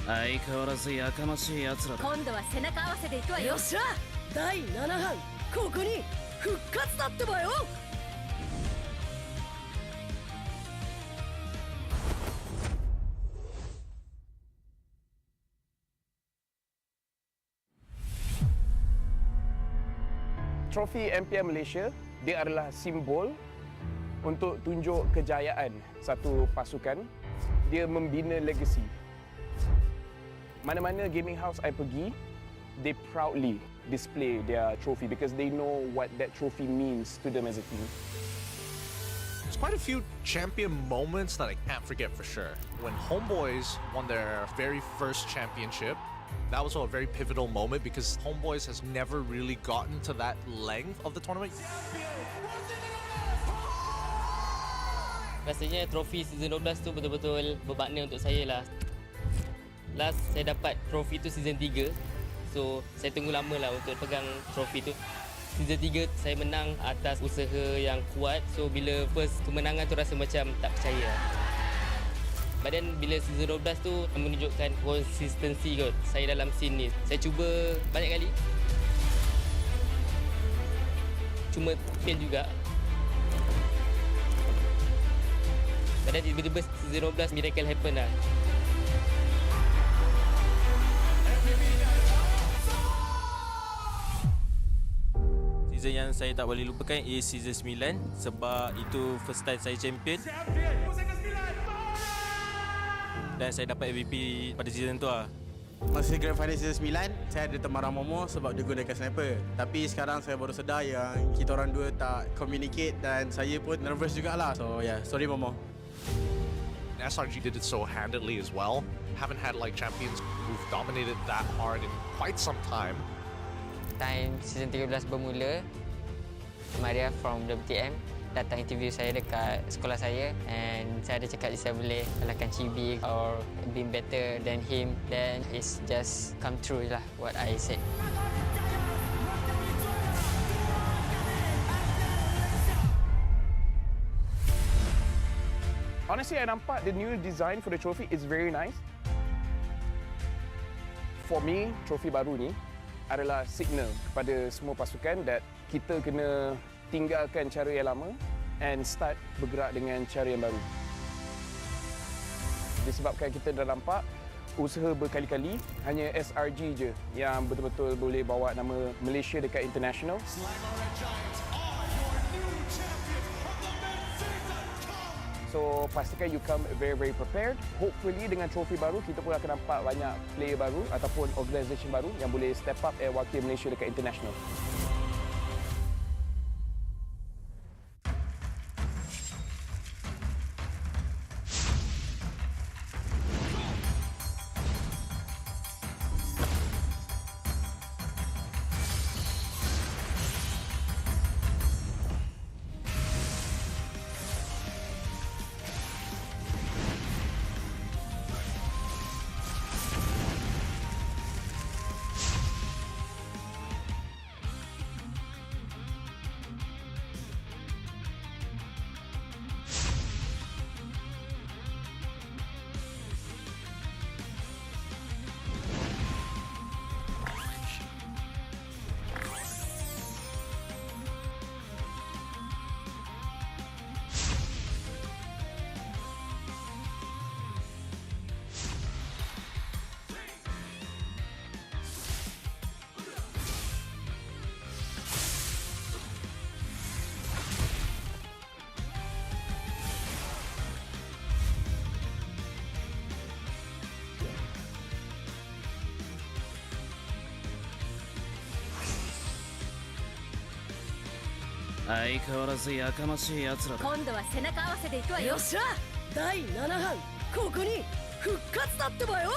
相変わらずやかましい奴らだ。今度は背中合わせでいくわよ。よっしゃ、第7班ここに復活だってばよ。Trofi MPL Malaysia, dia adalah simbol untuk tunjuk kejayaan satu pasukan. Dia membina legasi. Mana-mana gaming house I pergi, they proudly display their trophy because they know what that trophy means to them as a team. There's quite a few champion moments that I can't forget for sure. When Homeboys won their very first championship, that was a very pivotal moment because Homeboys has never really gotten to that length of the tournament. Rasanya trofi season 12 tu betul-betul bermakna untuk saya lah. Last saya dapat trofi tu season 3. So saya tunggu lama lah untuk pegang trofi tu. Season 3 saya menang atas usaha yang kuat. So bila first kemenangan tu rasa macam tak percaya. But then bila season 12 tu menunjukkan konsistensi kot saya dalam scene ni. Saya cuba banyak kali. Cuma fail juga. But then tiba-tiba season 12 miracle happen lah. Season yang saya tak boleh lupakan is season 9 sebab itu first time saya champion. Dan saya dapat MVP pada season tu lah. Masa Grand Final season 9, saya ada teman Momo sebab dia gunakan sniper. Tapi sekarang saya baru sedar yang kita orang dua tak communicate dan saya pun nervous jugalah. So yeah, sorry Momo. SRG did it so handedly as well. Haven't had like champions who've dominated that hard in quite some time. Time season 13 bermula, Maria from WTM datang interview saya dekat sekolah saya and saya ada cakap saya boleh kalahkan Chibi or being better than him, then it's just come true lah what I said. Honestly, I nampak the new design for the trophy is very nice. For me, trophy baru ni adalah signal kepada semua pasukan that kita kena tinggalkan cara yang lama and start bergerak dengan cara yang baru. Disebabkan kita dah nampak usaha berkali-kali, hanya SRG je yang betul-betul boleh bawa nama Malaysia dekat international. So pastikan you come very prepared. Hopefully dengan trofi baru kita pun akan nampak banyak player baru ataupun organisation baru yang boleh step up and wakil Malaysia dekat international.相変わらずやかましい奴らだ。今度は背中合わせでいくわよ。よっしゃ、第7班ここに復活だってばよ。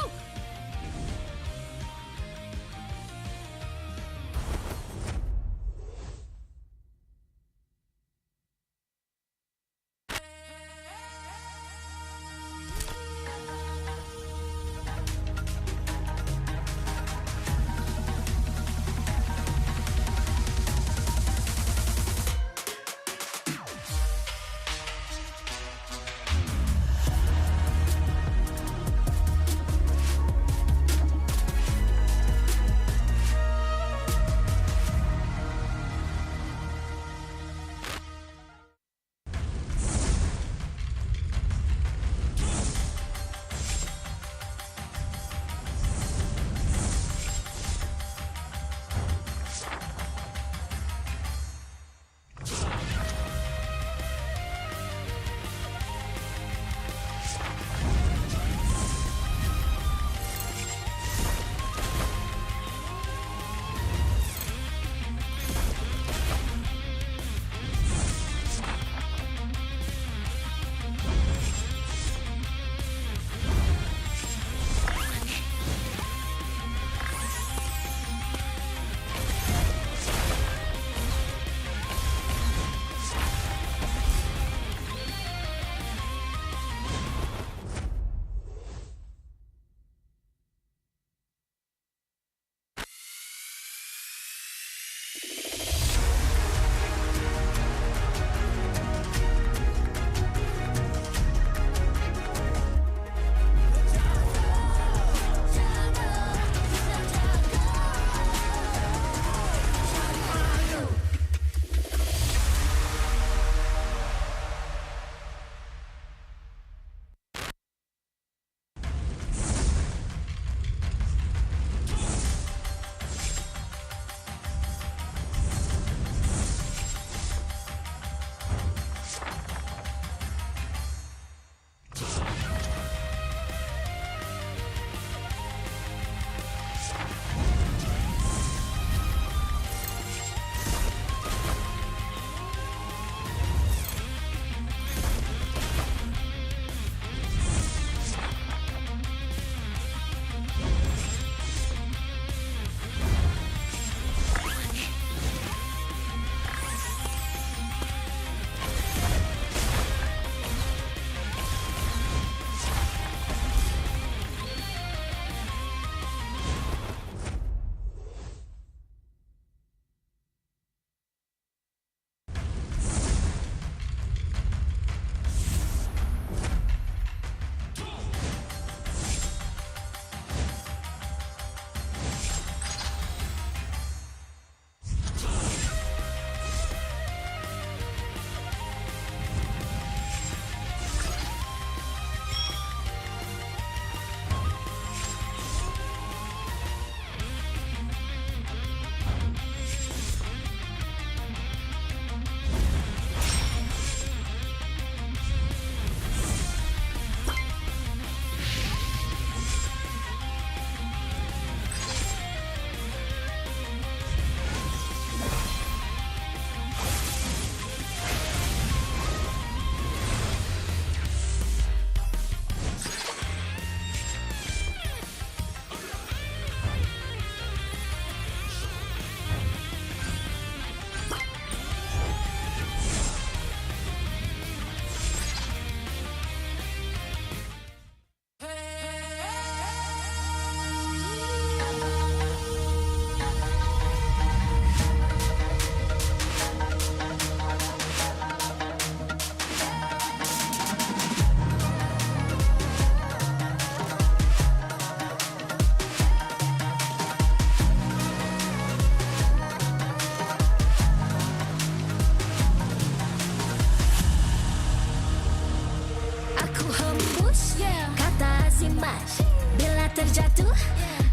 terjatuh,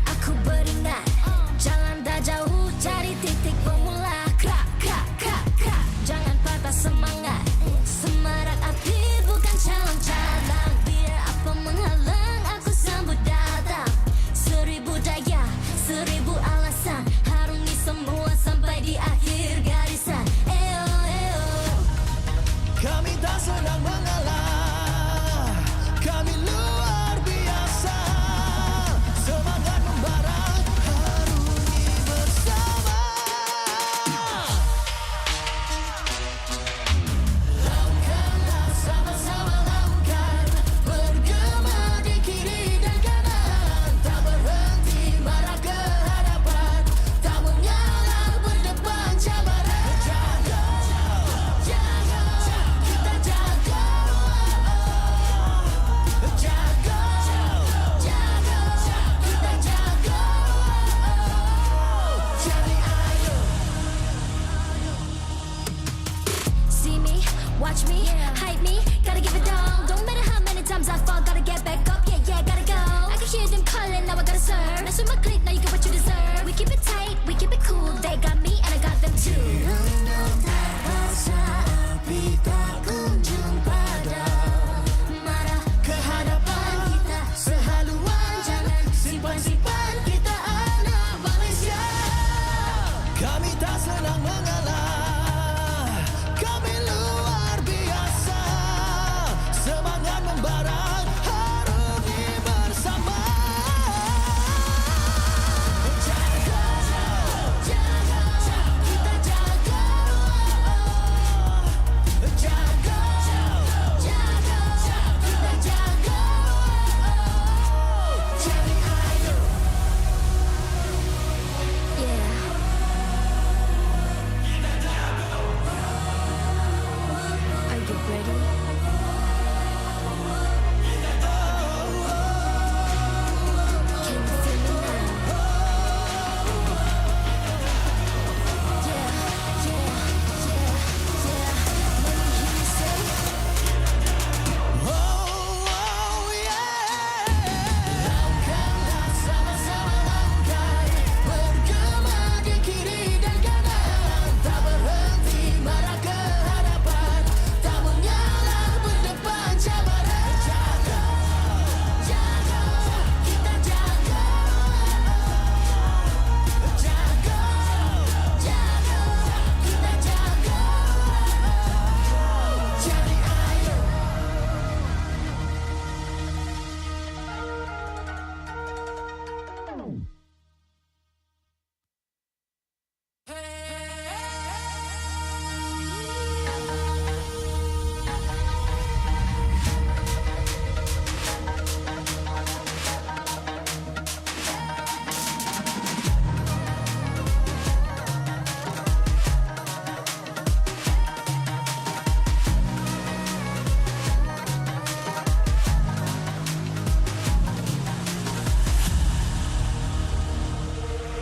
aku beringat. Jalan dah jauh, cari titik bermula. Krak, krak, krak, krak. Jangan patah semangat. Semarak api bukan calang-calang. Biar apa menghalang, aku sambut datang. 1000 daya, 1000 alasan. Harungi semua sampai di akhir garisan. Eo, eo. Kami tak senang mengalah, kami luar biasa. Semangat membara, harungi bersama. Lakukanlah sama-sama lakukan, bergema di kiri dan kanan. Tak berhenti marah ke hadapan, tak mengalah berdepan cabaran. Jaga, jaga, kita jaga. Jaga, jaga, kita jaga. Jadi ayo. See me, watch me, hype me, gotta give it all. Don't matter how many times I fall, gotta get back up. Yeah, yeah, gotta go. I can hear them calling, now I gotta serve. Mess with my clique, now you get what you deserve. We keep it tight, we keep it cool. They got me and I got them too. Api tak kunjung padam, Marah ke hadapan kita sehaluan. Jangan simpan-simpan, kita anak Malaysia. Kami tak senang mengalah, kami luar biasa. Semangat membara, harungi bersama. Jaga, jaga, kita jaga. Jaga, jaga, kita jaga. Jadi ayo. yeah. Are you ready? Can you feel me now? Yeah, yeah, yeah, yeah. Let me hear you say. Lakukanlah sama-sama lakukan, bergema di kiri dan kanan. Tak berhenti marah ke hadapan, tak mengalah berdepan cabaran. Jaga, jaga, kita jaga. Jaga, jaga, kita jaga. Jadi ayo.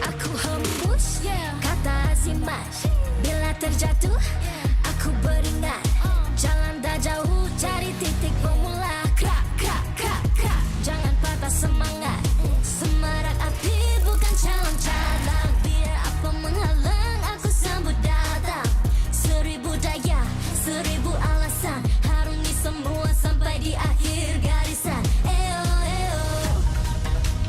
Aku hembus kata azimat. Bila terjatuh, aku beringat. Jalan dah jauh, cari titik bermula. Krak, krak, krak, krak. Jangan patah semangat. Semarak api bukan calang-calang. Biar apa menghalang, aku sambut datang. 1000 daya, 1000 alasan. Harungi semua sampai di akhir garisan. Eo, eo.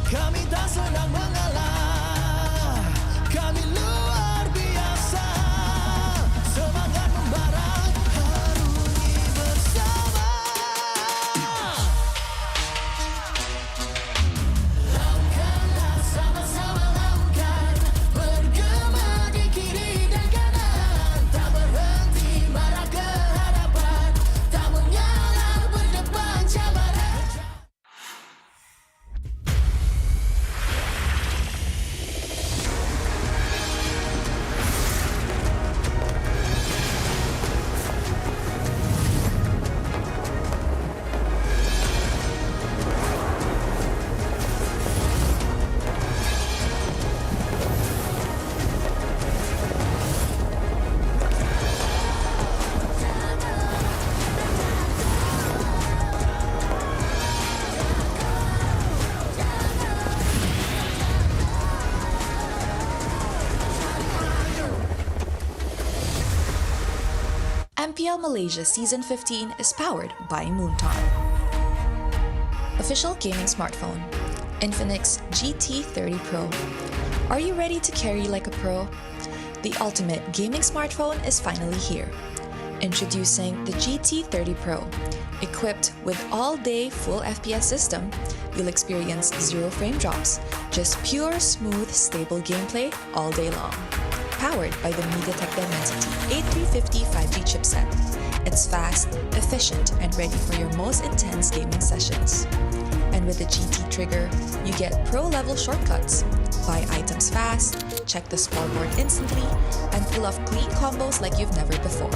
Kami tak senang mengalah, kami luar biasa. Semangat MPL Malaysia Season 15 is powered by Moonton. Official gaming smartphone, Infinix GT30 Pro. Are you ready to carry like a pro? The ultimate gaming smartphone is finally here. Introducing the GT30 Pro. Equipped with all-day full FPS system, you'll experience zero frame drops, just pure, smooth, stable gameplay all day long. Powered by the MediaTek Dimensity 8350 5G chipset. It's fast, efficient, and ready for your most intense gaming sessions. And with the GT trigger, you get pro-level shortcuts. Buy items fast, check the scoreboard instantly, and pull off clean combos like you've never before.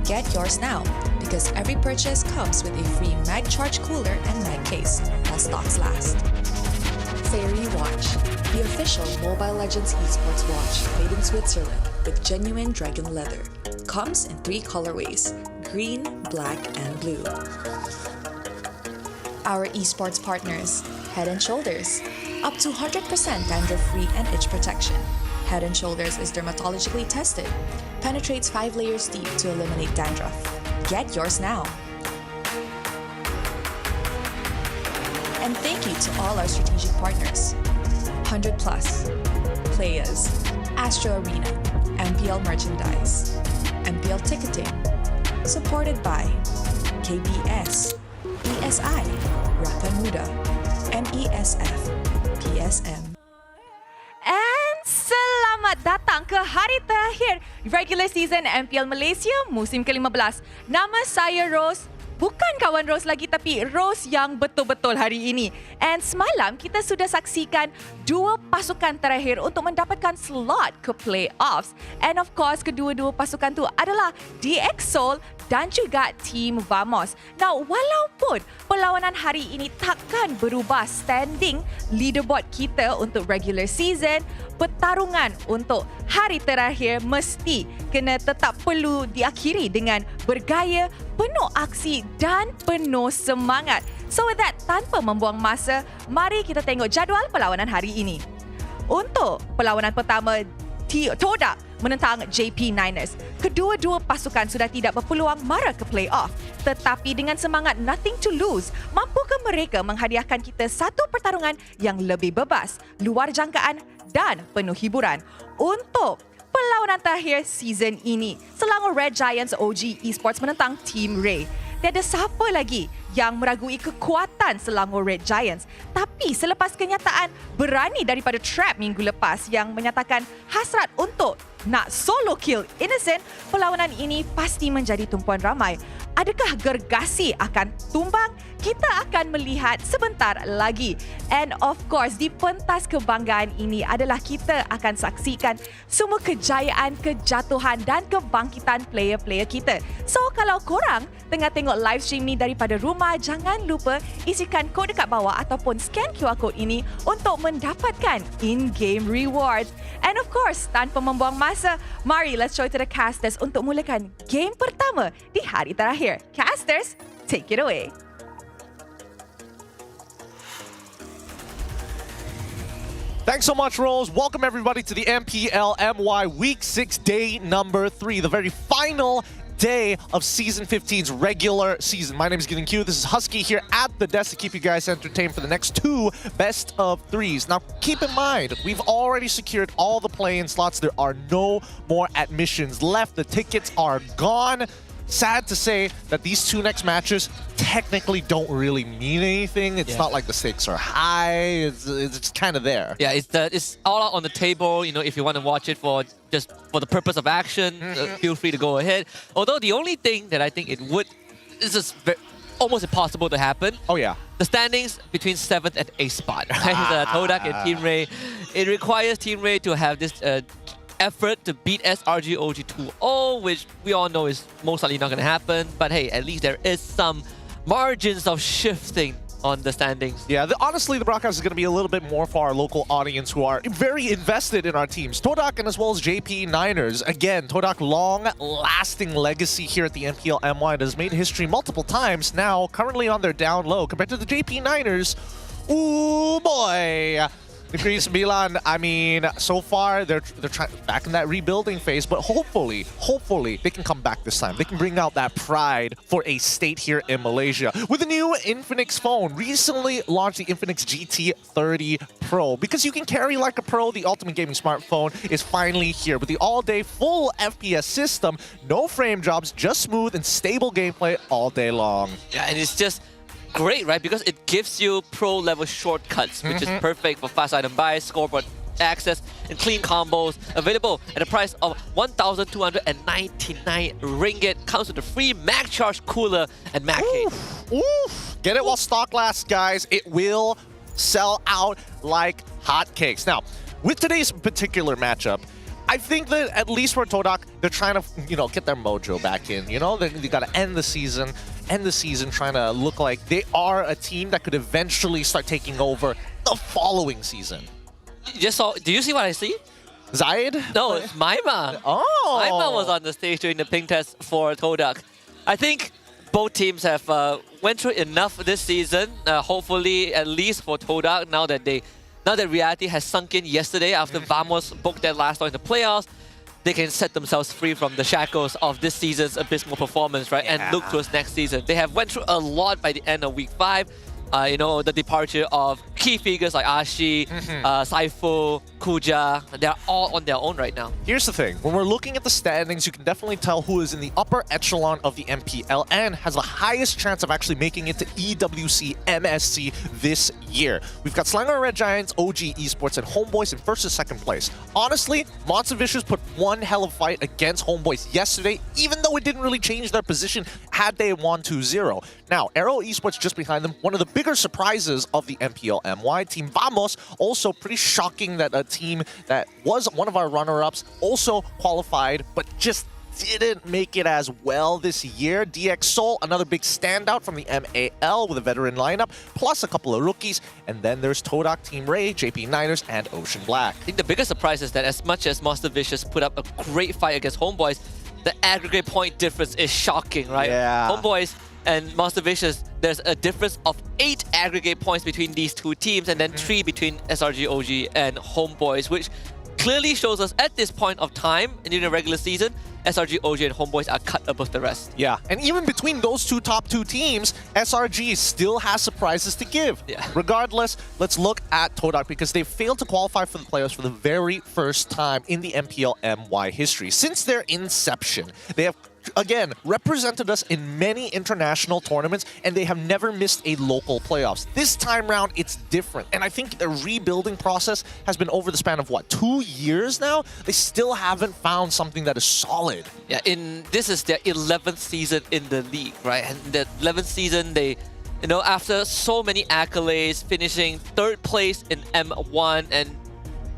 Get yours now, because every purchase comes with a free mag charge cooler and mag case, while stocks last. Fairy Watch, the official Mobile Legends Esports watch made in Switzerland with genuine dragon leather. Comes in 3 colorways, green, black, and blue. Our esports partners, Head & Shoulders, up to 100% dandruff-free and itch protection. Head & Shoulders is dermatologically tested, penetrates 5 layers deep to eliminate dandruff. Get yours now. And thank you to all our strategic partners. 100 Plus, Playas, Astro Arena, MPL Merchandise, MPL Ticketing, supported by KBS, ESI, Rakan Muda, MESF, PSM. And selamat datang ke hari terakhir regular season MPL Malaysia musim ke-15. Nama saya Rose. Bukan kawan Rose lagi, tapi Rose yang betul-betul hari ini. And semalam kita sudah saksikan 2 pasukan terakhir untuk mendapatkan slot ke playoffs. And of course, kedua-dua pasukan tu adalah DX Seoul dan juga Team Vamos. Now, walaupun perlawanan hari ini takkan berubah standing leaderboard kita untuk regular season, pertarungan untuk hari terakhir mesti kena tetap perlu diakhiri dengan bergaya, penuh aksi dan penuh semangat. So with that, tanpa membuang masa, mari kita tengok jadual perlawanan hari ini. Untuk perlawanan pertama, Todak menentang JP Niners. Kedua-dua pasukan sudah tidak berpeluang mara ke playoff. Tetapi dengan semangat nothing to lose, mampukah mereka menghadiahkan kita satu pertarungan yang lebih bebas, luar jangkaan dan penuh hiburan? Untuk perlawanan terakhir season ini, Selangor Red Giants OG Esports menentang Team Ray. Tiada siapa lagi yang meragui kekuatan Selangor Red Giants. Tapi selepas kenyataan berani daripada Trap minggu lepas yang menyatakan hasrat untuk nak solo kill Innocent, perlawanan ini pasti menjadi tumpuan ramai. Adakah gergasi akan tumbang? Kita akan melihat sebentar lagi. And of course, di pentas kebanggaan ini adalah kita akan saksikan semua kejayaan, kejatuhan dan kebangkitan player-player kita. So, kalau korang tengah tengok live stream ni daripada rumah, jangan lupa isikan kod dekat bawah ataupun scan QR code ini untuk mendapatkan in-game rewards. And of course, tanpa membuang masa, mari let's show to the casters untuk mulakan game pertama di hari terakhir. Casters, take it away. Thanks so much, Rose. Welcome everybody to the MPL MY Week 6 day number 3, the very final day of Season 15's regular season. My name is Gideon Q. This is Husky here at the desk to keep you guys entertained for the next 2 best of 3s. Now, keep in mind, we've already secured all the play-in slots. There are no more admissions left. The tickets are gone. Sad to say that these 2 next matches technically don't really mean anything. It's not like the stakes are high. It's kind of there. Yeah, it's all out on the table. You know, if you want to watch it for just for the purpose of action, feel free to go ahead. Although the only thing that I think it would is just almost impossible to happen. Oh yeah. The standings between 7th and 8th spot, right? Todak and Team Ray. It requires Team Ray to have this effort to beat SRG OG 2-0, which we all know is most likely not going to happen. But hey, at least there is some margins of shifting on the standings. Yeah, honestly, the broadcast is going to be a little bit more for our local audience who are very invested in our teams. Todak and as well as JP Niners. Again, Todak, long-lasting legacy here at the MPL MY that has made history multiple times. Now, currently on their down low compared to the JP Niners. Ooh, boy. Negeri Sembilan, I mean, so far they're trying back in that rebuilding phase, but hopefully they can come back this time. They can bring out that pride for a state here in Malaysia with a new Infinix phone. Recently launched the Infinix GT30 Pro. Because you can carry like a pro, the ultimate gaming smartphone is finally here with the all-day full FPS system, no frame drops, just smooth and stable gameplay all day long. Yeah, and it's just great, right? Because it gives you pro-level shortcuts, which is perfect for fast item buys, scoreboard access, and clean combos. Available at a price of 1,299 ringgit. Comes with a free mag charge cooler and mag case. Oof. Get it while stock lasts, guys. It will sell out like hotcakes. Now, with today's particular matchup, I think that at least for Todak, they're trying to, get their mojo back in. They got to end the season trying to look like they are a team that could eventually start taking over the following season. Do you see what I see? Zaid? No, it's Maima. Oh. Maima was on the stage during the ping test for Todak. I think both teams have went through enough this season. Hopefully, at least for Todak, now that reality has sunk in yesterday after Vamos booked their last one in the playoffs, they can set themselves free from the shackles of this season's abysmal performance, right? And look towards next season. They have went through a lot by the end of week 5. The departure of key figures like Ashi, Saifu, Kuja, they're all on their own right now. Here's the thing. When we're looking at the standings, you can definitely tell who is in the upper echelon of the MPL and has the highest chance of actually making it to EWC MSC this year. We've got Selangor Red Giants, OG Esports, and Homeboys in first and second place. Honestly, Monster Vicious put one hell of a fight against Homeboys yesterday, even though it didn't really change their position had they won 2-0. Now, Aero Esports just behind them, one of the bigger surprises of the MPL MY. Team Vamos, also pretty shocking that a team that was one of our runner-ups also qualified, but just didn't make it as well this year. DX Seoul, another big standout from the MAL with a veteran lineup, plus a couple of rookies. And then there's Todak, Team Ray, JP Niners, and Ocean Black. I think the biggest surprise is that as much as Monster Vicious put up a great fight against Homeboys, the aggregate point difference is shocking, right? Yeah. Homeboys and Monster Vicious, there's a difference of 8 aggregate points between these two teams, and then 3 between SRG OG and Homeboys, which clearly shows us at this point of time in the regular season, SRG OG and Homeboys are cut above the rest. Yeah, and even between those top two teams, SRG still has surprises to give. Yeah. Regardless, let's look at Todak because they failed to qualify for the playoffs for the very first time in the MPL MY history. Since their inception, they have again represented us in many international tournaments, and they have never missed a local playoffs. This time round, it's different, and I think the rebuilding process has been over the span of 2 years now. They still haven't found something that is solid. Yeah, this is their 11th season in the league, right? And the 11th season, they, after so many accolades, finishing 3rd place in M1 and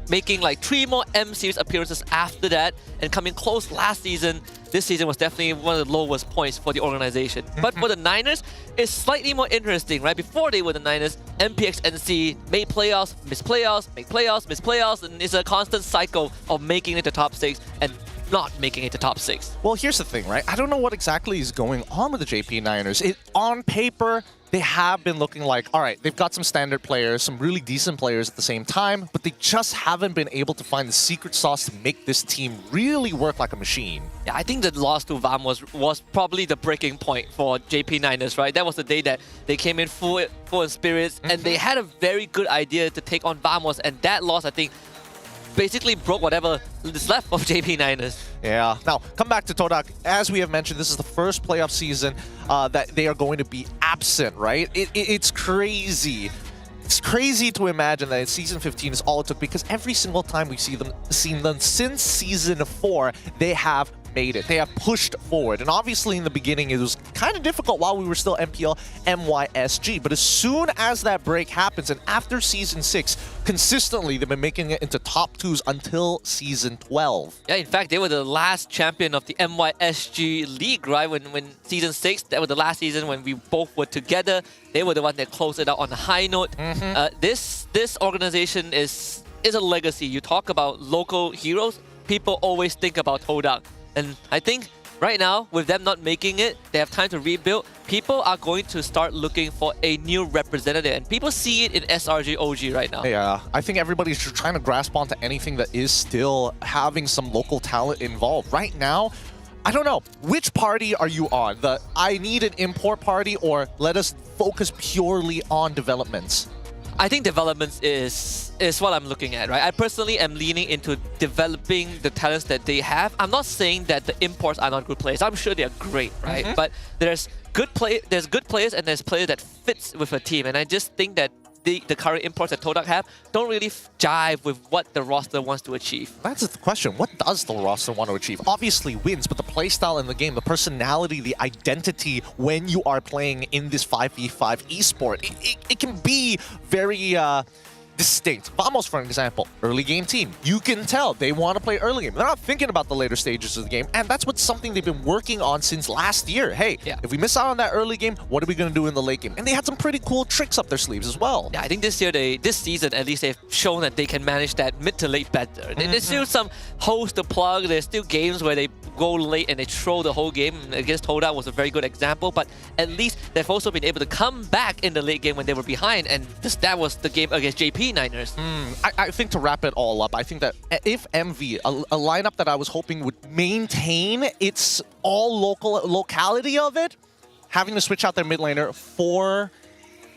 making 3 more M Series appearances after that, and coming close last season. This season was definitely one of the lowest points for the organization. But for the Niners, it's slightly more interesting, right? Before they were the Niners, MPXNC made playoffs, missed playoffs, make playoffs, miss playoffs, and it's a constant cycle of making it to top 6 and not making it to top 6. Well, here's the thing, right? I don't know what exactly is going on with the JP Niners. On paper, they have been looking like, all right, they've got some standard players, some really decent players at the same time, but they just haven't been able to find the secret sauce to make this team really work like a machine. Yeah, I think the loss to VAM was probably the breaking point for JP Niners, right? That was the day that they came in full in spirits, and they had a very good idea to take on Vamos, and that loss, I think, basically broke whatever is left of JP Niners. Yeah. Now, come back to Todak. As we have mentioned, this is the first playoff season that they are going to be absent, right? It's crazy. It's crazy to imagine that season 15 is all it took, because every single time we've seen them since season 4, they have made it. They have pushed forward. And obviously in the beginning, it was kind of difficult while we were still MPL MYSG. But as soon as that break happens, and after season 6, consistently they've been making it into top 2s until season 12. Yeah, in fact, they were the last champion of the MYSG League, right? When season 6, that was the last season when we both were together. They were the one that closed it out on a high note. This organization is a legacy. You talk about local heroes, people always think about Todak. And I think right now, with them not making it, they have time to rebuild. people are going to start looking for a new representative, and people see it in SRG OG right now. Yeah, I think everybody's trying to grasp onto anything that is still having some local talent involved. Right now, I don't know, which party are you on? The I need an import party, or let us focus purely on developments? I think developments is what I'm looking at, right? I personally am leaning into developing the talents that they have. I'm not saying that the imports are not good players. I'm sure they're great, right? But there's good players and there's players that fits with a team. And I just think that the current imports that Todak have don't really jive with what the roster wants to achieve. That's the question. What does the roster want to achieve? Obviously wins, but the playstyle in the game, the personality, the identity when you are playing in this 5v5 esport, it can be very distinct. Vamos, for example, early game team. You can tell they want to play early game. They're not thinking about the later stages of the game, and that's what's something they've been working on since last year. Hey, if we miss out on that early game, what are we going to do in the late game? And they had some pretty cool tricks up their sleeves as well. Yeah, I think this season at least, they've shown that they can manage that mid to late better. There's still some holes to plug. There's still games where they go late and they throw the whole game. Against Todak was a very good example, but at least they've also been able to come back in the late game when they were behind, and that was the game against JP Niners. I think to wrap it all up, I think that if MV, a lineup that I was hoping would maintain its locality of it, having to switch out their mid laner for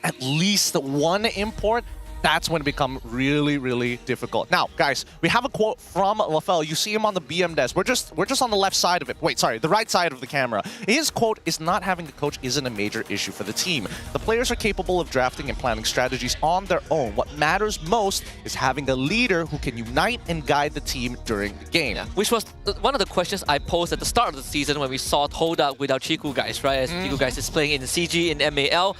at least one import, that's when it becomes really, really difficult. Now, guys, we have a quote from Lafell. You see him on the BM desk. We're just on the left side of it. Wait, sorry, the right side of the camera. His quote is, "Not having a coach isn't a major issue for the team. The players are capable of drafting and planning strategies on their own. What matters most is having a leader who can unite and guide the team during the game." Yeah, which was one of the questions I posed at the start of the season when we saw Todak without Chiku guys, right? As Chiku guys is playing in CG, in MAL.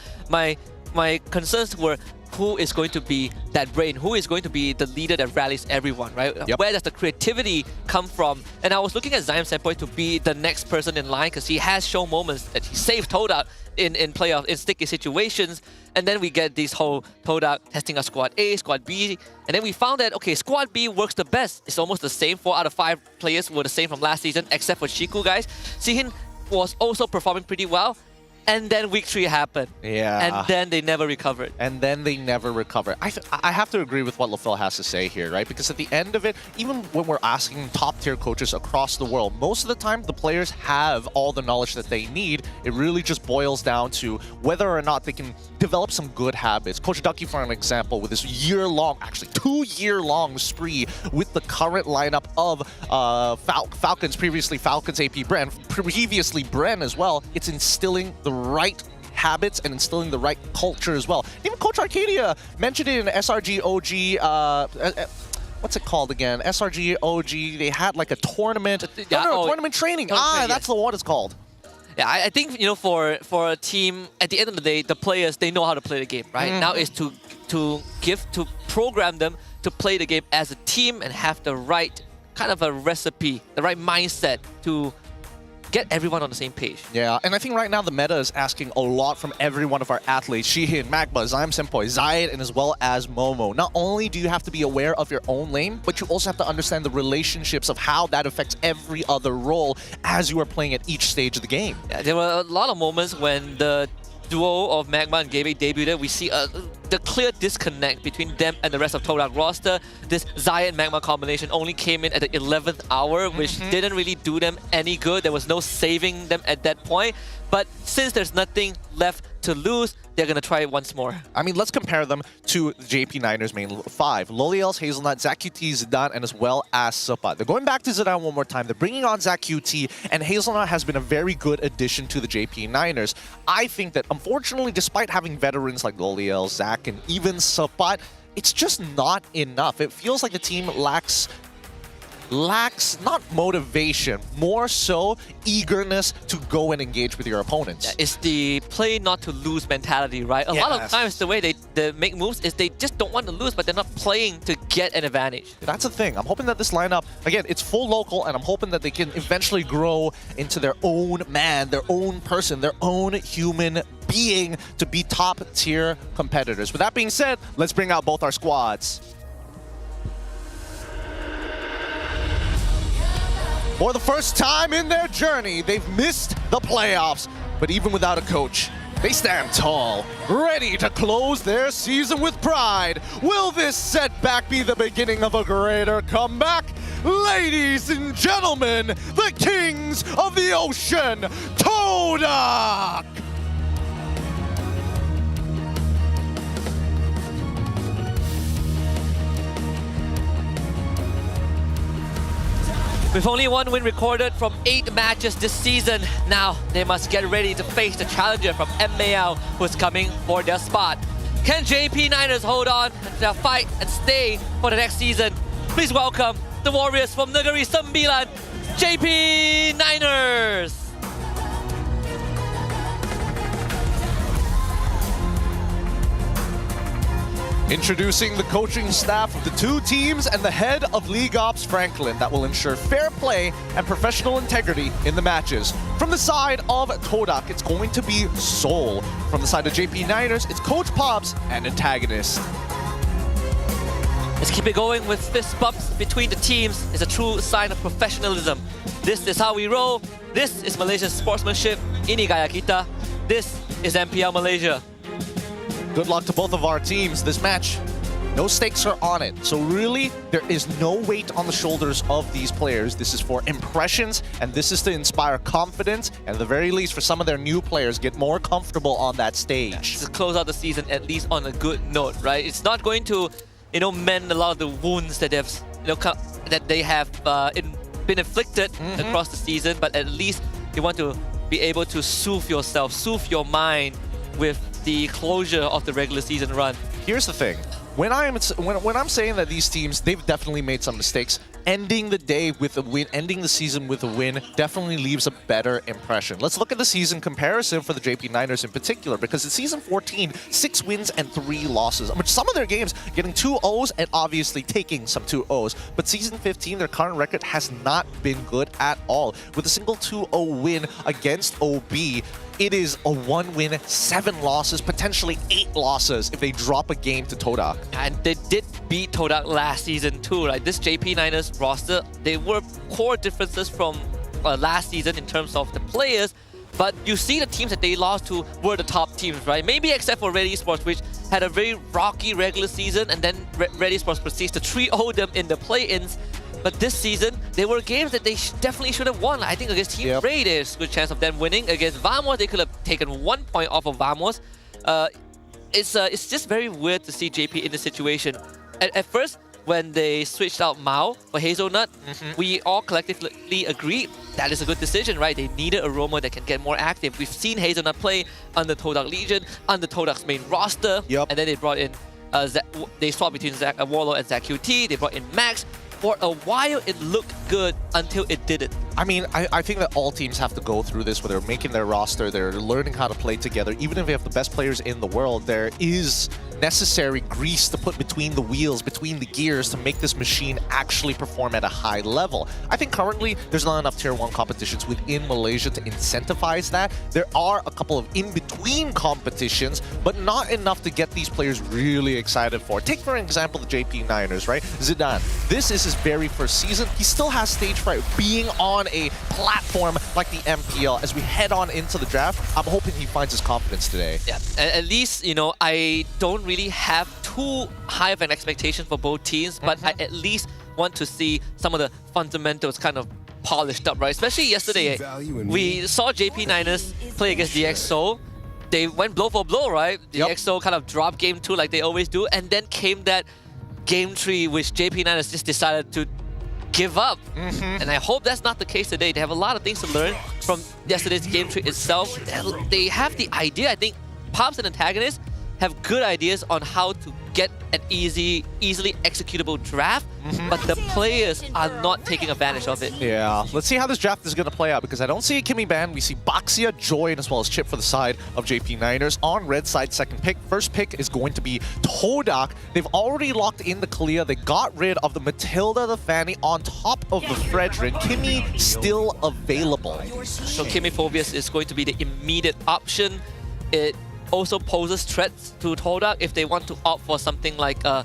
My concerns were, who is going to be that brain? Who is going to be the leader that rallies everyone, right? Where does the creativity come from? And I was looking at Zion Senpai to be the next person in line, because he has shown moments that he saved Todak in playoff, in sticky situations. And then we get this whole Todak testing a Squad A, Squad B. And then we found that, okay, Squad B works the best. It's almost the same. 4 out of 5 players were the same from last season, except for Chiku guys. Sihin was also performing pretty well. And then week 3 happened. Yeah. And then they never recovered. I have to agree with what Lafell has to say here, right? Because at the end of it, even when we're asking top-tier coaches across the world, most of the time, the players have all the knowledge that they need. It really just boils down to whether or not they can develop some good habits. Coach Ducky, for an example, with this year-long, actually 2-year-long spree with the current lineup of Falcons, previously Falcons AP Bren, previously Bren as well, it's instilling the right habits and instilling the right culture as well. Even Coach Arcadia mentioned it in SRG OG, what's it called again? SRG OG, they had like a tournament. Tournament training. That's the what it's called. Yeah, I think, you know, for a team, at the end of the day, the players, they know how to play the game, right? Now is to program them to play the game as a team and have the right kind of a recipe, the right mindset to get everyone on the same page. Yeah, and I think right now the meta is asking a lot from every one of our athletes. Shihin, Magma, Zion Senpai, Zayed, and as well as Momo. Not only do you have to be aware of your own lane, but you also have to understand the relationships of how that affects every other role as you are playing at each stage of the game. Yeah, there were a lot of moments when the duo of Magma and Gabe debuted, we see the clear disconnect between them and the rest of Todak roster. This Zion Magma combination only came in at the 11th hour, which didn't really do them any good. There was no saving them at that point. But since there's nothing left to lose, they're going to try it once more. I mean, let's compare them to the JP Niners main 5. Loliels, Hazelnut, ZachQT, Zidane, and as well as Sapat. They're going back to Zidane one more time. They're bringing on ZachQT, and Hazelnut has been a very good addition to the JP Niners. I think that, unfortunately, despite having veterans like Loliels, Zach, and even Sapat, it's just not enough. It feels like the team lacks not motivation, more so eagerness to go and engage with your opponents. It's the play not to lose mentality, right? A lot of times the way they make moves is they just don't want to lose, but they're not playing to get an advantage. That's the thing. I'm hoping that this lineup, again, it's full local, and I'm hoping that they can eventually grow into their own man, their own person, their own human being to be top tier competitors. With that being said, let's bring out both our squads. For the first time in their journey, they've missed the playoffs. But even without a coach, they stand tall, ready to close their season with pride. Will this setback be the beginning of a greater comeback? Ladies and gentlemen, the kings of the ocean, Todak! With only one win recorded from 8 matches this season, now they must get ready to face the challenger from MPL who's coming for their spot. Can JP Niners hold on to their fight and stay for the next season? Please welcome the Warriors from Negeri Sembilan, JP Niners! Introducing the coaching staff of the two teams and the head of League Ops Franklin that will ensure fair play and professional integrity in the matches. From the side of Todak, it's going to be Soul. From the side of JP Niners, it's Coach Pops and Antagonist. Let's keep it going with fist bumps between the teams. It's a true sign of professionalism. This is how we roll. This is Malaysia's sportsmanship. Ini gaya kita. This is MPL Malaysia. Good luck to both of our teams. This match, no stakes are on it. So really, there is no weight on the shoulders of these players. This is for impressions, and this is to inspire confidence, and at the very least, for some of their new players, get more comfortable on that stage. To close out the season at least on a good note, right? It's not going to, mend a lot of the wounds that they have been inflicted across the season, but at least you want to be able to soothe yourself, soothe your mind with the closure of the regular season run. Here's the thing. When I'm saying that these teams, they've definitely made some mistakes, ending the day with a win, ending the season with a win definitely leaves a better impression. Let's look at the season comparison for the JP Niners in particular, because in season 14, 6 wins and 3 losses. Which some of their games getting 2 O's and obviously taking some 2 O's. But season 15, their current record has not been good at all. With a single 2-0 win against OB, it is a 1 win, 7 losses, potentially 8 losses if they drop a game to Todak. And they did beat Todak last season too, right? This JP Niners roster, they were core differences from last season in terms of the players, but you see the teams that they lost to were the top teams, right? Maybe except for Red Esports, which had a very rocky regular season, and then Red Esports proceeds to 3-0 them in the play-ins. But this season, there were games that they definitely should have won. I think against Team Ray, there's a good chance of them winning. Against Vamos, they could have taken 1 point off of Vamos. It's just very weird to see JP in this situation. At first, when they switched out Mao for Hazelnut, we all collectively agreed that is a good decision, right? They needed a roamer that can get more active. We've seen Hazelnut play under Todak Legion, under Todak's main roster, and then they brought in, they swapped between Warlord and ZQT, they brought in Max. For a while, it looked good until it didn't. I mean, I think that all teams have to go through this, where they're making their roster, they're learning how to play together. Even if they have the best players in the world, there is necessary grease to put between the wheels, between the gears, to make this machine actually perform at a high level. I think currently there's not enough Tier 1 competitions within Malaysia to incentivize that. There are a couple of in-between competitions, but not enough to get these players really excited for. Take, for example, the JP Niners, right? Zidane, this is his very first season. He still has stage fright. Being on a platform like the MPL, as we head on into the draft, I'm hoping he finds his confidence today. Yeah, at least, I don't really have too high of an expectation for both teams, but I at least want to see some of the fundamentals kind of polished up, right? Especially yesterday, we saw JP Niners play against DxO. They went blow for blow, right? DxO kind of dropped game 2 like they always do, and then came that game 3, which JP Niners just decided to give up. And I hope that's not the case today. They have a lot of things to learn from yesterday's game 3 itself. They have the idea, I think, Pops and Antagonists have good ideas on how to get an easily executable draft, but the players are not taking advantage of it. Yeah, let's see how this draft is going to play out, because I don't see a Kimmy ban. We see Baxia, Joy, and as well as Chip for the side of JP Niners. On red side, second pick. First pick is going to be Todak. They've already locked in the Kalia. They got rid of the Matilda, the Fanny, on top of the Frederick. Kimmy still available. So Kimmy Phobius is going to be the immediate option. It also poses threats to Todak if they want to opt for something like a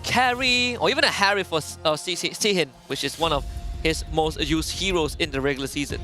carry or even a Harry for Sihin, which is one of his most used heroes in the regular season.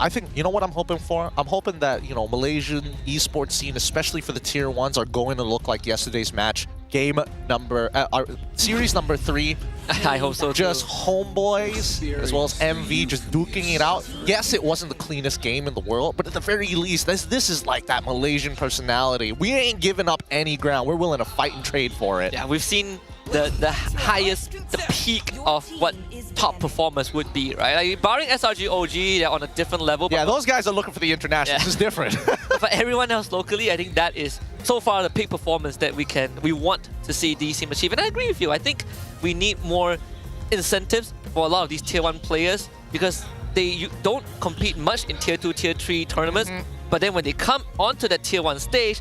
I think, you know what I'm hoping for? I'm hoping that, you know, Malaysian esports scene, especially for the tier 1s, are going to look like yesterday's match. Series number 3. I hope so too. Just homeboys, as well as MV, just duking it out. Yes, it wasn't the cleanest game in the world, but at the very least, this is like that Malaysian personality. We ain't giving up any ground. We're willing to fight and trade for it. Yeah, we've seen the highest, the peak of what top performers would be, right? Like, barring SRG OG, they're on a different level. Yeah, those guys are looking for the international. Yeah. It's different. But for everyone else locally, I think that is so far the peak performance that we want to see these teams achieve. And I agree with you. I think we need more incentives for a lot of these tier 1 players because they don't compete much in tier 2, tier 3 tournaments. But then when they come onto that tier 1 stage,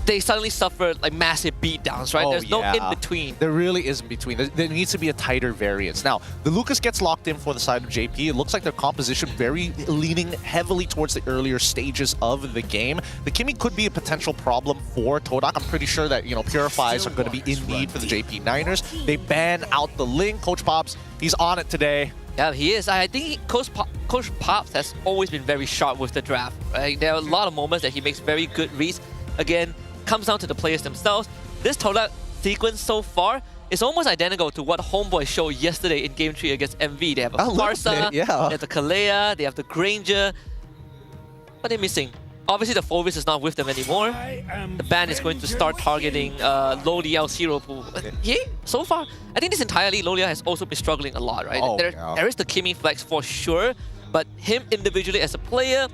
they suddenly suffer like massive beatdowns, right? There's no in-between. There really isn't between. There needs to be a tighter variance. Now, the Lucas gets locked in for the side of JP. It looks like their composition very leaning heavily towards the earlier stages of the game. The Kimmy could be a potential problem for Todak. I'm pretty sure that, you know, Purifies are going to be in need for the JP Niners. They ban out the Link. Coach Pops, he's on it today. Yeah, he is. I think Coach Pops has always been very sharp with the draft, right? There are a lot of moments that he makes very good reads. Again, comes down to the players themselves. This Todak sequence so far is almost identical to what Homeboy showed yesterday in Game 3 against MV. They have a Farsa, they have the Kalea, they have the Granger. What are they missing? Obviously, the Fulvis is not with them anymore. The ban is going to start targeting Loliao Zero Pool. Yeah, so far, I think this entirely, Loliao has also been struggling a lot, right? There is the Kimmy flex for sure, but him individually as a player,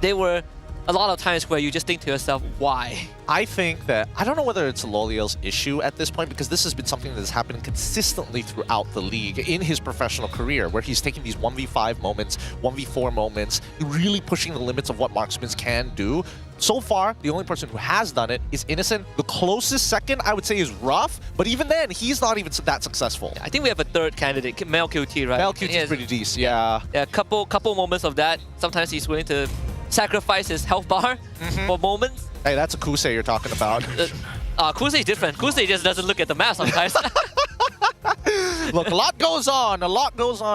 they were a lot of times where you just think to yourself, why? I think that, I don't know whether it's Loliel's issue at this point, because this has been something that has happened consistently throughout the league in his professional career, where he's taking these 1v5 moments, 1v4 moments, really pushing the limits of what marksmen can do. So far, the only person who has done it is Innocent. The closest second, I would say, is Ruff, but even then, he's not even that successful. I think we have a third candidate, Mel QT, right? Mel QT is pretty decent, yeah. Yeah, couple moments of that. Sometimes he's willing to sacrifice his health bar for moments. Hey, that's a Kusei you're talking about. Kusei is different. Kusei just doesn't look at the map sometimes. Look, a lot goes on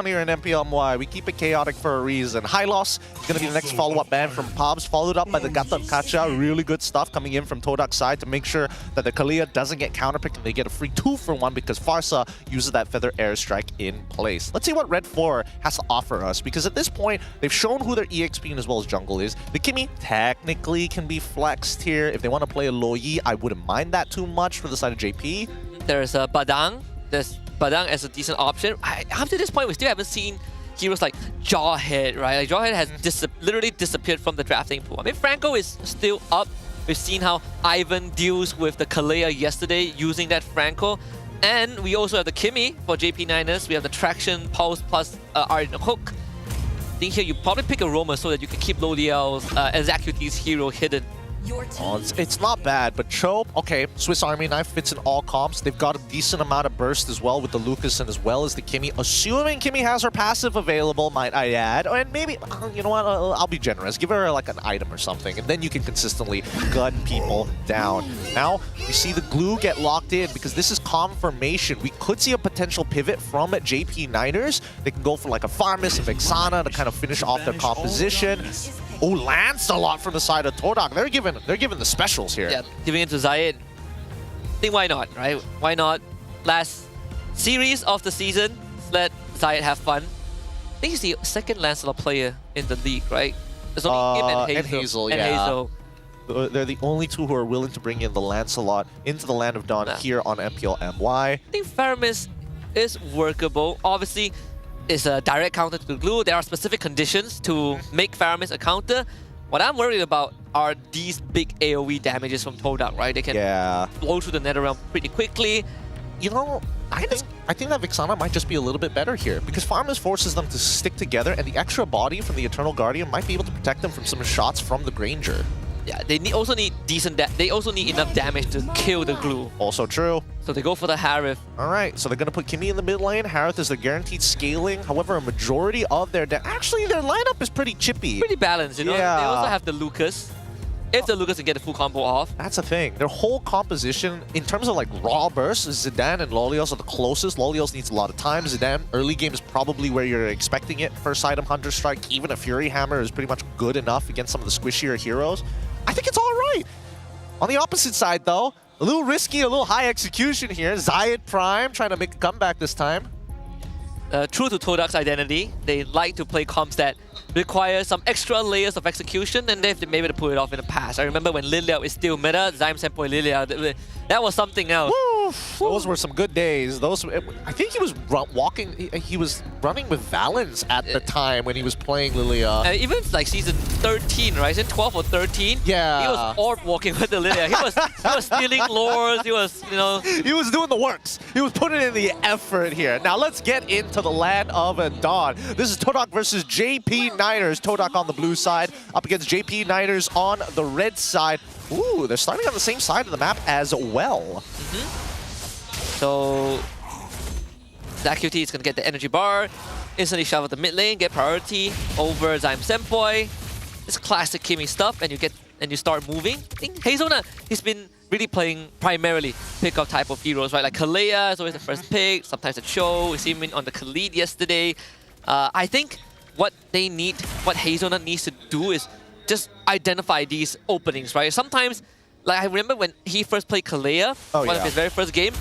here in MPL MY. We keep it chaotic for a reason. High Loss is going to be the next follow-up ban from Pobs, followed up by the Gatot Kacha. Really good stuff coming in from Todak's side to make sure that the Kalea doesn't get counterpicked and they get a free 2-for-1 because Farsa uses that Feather Airstrike in place. Let's see what Red 4 has to offer us, because at this point, they've shown who their EXP and as well as jungle is. The Kimmy technically can be flexed here. If they want to play a Loyi, I wouldn't mind that too much for the side of JP. There's Badang. There's Badang as a decent option. Up to this point, we still haven't seen heroes like Jawhead, right? Like Jawhead has literally disappeared from the drafting pool. I mean, Franco is still up. We've seen how Ivan deals with the Kalea yesterday using that Franco. And we also have the Kimmy for JP Niners. We have the Traction, Pulse, plus Art Hook. I think here you probably pick a roamer so that you can keep Loliel's Executive's hero hidden. It's not bad, but Chope, okay, Swiss Army Knife fits in all comps. They've got a decent amount of burst as well with the Lucas and as well as the Kimmy. Assuming Kimmy has her passive available, might I add. And maybe, you know what, I'll be generous. Give her like an item or something, and then you can consistently gun people down. Now, we see the glue get locked in because this is confirmation. We could see a potential pivot from JP Niners. They can go for like a Farmus, a Vexana to kind of finish off their composition. Oh, Lancelot from the side of Todak. They're giving the specials here. Yeah, giving it to Zayed. I think why not, right? Why not? Last series of the season, let Zayed have fun. I think he's the second Lancelot player in the league, right? There's only him and Hazel. Hazel. They're the only two who are willing to bring in the Lancelot into the Land of Dawn here on MPL MY. I think Faramis is workable. Obviously, is a direct counter to the glue. There are specific conditions to make Faramis a counter. What I'm worried about are these big AoE damages from Todak, right? They can blow through the nether realm pretty quickly. You know, I think that Vexana might just be a little bit better here because Faramis forces them to stick together, and the extra body from the Eternal Guardian might be able to protect them from some shots from the Granger. Yeah, they also need they also need enough damage to kill the glue. Also true. So they go for the Harith. All right, so they're going to put Kimmy in the mid lane. Harith is the guaranteed scaling. However, a majority of their actually their lineup is pretty chippy. Pretty balanced, you know. Yeah. They also have the Lucas. if the Lucas can get the full combo off. That's the thing. Their whole composition, in terms of like raw bursts, Zidane and Lolios are the closest. Lolios needs a lot of time. Zidane, early game is probably where you're expecting it. First item, Hunter Strike, even a Fury Hammer is pretty much good enough against some of the squishier heroes. I think it's all right. On the opposite side, though, a little risky, a little high execution here. Zayed Prime trying to make a comeback this time. True to Todak's identity, they like to play comps that require some extra layers of execution, and they've been able to pull it off in the past. I remember when Lilia is still meta, Zyme Senpoi Lilia, that was something else. Woo! Those were some good days. I think he was he was running with Valens at the time when he was playing Lilia. Even like season 13, right? Season 12 or 13? Yeah. He was orb walking with the Lilia. He was stealing lores, he was, you know... He was doing the works. He was putting in the effort here. Now let's get into the land of Dawn. This is Todak versus JP Niners. Todak on the blue side, up against JP Niners on the red side. Ooh, they're starting on the same side of the map as well. So, ZQT is going to get the energy bar, instantly shove out the mid lane, get priority over Zyme Senpoi. It's classic Kimi stuff, and you start moving. I think Hazelnut, he's been really playing primarily pick-up type of heroes, right? Like Kalea is always the first pick, sometimes a Cho, we see him on the Khalid yesterday. I think what Hazelnut needs to do is just identify these openings, right? Sometimes, like I remember when he first played Kalea, one of his very first game,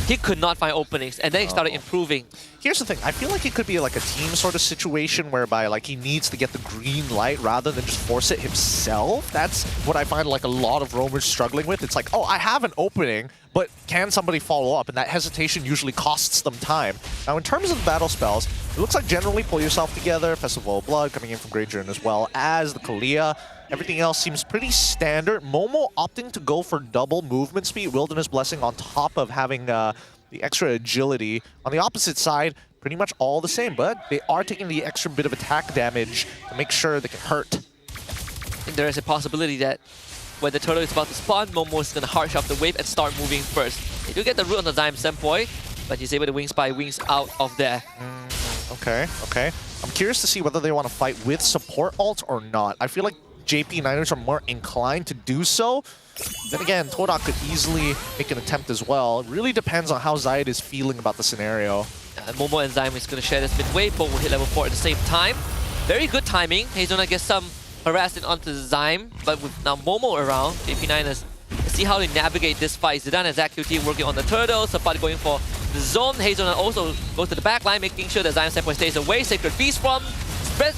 he could not find openings, and then he started improving. Here's the thing, I feel like it could be like a team sort of situation whereby like he needs to get the green light rather than just force it himself. That's what I find like a lot of roamers struggling with. It's like, oh, I have an opening, but can somebody follow up? And that hesitation usually costs them time. Now, in terms of the battle spells, it looks like generally Pull Yourself Together, Festival of Blood coming in from Granger as well as the Kalea. Everything else seems pretty standard. Momo opting to go for double movement speed, Wilderness Blessing on top of having the extra agility. On the opposite side, pretty much all the same, but they are taking the extra bit of attack damage to make sure they can hurt. I think there is a possibility that when the turtle is about to spawn, Momo is going to harsh off the wave and start moving first. They do get the root on the Zyme Senpoi, but he's able to wing spy wings out of there. Okay. I'm curious to see whether they want to fight with support ult or not. I feel like JP Niners are more inclined to do so. Then again, Todak could easily make an attempt as well. It really depends on how Zayed is feeling about the scenario. Momo and Zyme is going to share this mid-wave, both will hit level 4 at the same time. Very good timing. Hazelnut gets some harassment onto Zyme, but with now Momo around, JP Niners, let's see how they navigate this fight. Zidane and ZQT working on the turtle, Sapat going for the zone. Hazelnut also goes to the back line, making sure that Zyme Senpoi stays away. Sacred Beast from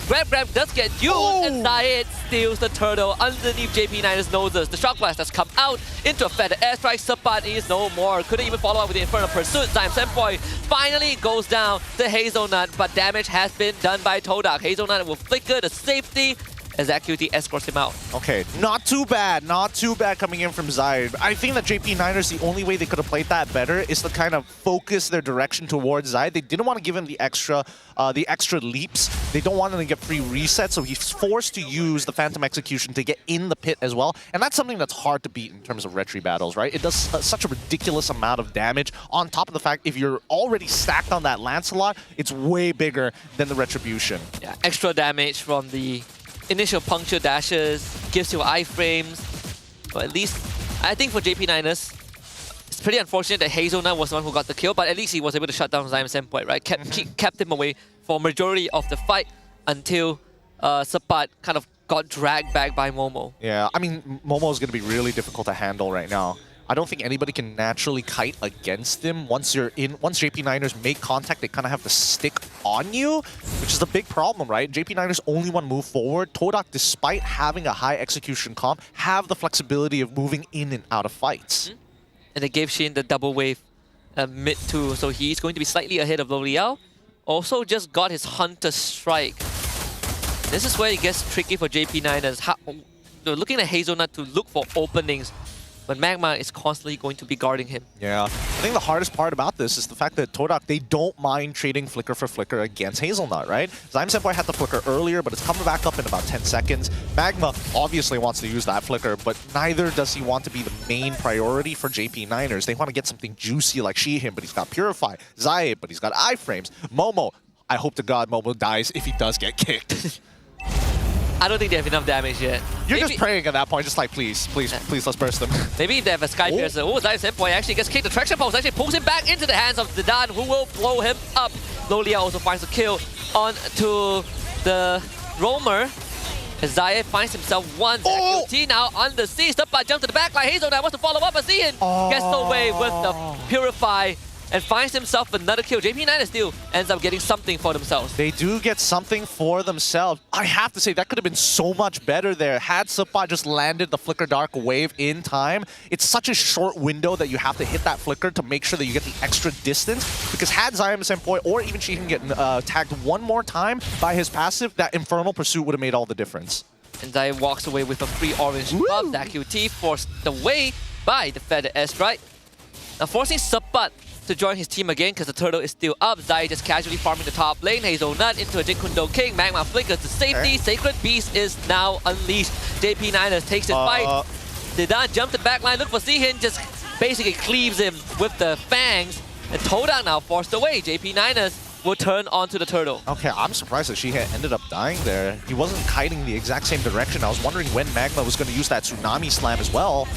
Grab does get used, and Zayed steals the turtle underneath JP Niners' noses. The Shock Blast has come out into a feather airstrike. Sapat is no more. Couldn't even follow up with the Infernal Pursuit. Zyme Senpoi finally goes down to Hazelnut, but damage has been done by Todak. Hazelnut will flicker the safety as ZQT escorts him out. Okay, not too bad coming in from Zayed. I think that JP Niners, the only way they could have played that better is to kind of focus their direction towards Zayed. They didn't want to give him the extra leaps. They don't want him to get free resets, so he's forced to use the Phantom Execution to get in the pit as well. And that's something that's hard to beat in terms of retry battles, right? It does such a ridiculous amount of damage. On top of the fact, if you're already stacked on that Lancelot, it's way bigger than the Retribution. Yeah, extra damage from the initial puncture dashes, gives you iframes. But at least, I think for JP Niners, it's pretty unfortunate that Hazelnut was the one who got the kill, but at least he was able to shut down Zyme Senpoi, right? Kept him away for majority of the fight until Sapat kind of got dragged back by Momo. Yeah, I mean, Momo is going to be really difficult to handle right now. I don't think anybody can naturally kite against him. Once JP Niners make contact, they kind of have to stick on you, which is the big problem, right? JP Niners only want to move forward. Todak, despite having a high execution comp, have the flexibility of moving in and out of fights. And they gave Shin the double wave mid too, so he's going to be slightly ahead of Lo Liao. Also just got his Hunter Strike. This is where it gets tricky for JP Niners. They're looking at Hazelnut to look for openings, but Magma is constantly going to be guarding him. Yeah, I think the hardest part about this is the fact that Todak, they don't mind trading Flicker for Flicker against Hazelnut, right? Zyme Senpoi had the Flicker earlier, but it's coming back up in about 10 seconds. Magma obviously wants to use that Flicker, but neither does he want to be the main priority for JP Niners. They want to get something juicy like Shihim, but he's got Purify. Zayed, but he's got iframes. Momo, I hope to God Momo dies if he does get kicked. I don't think they have enough damage yet. You're just praying at that point, just like, please, let's burst them. Maybe if they have a Sky Piercer. Oh, Zai Senpai actually gets kicked. The traction pulse actually pulls him back into the hands of Zidane, who will blow him up. Lolia also finds a kill onto the roamer. As Zayed finds himself one. ZQT now on the siege. But jumps to the backline. Hazel now wants to follow up, but Zian gets away with the Purify and finds himself another kill. JP Niners still ends up getting something for themselves. They do get something for themselves. I have to say, that could have been so much better there. Had Supa just landed the Flicker Dark wave in time, it's such a short window that you have to hit that Flicker to make sure that you get the extra distance. Because had Zion Senpoi or even she can get tagged one more time by his passive, that Infernal Pursuit would have made all the difference. And Zai walks away with a free orange buff. ZQT forced away by the Feather Airstrike. Now forcing Sapat to join his team again because the turtle is still up. Zai just casually farming the top lane. Hazelnut into a Jinkundo King. Magma flickers to safety. Sacred Beast is now unleashed. JP Niners takes his fight. Zidane jumped the back line. Look for Zihin. Just basically cleaves him with the fangs. And Todak now forced away. JP Niners will turn onto the turtle. Okay, I'm surprised that she ended up dying there. He wasn't kiting the exact same direction. I was wondering when Magma was going to use that Tsunami Slam as well.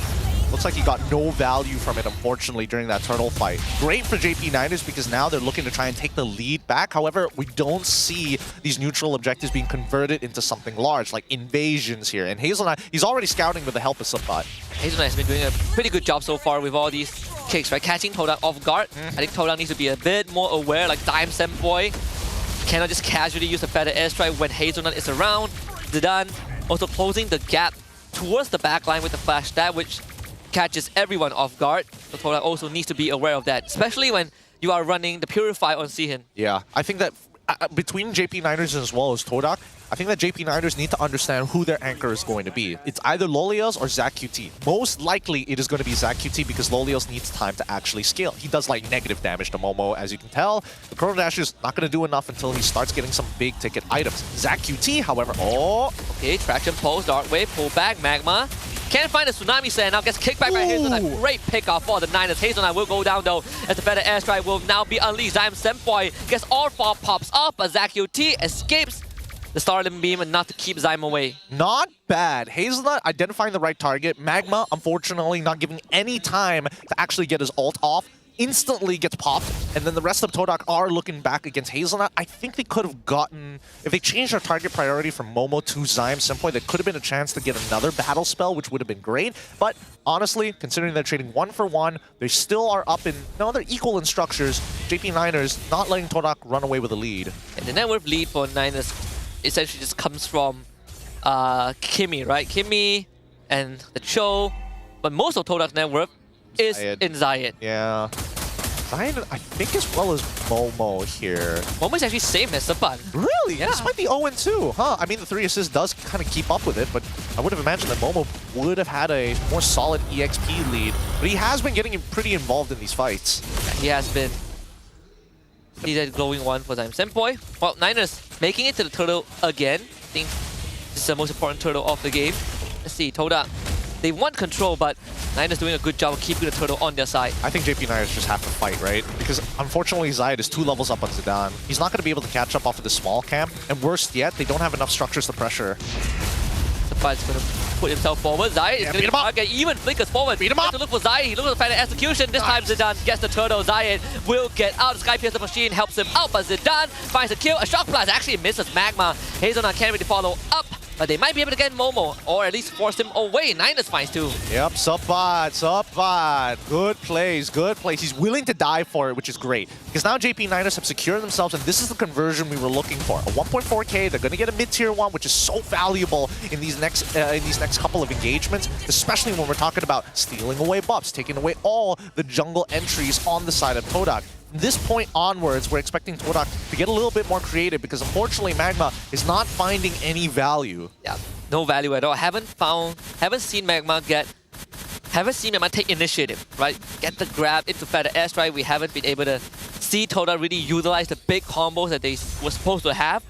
Looks like he got no value from it, unfortunately, during that turtle fight. Great for JP Niners because now they're looking to try and take the lead back. However, we don't see these neutral objectives being converted into something large, like invasions here. And Hazelnut, he's already scouting with the help of Subot. Hazelnut has been doing a pretty good job so far with all these kicks, right? Catching Todak off guard. I think Todak needs to be a bit more aware, like Dime Senpoi cannot just casually use the Feather Airstrike when Hazelnut is around. Zidane also closing the gap towards the backline with the flash stab, which catches everyone off guard. So Todak also needs to be aware of that, especially when you are running the Purify on Zihin. Yeah, I think that between JP Niners as well as Todak, I think that JP Niners need to understand who their anchor is going to be. It's either Lolios or ZQT. Most likely it is going to be ZQT because Lolios needs time to actually scale. He does like negative damage to Momo, as you can tell. The Chrono Dash is not going to do enough until he starts getting some big ticket items. ZQT, however, okay, traction pulse, Dark Wave, pull back, Magma. Can't find a Tsunami Sand, now gets kicked back by Hazelnut. Great pick off for the Niners. Hazelnut will go down though, as the Feather Airstrike will now be unleashed. Zion Senpoi gets all four pops up, but ZQT escapes the Starling Beam enough to keep Zyme away. Not bad. Hazelnut identifying the right target. Magma, unfortunately, not giving any time to actually get his ult off. Instantly gets popped, and then the rest of Todak are looking back against Hazelnut. I think they could have gotten, if they changed their target priority from Momo to Zyme Senpoi, there could have been a chance to get another battle spell, which would have been great. But honestly, considering they're trading 1 for 1, they still are up in, no, they're equal in structures. JP Niners not letting Todak run away with a lead. And the net worth lead for Niners essentially just comes from Kimmy, right? Kimmy and the Cho, but most of Todak's net worth is in Zayed. Yeah. Zayed, I think, as well as Momo here. Momo's actually same as Sapan. Really? Yeah. This might be 0-2, huh? I mean, the 3 assists does kind of keep up with it, but I would have imagined that Momo would have had a more solid EXP lead. But he has been getting pretty involved in these fights. He has been. He's a glowing one for Zyme Senpoi. Well, Niners making it to the turtle again. I think this is the most important turtle of the game. Let's see, Todak. They want control, but Niners doing a good job of keeping the turtle on their side. I think JP Niners just have to fight, right? Because unfortunately, Zayed is 2 levels up on Zidane. He's not going to be able to catch up off of the small camp. And worst yet, they don't have enough structures to pressure. Sapad's going to put himself forward. Zayed is going to target, even flickers forward. Beat him up! To look for Zayed. He looks for the final execution. This time Zidane gets the turtle. Zayed will get out. The Sky Piercer machine helps him out, but Zidane finds a kill. A shock blast actually misses Magma. Hazelnut can't really follow up, but they might be able to get Momo, or at least force him away. Niners finds too. Yep, Sapat. Good plays, good plays. He's willing to die for it, which is great. Because now JP Niners have secured themselves, and this is the conversion we were looking for. A 1.4K, they're going to get a mid-tier 1, which is so valuable in these next couple of engagements, especially when we're talking about stealing away buffs, taking away all the jungle entries on the side of Todak. From this point onwards, we're expecting Todak to get a little bit more creative because unfortunately Magma is not finding any value. Yeah, no value at all. Haven't seen Magma take initiative, right? Get the grab into Feather Airstrike. We haven't been able to see Todak really utilize the big combos that they were supposed to have.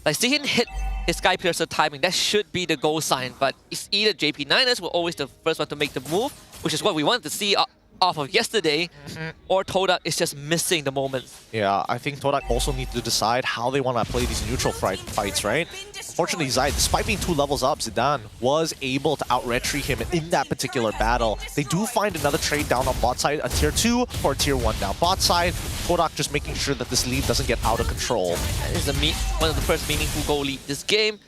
Like, see him hit his Sky Piercer timing. That should be the goal sign, but it's either JP Niners were always the first one to make the move, which is what we wanted to see off of yesterday, or Todak is just missing the moments. Yeah, I think Todak also needs to decide how they want to play these neutral fights, right? Fortunately, Zai, despite being 2 levels up, Zidane was able to out-retry him in that particular battle. They do find another trade down on bot side, a tier 2 or a tier 1 down bot side. Todak just making sure that this lead doesn't get out of control. This is one of the first meaningful goal lead this game.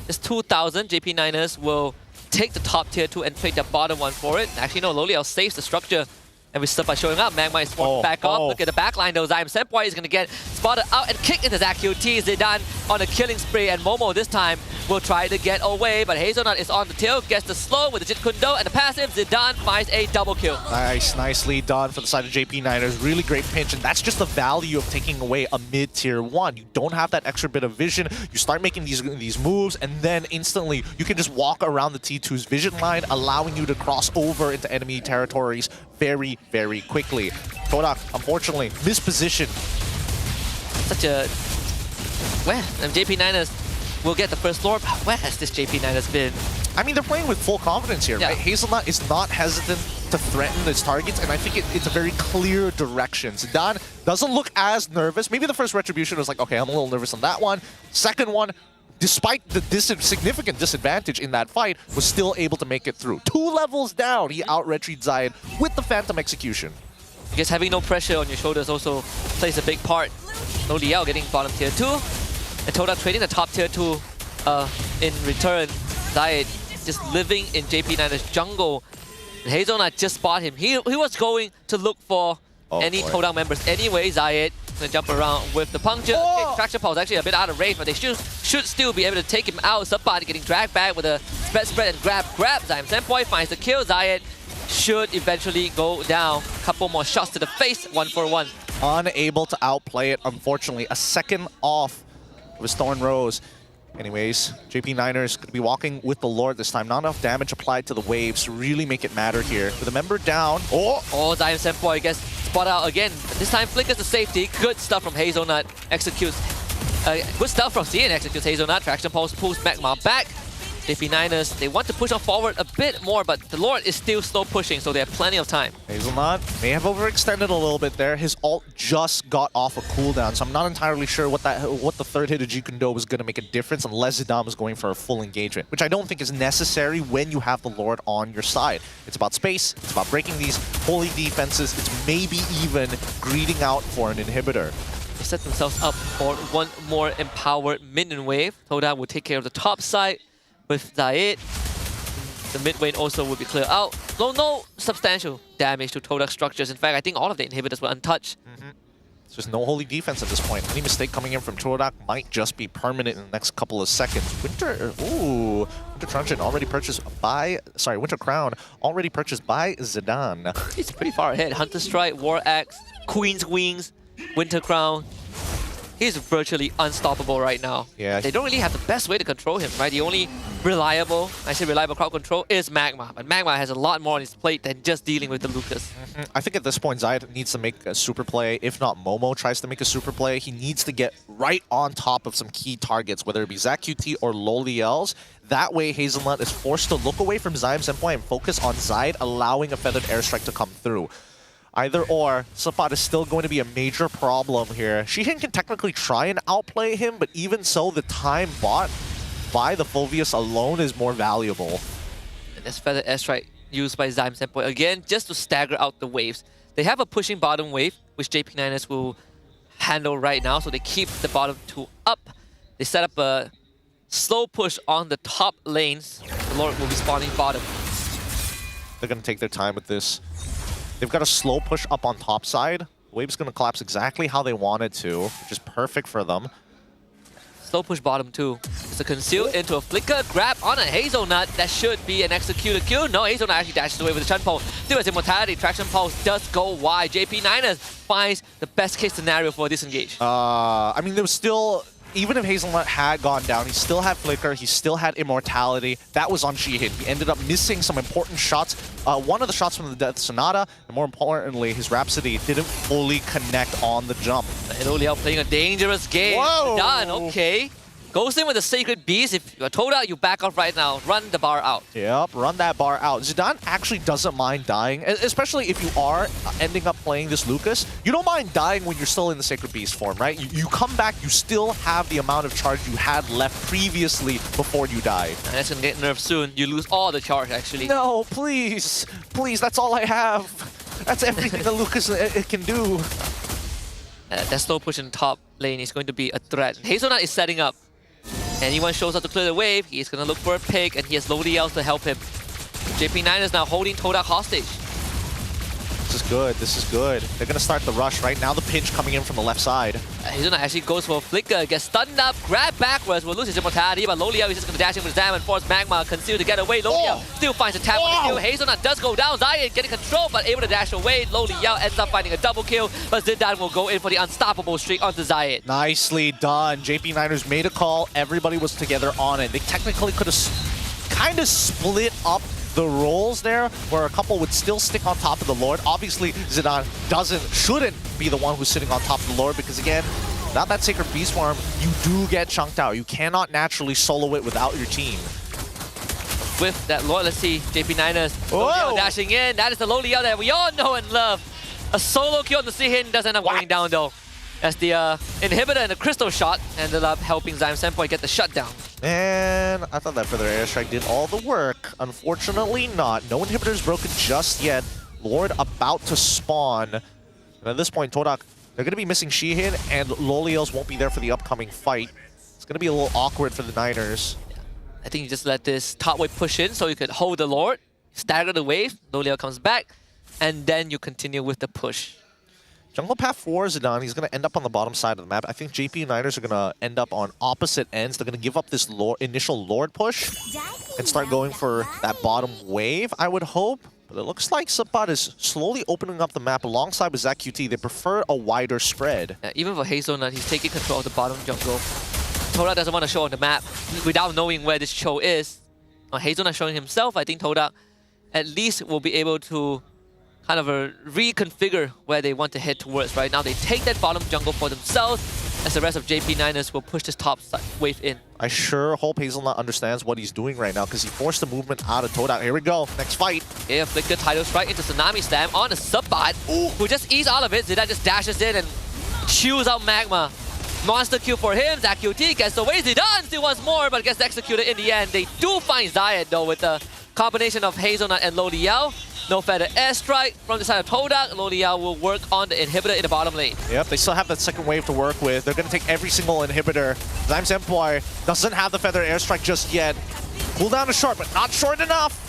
It's 2,000. JP Niners will take the top tier 2 and trade the bottom one for it. Actually, no, Loliel saves the structure. And we start by showing up. Magma is back off. Look at the backline though. Zaim Senpai is going to get spotted out and kicked into ZQT. Zidane on a killing spree, and Momo this time will try to get away, but Hazelnut is on the tail, gets the slow with the Jit Kundo and the passive. Zidane finds a double kill. Nice, nicely done for the side of JP Niners. Really great pinch, and that's just the value of taking away a mid-tier 1. You don't have that extra bit of vision. You start making these moves, and then instantly you can just walk around the T2's vision line, allowing you to cross over into enemy territories very, very quickly. Todak, unfortunately, mispositioned. Such a... Where? JP Niners will get the first lore. Where has this JP Niners been? I mean, they're playing with full confidence here, right? Hazelnut is not hesitant to threaten its targets, and I think it's a very clear direction. Zidane doesn't look as nervous. Maybe the first retribution was like, okay, I'm a little nervous on that one. Second one, despite the significant disadvantage in that fight, was still able to make it through. 2 levels down, he out-retried Zayed with the Phantom Execution. I guess having no pressure on your shoulders also plays a big part. No Liao getting bottom tier 2, and Todak trading the top tier 2 in return. Zayed just living in JP Niners' jungle. And Hazelnut just spot him. He was going to look for any Todak members anyway. Zayed gonna jump around with the puncture. Okay, Traction Pulse actually a bit out of range, but they should still be able to take him out. Subpart getting dragged back with a spread and grab. Zaim Senpai finds the kill. Zayed should eventually go down. Couple more shots to the face, 1-for-1. Unable to outplay it, unfortunately. A second off with Thorn Rose. Anyways, JP Niners could be walking with the Lord this time. Not enough damage applied to the waves to really make it matter here. With a member down. Zaim Senpai gets spot out again. This time flickers the safety. Good stuff from Hazelnut. Executes. Good stuff from CN. Executes Hazelnut. Traction Pulse pulls Magma back. JP Niners, they want to push on forward a bit more, but the Lord is still slow pushing, so they have plenty of time. Hazelnut may have overextended a little bit there. His ult just got off a cooldown, so I'm not entirely sure what the third hit of Jikundo was going to make a difference unless Zidane was going for a full engagement, which I don't think is necessary when you have the Lord on your side. It's about space, it's about breaking these holy defenses, it's maybe even greeting out for an inhibitor. They set themselves up for one more empowered minion wave. Todak will take care of the top side with Zayed. The mid lane also will be cleared out. No substantial damage to Todak structures. In fact, I think all of the inhibitors were untouched. There's just no holy defense at this point. Any mistake coming in from Todak might just be permanent in the next couple of seconds. Winter Truncheon already purchased by... Sorry, Winter Crown already purchased by Zidane. He's pretty far ahead. Hunter Strike, War Axe, Queen's Wings, Winter Crown. He's virtually unstoppable right now. Yeah. They don't really have the best way to control him, right? The only reliable crowd control is Magma. But Magma has a lot more on his plate than just dealing with the Lucas. I think at this point, Zayed needs to make a super play. If not, Momo tries to make a super play. He needs to get right on top of some key targets, whether it be ZQT or Loliel's. That way, Hazelnut is forced to look away from Zaim Senpai and focus on Zayed, allowing a Feathered Airstrike to come through. Either or, Safat is still going to be a major problem here. Shihin can technically try and outplay him, but even so, the time bought by the Fulvius alone is more valuable. And this Feathered Airstrike used by Zaim Senpai again, just to stagger out the waves. They have a pushing bottom wave, which JP Niners will handle right now, so they keep the bottom 2 up. They set up a slow push on the top lanes. The Lord will be spawning bottom. They're going to take their time with this. They've got a slow push up on top side. Wave's going to collapse exactly how they wanted to, which is perfect for them. Slow push bottom 2. It's a conceal into a flicker, grab on a Hazelnut. That should be an executed kill. No, Hazelnut actually dashes away with the Chun Pole. Still has immortality. Traction Pulse does go wide. JP Niners finds the best case scenario for a disengage. I mean, there was still... Even if Hazelnut had gone down, he still had Flicker, he still had Immortality. That was on Shihin. He ended up missing some important shots. One of the shots from the Death Sonata, and more importantly, his Rhapsody didn't fully connect on the jump. And Oliao playing a dangerous game. Whoa. Done, okay. Goes in with the Sacred Beast. If you're Todak, you back off right now. Run the bar out. Yep, run that bar out. Zidane actually doesn't mind dying, especially if you are ending up playing this Lucas. You don't mind dying when you're still in the Sacred Beast form, right? You come back, you still have the amount of charge you had left previously before you died. And that's gonna get nerfed soon. You lose all the charge, actually. No, please. Please, that's all I have. That's everything that Lucas it can do. That slow push in top lane is going to be a threat. Hazelnut is setting up. Anyone shows up to clear the wave, he's going to look for a pick, and he has Lodi else to help him. JP Niners now holding Todak hostage. This is good, this is good. They're going to start the rush right now. The pinch coming in from the left side. Hazelnut actually goes for a flicker, gets stunned up, grab backwards, will lose his immortality, but Loliao is just going to dash in with Zam and force Magma, conceal to get away. Loliao still finds a tap on the kill. Hazelnut does go down, Zion getting control, but able to dash away. Loliao ends up finding a double kill, but Zidane will go in for the unstoppable streak onto Zion. Nicely done. JP Niners made a call. Everybody was together on it. They technically could have kind of split up the roles there, where a couple would still stick on top of the Lord. Obviously, Zidane shouldn't be the one who's sitting on top of the Lord, because again, without that Sacred Beast farm, you do get chunked out. You cannot naturally solo it without your team. With that Lord, let's see, JP Niners, Loliao dashing in. That is the Loliao that we all know and love. A solo kill on the Sihin does end up going down though, as the inhibitor and the crystal shot ended up helping Zyme Senpai get the shutdown. And I thought that Feather Airstrike did all the work. Unfortunately not. No inhibitors broken just yet. Lord about to spawn. And at this point, Todak, they're going to be missing Shihin, and Lolios won't be there for the upcoming fight. It's going to be a little awkward for the Niners. I think you just let this top wave push in so you could hold the Lord, stagger the wave, Loliao comes back, and then you continue with the push. Jungle Path for Zidane, he's going to end up on the bottom side of the map. I think JP Niners are going to end up on opposite ends. They're going to give up this initial Lord push and start going for that bottom wave, I would hope. But it looks like Sabat is slowly opening up the map alongside with ZQT. They prefer a wider spread. Yeah, even for Hazelnut, he's taking control of the bottom jungle. Todak doesn't want to show on the map without knowing where this show is. Hazelnut showing himself, I think Todak at least will be able to kind of reconfigure where they want to head towards. Right now, they take that bottom jungle for themselves, as the rest of JP Niners will push this top wave in. I sure hope Hazelnut understands what he's doing right now, because he forced the movement out of Todak. Here we go, next fight. Yeah, Flicker Tidal Strike into Tsunami Slam on the Sabat, who just eats all of it. Zidane just dashes in and chews out Magma. Monster kill for him. ZQT gets away. Zidane still wants more, but gets executed in the end. They do find Zion though with the combination of Hazelnut and Loliao. No Feather Airstrike from the side of Todak. Loliao will work on the inhibitor in the bottom lane. Yep, they still have that second wave to work with. They're going to take every single inhibitor. Zyme Senpai doesn't have the Feather Airstrike just yet. Cooldown is short, but not short enough.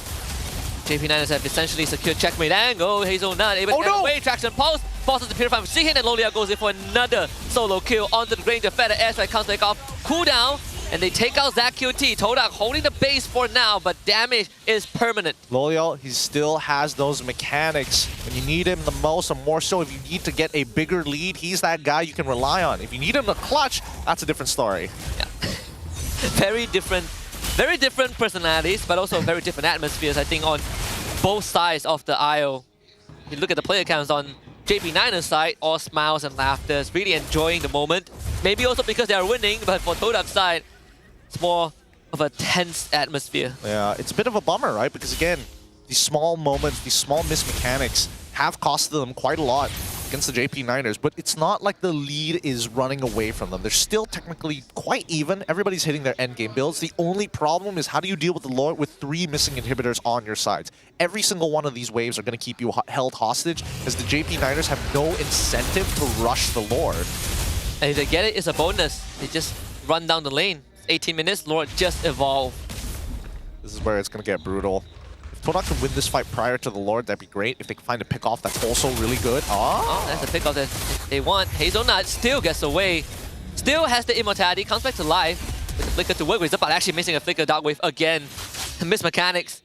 JP Niners have essentially secured checkmate angle. Hazelnut able to get away. Traction Pulse. Forces the Purify from Sihin, and Loliao goes in for another solo kill onto the Granger. Feather Airstrike comes back off. Cooldown. And they take out ZQT. Todak holding the base for now, but damage is permanent. Loliao, he still has those mechanics. When you need him the most, and more so if you need to get a bigger lead, he's that guy you can rely on. If you need him to clutch, that's a different story. Yeah. Very different personalities, but also very different atmospheres, I think, on both sides of the aisle. If you look at the player counts on JP Niners side, all smiles and laughter, really enjoying the moment. Maybe also because they are winning, but for Todak's side, it's more of a tense atmosphere. Yeah, it's a bit of a bummer, right? Because again, these small moments, these small missed mechanics have costed them quite a lot against the JP Niners, but it's not like the lead is running away from them. They're still technically quite even. Everybody's hitting their endgame builds. The only problem is how do you deal with the Lord with 3 missing inhibitors on your sides? Every single one of these waves are going to keep you held hostage, as the JP Niners have no incentive to rush the Lord. And if they get it, it's a bonus. They just run down the lane. 18 minutes, Lord just evolve. This is where it's going to get brutal. If Todak can win this fight prior to the Lord, that'd be great. If they can find a pick-off, that's also really good. Oh, that's the pick-off that they want. Hazelnut still gets away. Still has the immortality, comes back to life with the flicker to work with. But actually missing a flicker dark wave again. Miss mechanics.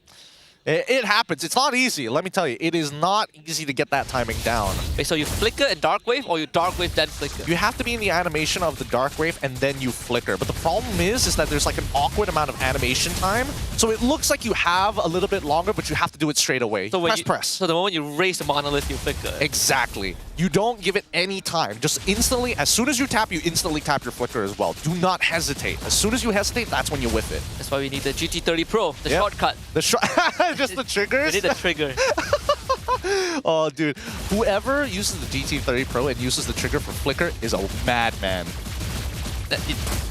It happens. It's not easy. Let me tell you, it is not easy to get that timing down. Wait, so you flicker and dark wave, or you dark wave then flicker? You have to be in the animation of the dark wave and then you flicker. But the problem is that there's like an awkward amount of animation time. So it looks like you have a little bit longer, but you have to do it straight away. So press. So the moment you raise the monolith, you flicker. Exactly. You don't give it any time. Just instantly, as soon as you tap, you instantly tap your flicker as well. Do not hesitate. As soon as you hesitate, that's when you whiff it. That's why we need the GT30 Pro, the shortcut. Just the triggers? We need the trigger. Oh, dude. Whoever uses the GT30 Pro and uses the trigger for flicker is a madman.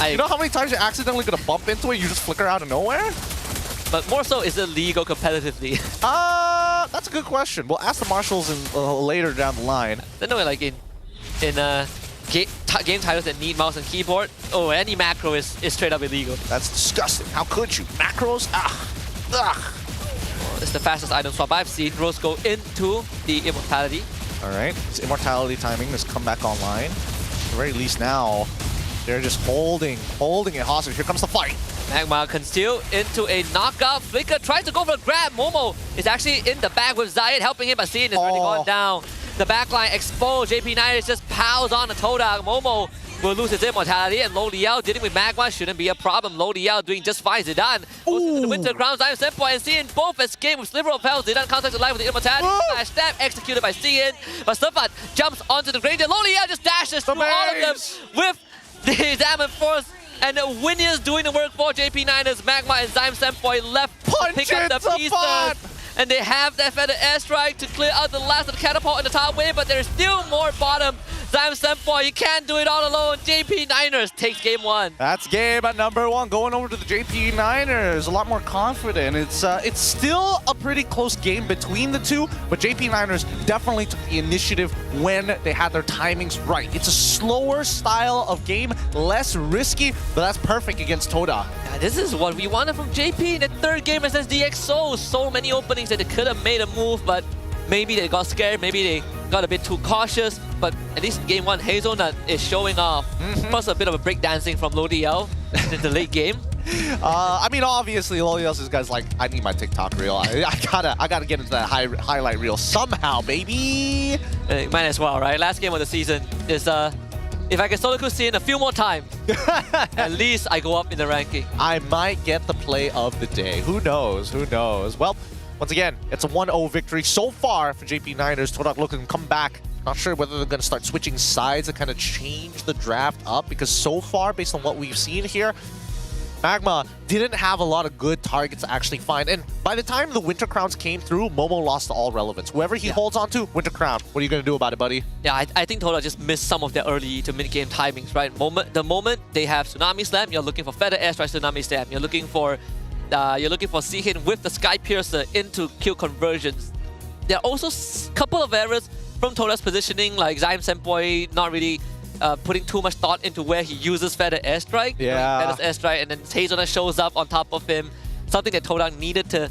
You know how many times you're accidentally going to bump into it, you just flicker out of nowhere? But more so, is it legal competitively? That's a good question. We'll ask the marshals later down the line. I know, like in game titles that need mouse and keyboard, any macro is straight up illegal. That's disgusting. How could you? Macros? It's the fastest item swap I've seen. Rose go into the immortality. All right, this immortality timing has come back online. At the very least now, they're just holding it hostage. Here comes the fight. Magma conceal into a knockout. Flicker tries to go for a grab. Momo is actually in the back with Zayed helping him, but Sin is already gone down. The backline exposed. JP Niners just pows on the Todak. Momo will lose his immortality, and Lo Liao dealing with Magma shouldn't be a problem. Lo Liao doing just fine. Zidane goes into the Winter Crown. Zion Senpai and Cian both escape with Sliver of Hell. Zidane contacts alive with the immortality. Flash stab executed by Cian, but Stefan jumps onto the Granger. Lo Liao just dashes through all of them with the Diamond Force. And Winnie is doing the work for JP Niners. Magma and Zyme Senpai left to pick up the pieces. And they have that feather airstrike to clear out the last of the catapult in the top wave, but there's still more bottom. Zyme Senpai, you can't do it all alone. JP Niners takes game 1. That's game at number 1, going over to the JP Niners. A lot more confident. It's still a pretty close game between the two, but JP Niners definitely took the initiative when they had their timings right. It's a slower style of game, less risky, but that's perfect against Todak. Yeah, this is what we wanted from JP in the third game against DxO. So many openings that they could have made a move, but maybe they got scared, maybe they got a bit too cautious, but at least in game 1, Hazelnut is showing off. Plus a bit of a breakdancing from Lo Liao in the late game. I mean, obviously, Lo Liao's this guy's like, I need my TikTok reel. I gotta get into that highlight reel somehow, baby. Might as well, right? Last game of the season is if I can solo queue Sin a few more times, at least I go up in the ranking. I might get the play of the day. Who knows? Who knows? Well, once again, it's a 1-0 victory so far for JP Niners. Todak looking to come back. Not sure whether they're going to start switching sides and kind of change the draft up, because so far, based on what we've seen here, Magma didn't have a lot of good targets to actually find. And by the time the Winter Crowns came through, Momo lost all relevance. Whoever he holds on to, Winter Crown. What are you going to do about it, buddy? Yeah, I think Todak just missed some of their early to mid-game timings, right? The moment they have Tsunami Slam, you're looking for Feather Airstrike Tsunami Slam. You're looking for Seahin with the Sky Piercer into kill conversions. There are also a couple of errors from Todak's positioning, like Zyme Senpai not really putting too much thought into where he uses Feather Airstrike. Yeah. Feather Airstrike, and then Hazelnut shows up on top of him. Something that Todak needed to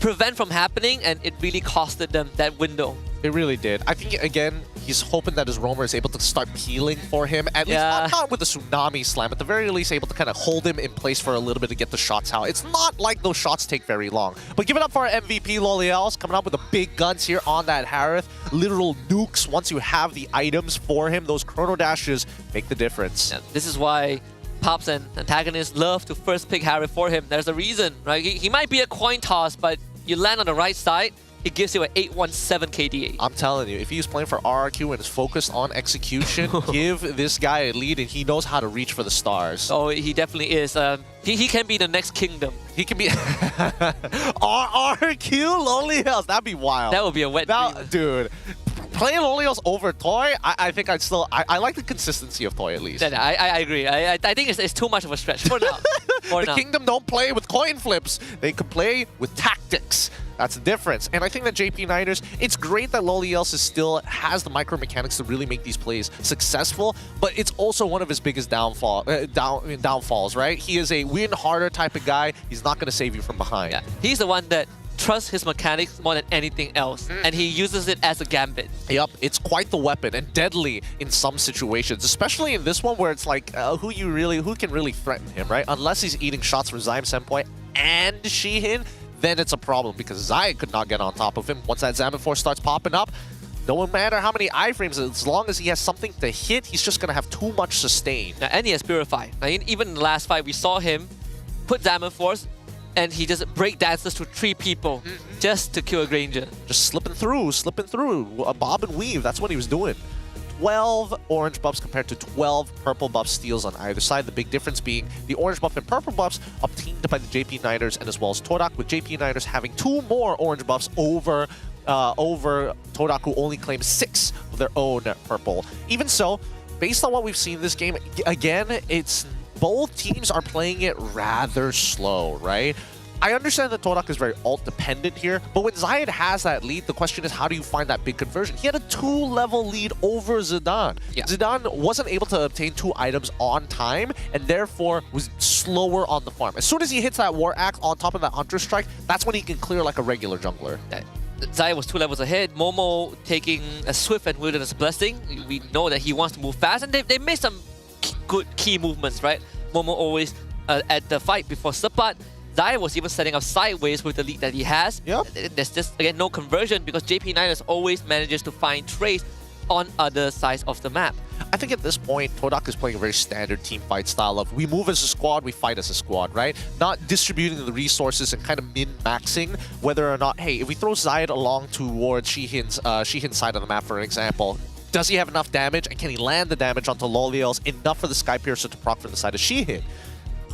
prevent from happening, and it really costed them that window. It really did. I think, again, he's hoping that his roamer is able to start peeling for him. At least not with the Tsunami Slam, at the very least able to kind of hold him in place for a little bit to get the shots out. It's not like those shots take very long. But give it up for our MVP, Lo Liao's coming up with the big guns here on that Harith. Literal nukes once you have the items for him. Those chrono dashes make the difference. Yeah, this is why Pops and antagonists love to first pick Harith for him. There's a reason, right? He might be a coin toss, but you land on the right side, it gives you an 817 KDA. I'm telling you, if he's playing for RRQ and is focused on execution, give this guy a lead, and he knows how to reach for the stars. Oh, he definitely is. He can be the next kingdom. He can be RRQ Lo Liao's. That'd be wild. That would be a wet dream. Dude. Playing Lo Liao's over Toy, I think I'd still... I like the consistency of Toy, at least. Yeah, I agree. I think it's too much of a stretch for now. The Kingdom don't play with coin flips. They can play with tactics. That's the difference. And I think that JP Niners, it's great that Lo Liao's still has the micro mechanics to really make these plays successful, but it's also one of his biggest downfalls, right? He is a win harder type of guy. He's not going to save you from behind. Yeah. He's the one that trusts his mechanics more than anything else, and he uses it as a gambit. Yep, it's quite the weapon and deadly in some situations, especially in this one where it's like, who can really threaten him, right? Unless he's eating shots from Zyme Senpai and Seahin, then it's a problem because Zion could not get on top of him. Once that Xamot Force starts popping up, no matter how many iframes, as long as he has something to hit, he's just going to have too much sustain. And he has Purify. Even in the last fight, we saw him put Xamot Force, and he just break dances to 3 people just to kill a Granger. Just slipping through, a bob and weave. That's what he was doing. 12 orange buffs compared to 12 purple buff steals on either side. The big difference being the orange buff and purple buffs obtained by the JP Niners and as well as Todak, with JP Niners having 2 more orange buffs over Todak, who only claims 6 of their own purple. Even so, based on what we've seen this game, again, it's both teams are playing it rather slow, right? I understand that Todak is very ult-dependent here, but when Zayed has that lead, the question is, how do you find that big conversion? He had a 2-level lead over Zidane. Yeah. Zidane wasn't able to obtain 2 items on time, and therefore was slower on the farm. As soon as he hits that War Axe on top of that Hunter Strike, that's when he can clear like a regular jungler. Zayed was 2 levels ahead. Momo taking a Swift and Wilderness Blessing. We know that he wants to move fast, and they made some good key movements, right? Momo always at the fight before Sepat. Zayed was even setting up sideways with the lead that he has. Yep. There's just, again, no conversion because JP Niners always manages to find Trace on other sides of the map. I think at this point, Todak is playing a very standard team fight style of we move as a squad, we fight as a squad, right? Not distributing the resources and kind of min-maxing whether or not, hey, if we throw Zayed along towards Shihin's side of the map, for example, does he have enough damage and can he land the damage onto Loliel's enough for the Sky Piercer to proc from the side of Shihin?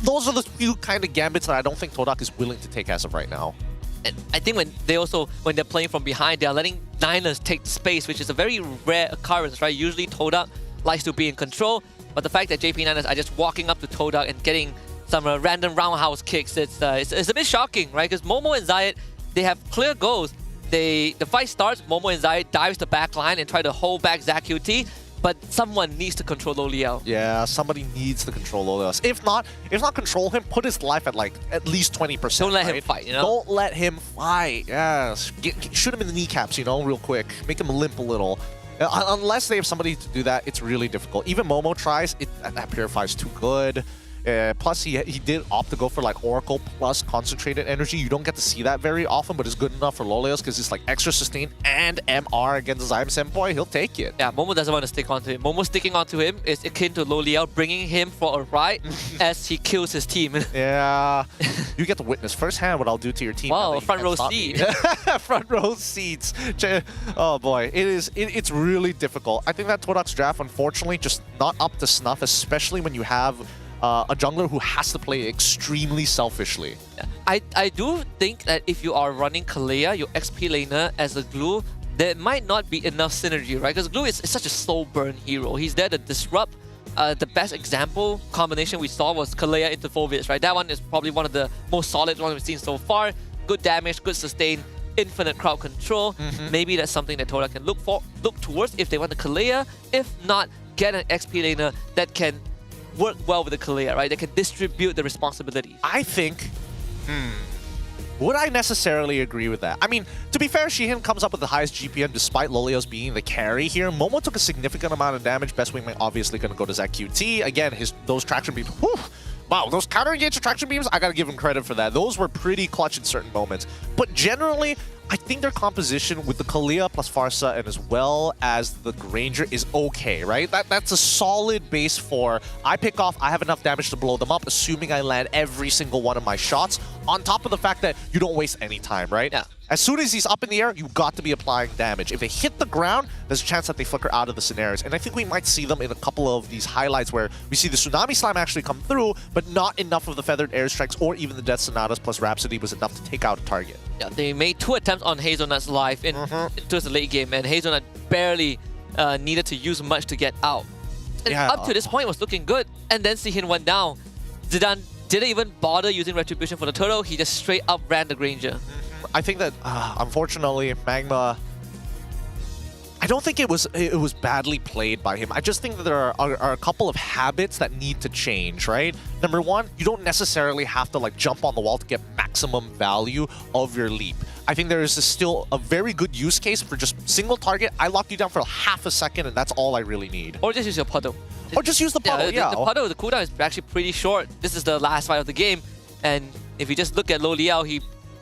Those are the few kind of gambits that I don't think Todak is willing to take as of right now. And I think when they're playing from behind, they're letting Niners take space, which is a very rare occurrence, right? Usually Todak likes to be in control, but the fact that JP Niners are just walking up to Todak and getting some random roundhouse kicks, it's a bit shocking, right? Because Momo and Zayed, they have clear goals. The fight starts, Momo and Zayed dives the back line and try to hold back ZQT, but someone needs to control Loliel. Yeah, somebody needs to control Loliel. If not control him, put his life at like at least 20%. Don't let him fight, you know? Don't let him fight. Yes. Shoot him in the kneecaps, you know, real quick. Make him limp a little. Unless they have somebody to do that, it's really difficult. Even Momo tries, that Purify's too good. Plus, he did opt to go for like Oracle plus Concentrated Energy. You don't get to see that very often, but it's good enough for Lolios because it's like extra sustain and MR against Zyme Senpai. He'll take it. Yeah, Momo doesn't want to stick onto him. Momo sticking onto him is akin to Loliel bringing him for a ride as he kills his team. Yeah, you get to witness firsthand what I'll do to your team. Wow, front row seat. Front row seats. Oh boy, it's really difficult. I think that Todak's draft, unfortunately, just not up to snuff, especially when you have a jungler who has to play extremely selfishly. I do think that if you are running Kalea, your XP laner, as a glue, there might not be enough synergy, right? Because glue is such a slow burn hero. He's there to disrupt. The best example combination we saw was Kalea into Fovis, right? That one is probably one of the most solid ones we've seen so far. Good damage, good sustain, infinite crowd control. Maybe that's something that Todak can look towards if they want the Kalea. If not, get an XP laner that can work well with the Kalea, right? They can distribute the responsibilities. I think, would I necessarily agree with that? I mean, to be fair, Shihin comes up with the highest GPM despite Lolios being the carry here. Momo took a significant amount of damage. Best Wingman obviously going to go to ZQT. Again, those traction beams, whew, wow, those counter-engaged traction beams, I got to give him credit for that. Those were pretty clutch in certain moments. But generally, I think their composition with the Kalea plus Farsa and as well as the Granger is okay, right? That's a solid base for I pick off, I have enough damage to blow them up, assuming I land every single one of my shots, on top of the fact that you don't waste any time, right? Yeah. As soon as he's up in the air, you've got to be applying damage. If they hit the ground, there's a chance that they flicker out of the scenarios. And I think we might see them in a couple of these highlights where we see the Tsunami Slam actually come through, but not enough of the Feathered Airstrikes or even the Death Sonatas plus Rhapsody was enough to take out a target. Yeah, they made 2 attempts on Hazelnut's life towards the late game, and Hazelnut barely needed to use much to get out. And up to this point, it was looking good, and then Shihin went down. Zidane didn't even bother using Retribution for the turtle, he just straight up ran the Granger. I think that, unfortunately, Magma, I don't think it was badly played by him. I just think that there are a couple of habits that need to change, right? Number one, you don't necessarily have to like jump on the wall to get maximum value of your leap. I think there is still a very good use case for just single target. I lock you down for half a second and that's all I really need. Or just use your puddle. Or just use the puddle, yeah. The puddle, the cooldown is actually pretty short. This is the last fight of the game. And if you just look at Loliel, he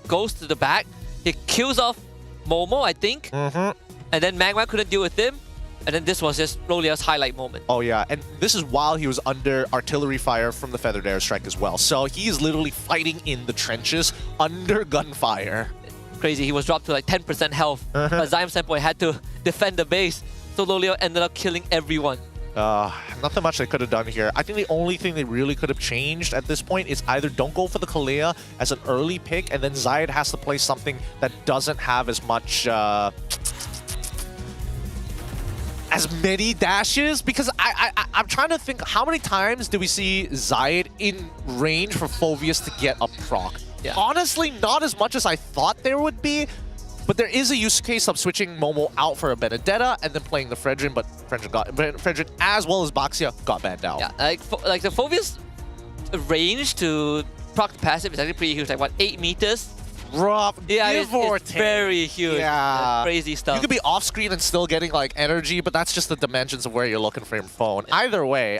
goes to the back, he kills off Momo, I think. And then Magma couldn't deal with him. And then this was just Lolia's highlight moment. Oh yeah, and this is while he was under artillery fire from the feathered airstrike as well. So he is literally fighting in the trenches under gunfire. Crazy, he was dropped to like 10% health. But Zyme Senpai had to defend the base. So Lolia ended up killing everyone. Nothing much they could have done here. I think the only thing they really could have changed at this point is either don't go for the Kalea as an early pick, and then Zayed has to play something that doesn't have as much... as many dashes, because I'm trying to think, how many times do we see Zayed in range for Phoveus to get a proc? Yeah. Honestly, not as much as I thought there would be, but there is a use case of switching Momo out for a Benedetta and then playing the Fredrin, but Fredrin as well as Baxia got banned out. Yeah, like the Phoveus range to proc the passive is actually pretty huge, like what, 8 meters? Rough, yeah, it's very huge. Yeah, crazy stuff. You could be off screen and still getting like energy, but that's just the dimensions of where you're looking for your phone. Either way,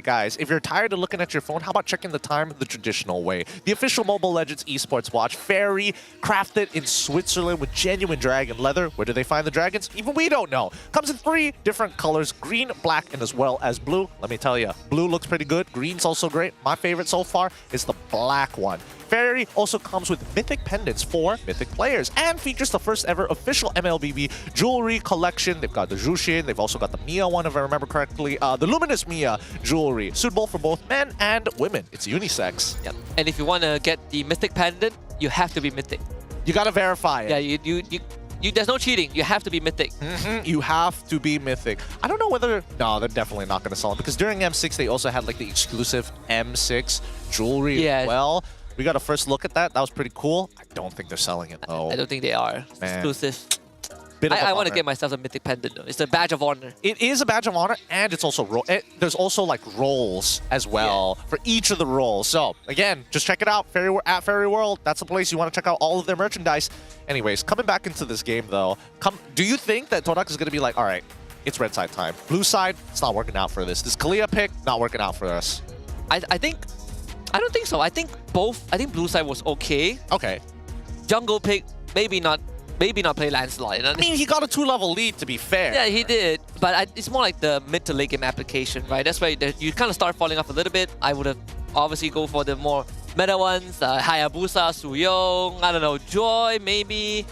guys, if you're tired of looking at your phone, how about checking the time the traditional way? The official Mobile Legends esports watch, very crafted in Switzerland with genuine dragon leather. Where do they find the dragons? Even we don't know. Comes in 3 different colors: green, black, and as well as blue. Let me tell you, blue looks pretty good. Green's also great. My favorite so far is the black one. Fairy also comes with mythic pendants for mythic players and features the first ever official MLBB jewelry collection. They've got the Jushin, they've also got the Mia one, if I remember correctly, the Luminous Mia jewelry, suitable for both men and women. It's unisex. Yep. And if you want to get the mythic pendant, you have to be mythic. You gotta verify it. Yeah, there's no cheating. You have to be mythic. You have to be mythic. I don't know whether... No, they're definitely not going to sell them, because during M6, they also had like the exclusive M6 jewelry as well. We got a first look at that. That was pretty cool. I don't think they're selling it, though. I don't think they are. It's exclusive. I want to get myself a mythic pendant, though. It's a badge of honor. It is a badge of honor, and it's also... there's also, like, roles as well for each of the roles. So, again, just check it out. At Fairy World, that's the place you want to check out all of their merchandise. Anyways, coming back into this game, though, do you think that Todak is going to be like, all right, it's red side time. Blue side, it's not working out for this. This Kalea pick, not working out for us. I don't think so. I think blue side was okay. Okay. Jungle pick, maybe not play Lancelot. You know? I mean, he got a 2-level lead, to be fair. Yeah, he did. But it's more like the mid to late game application, right? That's where you kind of start falling off a little bit. I would have obviously go for the more meta ones. Hayabusa, Suyong, I don't know, Joy, maybe.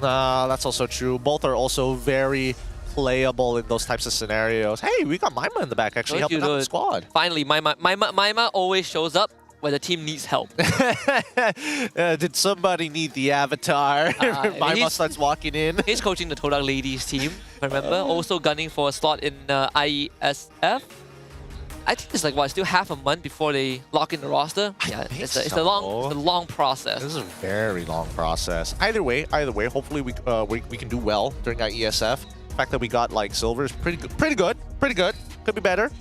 That's also true. Both are also very playable in those types of scenarios. Hey, we got Maima in the back, actually, helping out the squad. Finally, Maima always shows up when the team needs help. Did somebody need the avatar? Maima starts walking in. He's coaching the Todak ladies team, remember? Also gunning for a slot in IESF. I think it's like, what, still half a month before they lock in the roster? Yeah, it's a long process. This is a very long process. Either way, hopefully we can do well during IESF. The fact that we got like silver is pretty good. Could be better.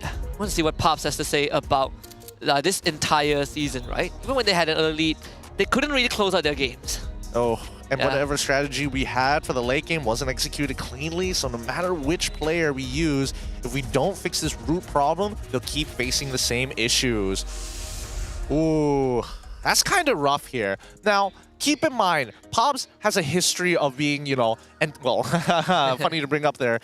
I want to see what Pops has to say about this entire season, right? Even when they had an early lead, they couldn't really close out their games. Oh, and whatever strategy we had for the late game wasn't executed cleanly, so no matter which player we use, if we don't fix this root problem, they'll keep facing the same issues. Ooh, that's kind of rough here. Now, keep in mind, Pobs has a history of being, you know, and well, funny to bring up their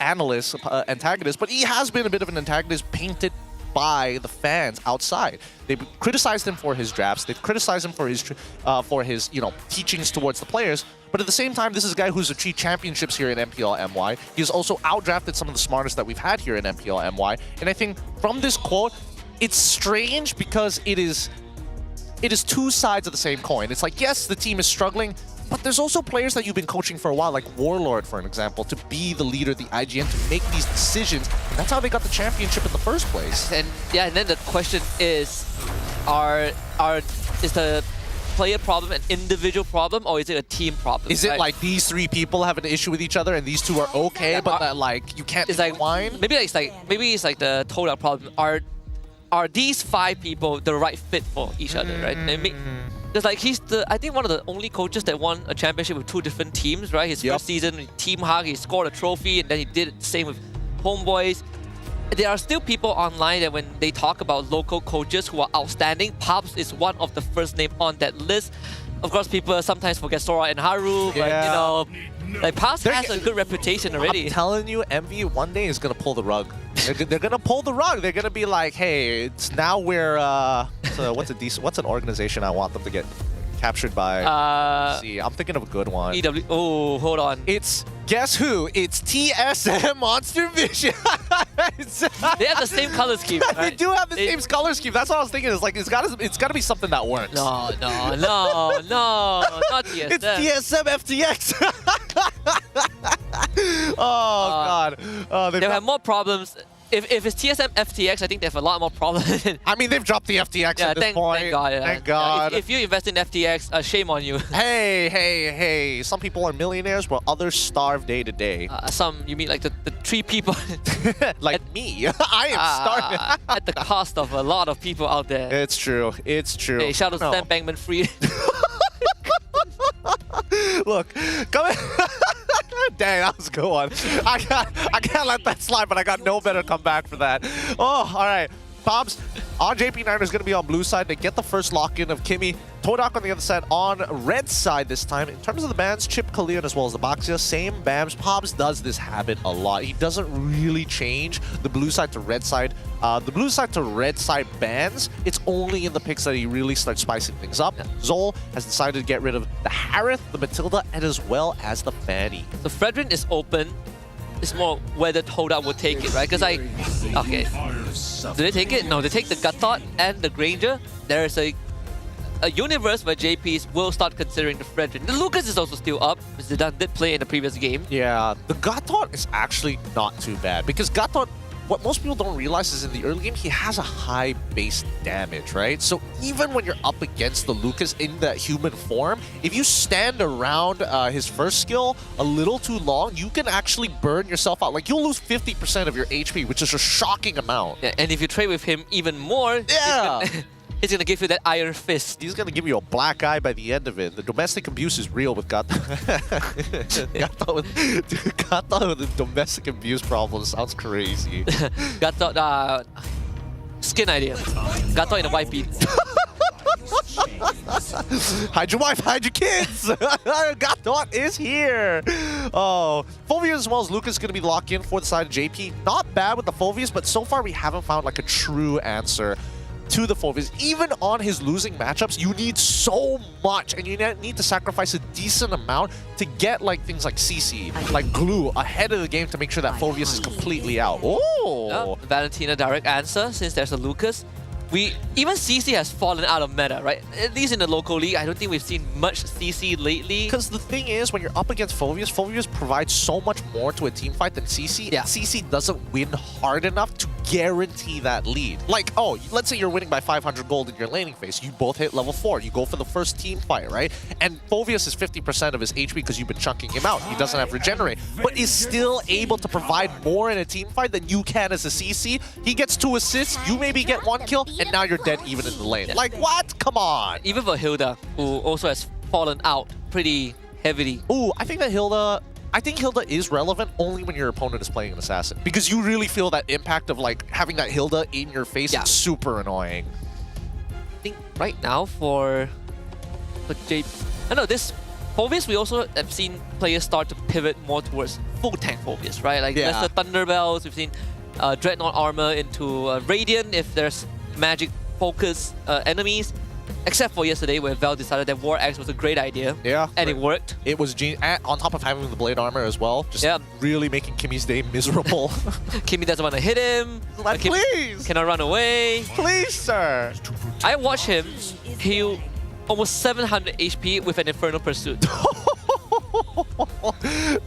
analyst, antagonist, but he has been a bit of an antagonist painted by the fans outside. They've criticized him for his drafts. They've criticized him for his teachings towards the players. But at the same time, this is a guy who's achieved championships here in MPL MY. He's also outdrafted some of the smartest that we've had here in MPL MY. And I think from this quote, it's strange because it is two sides of the same coin. It's like, yes, the team is struggling, but there's also players that you've been coaching for a while, like Warlord, for an example, to be the leader of the IGN, to make these decisions. And that's how they got the championship in the first place. And yeah, and then the question is, is the player problem an individual problem, or is it a team problem? Is it like these 3 people have an issue with each other and these 2 are okay, but that like you can't whine? Maybe it's like the Todak problem. Are these 5 people the right fit for each other, right? Because like he's I think one of the only coaches that won a championship with 2 different teams, right? His first season, Team Hug, he scored a trophy, and then he did the same with Homeboys. There are still people online that when they talk about local coaches who are outstanding, Pops is one of the first name on that list. Of course, people sometimes forget Sora and Haru, but you know, like Pass has a good reputation already. I'm telling you, Envy one day is gonna pull the rug. They're gonna pull the rug. They're gonna be like, hey, it's now we're so what's an organization I want them to get captured by? Let's see, I'm thinking of a good one. EW. Oh, hold on. It's guess who? It's TSM Monster Vision. They have the same color scheme. Right? They do have the same color scheme. That's what I was thinking. It's like it's gotta be something that works. No, not TSM. It's TSM FTX. God. They'll have more problems. If it's TSM FTX, I think they have a lot more problems. I mean, they've dropped the FTX at this point. Thank God. Thank God. If you invest in FTX, shame on you. Hey. Some people are millionaires while others starve day to day. You mean like the 3 people? Like me. I am starving. At the cost of a lot of people out there. It's true. Hey, shout out to Sam Bankman-Fried. Look, come in. Dang, that was a good one. I can't let that slide, but I got no better comeback for that. Oh, all right. Pops, on JP Niners going to be on blue side. They get the first lock-in of Kimmy. Todak on the other side on red side this time. In terms of the bans, Chip, Kalian, as well as the Baxia, same bans. Pops does this habit a lot. He doesn't really change the blue side to red side. The blue side to red side bans, it's only in the picks that he really starts spicing things up. Zol has decided to get rid of the Harith, the Matilda, and as well as the Fanny. The Fredrin is open. It's more whether Todak will take it, right? Because okay. Do they take it? No, they take the Gatot and the Granger. There is a universe where JPs will start considering the Fredrin. The Lucas is also still up, because Zidane did play in the previous game. Yeah, the Gatot is actually not too bad, because Gatot, what most people don't realize is in the early game, he has a high base damage, right? So even when you're up against the Lucas in that human form, if you stand around his first skill a little too long, you can actually burn yourself out. Like, you'll lose 50% of your HP, which is a shocking amount. Yeah, and if you trade with him even more, he's gonna give you that iron fist. He's gonna give you a black eye by the end of it. The domestic abuse is real with Gato. Gato with the domestic abuse problem sounds crazy. Gato, skin idea. Gato in a white beat. Hide your wife, hide your kids! Gatot is here! Oh, Fulvius as well as Lucas is going to be locked in for the side of JP. Not bad with the Fulvius, but so far we haven't found like a true answer to the Fulvius. Even on his losing matchups, you need so much, and you need to sacrifice a decent amount to get like things like CC, like glue ahead of the game to make sure that Fulvius is completely out. Oh! Valentina direct answer, since there's a Lucas. Even CC has fallen out of meta, right? At least in the local league, I don't think we've seen much CC lately. Because the thing is, when you're up against Fulvius, Fulvius provides so much more to a team fight than CC. Yeah. CC doesn't win hard enough to guarantee that lead. Like, oh, let's say you're winning by 500 gold in your laning phase. You both hit level 4. You go for the first team fight, right? And Fulvius is 50% of his HP because you've been chunking him out. He doesn't have regenerate, but is still able to provide more in a team fight than you can as a CC. He gets 2 assists, you maybe get 1 kill, and now you're dead even in the lane. Like, what? Come on. Even for Hilda, who also has fallen out pretty heavily. Ooh, I think Hilda is relevant only when your opponent is playing an assassin. Because you really feel that impact of like having that Hilda in your face. It's super annoying. I think right now for JP, I know this Fulvius, we also have seen players start to pivot more towards full tank Fulvius, right? Like there's the Thunderbells, we've seen Dreadnought armor into Radiant if there's magic focus enemies. Except for yesterday where Val decided that War Axe was a great idea. Yeah. And it worked. It was on top of having the blade armor as well. Just really making Kimmy's day miserable. Kimmy doesn't want to hit him. Like, please! Cannot run away. Please, sir! I watched him heal almost 700 HP with an Infernal Pursuit.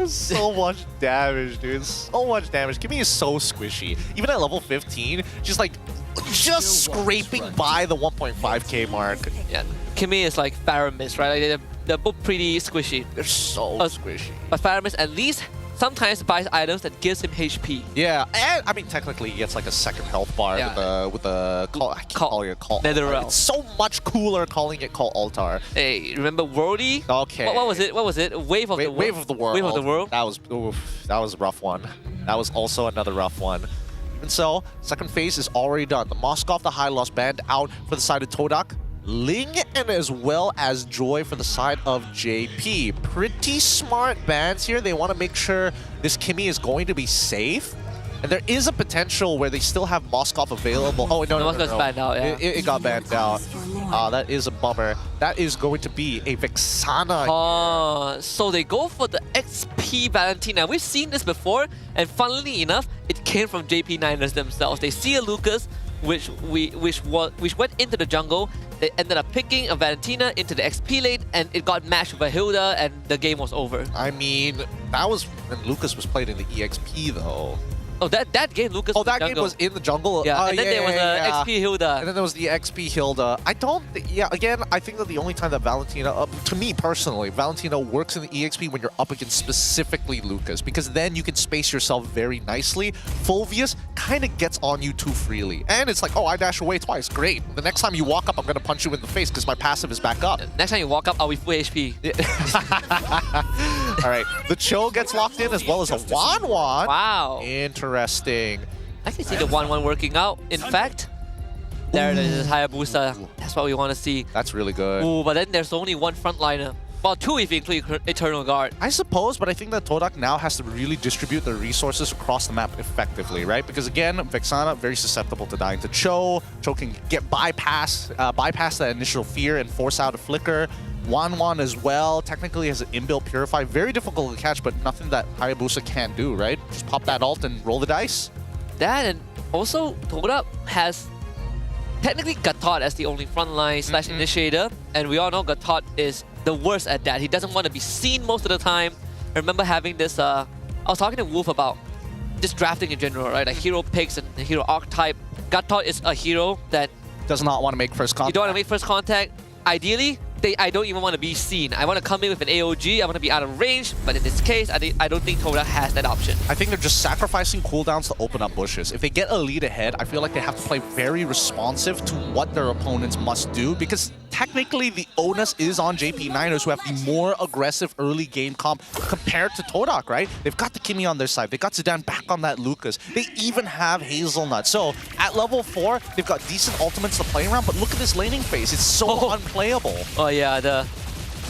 So much damage, dude. So much damage. Kimmy is so squishy. Even at level 15, just scraping by the 1.5k mark. Yeah, Kimmy is like Faramis, right? Like they're both pretty squishy. They're so squishy. But Faramis at least sometimes buys items that gives him HP. Yeah, and I mean technically he gets like a second health bar with the call. I keep calling it call. Netherrealm. It's so much cooler calling it call altar. Hey, remember Worldy? Okay. What was it? What was it? Wave of the World. Wave of the World. Wave of the World. That was a rough one. That was also another rough one. And so, second phase is already done. The Moskov, the High Loss banned out for the side of Todak. Ling and as well as Joy for the side of JP. Pretty smart bans here. They want to make sure this Kimmy is going to be safe. And there is a potential where they still have Moskov available. Oh, no. Moskov's banned out, yeah. It got banned out. That is a bummer. That is going to be a Vexana. Oh, so they go for the XP Valentina. We've seen this before, and funnily enough, it came from JP Niners themselves. They see a Lucas, which went into the jungle. They ended up picking a Valentina into the XP lane, and it got matched with a Hilda, and the game was over. I mean, that was when Lucas was played in the EXP, though. Oh, that game, Lucas. Oh, that game was in the jungle. Yeah, and then there was XP Hilda. And then there was the XP Hilda. Again, I think that the only time that Valentina, to me personally, Valentina works in the EXP when you're up against specifically Lucas, because then you can space yourself very nicely. Fulvius kind of gets on you too freely. And it's like, oh, I dash away twice. Great. The next time you walk up, I'm going to punch you in the face because my passive is back up. Next time you walk up, I'll be full HP. All right. The Cho gets locked in as well as a Wanwan. Wow. Interesting. I can see the 1-1 working out. In fact, there it is, Hayabusa. That's what we want to see. That's really good. Ooh, but then there's only one frontliner. Well, two if you include Eternal Guard. I suppose, but I think that Todak now has to really distribute the resources across the map effectively, right? Because again, Vexana, very susceptible to dying to Cho. Cho can bypass that initial fear and force out a flicker. Wanwan as well, technically has an inbuilt Purify. Very difficult to catch, but nothing that Hayabusa can't do, right? Just pop that ult and roll the dice. That, and also Todak has technically Gatot as the only frontline / initiator, and we all know Gatot is the worst at that. He doesn't want to be seen most of the time. I remember having this, I was talking to Wolf about just drafting in general, right? Like hero picks and the hero archetype. Gatot is a hero that does not want to make first contact. You don't want to make first contact. Ideally, I don't even want to be seen. I want to come in with an AOG, I want to be out of range, but in this case, I don't think Todak has that option. I think they're just sacrificing cooldowns to open up bushes. If they get a lead ahead, I feel like they have to play very responsive to what their opponents must do, because technically the onus is on JP Niners, who have the more aggressive early game comp compared to Todak, right? They've got the Kimmy on their side. They got Zidane back on that Lucas. They even have Hazelnut. So at level 4, they've got decent ultimates to play around, but look at this laning phase. It's so unplayable. Oh yeah, the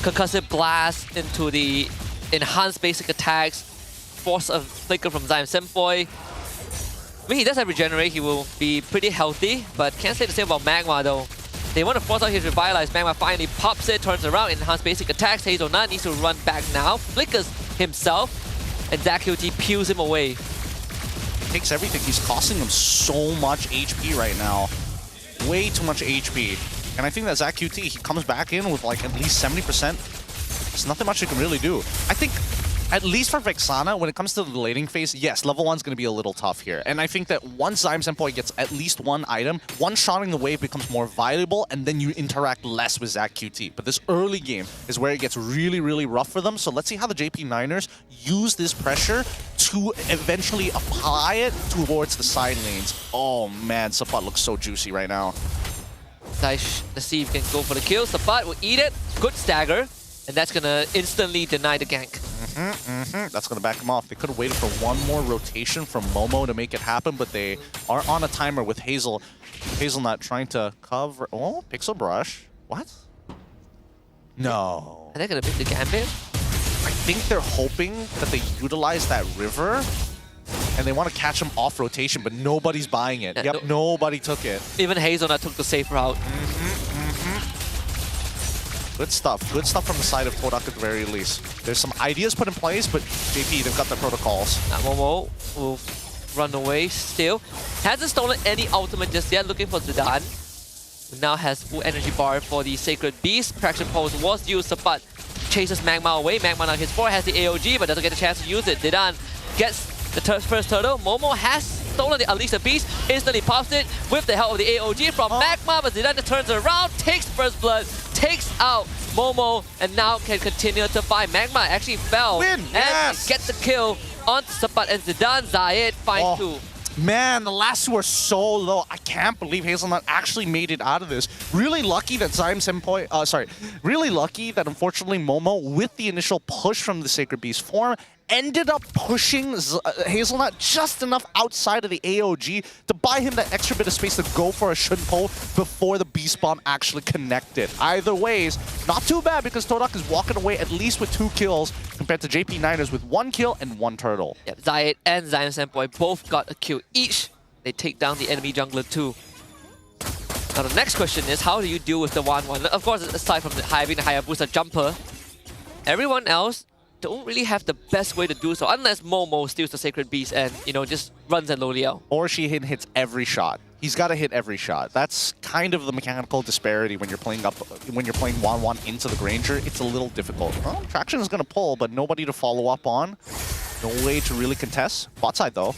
concussive blast into the enhanced basic attacks, force a flicker from Zion Senpoi. I mean, he does have regenerate, he will be pretty healthy, but can't say the same about Magma though. They want to force out his Revitalize. Magma finally pops it, turns around, enhanced basic attacks. Hazelnut needs to run back now, flickers himself, and ZQT peels him away. He takes everything. He's costing him so much HP right now. Way too much HP. And I think that ZQT, he comes back in with like at least 70%. There's nothing much he can really do. I think, at least for Vexana, when it comes to the laning phase, yes, level 1's going to be a little tough here. And I think that once Zyme Senpoi gets at least one item, one-shotting the wave becomes more valuable, and then you interact less with ZQT. But this early game is where it gets really, really rough for them. So let's see how the JP Niners use this pressure to eventually apply it towards the side lanes. Oh man, Sapat looks so juicy right now. Let's see if he can go for the kill. Sapat will eat it. Good stagger. And that's going to instantly deny the gank. That's going to back him off. They could have waited for one more rotation from Momo to make it happen, but they are on a timer with Hazelnut trying to cover... Oh, Pixel Brush. What? No. Are they going to pick the Gambit? I think they're hoping that they utilize that river and they want to catch him off rotation, but nobody's buying it. Yep, nobody took it. Even Hazelnut took the safe route. Good stuff from the side of Todak at the very least. There's some ideas put in place, but JP, they've got the protocols. Momo will run away still. Hasn't stolen any ultimate just yet, looking for Zidane. Who now has full energy bar for the Sacred Beast. Traction Pulse was used, but chases Magma away. Magma on his 4 has the AOG, but doesn't get a chance to use it. Zidane gets the first turtle. Momo has stolen the Unleash the Beast, instantly pops it with the help of the AOG from Magma, but Zidane turns around, takes first blood, takes out Momo, and now can continue to fight. Magma actually fell and gets the kill on Sapat and Zidane. Zayed finds 2. Man, the last 2 are so low. I can't believe Hazelnut actually made it out of this. Really lucky that Zyme Senpoi, really lucky that unfortunately Momo, with the initial push from the Sacred Beast form ended up pushing Hazelnut just enough outside of the AOG to buy him that extra bit of space to go for a Shunpo before the Beast Bomb actually connected. Either ways, not too bad because Todak is walking away at least with 2 kills compared to JP Niners with 1 kill and 1 turtle. Yep, Zayed and Zion Senpoi both got a kill each. They take down the enemy jungler too. Now the next question is, how do you deal with the 1-1? Of course, aside from having the Hayabusa jumper, everyone else don't really have the best way to do so, unless Momo steals the Sacred Beast and, you know, just runs at Low Liao. Or Shihin hits every shot. He's got to hit every shot. That's kind of the mechanical disparity when you're playing 1-1 into the Granger. It's a little difficult. Well, Traction is going to pull, but nobody to follow up on. No way to really contest. Bot side though.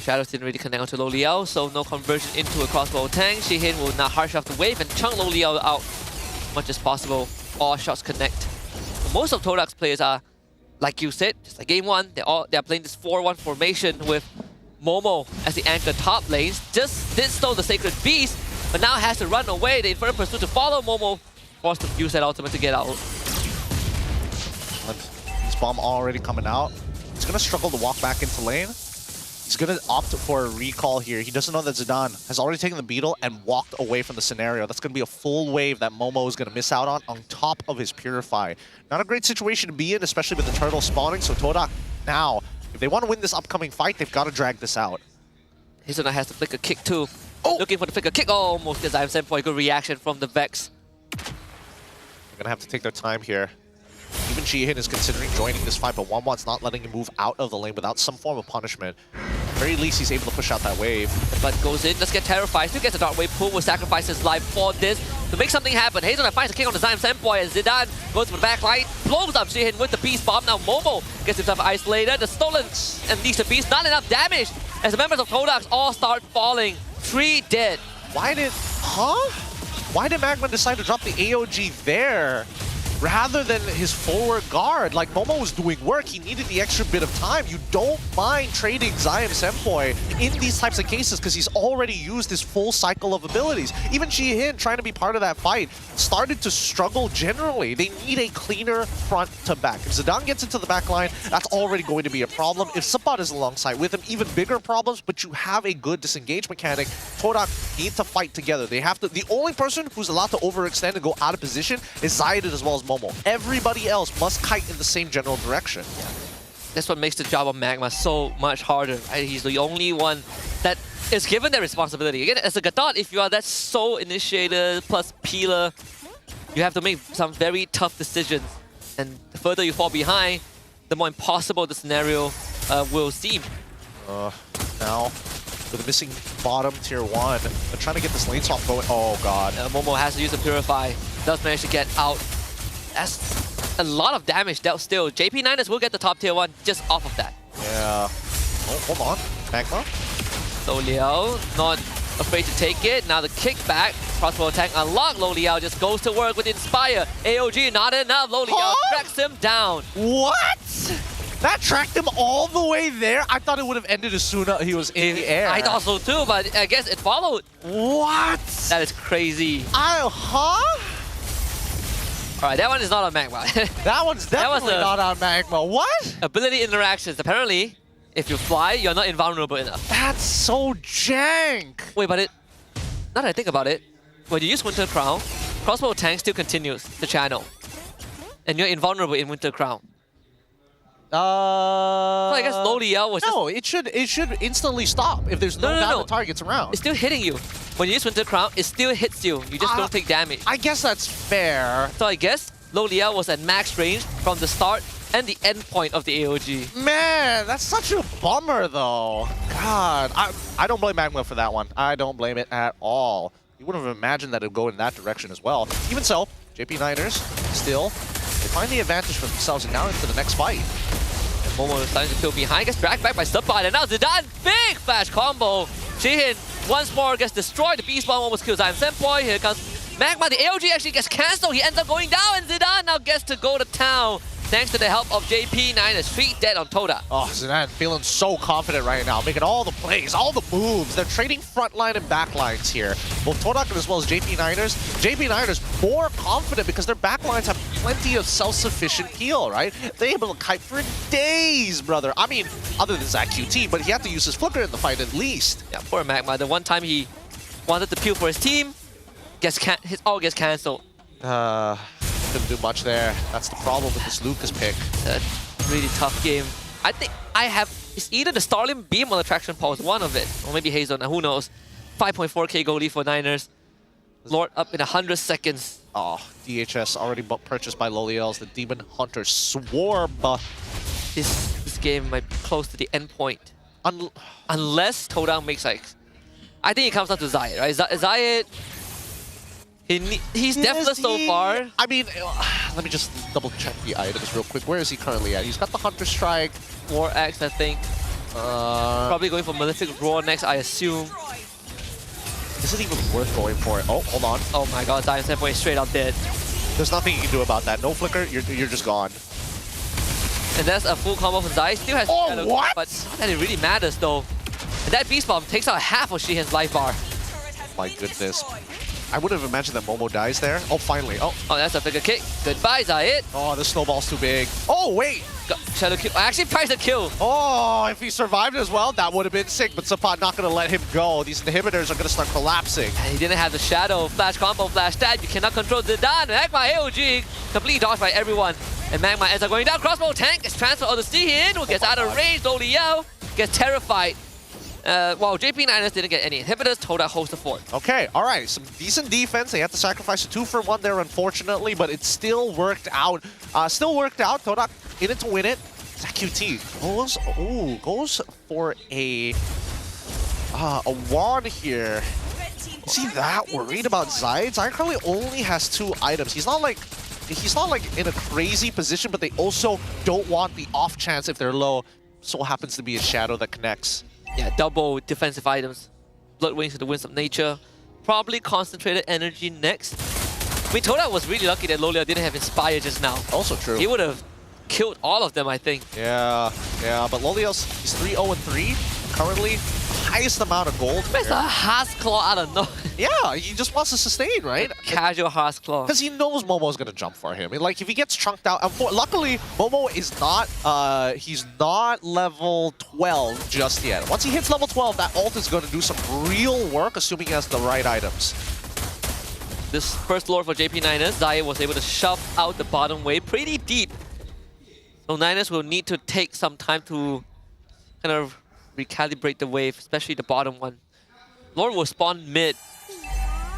Shadows didn't really connect onto Low Liao, so no conversion into a crossbow tank. Shihin will now harsh off the wave and chunk Low Liao out as much as possible. All shots connect. Most of Todak's players are, like you said, just like game 1, they're playing this 4-1 formation with Momo as the anchor top lanes. Just did stole the Sacred Beast, but now has to run away. The Inferno Pursuit to follow Momo, forced to use that ultimate to get out. This bomb already coming out. He's going to struggle to walk back into lane. He's going to opt for a recall here. He doesn't know that Zidane has already taken the beetle and walked away from the scenario. That's going to be a full wave that Momo is going to miss out on top of his Purify. Not a great situation to be in, especially with the turtle spawning. So Todak now, if they want to win this upcoming fight, they've got to drag this out. Hazelnut has to flick a kick too. Oh! Looking for the flicker kick. Oh, almost gets Zion Senpoi. Good reaction from the Vex. They're going to have to take their time here. Even Shihin is considering joining this fight, but 1-1's not letting him move out of the lane without some form of punishment. At the very least, he's able to push out that wave. But goes in, let's get terrified. Still gets a dark wave pull, will sacrifice his life for this to make something happen. Hazelnut finds a kick on the Zion Senpoi as Zidane goes for the back line, blows up Shihin with the Beast Bomb. Now Momo gets himself isolated. The stolen and leash the Beast, not enough damage as the members of Todak all start falling. 3 dead. Why did Magma decide to drop the AOG there? Rather than his forward guard, like Momo was doing work, he needed the extra bit of time. You don't mind trading Zion Senpoi in these types of cases because he's already used his full cycle of abilities. Even Shihin, trying to be part of that fight, started to struggle generally. They need a cleaner front to back. If Zidane gets into the back line, that's already going to be a problem. If Sapat is alongside with him, even bigger problems, but you have a good disengage mechanic. Todak need to fight together. They have to. The only person who's allowed to overextend and go out of position is Zayed as well as Momo. Everybody else must kite in the same general direction. Yeah. That's what makes the job of Magma so much harder. Right? He's the only one that is given that responsibility. Again, as a Gadot, if you are that sole initiator plus peeler, you have to make some very tough decisions. And the further you fall behind, the more impossible the scenario will seem. Now, with a missing bottom tier 1, they're trying to get this lane swap going. Oh god. Momo has to use the Purify. Does manage to get out. That's a lot of damage dealt still. JP Niners will get the top tier 1 just off of that. Yeah. Oh, hold on. Magma. Low Liao not afraid to take it. Now the kickback. Crossbow attack unlocked. Low Liao just goes to work with Inspire. AOG not enough. Low Liao tracks him down. What? That tracked him all the way there? I thought it would have ended as soon as he was in the air. I thought so too, but I guess it followed. What? That is crazy. Alright, that one is not on Magma. That one's definitely not on Magma. What? Ability interactions. Apparently, if you fly, you're not invulnerable enough. That's so jank. Wait, but now that I think about it, when you use Winter Crown, Crossbow Tank still continues the channel. And you're invulnerable in Winter Crown. So I guess Low Liao was no, it should instantly stop if there's no valid targets around. It's still hitting you. When you use Winter Crown, it still hits you. You just don't take damage. I guess that's fair. So I guess Low Liao was at max range from the start and the end point of the AOG. Man, that's such a bummer though. God, I don't blame Magma for that one. I don't blame it at all. You wouldn't have imagined that it would go in that direction as well. Even so, JP Niners still, they find the advantage for themselves and now into the next fight. And Momo is starting to feel behind, gets dragged back by Subpod, and now Zidane, big flash combo. Shihin once more gets destroyed. The Beast Bomb almost kills Zion Senpoi. Here comes Magma. The AOG actually gets cancelled. He ends up going down, and Zidane now gets to go to town. Thanks to the help of JP Niners. 3 dead on Todak. Oh, Zidane feeling so confident right now, making all the plays, all the moves. They're trading front line and back lines here. Both Todak as well as JP Niners. JP Niners more confident because their back lines have plenty of self-sufficient heal, right? They're able to kite for days, brother. I mean, other than Zach QT, but he had to use his flicker in the fight at least. Yeah, poor Magma. The one time he wanted to peel for his team, his ult gets cancelled. Couldn't do much there. That's the problem with this Lucas pick. A really tough game. I think it's either the Starling Beam or the Traction Pulse, one of it. Or maybe Hazel, who knows. 5.4k goal lead for Niners. Lord up in 100 seconds. Oh, DHS already purchased by Loliel's. The Demon Hunter Swarm. This game might be close to the end point. Unless Todak makes like... I think it comes down to Zayed, right? Zayed... He's deathless so far. I mean, let me just double check the items real quick. Where is he currently at? He's got the Hunter Strike. War Axe, I think. Probably going for Malefic Roar next, I assume. Is it even worth going for it? Oh, hold on. Oh my god, Zion Senpai straight up dead. There's nothing you can do about that. No flicker, you're just gone. And that's a full combo from Zai. Still has Shadow, what? But not that it really matters though. And that Beast Bomb takes out half of Shihan's life bar. My goodness. I wouldn't have imagined that Momo dies there. Oh, finally. Oh, that's a figure kick. Goodbye, Zayed. Oh, the snowball's too big. Oh, wait. Shadow kill. Actually, tries to kill. Oh, if he survived as well, that would have been sick. But Sapat not going to let him go. These inhibitors are going to start collapsing. And he didn't have the Shadow, Flash Combo, Flash Stab. You cannot control Zidane. Magma AOG. Completely dodged by everyone. And Magma ends up going down. Crossbow tank is transferred on the Sihin, who gets out of range. Loliao gets terrified. While JP Niners didn't get any inhibitors, Todak holds the fort. Okay, all right. Some decent defense. They had to sacrifice a 2-for-1 there, unfortunately, but it still worked out. Todak in it to win it. Zach QT goes for a wand here. Is he that worried about Zayed? Zayed currently only has 2 items. He's not like in a crazy position, but they also don't want the off chance if they're low. So happens to be a Shadow that connects. Yeah, double defensive items. Blood Wings to the Winds of Nature. Probably Concentrated Energy next. I mean, Todak was really lucky that Loliao didn't have Inspire just now. Also true. He would have killed all of them, I think. Yeah, but Loliao's, he's 3-0-3 currently. Highest amount of gold. There's a Heart's Claw out of nowhere. Yeah, he just wants to sustain, right? Casual Heart's Claw. Because he knows Momo's going to jump for him. Like, if he gets chunked out... luckily, Momo is not... he's not level 12 just yet. Once he hits level 12, that ult is going to do some real work, assuming he has the right items. This first lord for JP Niners, Zaya was able to shove out the bottom wave pretty deep. So Niners will need to take some time to kind of recalibrate the wave, especially the bottom one. Lord will spawn mid.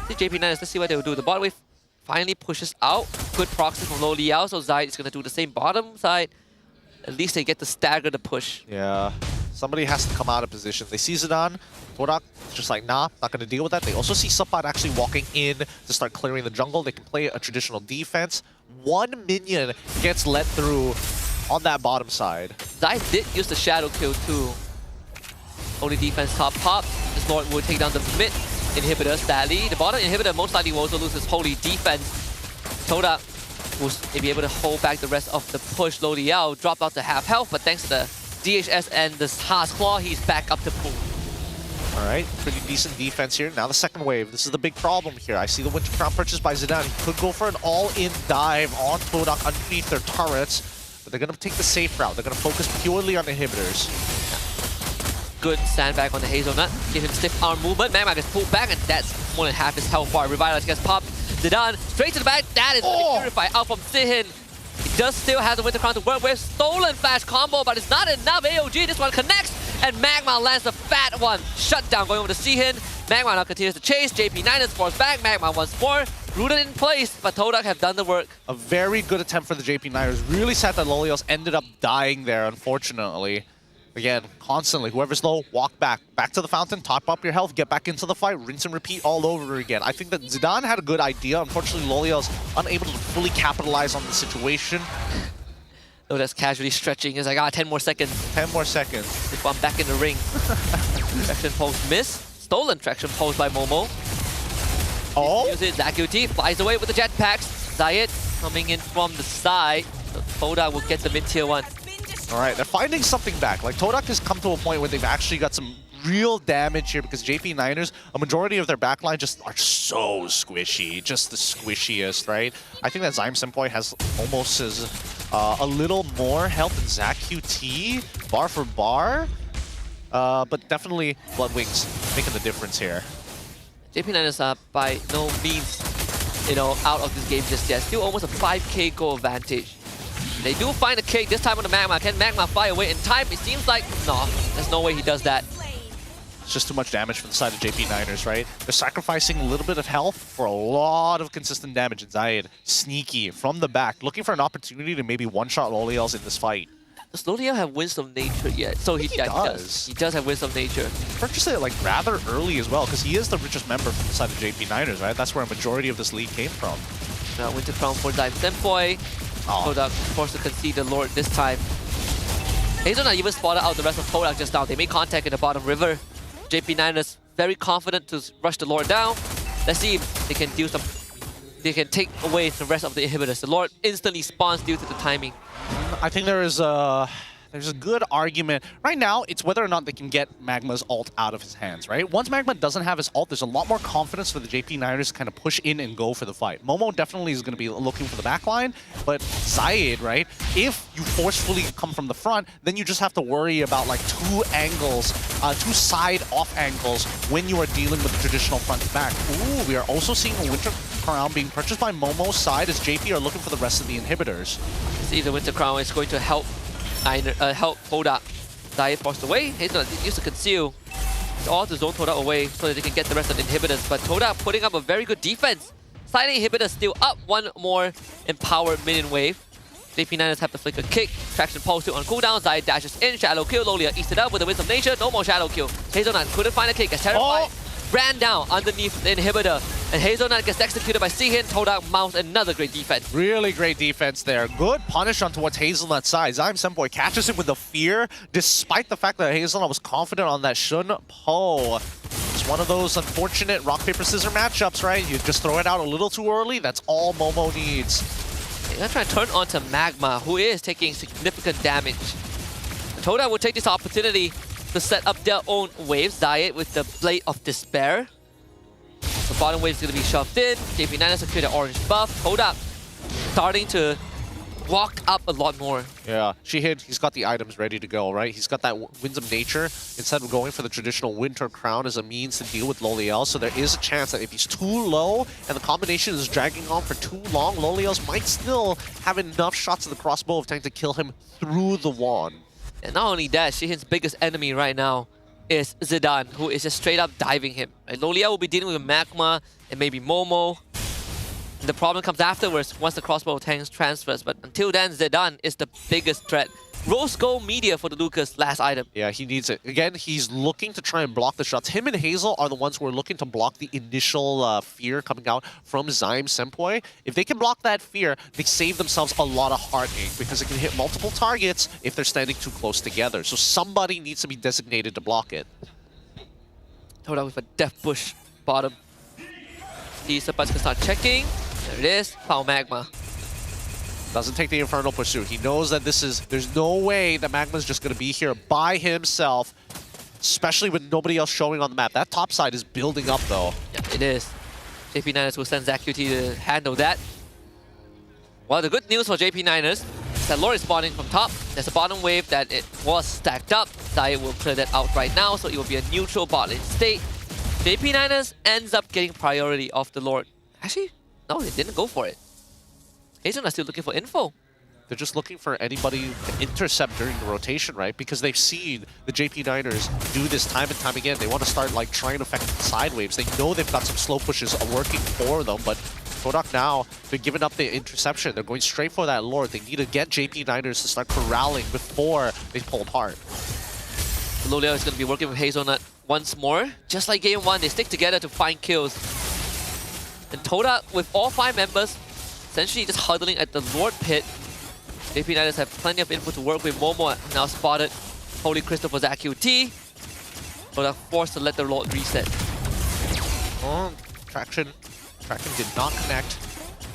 See JP Niners, let's see what they will do. The bottom wave finally pushes out. Good proxy from Loliao, so Zayed is going to do the same bottom side. At least they get to stagger the push. Yeah, somebody has to come out of position. They see Zidane, Todak just like, nah, not going to deal with that. They also see Sapat actually walking in to start clearing the jungle. They can play a traditional defense. 1 minion gets let through on that bottom side. Zayed did use the Shadow kill too. Only defense top pop. This Lord will take down the mid inhibitor, sadly. The bottom inhibitor most likely will also lose his holy defense. Todak will be able to hold back the rest of the push. Loliao dropped out to half health, but thanks to the DHS and the Heart's Claw, he's back up to full. All right, pretty decent defense here. Now the second wave. This is the big problem here. I see the Winter Crown purchased by Zidane. He could go for an all-in dive on Todak underneath their turrets, but they're going to take the safe route. They're going to focus purely on inhibitors. Good sandbag on the Hazelnut. Give him stiff arm movement. Magma gets pulled back, and that's more than half his health bar. Revitalize gets popped. Zidane straight to the back. That is Purify out from Sihin. He does still have the Winter Crown to work with. Stolen Flash combo, but it's not enough. AOG, this one connects, and Magma lands the fat one. Shutdown going over to Sihin. Magma now continues to chase. JP Niners force back. Magma once more. Rooted in place, but Todak have done the work. A very good attempt for the JP Niners. Really sad that Lolios ended up dying there, unfortunately. Again, constantly, whoever's low, walk back. Back to the fountain, top up your health, get back into the fight, rinse and repeat all over again. I think that Zidane had a good idea. Unfortunately, Lolios unable to fully capitalize on the situation. Oh, that's casually stretching. He's like, 10 more seconds. 10 more seconds. If I'm back in the ring. Traction pulse miss. Stolen traction pulse by Momo. Oh! Use it. Zach QT flies away with the jetpacks. Zayed coming in from the side. So Todak will get the mid-tier 1. All right, they're finding something back. Like, Todak has come to a point where they've actually got some real damage here because JP Niners, a majority of their backline just are so squishy, just the squishiest, right? I think that Zyme Senpai has almost as a little more health than Zach QT, bar for bar. But definitely Bloodwings making the difference here. JP Niners are by no means, out of this game just yet. Still almost a 5k goal advantage. They do find a cake this time on the Magma. Can Magma fly away in time? It seems like, no, there's no way he does that. It's just too much damage from the side of JP Niners, right? They're sacrificing a little bit of health for a lot of consistent damage. And Zayed, sneaky from the back, looking for an opportunity to maybe one-shot Loliels in this fight. Does Loliel have Wisdom Nature yet? So he does. He does have Wisdom Nature. Purchased it like rather early as well, because he is the richest member from the side of JP Niners, right? That's where a majority of this league came from. Winter Crown for Zyme Senpai. Todak forced to concede the Lord this time. Hazelnut even spotted out the rest of Todak just now. They made contact in the bottom river. JP Niners very confident to rush the Lord down. Let's see if they can do some. They can take away the rest of the inhibitors. The Lord instantly spawns due to the timing. I think there's a good argument. Right now, it's whether or not they can get Magma's ult out of his hands, right? Once Magma doesn't have his ult, there's a lot more confidence for the JP Niners to kind of push in and go for the fight. Momo definitely is going to be looking for the backline, but Zayed, right? If you forcefully come from the front, then you just have to worry about like two angles, two side off angles when you are dealing with the traditional front to back. Ooh, we are also seeing a Winter Crown being purchased by Momo's side as JP are looking for the rest of the inhibitors. See, the Winter Crown is going to help Todak. Zayed forced away. Hazelnut used to conceal. It's all to zone Todak away so that they can get the rest of the inhibitors. But Todak putting up a very good defense. Silent inhibitor still up. One more empowered minion wave. JP Niners have to flick a kick. Traction pulse still on cooldown. Zayed dashes in. Shadow kill. Lolia eats it up with the Wisdom Nature. No more shadow kill. Hazelnut couldn't find a kick. As terrified. Ran down underneath the inhibitor. And Hazelnut gets executed by Sihin. Todak mounts another great defense. Really great defense there. Good punish on towards Hazelnut's side. Zyme Senpai catches him with the fear, despite the fact that Hazelnut was confident on that Shun Po. It's one of those unfortunate rock, paper, scissors matchups, right? You just throw it out a little too early. That's all Momo needs. They're going to try to turn onto Magma, who is taking significant damage. Todak will take this opportunity to set up their own waves. Zayed with the Blade of Despair. The bottom wave is going to be shoved in. JP Niners secure the orange buff. Todak starting to walk up a lot more. Yeah, he's got the items ready to go, right? He's got that Winds of Nature instead of going for the traditional Winter Crown as a means to deal with Loliel. So there is a chance that if he's too low and the combination is dragging on for too long, Loliel's might still have enough shots of the crossbow of tank to kill him through the wand. And not only that, Shihin's biggest enemy right now is Zidane, who is just straight up diving him. Like, Lolia will be dealing with Magma and maybe Momo. And the problem comes afterwards once the crossbow tank transfers. But until then, Zidane is the biggest threat. Rose Gold Media for the Lucas, last item. Yeah, he needs it. Again, he's looking to try and block the shots. Him and Hazel are the ones who are looking to block the initial fear coming out from Zyme Senpai. If they can block that fear, they save themselves a lot of heartache because they can hit multiple targets if they're standing too close together. So somebody needs to be designated to block it. Todak with a Death Bush bottom. These supports can start checking. There it is. Foul Magma. Doesn't take the Infernal Pursuit. He knows that there's no way that Magma's just going to be here by himself, especially with nobody else showing on the map. That top side is building up, though. Yeah, it is. JP Niners will send Zach QT to handle that. Well, the good news for JP Niners is that Lord is spawning from top. There's a bottom wave that it was stacked up. Zayed will clear that out right now, so it will be a neutral bot lane state. JP Niners ends up getting priority off the Lord. Actually, no, they didn't go for it. Asian are still looking for info. They're just looking for anybody to intercept during the rotation, right? Because they've seen the JP Niners do this time and time again. They want to start like trying to affect the side waves. They know they've got some slow pushes working for them, but Todak now, they're giving up the interception. They're going straight for that Lord. They need to get JP Niners to start corralling before they pull apart. Lolia is going to be working with Hazelnut once more. Just like game one, they stick together to find kills. And Todak, with all 5 members, essentially just huddling at the Lord pit. JP Niners have plenty of info to work with. Momo now spotted Holy Crystal for Zach QT. Todak forced to let the Lord reset. Oh, Traction did not connect.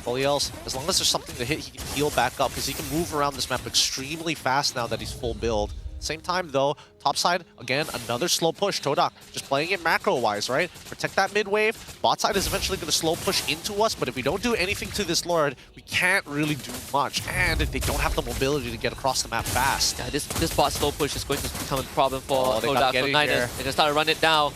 Loliel's, as long as there's something to hit, he can heal back up because he can move around this map extremely fast now that he's full build. Same time though, top side, again, another slow push. Todak just playing it macro-wise, right? Protect that mid wave. Bot side is eventually going to slow push into us, but if we don't do anything to this Lord, we can't really do much. And they don't have the mobility to get across the map fast. Yeah, this bot slow push is going to become a problem for Todak for Niners. Here. They're going to start to run it down.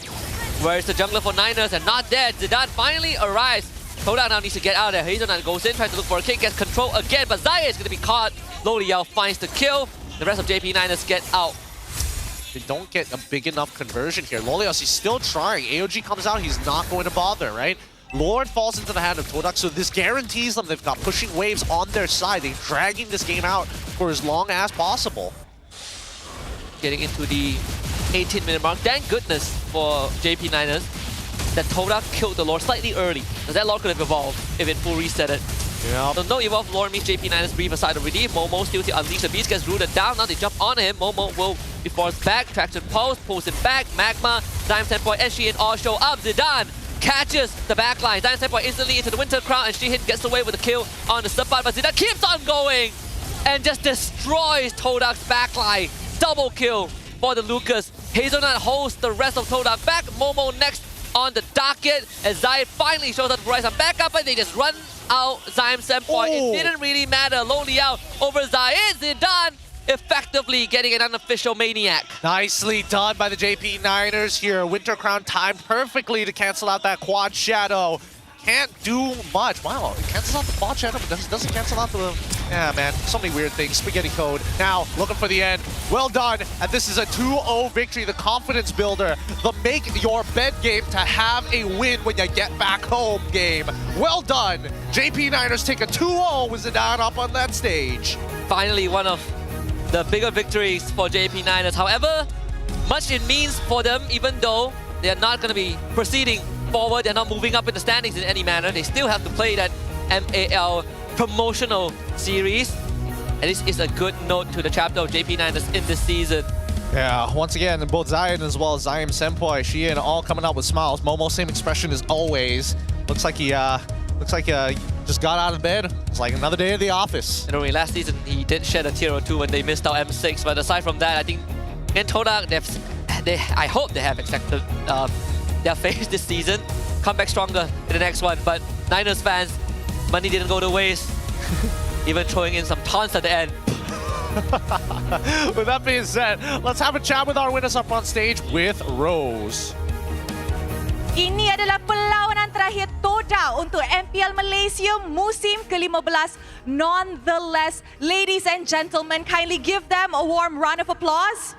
Where's the jungler for Niners? And not dead. Zidane finally arrives. Todak now needs to get out of there. Hazelnut goes in, tries to look for a kick, gets control again, but Zaya is going to be caught. Loliao finds the kill. The rest of JP Niners get out. They don't get a big enough conversion here. Lolios, he's still trying. AOG comes out, he's not going to bother, right? Lord falls into the hand of Todak, so this guarantees them they've got pushing waves on their side. They're dragging this game out for as long as possible. Getting into the 18-minute mark. Thank goodness for JP Niners that Todak killed the Lord slightly early, because that Lord could have evolved if it full reset it. Yeah. So no evolved Lord means JP Niners breathe aside already. Momo still to unleash the beast, gets rooted down. Now they jump on him. Momo will be forced back. Traction post, pulls it back. Magma, Dime Standpoint, and Sheehan all show up. Zidane catches the backline. Dime Standpoint instantly into the Winter Crown, and Sheehan gets away with the kill on the support. But Zidane keeps on going and just destroys Todak's backline. Double kill for the Lucas. Hazelnut holds the rest of Todak back. Momo next on the docket as Zayed finally shows up to rise on back up, and they just run out Zayed Standpoint. It didn't really matter. Lonely out over Zayed. Zidane effectively getting an unofficial Maniac. Nicely done by the JP Niners here. Winter Crown timed perfectly to cancel out that quad shadow. Can't do much. Wow, it cancels out the quad shadow, but doesn't cancel out the... Yeah, man, so many weird things. Spaghetti code. Now, looking for the end. Well done. And this is a 2-0 victory. The confidence builder. The make your bed game to have a win when you get back home game. Well done. JP Niners take a 2-0 with Zidane up on that stage. Finally, one of the bigger victories for JP Niners. However, much it means for them, even though they're not going to be proceeding forward, they're not moving up in the standings in any manner. They still have to play that MAL promotional series. And this is a good note to the chapter of JP Niners in this season. Yeah, once again, both Zion as well as Zion Senpai, Sheehan all coming out with smiles. Momo, same expression as always. Looks like he just got out of bed. It's like another day at the office. You know, last season he did shed a tear or two when they missed out M6, but aside from that, I think in Todak, I hope they have accepted their face this season. Come back stronger in the next one, but Niners fans, money didn't go to waste. Even throwing in some taunts at the end. With that being said, let's have a chat with our winners up on stage with Rose. Ini adalah perlawanan terakhir Todak untuk MPL Malaysia musim ke-15. Nonetheless, ladies and gentlemen, kindly give them a warm round of applause.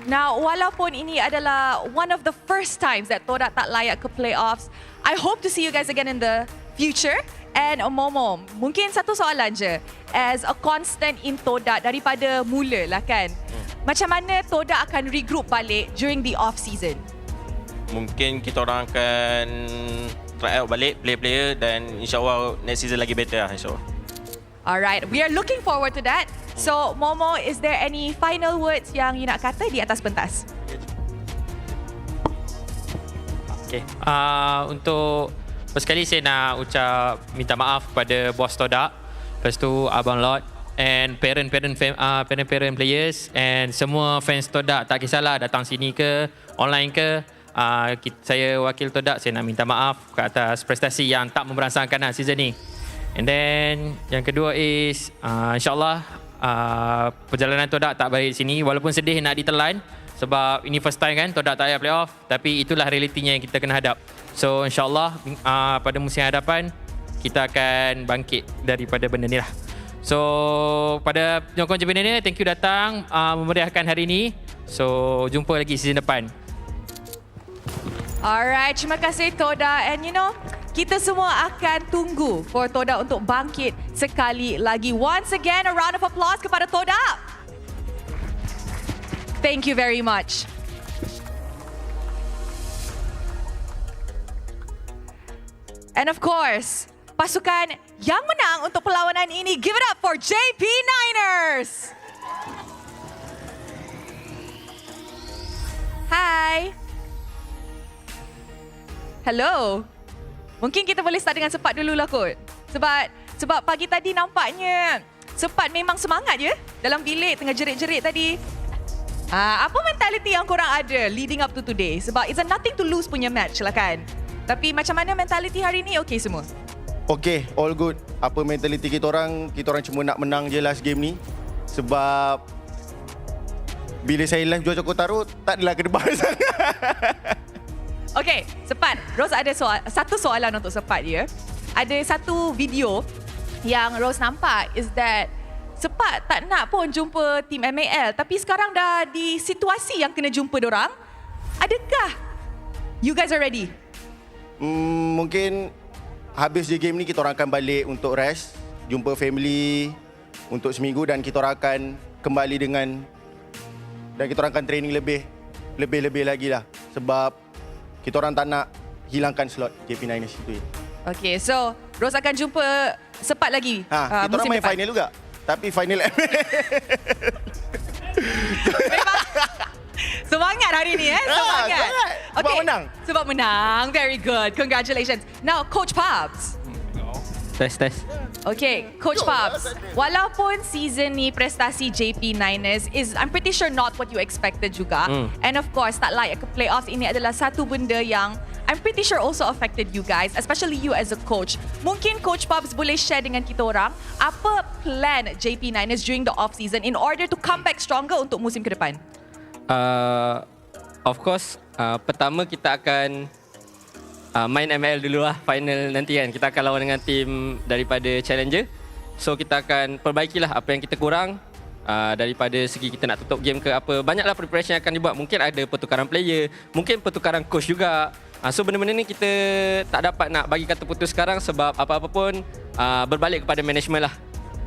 Now, walaupun ini adalah one of the first times that Todak tak layak ke playoffs, I hope to see you guys again in the future. And Momo, mungkin satu soalan je. As a constant in Todak daripada mula lah kan. Macam mana Todak akan regroup balik during the off-season? Mungkin kita orang akan try out balik player-player dan insyaAllah next season lagi better lah insyaAllah. Alright, we are looking forward to that. So, Momo, is there any final words yang you nak kata di atas pentas? Okay, untuk first kali saya nak ucap minta maaf kepada bos Todak, lepas tu Abang Lord and parent players and semua fans Todak, tak kisahlah datang sini ke, online ke, saya wakil Todak, saya nak minta maaf ke atas prestasi yang tak memberangsangkan season ni. And then yang kedua is insyaAllah perjalanan Todak tak balik sini, walaupun sedih nak ditelan sebab ini first time kan Todak tak payah playoff, tapi itulah realitinya yang kita kena hadap. So insyaAllah pada musim hadapan kita akan bangkit daripada benda ni lah. So pada penyokong JP Niners, thank you datang memeriahkan hari ini. So jumpa lagi season depan. Alright, terima kasih Todak. And you know, kita semua akan tunggu for Todak untuk bangkit sekali lagi. Once again, a round of applause kepada Todak. Thank you very much. And of course, pasukan yang menang untuk perlawanan ini, give it up for JP Niners. Hi. Hello. Mungkin kita boleh start dengan sepat dululah kot. Sebab pagi tadi nampaknya Sepat memang semangat je dalam bilik tengah jerit-jerit tadi. Apa mentality yang korang ada leading up to today? Sebab it's a nothing to lose punya match lah kan. Tapi macam mana mentality hari ni? Okay semua? Okay, all good. Apa mentality kita orang cuma nak menang je last game ni. Sebab bila saya live jual cokor taruh, tak adalah ke depan sangat. Okay, Sepat. Rose ada satu soalan untuk Sepat je. Ada satu video yang Rose nampak is that Sepat tak nak pun jumpa tim MAL, tapi sekarang dah di situasi yang kena jumpa dorang. Adakah you guys are ready? Mungkin habis je game ni kita orang akan balik untuk rest, jumpa family untuk seminggu dan kita orang akan kembali dan kita orang akan training lebih lagi lah. Sebab kita orang tak nak hilangkan slot JP Niners itu. Okay, so Rose akan jumpa Sepat lagi kita orang main depan. final juga. Tapi final Memang semangat hari ni semangat. Sebab menang. Sebab menang. Very good. Congratulations. Now Coach Pops. Test. Okay, Coach Pops. Walaupun season ni prestasi JP Niners is I'm pretty sure not what you expected juga. And of course, tak layak ke playoffs ini adalah satu benda yang I'm pretty sure also affected you guys, especially you as a coach. Mungkin Coach Pops boleh share dengan kita orang apa plan JP Niners during the off season in order to come back stronger untuk musim ke depan. Of course, pertama kita akan main ML dulu lah, final nanti kan. Kita akan lawan dengan tim daripada Challenger. So kita akan perbaikilah apa yang kita kurang. Daripada segi kita nak tutup game ke apa. Banyaklah preparation yang akan dibuat. Mungkin ada pertukaran player, mungkin pertukaran coach juga. So benda-benda ni kita tak dapat nak bagi kata putus sekarang sebab apa-apa pun berbalik kepada management lah.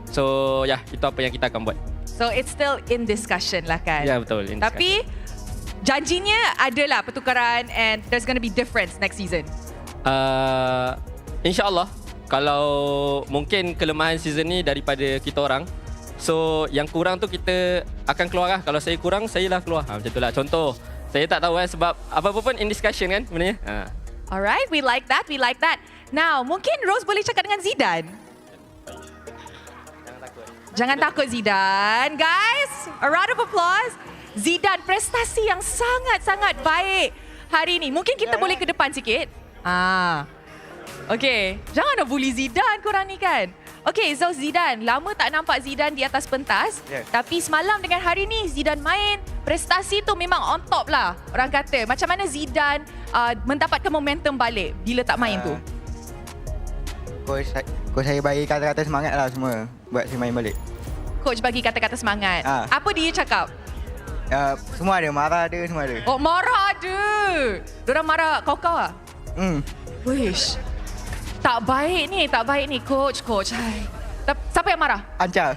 So itu apa yang kita akan buat. So it's still in discussion lah kan. Ya betul. Tapi janjinya adalah pertukaran and there's going to be difference next season. InsyaAllah. Kalau mungkin kelemahan season ni daripada kita orang. So yang kurang tu kita akan keluar lah. Kalau saya kurang, saya lah keluar. Macam tu lah. Contoh, saya tak tahu sebab apa-apa pun in discussion kan sebenarnya. Alright, we like that. Now, mungkin Rose boleh cakap dengan Zidane. Jangan takut Zidane. Guys, a round of applause. Zidane, prestasi yang sangat-sangat baik hari ini. Mungkin kita boleh ke depan sikit. Okay, jangan nak bully Zidane korang ni kan. Okay, so Zidane, lama tak nampak Zidane di atas pentas. Tapi semalam dengan hari ni Zidane main, prestasi tu memang on top lah orang kata. Macam mana Zidane mendapatkan momentum balik bila tak main tu? Coach saya bagi kata-kata semangat lah semua buat saya main balik. Coach bagi kata-kata semangat. Apa dia cakap? Semua ada, marah ada, semua ada. Oh, marah ada. Diorang marah kau-kau lah? Wish. Tak baik ni coach. Hai. Siapa yang marah? Anca.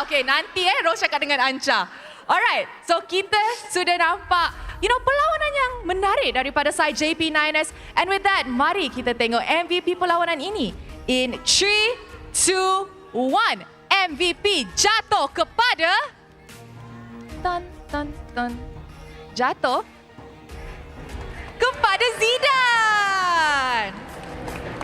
Okay, nanti Rose cakap dengan Anca. Alright, so kita sudah nampak perlawanan yang menarik daripada side JP Niners. And with that, mari kita tengok MVP perlawanan ini. In 3, 2, 1. MVP jatuh kepada... Jatuh kepada Zidane.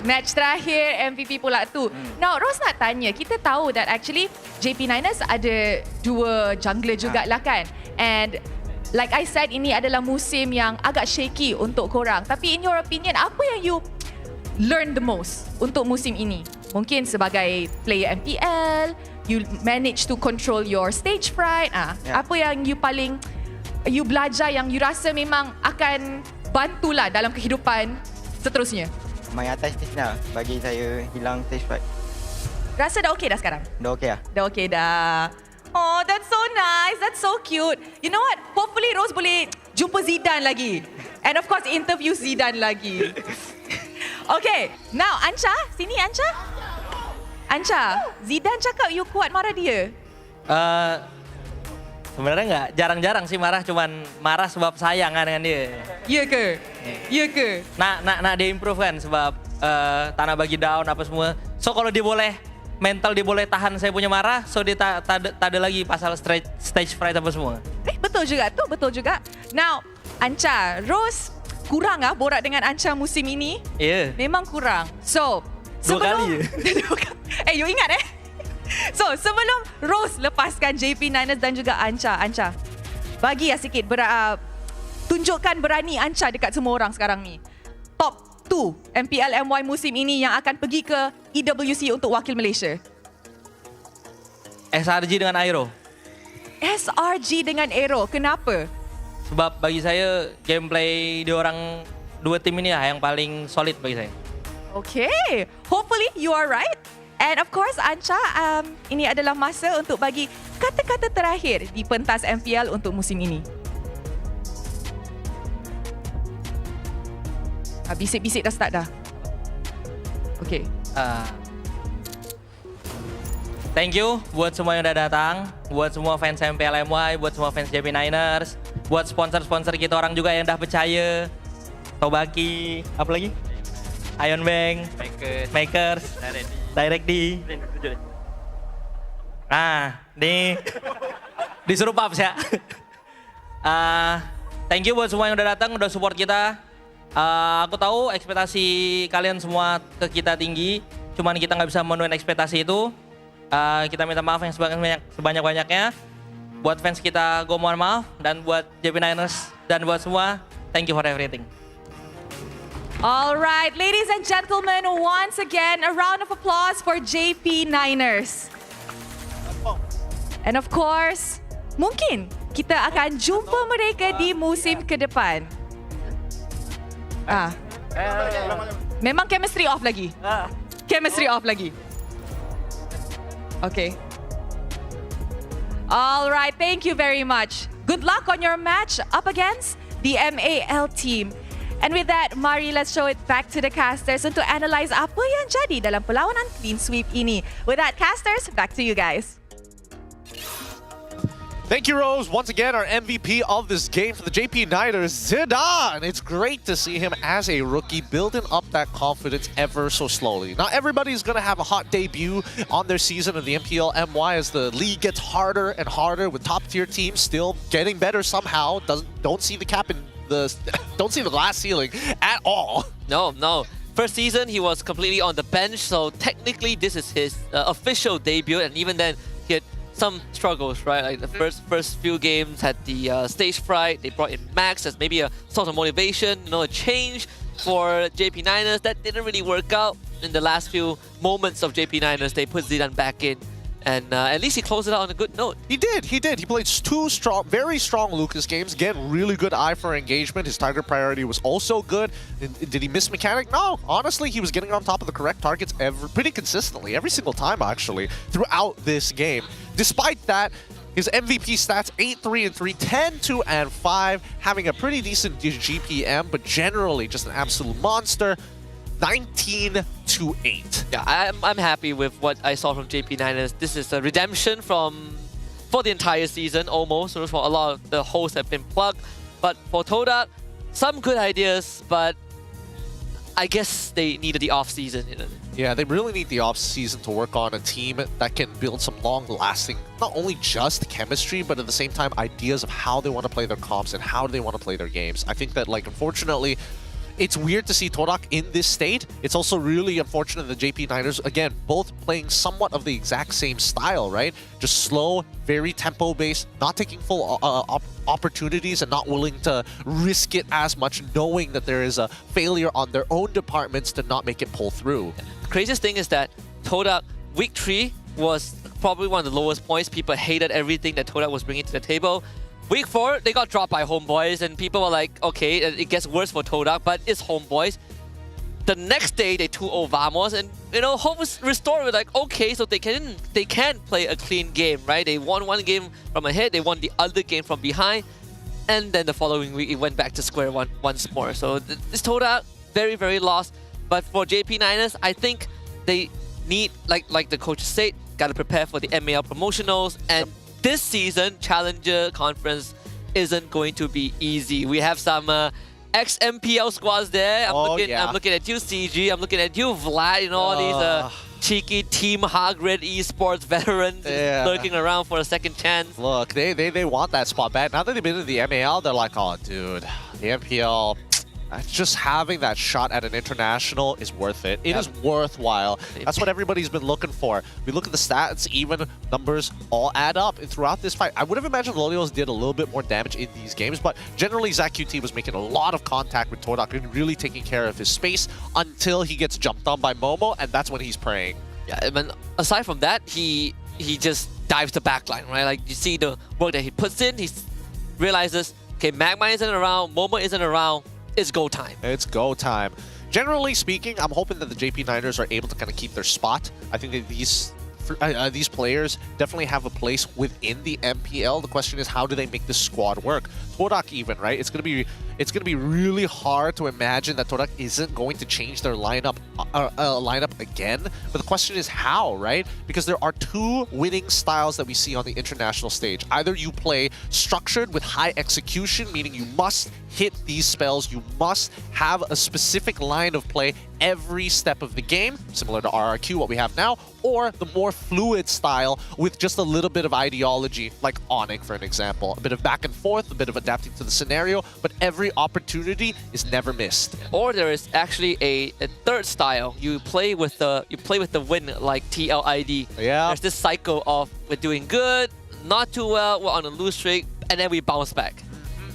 Match terakhir MVP pula tu. Now, Rose nak tanya, kita tahu that actually JP Niners ada 2 jungler jugalah kan. And like I said, ini adalah musim yang agak shaky untuk korang. Tapi in your opinion, apa yang you learn the most untuk musim ini? Mungkin sebagai player MPL, you manage to control your stage fright. Apa yang you belajar yang you rasa memang akan bantulah dalam kehidupan seterusnya? Main atas stage lah bagi saya hilang stage fright. Rasa dah okey dah sekarang? Dah okey lah. Dah okey dah. Oh, that's so nice. That's so cute. You know what? Hopefully Rose boleh jumpa Zidane lagi. And of course interview Zidane lagi. Okay, now Anca, sini Anca. Zidane cakap you kuat marah dia. Sebenarnya enggak, jarang-jarang sih marah, cuman marah sebab sayang kan dengan dia. Ya ke? Nak dia improve kan sebab tak nak bagi down apa semua. So kalau dia boleh, mental dia boleh tahan saya punya marah, so dia tak ada lagi pasal stage fright apa semua. Betul juga. Now, Anca, Rose kurang borak dengan Anca musim ini. Ya. Memang kurang. So, Dua kali. You ingat So, sebelum Rose lepaskan JP Niners dan juga Anca, bagi sikit tunjukkan berani Anca dekat semua orang sekarang ni. Top 2 MPL MY musim ini yang akan pergi ke EWC untuk wakil Malaysia. SRG dengan Aero. SRG dengan Aero, kenapa? Sebab bagi saya gameplay diorang dua tim ini lah yang paling solid bagi saya. Okay, hopefully you are right. And of course, Anca, ini adalah masa untuk bagi kata-kata terakhir di pentas MPL untuk musim ini. Bisik-bisik dah start dah. Okay. Thank you buat semua yang udah datang, buat semua fans MPL MY, buat semua fans JP Niners, buat sponsor-sponsor kita orang juga yang dah percaya. Tobaki, apa lagi? Iron Bank, Makers, Direct D. Nih disuruh pubs ya. Thank you buat semua yang udah datang, udah support kita. Aku tahu ekspektasi kalian semua ke kita tinggi, cuman kita nggak bisa memenuhi ekspektasi itu. Kita minta maaf yang sebanyak-banyaknya. Buat fans kita, gue mohon maaf. Dan buat JP Niners dan buat semua, thank you for everything. Alright, ladies and gentlemen, once again, a round of applause for JP Niners. And of course, mungkin kita akan jumpa mereka di musim ke depan. Memang chemistry off lagi. Chemistry off lagi. Okay. Alright, thank you very much. Good luck on your match up against the MAL team. And with that, mari let's show it back to the casters untuk analyze apa yang jadi dalam perlawanan clean sweep ini. With that, casters, back to you guys. Thank you, Rose. Once again, our MVP of this game for the JP Niners, Zidane. It's great to see him as a rookie building up that confidence ever so slowly. Not everybody's going to have a hot debut on their season of the MPL MY as the league gets harder and harder with top-tier teams still getting better somehow. Don't see the cap in don't see the glass ceiling at all. No. First season, he was completely on the bench, so technically this is his official debut, and even then, he had some struggles, right? Like the first few games had the stage fright. They brought in Max as maybe a sort of motivation, a change for JP Niners. That didn't really work out. In the last few moments of JP Niners, they put Zidane back in. And at least he closed it out on a good note. He did. He played two very strong Lucas games. Again, really good eye for engagement. His target priority was also good. Did he miss mechanic? No. Honestly, he was getting on top of the correct targets pretty consistently, every single time actually, throughout this game. Despite that, his MVP stats, 8-3-3, 10-2-5, having a pretty decent GPM, but generally just an absolute monster. 19-8. Yeah, I'm happy with what I saw from JP Niners. This is a redemption for the entire season almost. So for a lot of the holes have been plugged. But for Todak, some good ideas, but I guess they needed the off season. Yeah, they really need the off season to work on a team that can build some long-lasting, not only just chemistry, but at the same time ideas of how they want to play their comps and how they want to play their games. I think that, unfortunately, it's weird to see Todak in this state. It's also really unfortunate that JP Niners, again, both playing somewhat of the exact same style, right? Just slow, very tempo-based, not taking full opportunities and not willing to risk it as much, knowing that there is a failure on their own departments to not make it pull through. The craziest thing is that Todak, week 3, was probably one of the lowest points. People hated everything that Todak was bringing to the table. Week 4, they got dropped by Homeboys, and people were like, okay, it gets worse for Todak, but it's Homeboys. The next day, they 2-0 Vamos, and hope was restored. We're like, okay, so they can play a clean game, right? They won one game from ahead, they won the other game from behind, and then the following week, it went back to square one once more. So this Todak, very, very lost. But for JP Niners, I think they need, like the coach said, got to prepare for the MAL promotionals, and this season, Challenger Conference isn't going to be easy. We have some ex-MPL squads there. I'm looking at you, CG. I'm looking at you, Vlad. All these cheeky Team Hagrid Esports veterans lurking around for a second chance. Look, they want that spot bad. Now that they've been in the MAL, they're like, oh, dude, the MPL, Just having that shot at an international is worth it. It is worthwhile. That's what everybody's been looking for. We look at the stats, even numbers all add up throughout this fight. I would have imagined Lolios did a little bit more damage in these games, but generally Zach QT was making a lot of contact with Todak and really taking care of his space until he gets jumped on by Momo, and that's when he's praying. Yeah, I mean, aside from that, he just dives the backline, right? Like, you see the work that he puts in, he realizes, okay, Magma isn't around, Momo isn't around, it's go time. It's go time. Generally speaking, I'm hoping that the JP Niners are able to kind of keep their spot. I think that these players definitely have a place within the MPL. The question is, how do they make this squad work? Todak even, right? It's gonna be really hard to imagine that Todak isn't going to change their lineup again. But the question is how, right? Because there are two winning styles that we see on the international stage. Either you play structured with high execution, meaning you must hit these spells, you must have a specific line of play every step of the game, similar to RRQ, what we have now, or the more fluid style with just a little bit of ideology, like Onyx, for an example. A bit of back and forth, a bit of adapting to the scenario, but every opportunity is never missed. Or there is actually a third style. You play with the win, like TLID. Yeah. There's this cycle of we're doing good, not too well, we're on a lose streak, and then we bounce back.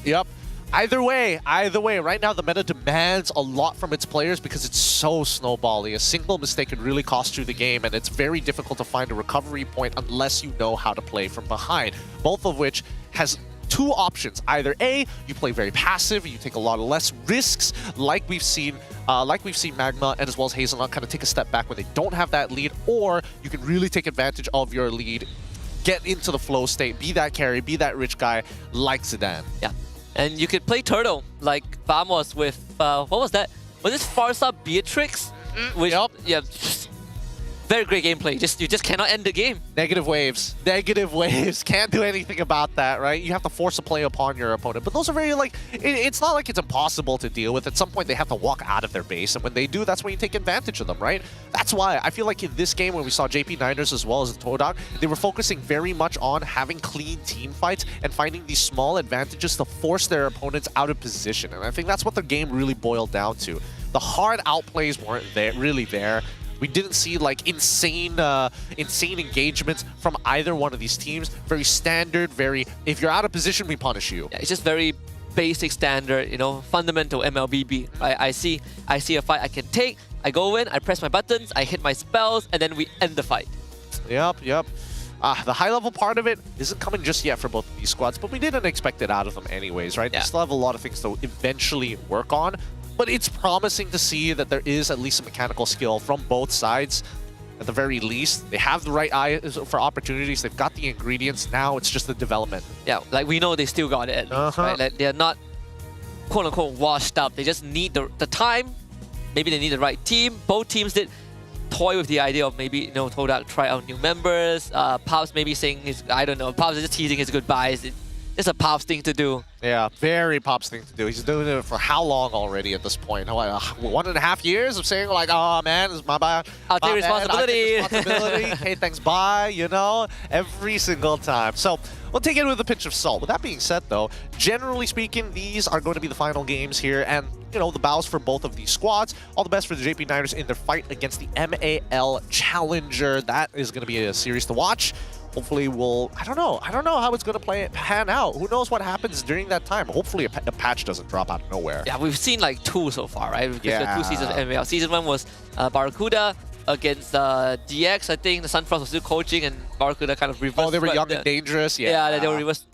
Yep. Either way, right now the meta demands a lot from its players because it's so snowbally. A single mistake can really cost you the game, and it's very difficult to find a recovery point unless you know how to play from behind. Both of which has two options. Either A, you play very passive, you take a lot of less risks, like we've seen Magma and as well as Hazelnut kind of take a step back when they don't have that lead, or you can really take advantage of your lead, get into the flow state, be that carry, be that rich guy like Zidane. Yeah. And you could play Turtle, like Vamos with, what was that? Was this Farsa Beatrix? Which, yeah, very great gameplay. You just cannot end the game. Negative waves. Negative waves. Can't do anything about that, right? You have to force a play upon your opponent. But those are very, like, it's not like it's impossible to deal with. At some point, they have to walk out of their base. And when they do, that's when you take advantage of them, right? That's why I feel like in this game, when we saw JP Niners as well as Todak, they were focusing very much on having clean team fights and finding these small advantages to force their opponents out of position. And I think that's what the game really boiled down to. The hard outplays weren't really there. We didn't see like insane engagements from either one of these teams. Very standard, if you're out of position, we punish you. Yeah, it's just very basic standard, you know, fundamental MLBB. I see a fight I can take, I go in, I press my buttons, I hit my spells, and then we end the fight. Yep. The high-level part of it isn't coming just yet for both of these squads, but we didn't expect it out of them anyways, right? Yeah. They still have a lot of things to eventually work on. But it's promising to see that there is at least a mechanical skill from both sides. At the very least, they have the right eye for opportunities. They've got the ingredients. Now it's just the development. Yeah, like we know they still got it, right? Like they're not quote-unquote washed up. They just need the time. Maybe they need the right team. Both teams did toy with the idea of maybe, you know, Todak try out new members. Pops maybe saying I don't know, Pops is just teasing his goodbyes. It's a Pops thing to do. Yeah, very Pops thing to do. He's doing it for how long already at this point? 1.5 years of saying like, oh man, this is my bad. I'll take responsibility. Hey, thanks, bye, you know, every single time. So we'll take it with a pinch of salt. With that being said though, generally speaking, these are going to be the final games here, and you know, the bows for both of these squads. All the best for the JP Niners in their fight against the MAL Challenger. That is going to be a series to watch. Hopefully I don't know how it's going to pan out. Who knows what happens during that time. Hopefully a patch doesn't drop out of nowhere. Yeah, we've seen like 2 so far, right? Because yeah. there are 2 seasons of MPL. Season 1 was Barracuda against DX, I think. The Sunfrost was still coaching and Barracuda kind of reversed. Oh, they were young and dangerous? Yeah, they were reversed.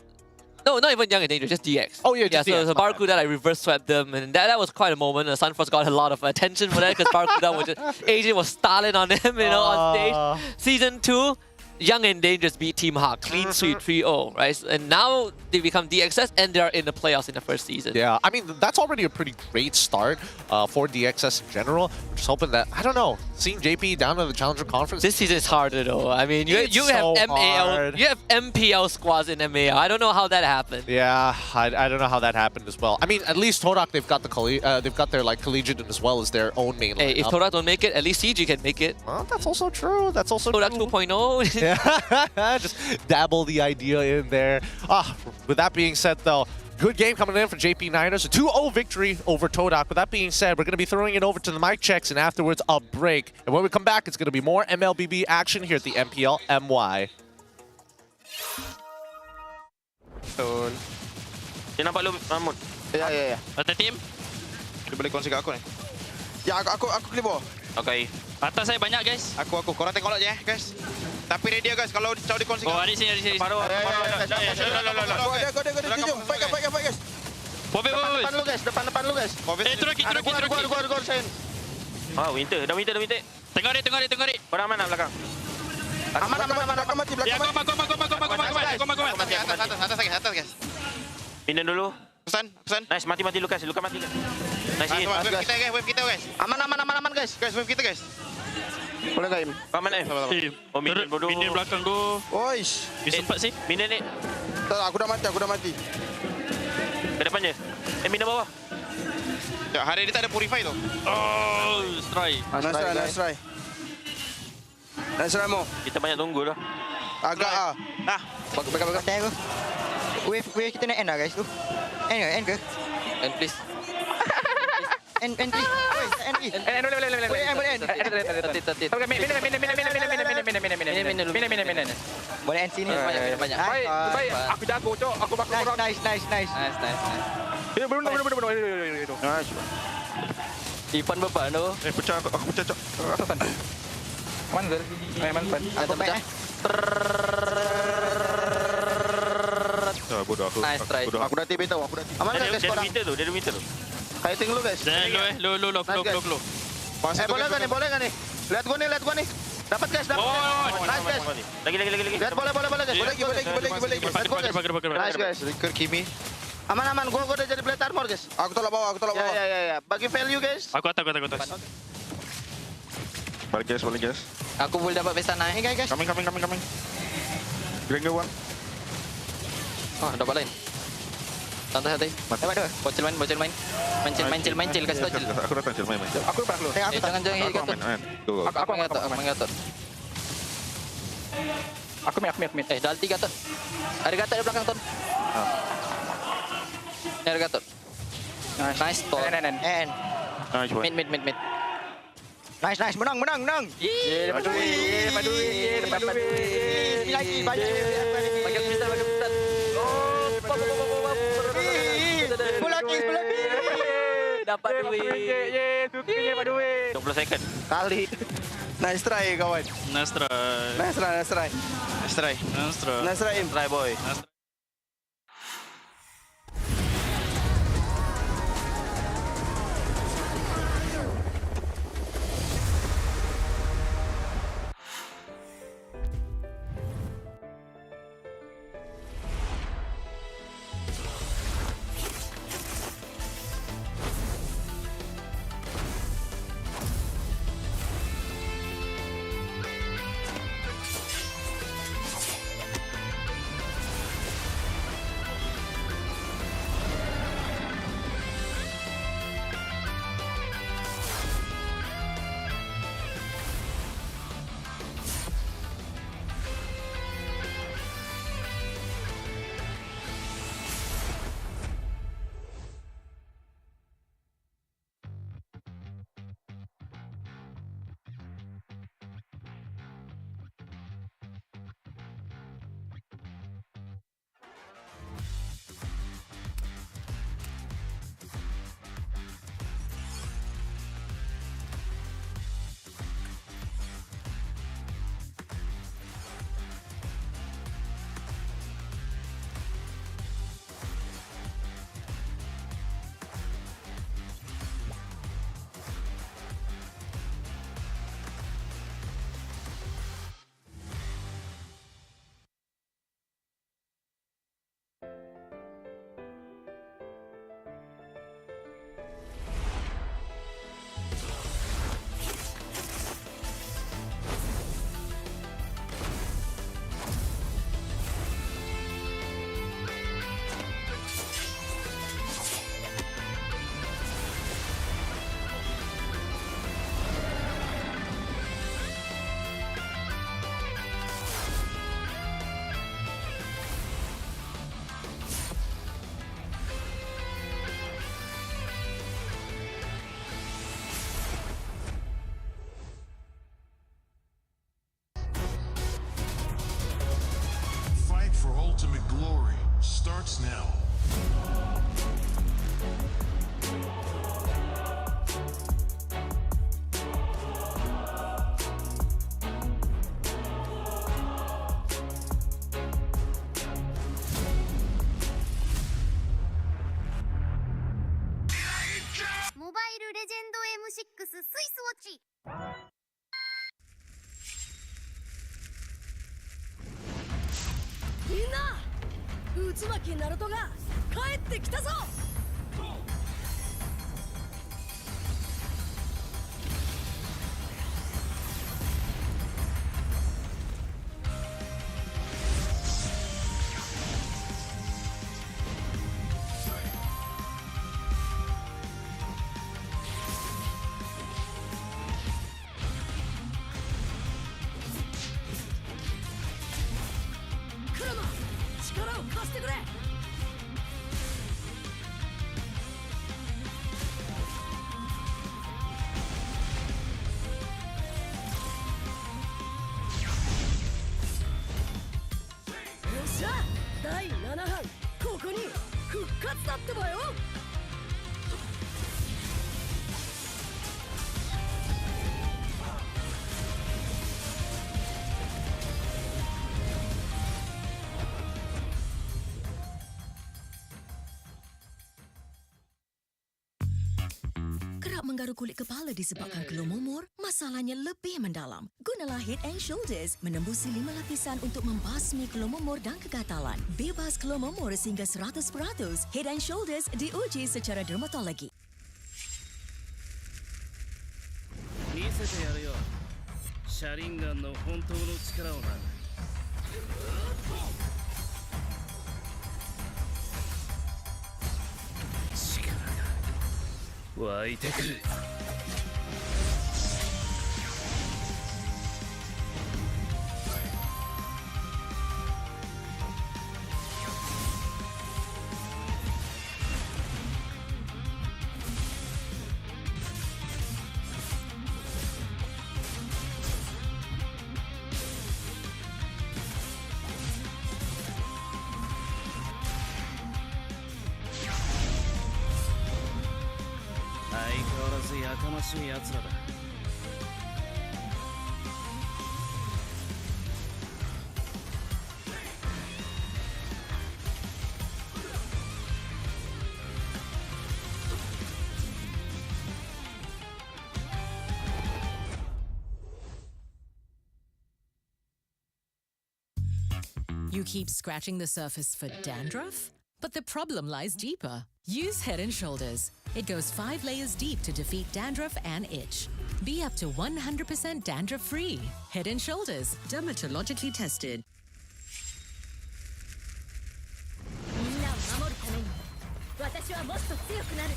No, not even young and dangerous, just DX. Oh, yeah, just DX. So Barracuda like reverse swept them, and that was quite a moment. Sunfrost got a lot of attention for that because Barracuda was just, Agent was styling on them, you know, on stage. Season 2, Young and Dangerous beat Team Hawk, clean sweep 3-0, right? And now they become DXS and they're in the playoffs in the first season. Yeah, I mean, that's already a pretty great start for DXS in general. I'm just hoping that, I don't know, seeing JP down to the Challenger Conference. This season is harder though. I mean, you have MAL, you have MPL squads in MAL. I don't know how that happened. Yeah, I don't know how that happened as well. I mean, at least Todak, they've got their like collegiate as well as their own main lineup. Hey, if Todak don't make it, at least CG can make it. Well, that's also true. That's also Todak true. 2.0. Yeah, just dabble the idea in there. With that being said though, Good game coming in for JP Niners. A 2-0 victory over Todak. With that being said, we're going to be throwing it over to the mic checks and afterwards a break. And when we come back, it's going to be more MLBB action here at the MPL MY. Dia nampak lu, Mahmud? Ya. Atas team? Dia boleh kongsi kat aku ni. Ya, aku clear bawah. Okay. Atas saya banyak, guys. Aku. Korang tengok lah je guys. Tapi ready guys, kalau dikongsi. Oh, ada sini. Paruh. Ada. Fight guys. Depan lu guys. Depan lu guys. Turun. Gua sen. Oh, winter. Dah winter. Tengok dia. Korang mana belakang? Aman. Aku mati belakang. Ya, kau mati. Atas guys. Pindah dulu. Pesan. Nice, mati Lukas. Lukas mati. Nice hit. Wave kita guys. Aman guys. Guys, wave kita guys. Boleh enggak Im? Paman Oh, minion bodoh. Minion belakang tu. Oish. Dia sempat sih. Minion ni. Tak, aku dah mati. Ke depan je. Minion bawah. Ya, hari ni tak ada purify tu. Oh, strike. Nice try mo. Kita banyak tunggu dah. Agak Bagus. Tengok. Wave kita nak end lah guys tu. End ke? And please. End please. End boleh. Boleh end sini. Banyak. Baik. Aku jago, cok. Aku bakal orang. Nice. Benar. Nice. Ipan bapak tu. Pecah aku pecah, cok. Atasan. Man girl. Man. Aku pecah. Bodoh aku. Nice try. Aku dah tiba tahu. Aman guys korang. Dia ada meter tu. Fighting lu guys. Low. Boleh kan ni? Lihat gua ni. Dapat guys. Nice guys. Lagi. Lihat boleh guys. Boleh. Nice guys. Recur Kimi. Aman. Gua udah jadi plate armor guys. Aku tolak bawah. Ya. Bagi value guys. Aku atas. Balik guys. Aku boleh dapat pesta naik. Guys. Coming. Grenade one. Oh, dapat lain. Santai. Dapat dua. Bocil main. Main kasih tau cil. Aku datang cil main. Aku lepas lu. Jangan hit Gatot. Aku mengatot. Aku mid. Dah ulti Gatot. Ada Gatot di belakang Ton. Ada Gatot. Nice Ton. Mid. Nice. Menang. Padu. Lagi banyak. Bagian besar. Bola king. Dapat duit. 20 second. Kali. Nice try kawan. Nice try boy. for ultimate glory starts now. Mobile Legend M6 スイスウォッチ。みんな、渦巻きナルトが帰ってきたぞ。クラマ、力を貸してくれ。よっしゃ、第7班ここに復活だってばよ。Kerap menggaruk kulit kepala disebabkan keluh mumur, masalahnya lebih mendalam. Gunalah Head and Shoulders menembusi 5 lapisan untuk membasmi keluh mumur dan kegatalan. Bebas keluh mumur sehingga 100%. Head and Shoulders diuji secara dermatologi. 見せてやるよ。シャリンガンの本当の力をな。力が湧いてくる。相変わらずやかましい奴らだ。You keep scratching the surface for dandruff? But the problem lies deeper. Use Head and Shoulders. It goes 5 layers deep to defeat dandruff and itch. Be up to 100% dandruff-free. Head and Shoulders, dermatologically tested. みんなを守るために私はもっと強くなる。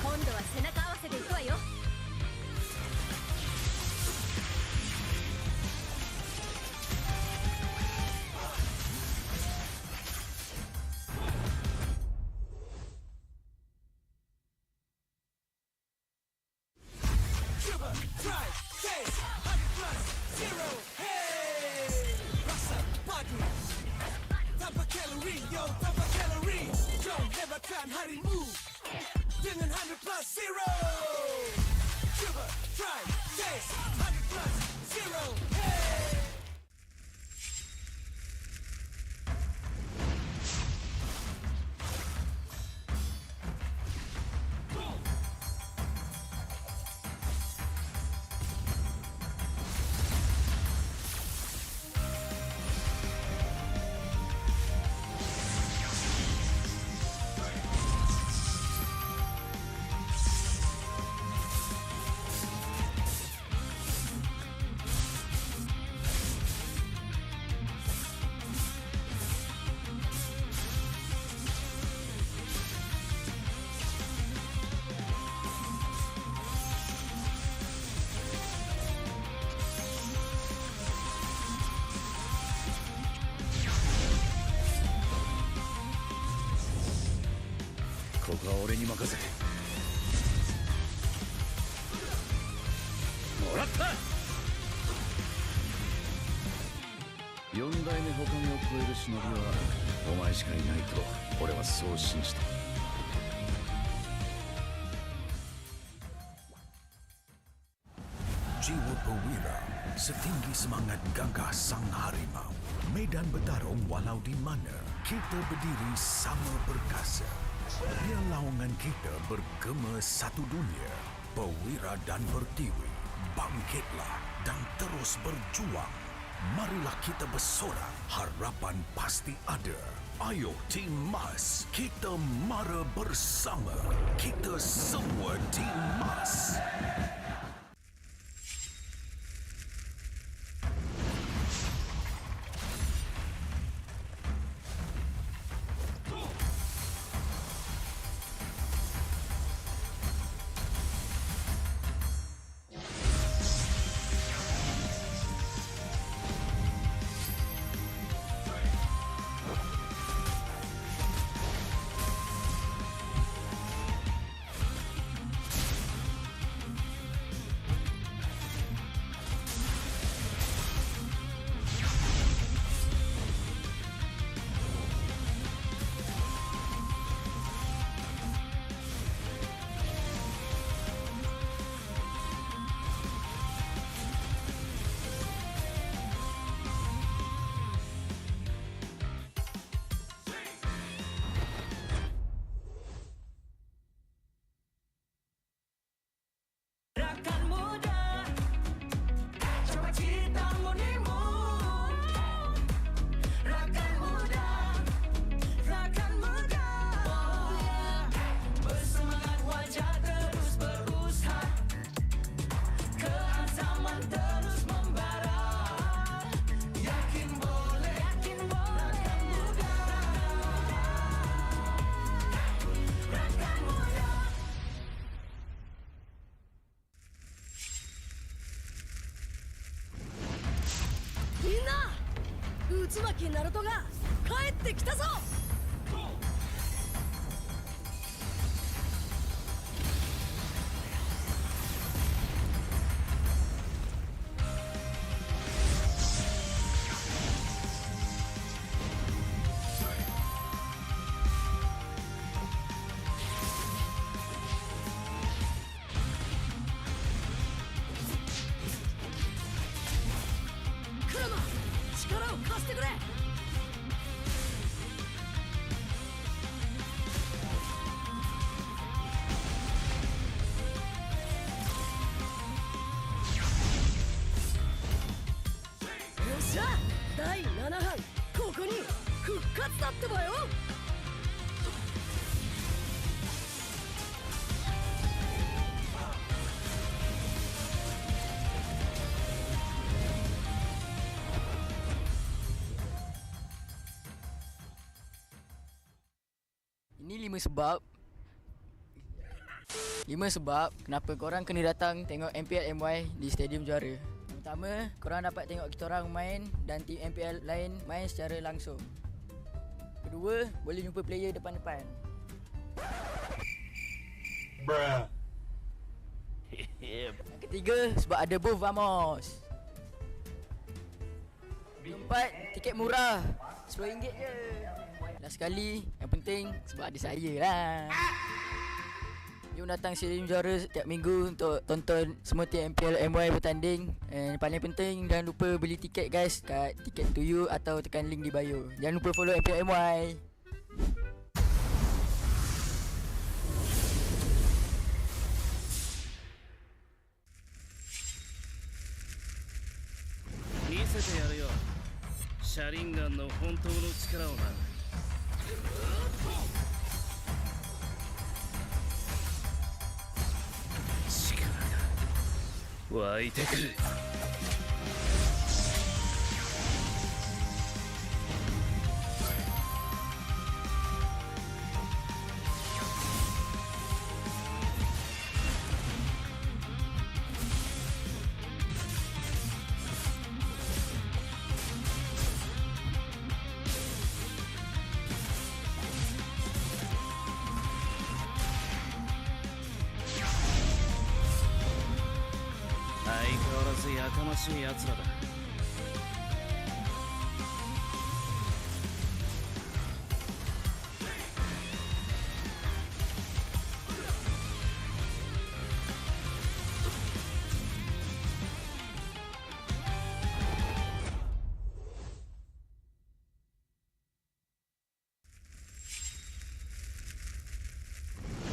今度は背中合わせでいくわよ。Tanpa kalori, yo, tanpa kalori. Jom hebatkan harimu dengan 100 + 0. Cuba, try, taste 100 + 0. Hey. ここは俺に任せてもらった4代目他を超える忍びはお前しかいないと俺はそう信じたJiwa perwira setinggi semangat gagah sang harimau. Medan bertarung walau di mana kita berdiri sama perkasa. Biar lawangan kita bergema satu dunia. Perwira dan pertiwi, bangkitlah dan terus berjuang. Marilah kita bersorak, harapan pasti ada. Ayo Tim Mas, kita mara bersama. Kita semua Tim Mas. Ini 5 sebab kenapa korang kena datang tengok MPL MY di Stadium Juara. Pertama, korang dapat tengok kita orang main dan tim MPL lain main secara langsung. Kedua, boleh jumpa player depan-depan. Bruh. Yang ketiga, sebab ada booth Vamos. Keempat, tiket murah, RM10 je. Last sekali, yang penting sebab ada saya lah. Jom datang Stadium Juara setiap minggu untuk tonton semua tim MPL MY bertanding. And paling penting, jangan lupa beli tiket guys kat Ticket to You atau tekan link di bio. Jangan lupa follow MPL MY. Misete yaru yo. Sharingan no hontou no chikara o na. 湧いてくる。やかましい奴らだ。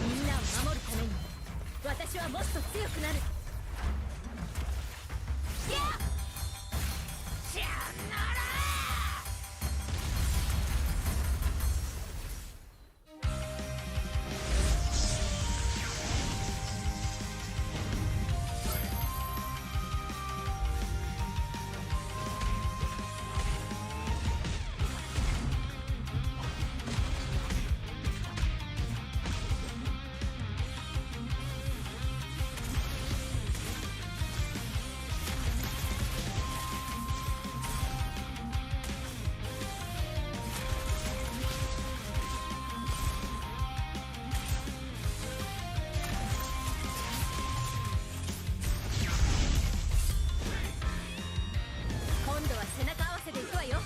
みんなを守るために私はもっと強くなる。今度は背中合わせでいくわよ。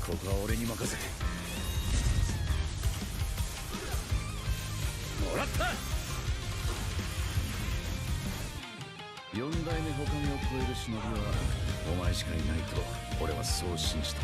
ここは俺に任せてもらった。4代目他目を超える忍びはお前しかいないと俺はそう信じた。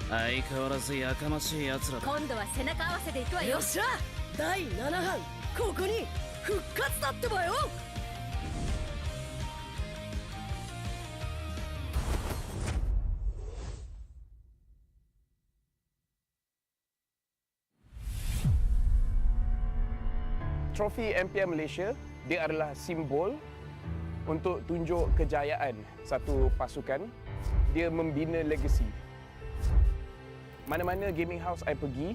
相変わらずやかましい奴らだ。今度は背中合わせでいくわよ。よっしゃ、第7班ここに復活だってばよ。Trofi MPL Malaysia, dia adalah simbol untuk tunjuk kejayaan satu pasukan. Dia membina legasi. Mana-mana gaming house I pergi,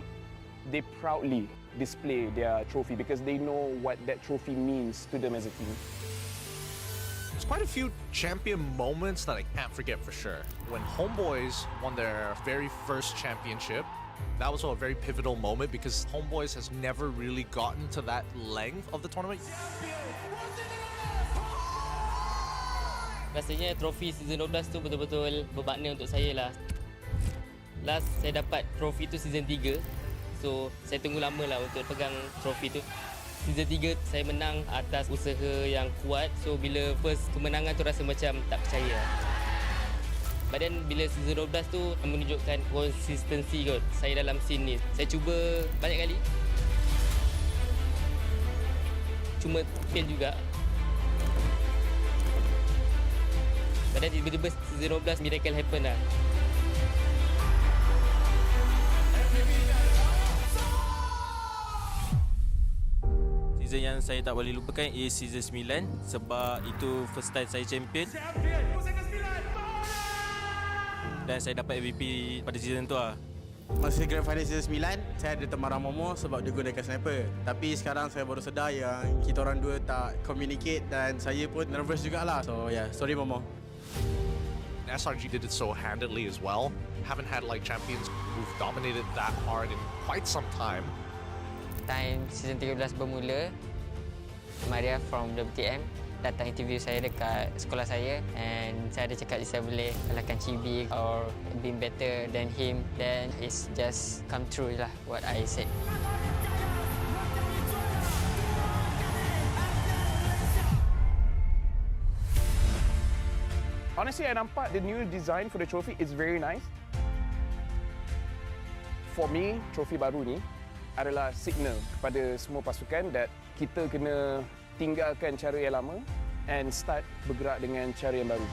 they proudly display their trophy because they know what that trophy means to them as a team. There's quite a few champion moments that I can't forget for sure. When Homeboys won their very first championship, that was a very pivotal moment because Homeboys has never really gotten to that length of the tournament. Rasanya trofi season 12 tu betul-betul bermakna untuk saya lah. Last saya dapat trofi tu season 3. So saya tunggu lama lah untuk pegang trofi tu. Season 3 saya menang atas usaha yang kuat. So bila first kemenangan tu rasa macam tak percaya. But then bila season 12 tu menunjukkan konsistensi kot saya dalam scene ni. Saya cuba banyak kali. Cuma fail juga. But then tiba-tiba season 12 miracle happen lah. Season yang saya tak boleh lupakan is season 9 sebab itu first time saya champion. Dan saya dapat MVP pada season tu lah. Masa Grand Final season 9, saya ada teman Momo sebab dia gunakan sniper. Tapi sekarang saya baru sedar yang kita orang dua tak communicate dan saya pun nervous jugalah. So yeah, sorry Momo. SRG did it so handedly as well. Haven't had like champions who've dominated that hard in quite some time. Time season 13 bermula, Maria from WTM datang interview saya dekat sekolah saya and saya ada cakap saya boleh kalahkan Chibi or being better than him, then it's just come true lah what I said. Honestly, I nampak the new design for the trophy is very nice. For me, trophy baru ni adalah signal kepada semua pasukan that kita kena tinggalkan cara yang lama and start bergerak dengan cara yang baru.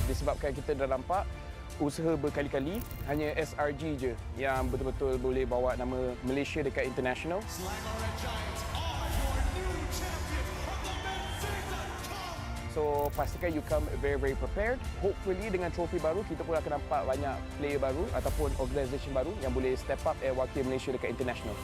Disebabkan kita dah nampak usaha berkali-kali, hanya SRG je yang betul-betul boleh bawa nama Malaysia dekat international. So pastikan you come very prepared. Hopefully dengan trofi baru kita pun akan nampak banyak player baru ataupun organisation baru yang boleh step up and wakil Malaysia dekat international.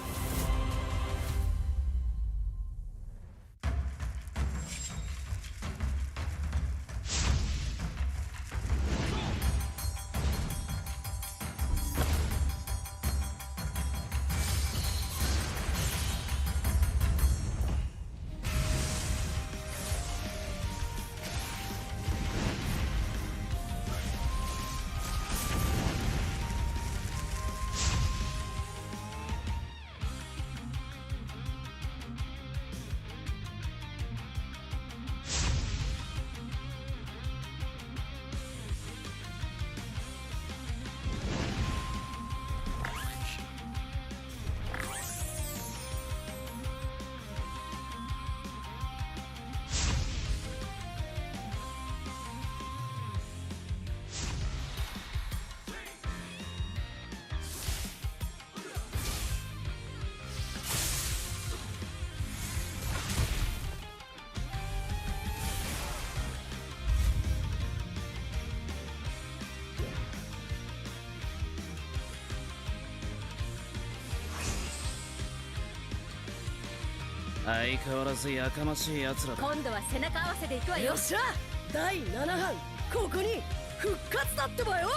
相変わらずやかましい奴らだ。今度は背中合わせでいくわよ。よっしゃ、第7班ここに復活だってばよ。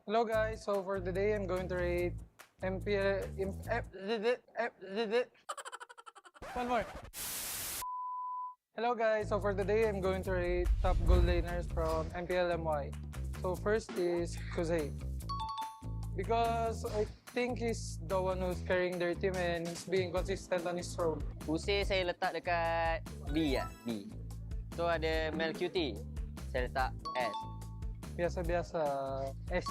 Hello guys, so for today I'm going to rate MPL one more. Hello guys, so for today I'm going to rate top goal laners from MPL MY. So first is Kuzey. Because I think he's the one who's carrying their team and he's being consistent on his role. Pusir saya letak dekat B lah, B. So ada Mel QT, saya letak S. Biasa-biasa S.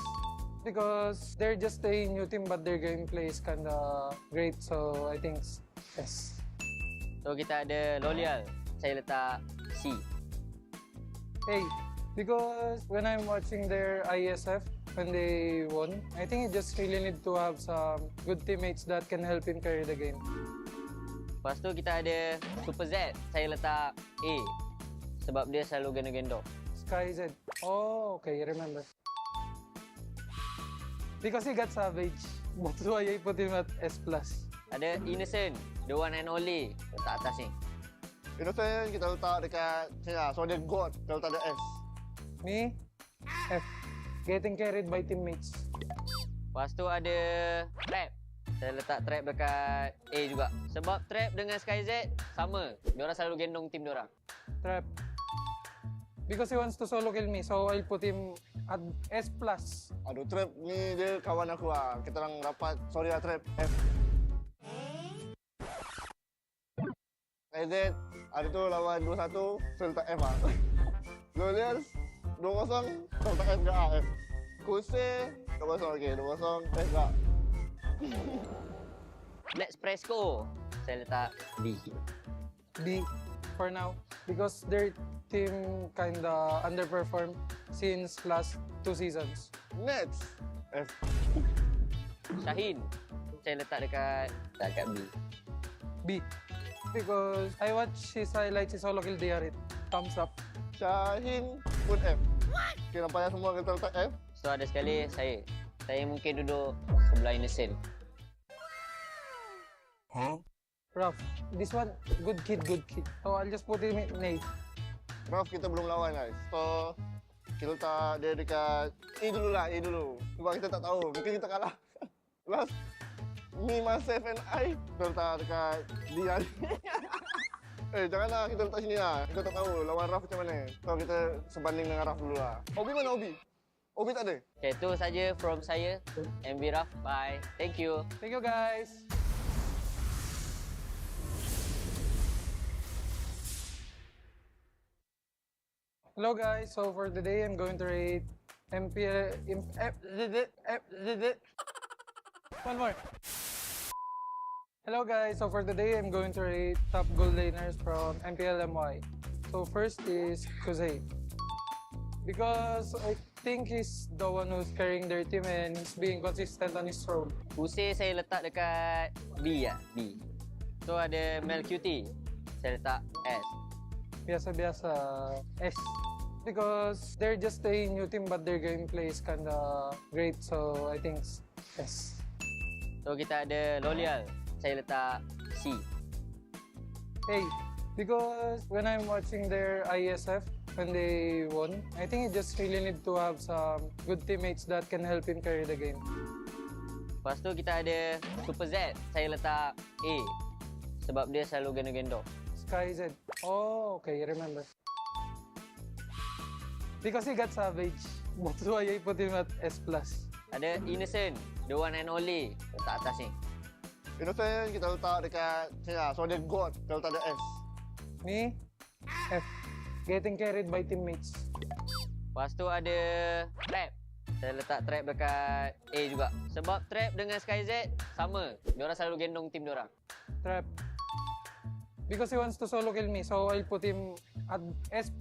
Because they're just a new team but their gameplay is kinda great, so I think S. So kita ada Lolial, saya letak C. Hey, because when I'm watching their ISF, when they won, I think you just really need to have some good teammates that can help him carry the game. Lepas tu kita ada Super Z, saya letak A. Sebab dia selalu gendong-gendong. Sky Z. Oh, okay, remember. Because he got savage, that's why I put him at S+. Ada Innocent, the one and only, letak atas ni. Innocent kita letak dekat sini lah, so dia God, kita letak dia S. Me? F. Getting carried by teammates. Lepas tu ada Trap. Saya letak Trap dekat A juga. Sebab Trap dengan SkyZ sama. Diorang selalu gendong tim diorang. Trap. Because he wants to solo kill me, so I'll put him at S+. Aduh, Trap ni dia kawan aku lah. Kita orang rapat, sorry lah Trap, F. SkyZ, hari tu lawan 2-1, saya letak F lah. Lolial 2-0, saya letak F ke A, F. Kuse, 2-0, okey, 2-0, F ke A. Let's press go. Saya letak D. D for now. Because their team kinda underperformed since last 2 seasons. Next, F. Shaheen, saya letak dekat B. B. Because I watch his highlights, his solo kill DRit. Thumbs up. Shaheen pun F. Okay, nampaknya semua kita letak F. So ada sekali saya. Saya mungkin duduk sebelah Innocent. Huh? Rough. This one, good kid, good kid. So I'll just put him in A. Rough kita belum lawan guys. So kita letak dia dekat A dulu lah, A dulu. Sebab kita tak tahu, mungkin kita kalah. Last, me, myself and I, kita letak dekat D lah. Janganlah kita letak sini lah. Kita tak tahu lawan Raf macam mana. So kita sebanding dengan Raf dulu lah. Obi mana Obi? Obi tak ada? Okay, itu saja from saya. MB Raf, bye. Thank you. Thank you guys. Hello guys, so for today I'm going to rate MPL one more. Hello guys, so for today I'm going to rate top goal laners from MPL MY. So first is Kuzey. Because I think he's the one who's carrying their team and he's being consistent on his role. Pusir saya letak dekat B lah, B. So ada Mel QT, saya letak S. Biasa-biasa S. Because they're just a new team but their gameplay is kinda great, so I think S. So kita ada Lolial, saya letak C. Hey, because when I'm watching their ISF, when they won, I think you just really need to have some good teammates that can help him carry the game. Lepas tu kita ada Super Z, saya letak A. Sebab dia selalu gendong-gendong. Sky Z. Oh, okay, remember. Because he got savage, that's why I put him at S+. Ada Innocent, the one and only, letak atas ni. Innocent kita letak dekat sini lah, so dia God, kita letak dia S. Me? F. Getting carried by teammates. Lepas tu ada Trap. Saya letak Trap dekat A juga. Sebab Trap dengan SkyZ sama. Diorang selalu gendong tim diorang. Trap. Because he wants to solo kill me, so I'll put him at S+.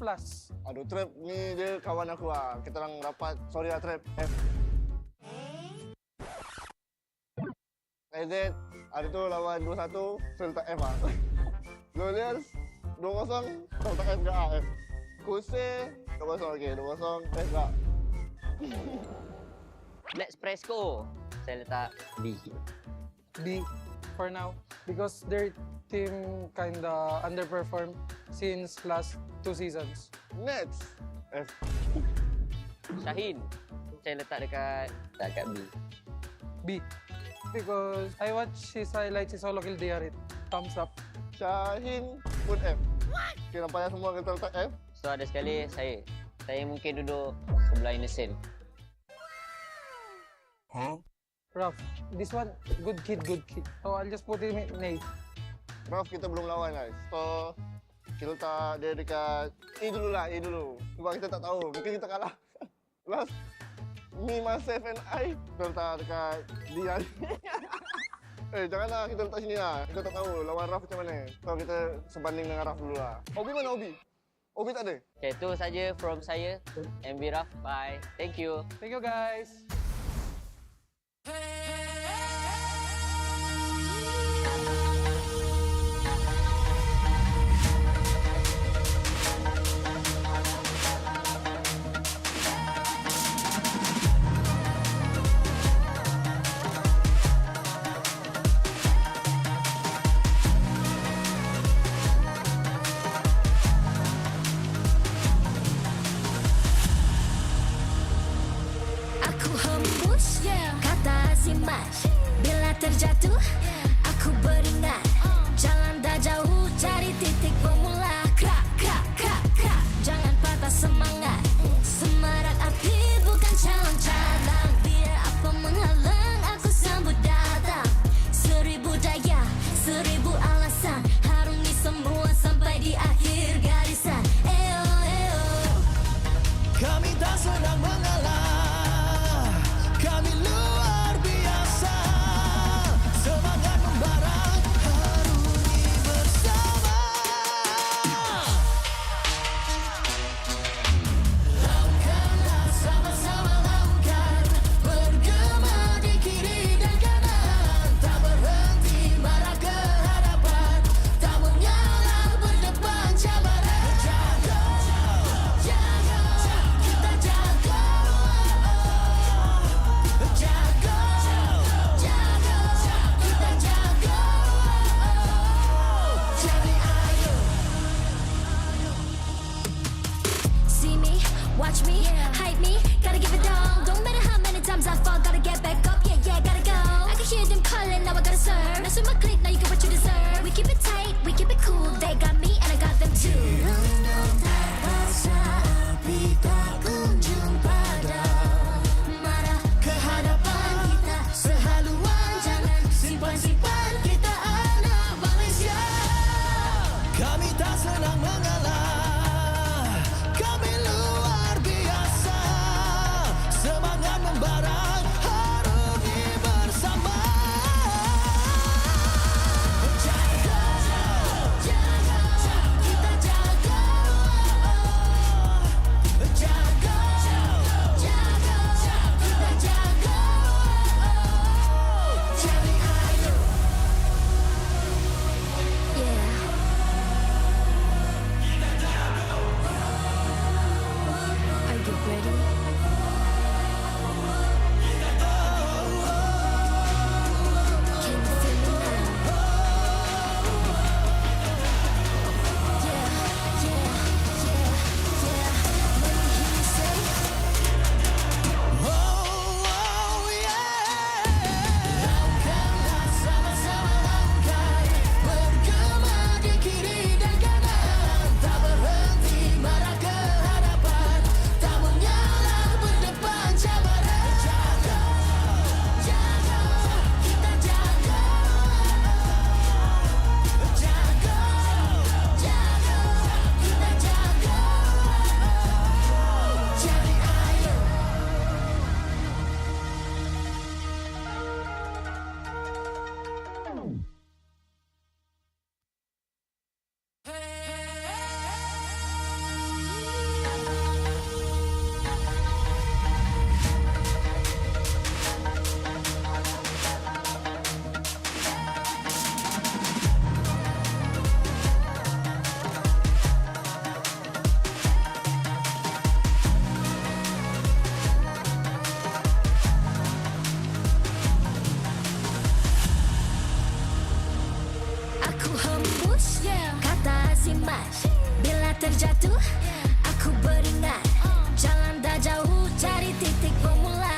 Aduh, Trap ni dia kawan aku lah. Kita orang rapat, sorry lah Trap, F. SkyZ, hari tu lawan 2-1, saya letak F lah. Lolial 2-0, saya letak F ke A, F. Kuse, 2-0, okey, 2-0, F ke A. Let's press go. Saya letak D. D for now. Because their team kinda underperformed since last 2 seasons. Next, F. Shaheen, saya letak dekat B. B. Because I watch his highlights, his solo kill dia it. Thumbs up. Shaheen put F. Okay, nampaknya semua kita letak F. So ada sekali saya mungkin duduk sebelah innocent. Rough. This one, good kid. So I'll just put him in A. Raf kita belum lawan guys. So kita letak dia dekat A dulu lah, A dulu. Sebab kita tak tahu, mungkin kita kalah. Last me, myself and I kita letak dekat D lah. Janganlah kita letak sini lah. Kita tak tahu lawan Raf macam mana. So kita sebanding dengan Raf dulu lah. Obi mana Obi? Obi tak ada? Okay, itu saja from saya. MB Raf, bye. Thank you. Thank you guys. Aku hembus kata azimat. Bila terjatuh aku beringat. Jalan dah jauh cari titik bermula. Krak, krak, krak, krak. Jangan patah semangat. Semarak api bukan calon cadangan. Biar apa menghalang aku sambut datang. 1000 daya, 1000 alasan. Harungi semua sampai di akhir garisan. Eo, eo. Kami tak sedang mengalah. Kami luar biasa. Semangat membara, harungi bersama. Lakukanlah sama-sama lakukan. Bergema di kiri dan kanan. Tak berhenti marah ke hadapan. Tak mengalah berdepan cabaran. Jaga, jaga, kita jaga. Jaga, jaga, kita jaga. Jadi ayo. See me, watch me, hype me, gotta give it all. Don't matter how many times I fall, gotta get back up, yeah, gotta go. I can hear them calling, now I gotta serve. Mess with my clique, now you get what you deserve. We keep it tight, we keep it cool. They got me and I got them too. Rundung terpaksa, api tak kunjung padam. Marah ke hadapan kita, sehaluan jangan simpan-simpan. Kita anak Malaysia. Kami tak senang mengalah. Kami luar biasa. Semangat membara, harungi bersama. Jaga, jaga, kita jaga. Jaga, jaga, kita jaga. Jadi ayo. Yeah. Are you ready? Can you feel me now? Yeah, yeah, yeah, yeah. Let me hear you say. Lakukanlah sama-sama lakukan. Bergema di kiri dan kanan. Tak berhenti marah ke hadapan. Tak mengalah berdepan cabaran. Jaga, jaga, kita jaga. Jaga, jaga, kita jaga. Jadi ayo. Aku hembus kata azimat. Bila terjatuh aku beringat. Jalan dah jauh cari titik bermula.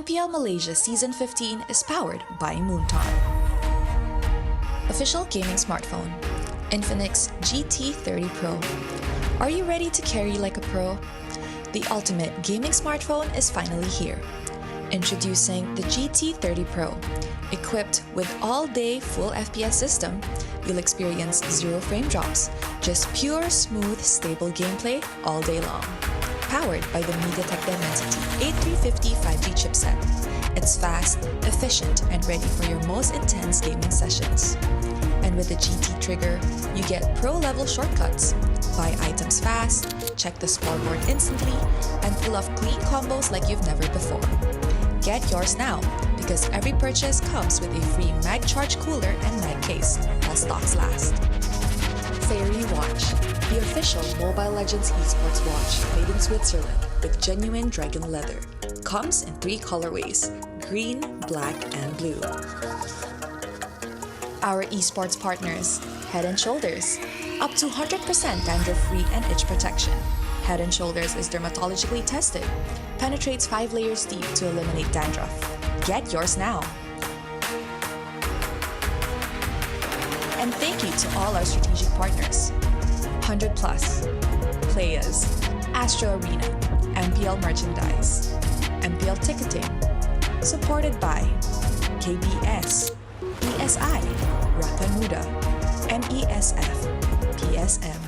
MPL Malaysia Season 15 is powered by Moonton. Official gaming smartphone, Infinix GT30 Pro. Are you ready to carry like a pro? The ultimate gaming smartphone is finally here. Introducing the GT30 Pro. Equipped with all-day full FPS system, you'll experience zero frame drops, just pure, smooth, stable gameplay all day long. Powered by the MediaTek Dimensity 8350 5G chipset. It's fast, efficient, and ready for your most intense gaming sessions. And with the GT trigger, you get pro-level shortcuts. Buy items fast, check the scoreboard instantly, and pull off clean combos like you've never before. Get yours now, because every purchase comes with a free mag charge cooler and mag case, while stocks last. Fairy Watch, the official Mobile Legends Esports watch made in Switzerland with genuine dragon leather. Comes in 3 colorways, green, black, and blue. Our esports partners, Head & Shoulders, up to 100% dandruff-free and itch protection. Head & Shoulders is dermatologically tested, penetrates 5 layers deep to eliminate dandruff. Get yours now. And thank you to all our strategic partners. 100 Plus, Playas, Astro Arena, MPL Merchandise, MPL Ticketing, supported by KBS, ESI, Rakamuda, MESF, PSM.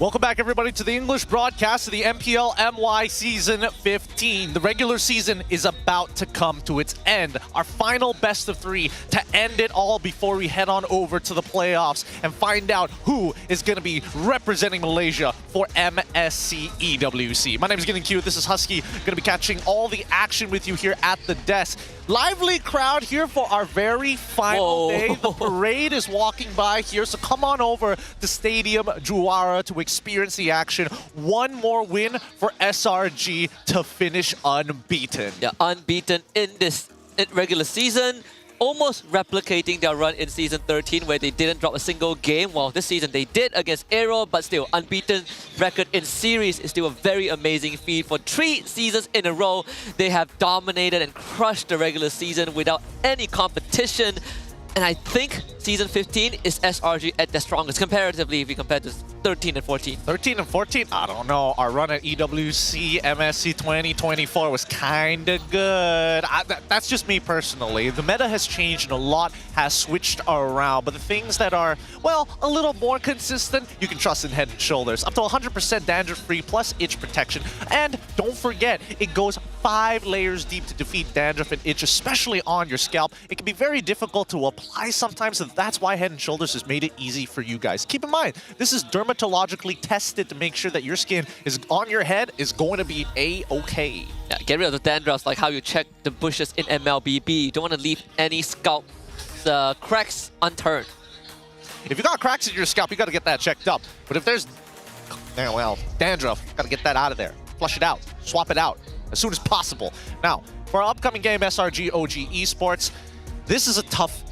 Welcome back, everybody, to the English broadcast of the MPL MY Season 15. The regular season is about to come to its end. Our final best of 3 to end it all before we head on over to the playoffs and find out who is going to be representing Malaysia for MSC EWC. My name is Getting Cute. This is Husky. Going to be catching all the action with you here at the desk. Lively crowd here for our very final day. The parade is walking by here, so come on over to Stadium Juara to experience the action. One more win for SRG to finish unbeaten. Yeah, unbeaten in this regular season, almost replicating their run in Season 13 where they didn't drop a single game. Well, this season they did against Aero, but still, unbeaten record in series is still a very amazing feat. For 3 seasons in a row, they have dominated and crushed the regular season without any competition. And I think Season 15 is SRG at their strongest comparatively if you compare to 13 and 14. 13 and 14? I don't know. Our run at EWC MSC 2024 was kind of good. That's just me personally. The meta has changed and a lot has switched around. But the things that are, well, a little more consistent, you can trust in Head & Shoulders. Up to 100% dandruff-free plus itch protection. And don't forget, it goes 5 layers deep to defeat dandruff and itch, especially on your scalp. It can be very difficult to apply sometimes, so that's why Head & Shoulders has made it easy for you guys. Keep in mind, this is dermatologically tested to make sure that your skin is on your head is going to be A-okay. Yeah, get rid of the dandruffs, like how you check the bushes in MLBB. You don't want to leave any scalp cracks unturned. If you got cracks in your scalp, you got to get that checked up. But if there's, well, dandruff, got to get that out of there. Flush it out, swap it out as soon as possible. Now, for our upcoming game, SRG OG Esports, this is a tough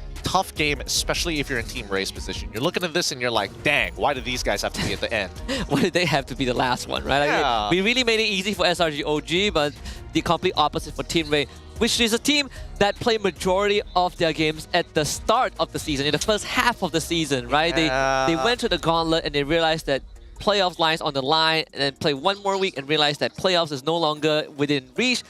game, especially if you're in Team Ray's position. You're looking at this and you're like, dang, why do these guys have to be at the end? Why did they have to be the last one, right? Yeah. I mean, we really made it easy for SRG OG, but the complete opposite for Team Ray, which is a team that played majority of their games at the start of the season, in the first half of the season, right? They went to the gauntlet and they realized that playoffs lines on the line, and then play one more week and realized that playoffs is no longer within reach.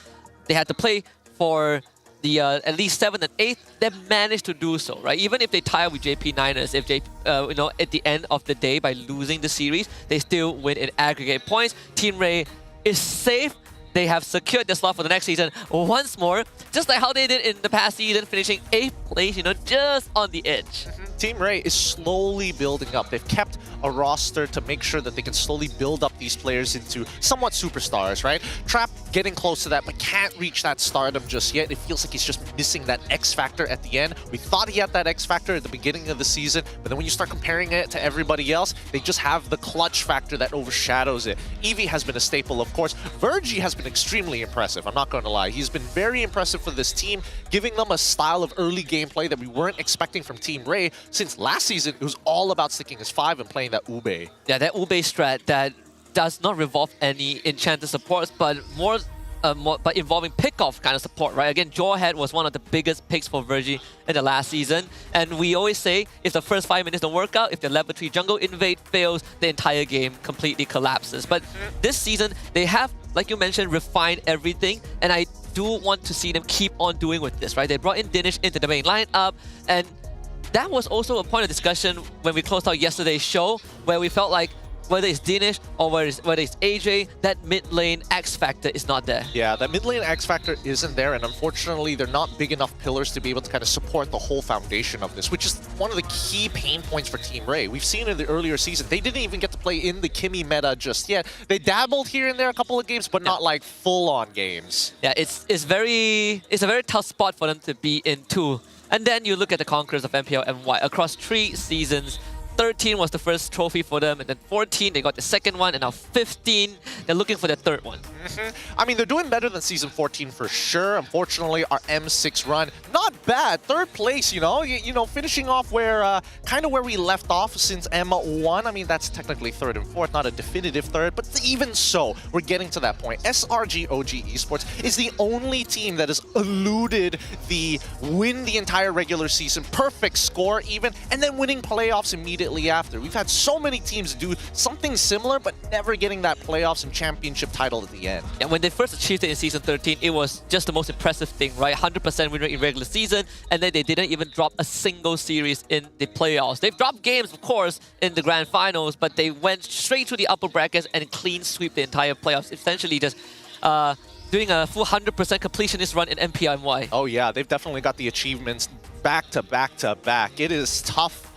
They had to play for the at least 7th and 8th. They managed to do so, right? Even if they tie up with JP Niners, if at the end of the day by losing the series, they still win in aggregate points. Team Ray is safe. They have secured their slot for the next season once more, just like how they did in the past season, finishing 8th place, just on the edge. Team Ray is slowly building up. They've kept a roster to make sure that they can slowly build up these players into somewhat superstars, right? Trap getting close to that, but can't reach that stardom just yet. It feels like he's just missing that X factor at the end. We thought he had that X factor at the beginning of the season, but then when you start comparing it to everybody else, they just have the clutch factor that overshadows it. Eevee has been a staple, of course. Virgie has been extremely impressive, I'm not going to lie. He's been very impressive for this team, giving them a style of early gameplay that we weren't expecting from Team Ray, since last season it was all about sticking as 5 and playing that Ube. Yeah, that Ube strat that does not revolve any enchanted supports, but more but involving pickoff kind of support, right? Again, Jawhead was one of the biggest picks for Virgie in the last season. And we always say, if the first 5 minutes don't work out, if the level 3 jungle invade fails, the entire game completely collapses. But this season, they have, like you mentioned, refined everything. And I do want to see them keep on doing with this, right? They brought in Dinesh into the main lineup, and that was also a point of discussion when we closed out yesterday's show, where we felt like whether it's Dinesh or whether it's AJ, that mid lane X factor is not there. Yeah, that mid lane X factor isn't there, and unfortunately, they're not big enough pillars to be able to kind of support the whole foundation of this, which is one of the key pain points for Team Ray. We've seen in the earlier season, they didn't even get to play in the Kimmy meta just yet. They dabbled here and there a couple of games, but not like full-on games. Yeah, it's a very tough spot for them to be in too. And then you look at the conquerors of MPL MY across 3 seasons. 13 was the first trophy for them, and then 14 they got the second one, and now 15 they're looking for their third one. I mean, they're doing better than Season 14 for sure. Unfortunately, our M6 run, not bad. 3rd place, you know, finishing off where kind of where we left off since M1. I mean, that's technically 3rd and 4th, not a definitive 3rd, but even so, we're getting to that point. SRG OG Esports is the only team that has eluded the win the entire regular season, perfect score even, and then winning playoffs immediately after. We've had so many teams do something similar, but never getting that playoffs and championship title at the end. And when they first achieved it in Season 13, it was just the most impressive thing, right? 100% win rate in regular season, and then they didn't even drop a single series in the playoffs. They've dropped games, of course, in the grand finals, but they went straight to the upper brackets and clean sweep the entire playoffs, essentially just doing a full 100% completionist run in MPL MY. Oh yeah, they've definitely got the achievements back to back to back. It is tough.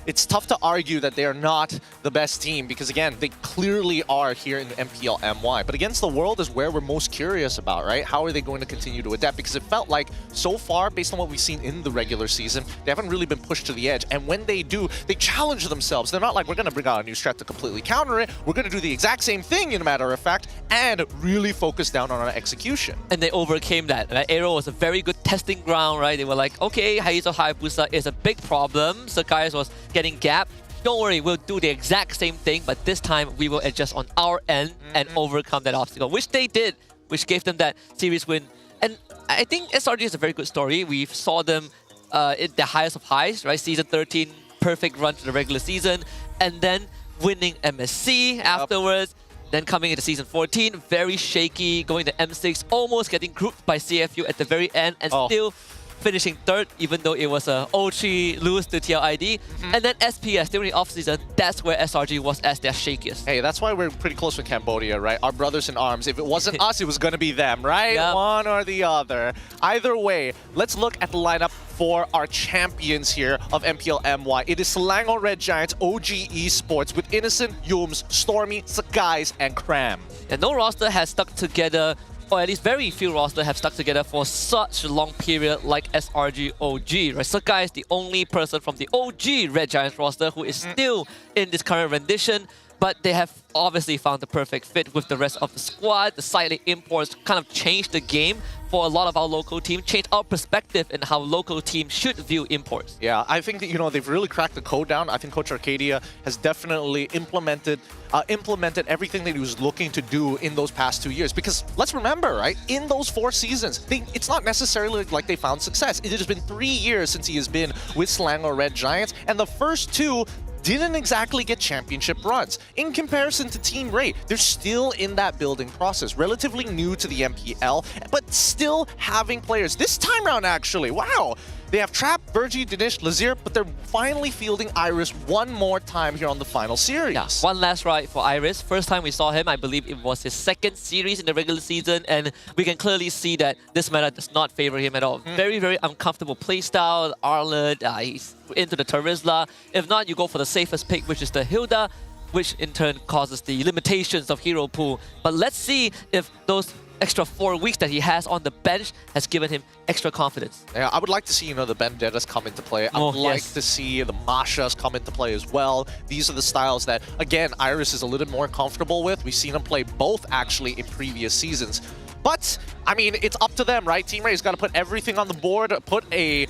It's tough to argue that they are not the best team because, again, they clearly are here in MPL MY. But against the world is where we're most curious about, right? How are they going to continue to adapt? Because it felt like so far, based on what we've seen in the regular season, they haven't really been pushed to the edge. And when they do, they challenge themselves. They're not like, we're going to bring out a new strat to completely counter it. We're going to do the exact same thing, in a matter of fact, and really focus down on our execution. And they overcame that. Right? Aero was a very good testing ground, right? They were like, okay, Hayato Hayabusa is a big problem. Sakai's was getting gap. Don't worry, we'll do the exact same thing, but this time we will adjust on our end and overcome that obstacle, which they did, which gave them that series win. And I think SRG is a very good story. We saw them at the highest of highs, right? Season 13, perfect run to the regular season, and then winning MSC afterwards. Then coming into Season 14, very shaky, going to M6, almost getting grouped by CFU at the very end, and still finishing 3rd, even though it was a 0-3 lose to TLID. And then SPS, during the off-season, that's where SRG was at their shakiest. Hey, that's why we're pretty close with Cambodia, right? Our brothers in arms. If it wasn't us, it was going to be them, right? Yep. One or the other. Either way, let's look at the lineup for our champions here of MPL MY. It is Selangor Red Giants OG Esports with Innocent, Yums, Stormy, Sakai's, and Cram. And no roster has stuck together, or at least very few rosters have stuck together for such a long period like SRG OG. Right? Sakai is the only person from the OG Red Giants roster who is still in this current rendition, but they have obviously found the perfect fit with the rest of the squad. The side imports kind of changed the game for a lot of our local teams, changed our perspective in how local teams should view imports. Yeah, I think that, you know, they've really cracked the code down. I think Coach Arcadia has definitely implemented everything that he was looking to do in those past 2 years. Because let's remember, right, in those 4 seasons, it's not necessarily like they found success. It has been 3 years since he has been with Selangor Red Giants, and the first 2 didn't exactly get championship runs. In comparison to Team Ray, they're still in that building process, relatively new to the MPL, but still having players. This time around, actually, wow! They have Trap, Virgie, Dinesh, Lazir, but they're finally fielding Iris one more time here on the final series. Yeah, one last ride for Iris. First time we saw him, I believe it was his 2nd series in the regular season, and we can clearly see that this meta does not favor him at all. Very, very uncomfortable playstyle. Arled, he's into the Terizla. If not, you go for the safest pick, which is the Hilda, which in turn causes the limitations of hero pool. But let's see if those extra 4 weeks that he has on the bench has given him extra confidence. Yeah, I would like to see, you know, the Vendettas come into play. I would like to see the Mashas come into play as well. These are the styles that, again, Iris is a little more comfortable with. We've seen him play both, actually, in previous seasons. But, I mean, it's up to them, right? Team Ray's got to put everything on the board, put a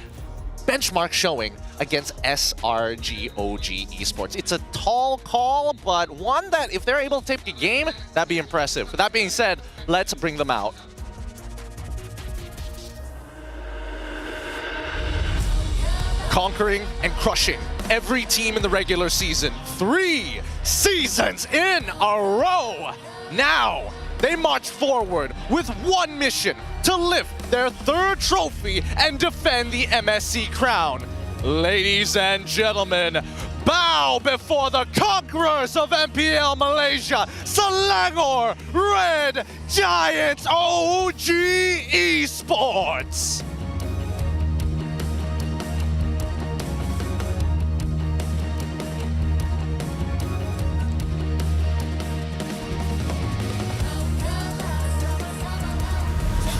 benchmark showing against SRG OG Esports. It's a tall call, but one that if they're able to take the game, that'd be impressive. With that being said, let's bring them out. conquering and crushing every team in the regular season. 3 seasons in a row. Now, they march forward with one mission: to lift their 3rd trophy and defend the MSC crown. Ladies and gentlemen, bow before the conquerors of MPL Malaysia, Selangor Red Giants OG Esports.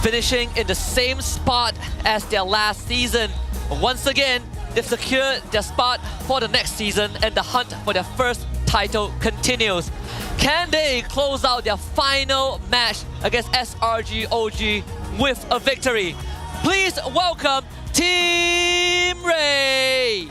Finishing in the same spot as their last season. Once again, they've secured their spot for the next season, and the hunt for their first title continues. Can they close out their final match against SRG OG with a victory? Please welcome Team Ray!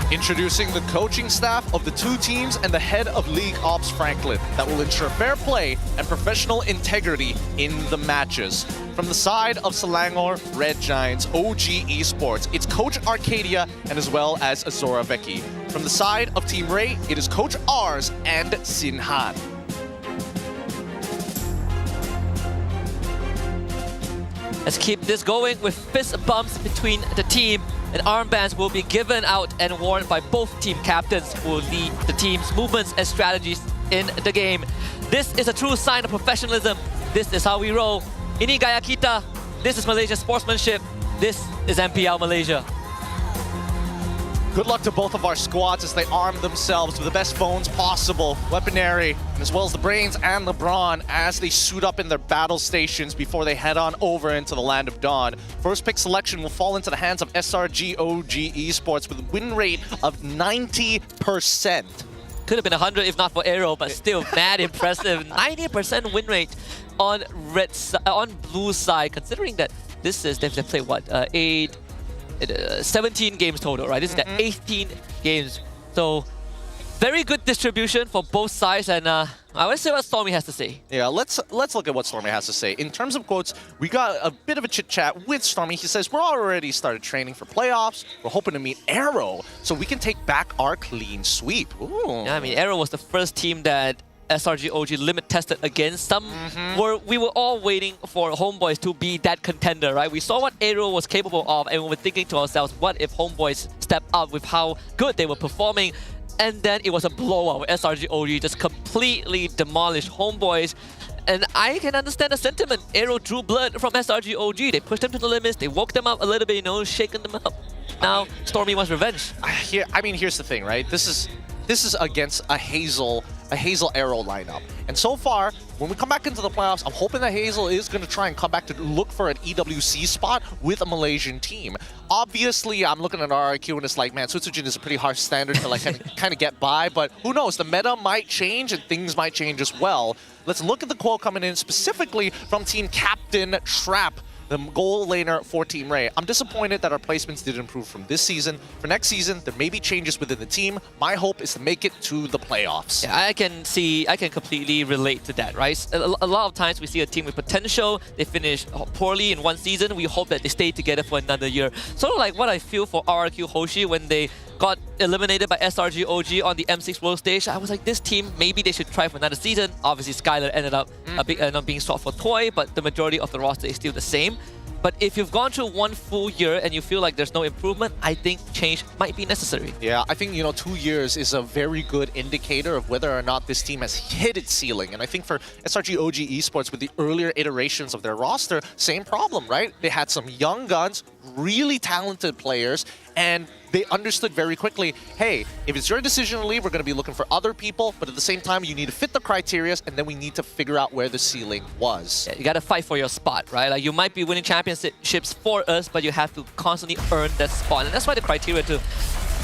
Introducing the coaching staff of the 2 teams and the head of League Ops Franklin that will ensure fair play and professional integrity in the matches. From the side of Selangor Red Giants OG Esports, it's Coach Arcadia and as well as Azora Becky. From the side of Team Ray, it is Coach Ars and Sinhan. Let's keep this going with fist bumps between the team, and armbands will be given out and worn by both team captains who will lead the team's movements and strategies in the game. This is a true sign of professionalism. This is how we roll. Ini gaya kita. This is Malaysia sportsmanship. This is MPL Malaysia. Good luck to both of our squads as they arm themselves with the best phones possible, weaponry, and as well as the brains and the brawn as they suit up in their battle stations before they head on over into the Land of Dawn. First pick selection will fall into the hands of SRG OG Esports with a win rate of 90%. Could have been 100 if not for Aero, but still mad impressive. 90% win rate on on blue side, considering that this is, they've played what, 17 games total, right? This is the 18 games. So very good distribution for both sides, and I want to see what Stormy has to say. Yeah, let's look at what Stormy has to say. In terms of quotes, we got a bit of a chit-chat with Stormy. He says, we're already started training for playoffs. We're hoping to meet Aero so we can take back our clean sweep. Ooh. Yeah, I mean, Aero was the first team that SRG OG limit tested against. We were all waiting for Homeboys to be that contender, right? We saw what Aero was capable of, and we were thinking to ourselves, what if Homeboys step up with how good they were performing? And then it was a blowout. SRG OG just completely demolished Homeboys. And I can understand the sentiment. Aero drew blood from SRG OG. They pushed them to the limits. They woke them up a little bit, you know, shaken them up. Now Stormy wants revenge. I mean, here's the thing, right? This is against a Hazel Aero lineup. And so far, when we come back into the playoffs, I'm hoping that Hazel is going to try and come back to look for an EWC spot with a Malaysian team. Obviously, I'm looking at RRQ and it's like, man, Sutsujin is a pretty harsh standard to like kind of get by, but who knows? The meta might change and things might change as well. Let's look at the quote coming in specifically from team captain Trap, the goal laner for Team Ray. I'm disappointed that our placements didn't improve from this season. For next season, there may be changes within the team. My hope is to make it to the playoffs. Yeah, I can completely relate to that, right? A lot of times we see a team with potential, they finish poorly in one season, we hope that they stay together for another year. Sort of like what I feel for RRQ Hoshi when they got eliminated by SRG OG on the M6 World Stage. I was like, this team, maybe they should try for another season. Obviously, Skylar ended up not being swapped for Toy, but the majority of the roster is still the same. But if you've gone through one full year and you feel like there's no improvement, I think change might be necessary. Yeah, I think, 2 years is a very good indicator of whether or not this team has hit its ceiling. And I think for SRG OG Esports, with the earlier iterations of their roster, same problem, right? They had some young guns, really talented players, and they understood very quickly, hey, if it's your decision to leave, we're going to be looking for other people, but at the same time, you need to fit the criteria, and then we need to figure out where the ceiling was. Yeah, you got to fight for your spot, right? Like, you might be winning championships for us, but you have to constantly earn that spot. And that's why the criteria to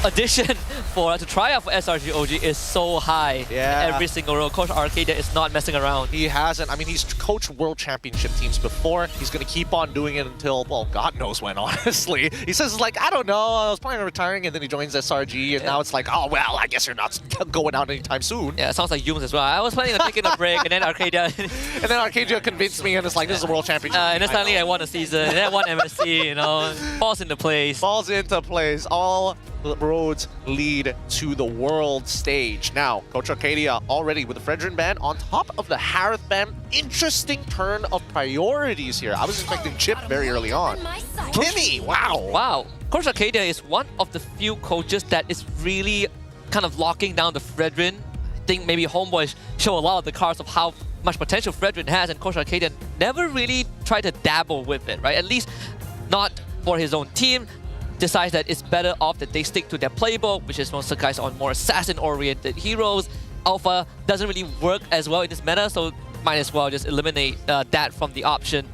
addition to try out for SRG OG is so high. Yeah. Every single row. Coach Arcadia is not messing around. He hasn't. I mean, he's coached World Championship teams before. He's going to keep on doing it until, well, God knows when, honestly. He says, like, I don't know, I was planning on retiring, and then he joins SRG, and now it's like, oh, well, I guess you're not going out anytime soon. Yeah, it sounds like Yums as well. I was planning on taking a break, and then Arcadia... and then Arcadia convinced me, and it's like, this is a World Championship. And then suddenly I won a season, and then I won MSC, you know. Falls into place. Falls into place. All roads lead to the world stage. Now, Coach Arcadia already with the Fredrin ban on top of the Harith ban. Interesting turn of priorities here. I was expecting Chip very early on. Kimmy, wow. Wow. Coach Arcadia is one of the few coaches that is really kind of locking down the Fredrin. I think maybe Homeboys show a lot of the cards of how much potential Fredrin has, and Coach Arcadia never really tried to dabble with it, right? At least not for his own team. Decides that it's better off that they stick to their playbook, which is most of the guys on more assassin-oriented heroes. Alpha doesn't really work as well in this meta, so might as well just eliminate that from the option.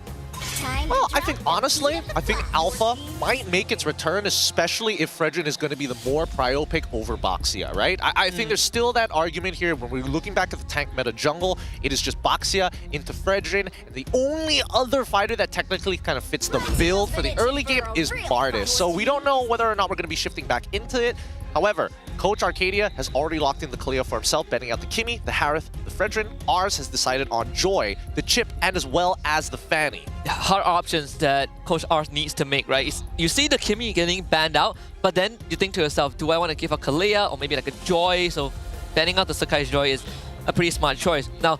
Well, I think honestly, I think Alpha might make its return, especially if Fredrin is going to be the more prio pick over Boxia, right? I think there's still that argument here when we're looking back at the tank meta jungle. It is just Boxia into Fredrin, and the only other fighter that technically kind of fits the build for the early game is Bardis. So we don't know whether or not we're going to be shifting back into it. However, Coach Arcadia has already locked in the Kalia for himself, betting out the Kimmy, the Harith, the Fredrin. Ours has decided on Joy, the Chip, and as well as the Fanny. Hard options that Coach Ars needs to make, right? You see the Kimmy getting banned out, but then you think to yourself, do I want to give a Kalia or maybe like a Joy? So banning out the Sakai's Joy is a pretty smart choice. Now,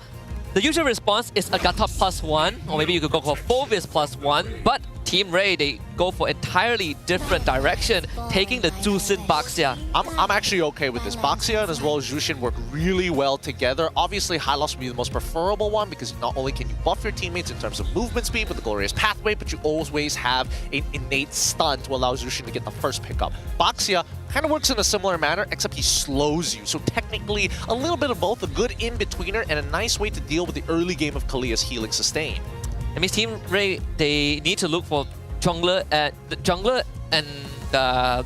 the usual response is Agatha +1, or maybe you could go for Phovis +1, but Team Ray, they go for entirely different direction, taking the Zusin Baxia. I'm actually okay with this. Baxia and as well as Jushin work really well together. Obviously, Hylos would be the most preferable one because not only can you buff your teammates in terms of movement speed with the Glorious Pathway, but you always have an innate stun to allow Jushin to get the first pickup. Baxia kind of works in a similar manner, except he slows you. So technically, a little bit of both, a good in-betweener and a nice way to deal with the early game of Kalia's healing sustain. That means Team Ray, they need to look for jungler and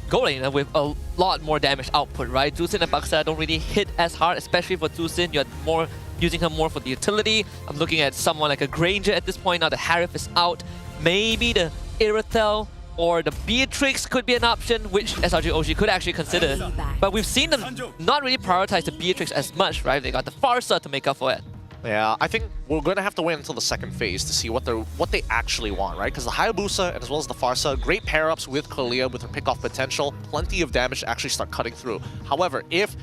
gold laner with a lot more damage output, right? Zusin and Baxia don't really hit as hard, especially for Zusin. You're more using her more for the utility. I'm looking at someone like a Granger at this point. Now the Harith is out. Maybe the Irithel or the Beatrix could be an option, which SRG OG could actually consider. But we've seen them not really prioritize the Beatrix as much, right? They got the Farsa to make up for it. Yeah, I think we're going to have to wait until the second phase to see what they actually want, right? Because the Hayabusa and as well as the Farsa, great pair-ups with Kalia with her pick-off potential, plenty of damage to actually start cutting through. However, if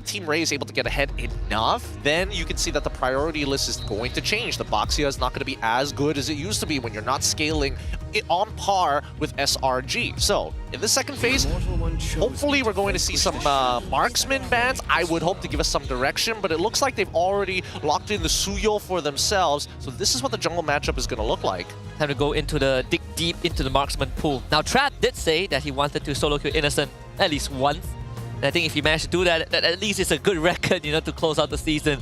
Team Ray is able to get ahead enough, then you can see that the priority list is going to change. The Boxia is not going to be as good as it used to be when you're not scaling it on par with SRG. So, in the second phase, hopefully we're going to see some marksman bans. I would hope to give us some direction, but it looks like they've already locked in the Suyo for themselves. So this is what the jungle matchup is going to look like. Time to go into dig deep into the marksman pool. Now, Trap did say that he wanted to solo kill Innocent at least once. And I think if he managed to do that, at least it's a good record, you know, to close out the season.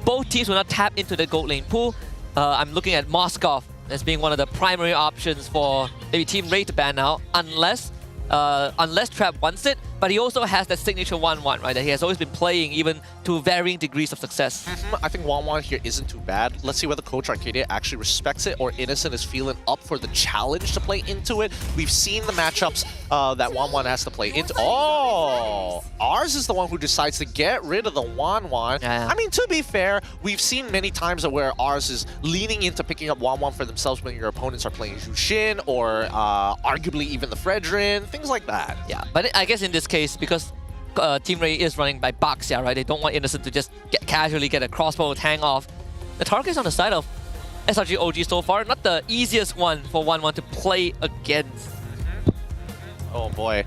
Both teams will not tap into the gold lane pool. I'm looking at Moskov as being one of the primary options for maybe Team Ray to ban out, unless Trap wants it. But he also has that signature 1-1, right, that he has always been playing, even to varying degrees of success. I think 1-1 here isn't too bad. Let's see whether Coach Arcadia actually respects it or Innocent is feeling up for the challenge to play into it. We've seen the matchups that 1-1 has to play into. Oh! Ours is the one who decides to get rid of the 1-1. Yeah. I mean, to be fair, we've seen many times where ours is leaning into picking up 1-1 for themselves when your opponents are playing Jushin or arguably even the Fredrin, things like that. Yeah, but I guess in this case, because Team Ray is running by Baxia, right? They don't want Innocent to just casually get a crossbow hang off. The target is on the side of SRG OG so far. Not the easiest one for 1-1 to play against. Oh boy.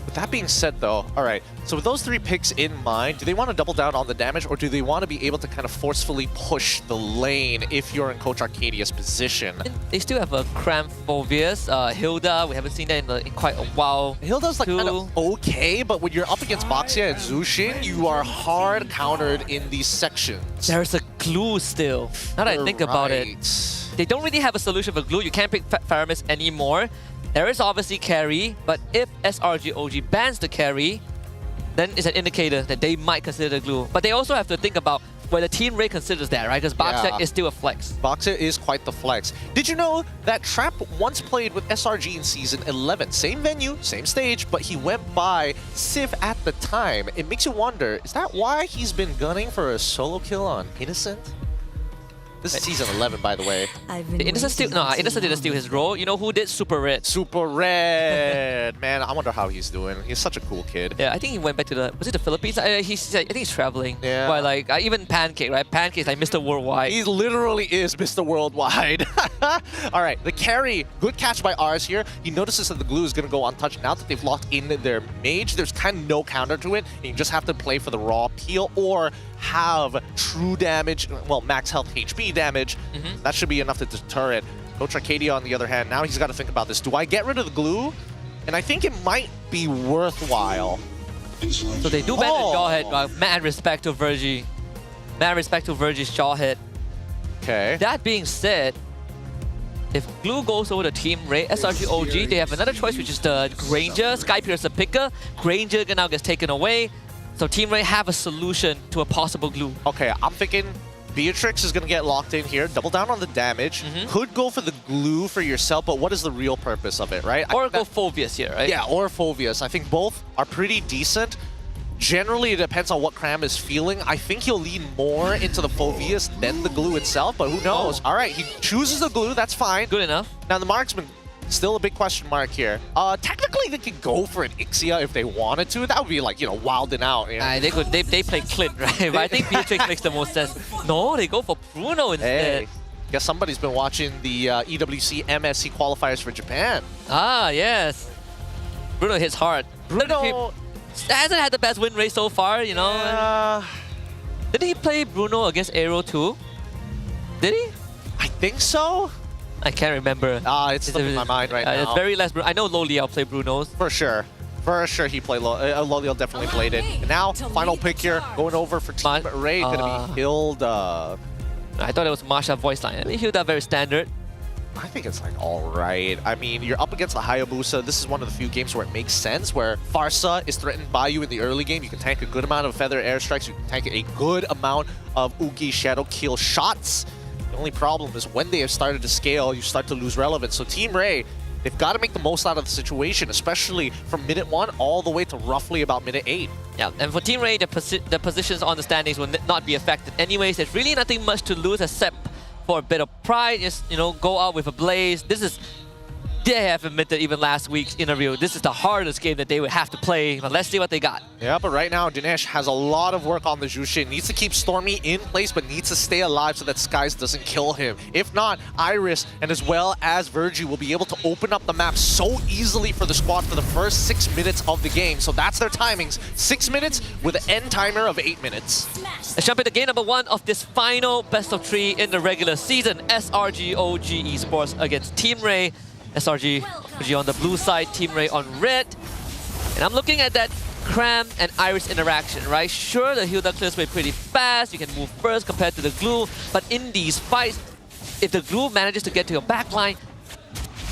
With that being said though, alright, so with those three picks in mind, do they want to double down on the damage or do they want to be able to kind of forcefully push the lane if you're in Coach Arcadia's position? And they still have a Cram Phobius, Hilda, we haven't seen that in quite a while. Hilda's like kind of okay, but when you're up against Boxia and Zushin, you are hard countered in these sections. There's a glue still, now that I think about it. They don't really have a solution for glue, you can't pick Faramis anymore. There is obviously carry, but if SRG OG bans the carry, then it's an indicator that they might consider the glue. But they also have to think about whether Team Ray considers that, right? Because Boxer is still a flex. Boxer is quite the flex. Did you know that Trap once played with SRG in Season 11? Same venue, same stage, but he went by Civ at the time. It makes you wonder, is that why he's been gunning for a solo kill on Innocent? This is Season 11, by the way. The Innocent still, no, Innocent didn't steal his role. You know who did? Super Red. Super Red! Man, I wonder how he's doing. He's such a cool kid. Yeah, I think he went back to the, was it the Philippines? I think he's traveling. Yeah. But like, even Pancake, right? Pancake's like Mr. Worldwide. He literally is Mr. Worldwide. All right, the carry, good catch by Ars here. He notices that the glue is going to go untouched. Now that they've locked in their mage, there's kind of no counter to it. You just have to play for the raw peel or have true damage, well, max health HP damage. That should be enough to deter it. Coach Arcadia, on the other hand, now he's got to think about this. Do I get rid of the glue? And I think it might be worthwhile. So they do ban the Jawhead. Mad respect to Virgie. Mad respect to Virgie's Jawhead. Okay. That being said, if glue goes over to Team Ray, SRG OG, they have another choice, which is the Granger. Skypiercer picker. Granger now gets taken away. So Team Ray have a solution to a possible glue. Okay, I'm thinking Beatrix is going to get locked in here. Double down on the damage. Could go for the glue for yourself, but what is the real purpose of it, right? Or go Phobius here, right? Yeah, or Phobius. I think both are pretty decent. Generally, it depends on what Cram is feeling. I think he'll lean more into the Phobius than the glue itself, but who knows? All right, he chooses the glue. That's fine. Good enough. Now, the Marksman, still a big question mark here. Technically, they could go for an Ixia if they wanted to. That would be like, you know, wilding out. You know? They could. They play Clint, right? But I think Beatrix makes the most sense. No, they go for Bruno instead. Hey, guess somebody's been watching the EWC MSC qualifiers for Japan. Ah, yes. Bruno hits hard. Bruno hasn't had the best win rate so far, you know. Didn't he play Bruno against Aero too? Did he? I think so. I can't remember. It's slipping my mind right now. It's very less. I know Loliao played Bruno's. For sure. For sure he played Loliao definitely played it. And now, final pick here, going over for Team Ray, gonna be Hilda. I thought it was Masha voice line. I mean, Hilda very standard. I think it's like alright. I mean, you're up against the Hayabusa. This is one of the few games where it makes sense, where Farsa is threatened by you in the early game. You can tank a good amount of Feather Airstrikes. You can tank a good amount of Ugi Shadow Kill shots. The only problem is when they have started to scale, you start to lose relevance. So Team Ray, they've got to make the most out of the situation, especially from minute 1 all the way to roughly about minute 8. Yeah, and for Team Ray, the positions on the standings will not be affected anyways. There's really nothing much to lose except for a bit of pride. Just, you know, go out with a blaze. This is, they have admitted even last week's interview, this is the hardest game that they would have to play. But let's see what they got. Yeah, but right now, Dinesh has a lot of work on the Jushin. Needs to keep Stormy in place, but needs to stay alive so that Skies doesn't kill him. If not, Iris and as well as Virgie will be able to open up the map so easily for the squad for the first 6 minutes of the game. So that's their timings. 6 minutes with an end timer of 8 minutes. Let's jump into game number 1 of this final best of 3 in the regular season. SRG OG Esports against Team Ray. SRG OG on the blue side, Team Ray on red. And I'm looking at that Cram and Iris interaction, right? Sure, the Hilda clears way pretty fast. You can move first compared to the glue. But in these fights, if the glue manages to get to your backline,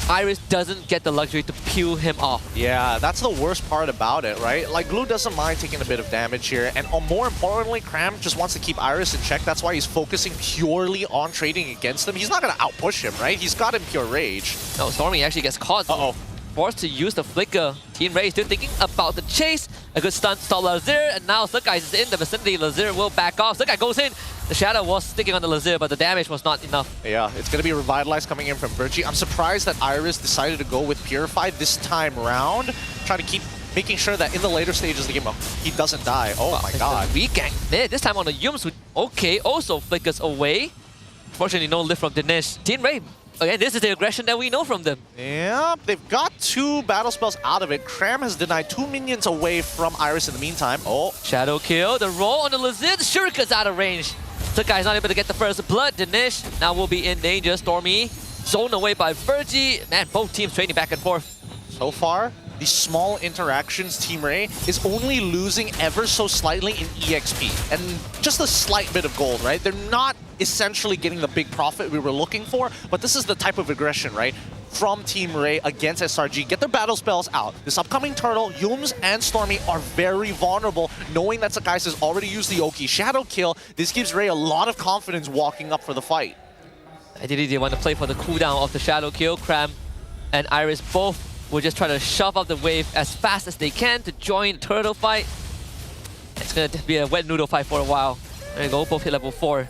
Iris doesn't get the luxury to peel him off. Yeah, that's the worst part about it, right? Like, Glue doesn't mind taking a bit of damage here, and more importantly, Cram just wants to keep Iris in check. That's why he's focusing purely on trading against him. He's not going to outpush him, right? He's got him pure rage. No, Stormy actually gets caught. Forced to use the flicker. Team Ray still thinking about the chase. A good stunt stall Lazir, and now Sekai is in the vicinity. Lazir will back off. Sekai goes in. The shadow was sticking on the Lazir, but the damage was not enough. Yeah, it's going to be Revitalized coming in from Virgie. I'm surprised that Iris decided to go with Purify this time round. Trying to keep making sure that in the later stages of the game, he doesn't die. Oh my god. Weekend. This time on the Yums, okay, also flickers away. Fortunately, no lift from Dinesh. Team Ray, again, this is the aggression that we know from them. Yeah, they've got 2 battle spells out of it. Cram has denied 2 minions away from Iris in the meantime. Oh. Shadow kill. The roll on the Lazir. The Shuriken's out of range. Sukai's not able to get the first blood. Dinesh now will be in danger. Stormy zoned away by Virgie. Man, both teams trading back and forth. So far, these small interactions, Team Ray is only losing ever so slightly in EXP. And just a slight bit of gold, right? They're not essentially getting the big profit we were looking for, but this is the type of aggression, right? from Team Ray against SRG. Get their battle spells out. This upcoming turtle, Yums and Stormy are very vulnerable, knowing that Sakai's has already used the Oki. Shadow kill, this gives Ray a lot of confidence walking up for the fight. Ideally, they want to play for the cooldown of the Shadow kill. Cram and Iris both will just try to shove up the wave as fast as they can to join the turtle fight. It's going to be a wet noodle fight for a while. There you go, both hit level 4.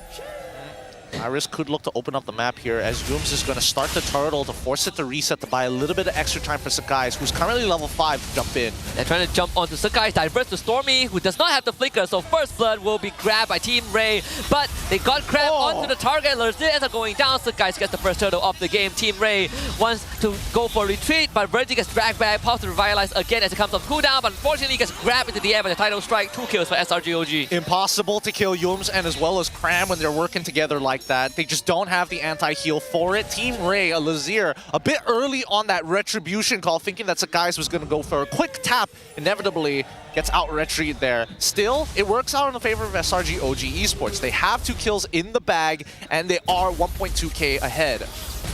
Iris could look to open up the map here as Yums is going to start the turtle to force it to reset to buy a little bit of extra time for Sakai, who's currently level 5 to jump in. They're trying to jump onto Sakai, divert to Stormy, who does not have the flicker, so first blood will be grabbed by Team Ray. But they got Crab onto the target. Lerziers are going down. Sakai gets the first turtle of the game. Team Ray wants to go for a retreat, but Virgie gets dragged back, pops to revitalize again as it comes off cooldown, but unfortunately gets grabbed into the air by the title strike. 2 kills for SRGOG. Impossible to kill Yums and as well as Cram when they're working together like that. They just don't have the anti-heal for it. Team Ray, a Lazier, a bit early on that retribution call, thinking that Sakai's was going to go for a quick tap, inevitably gets out-retried there. Still, it works out in the favor of SRG OG Esports. They have 2 kills in the bag, and they are 1.2k ahead.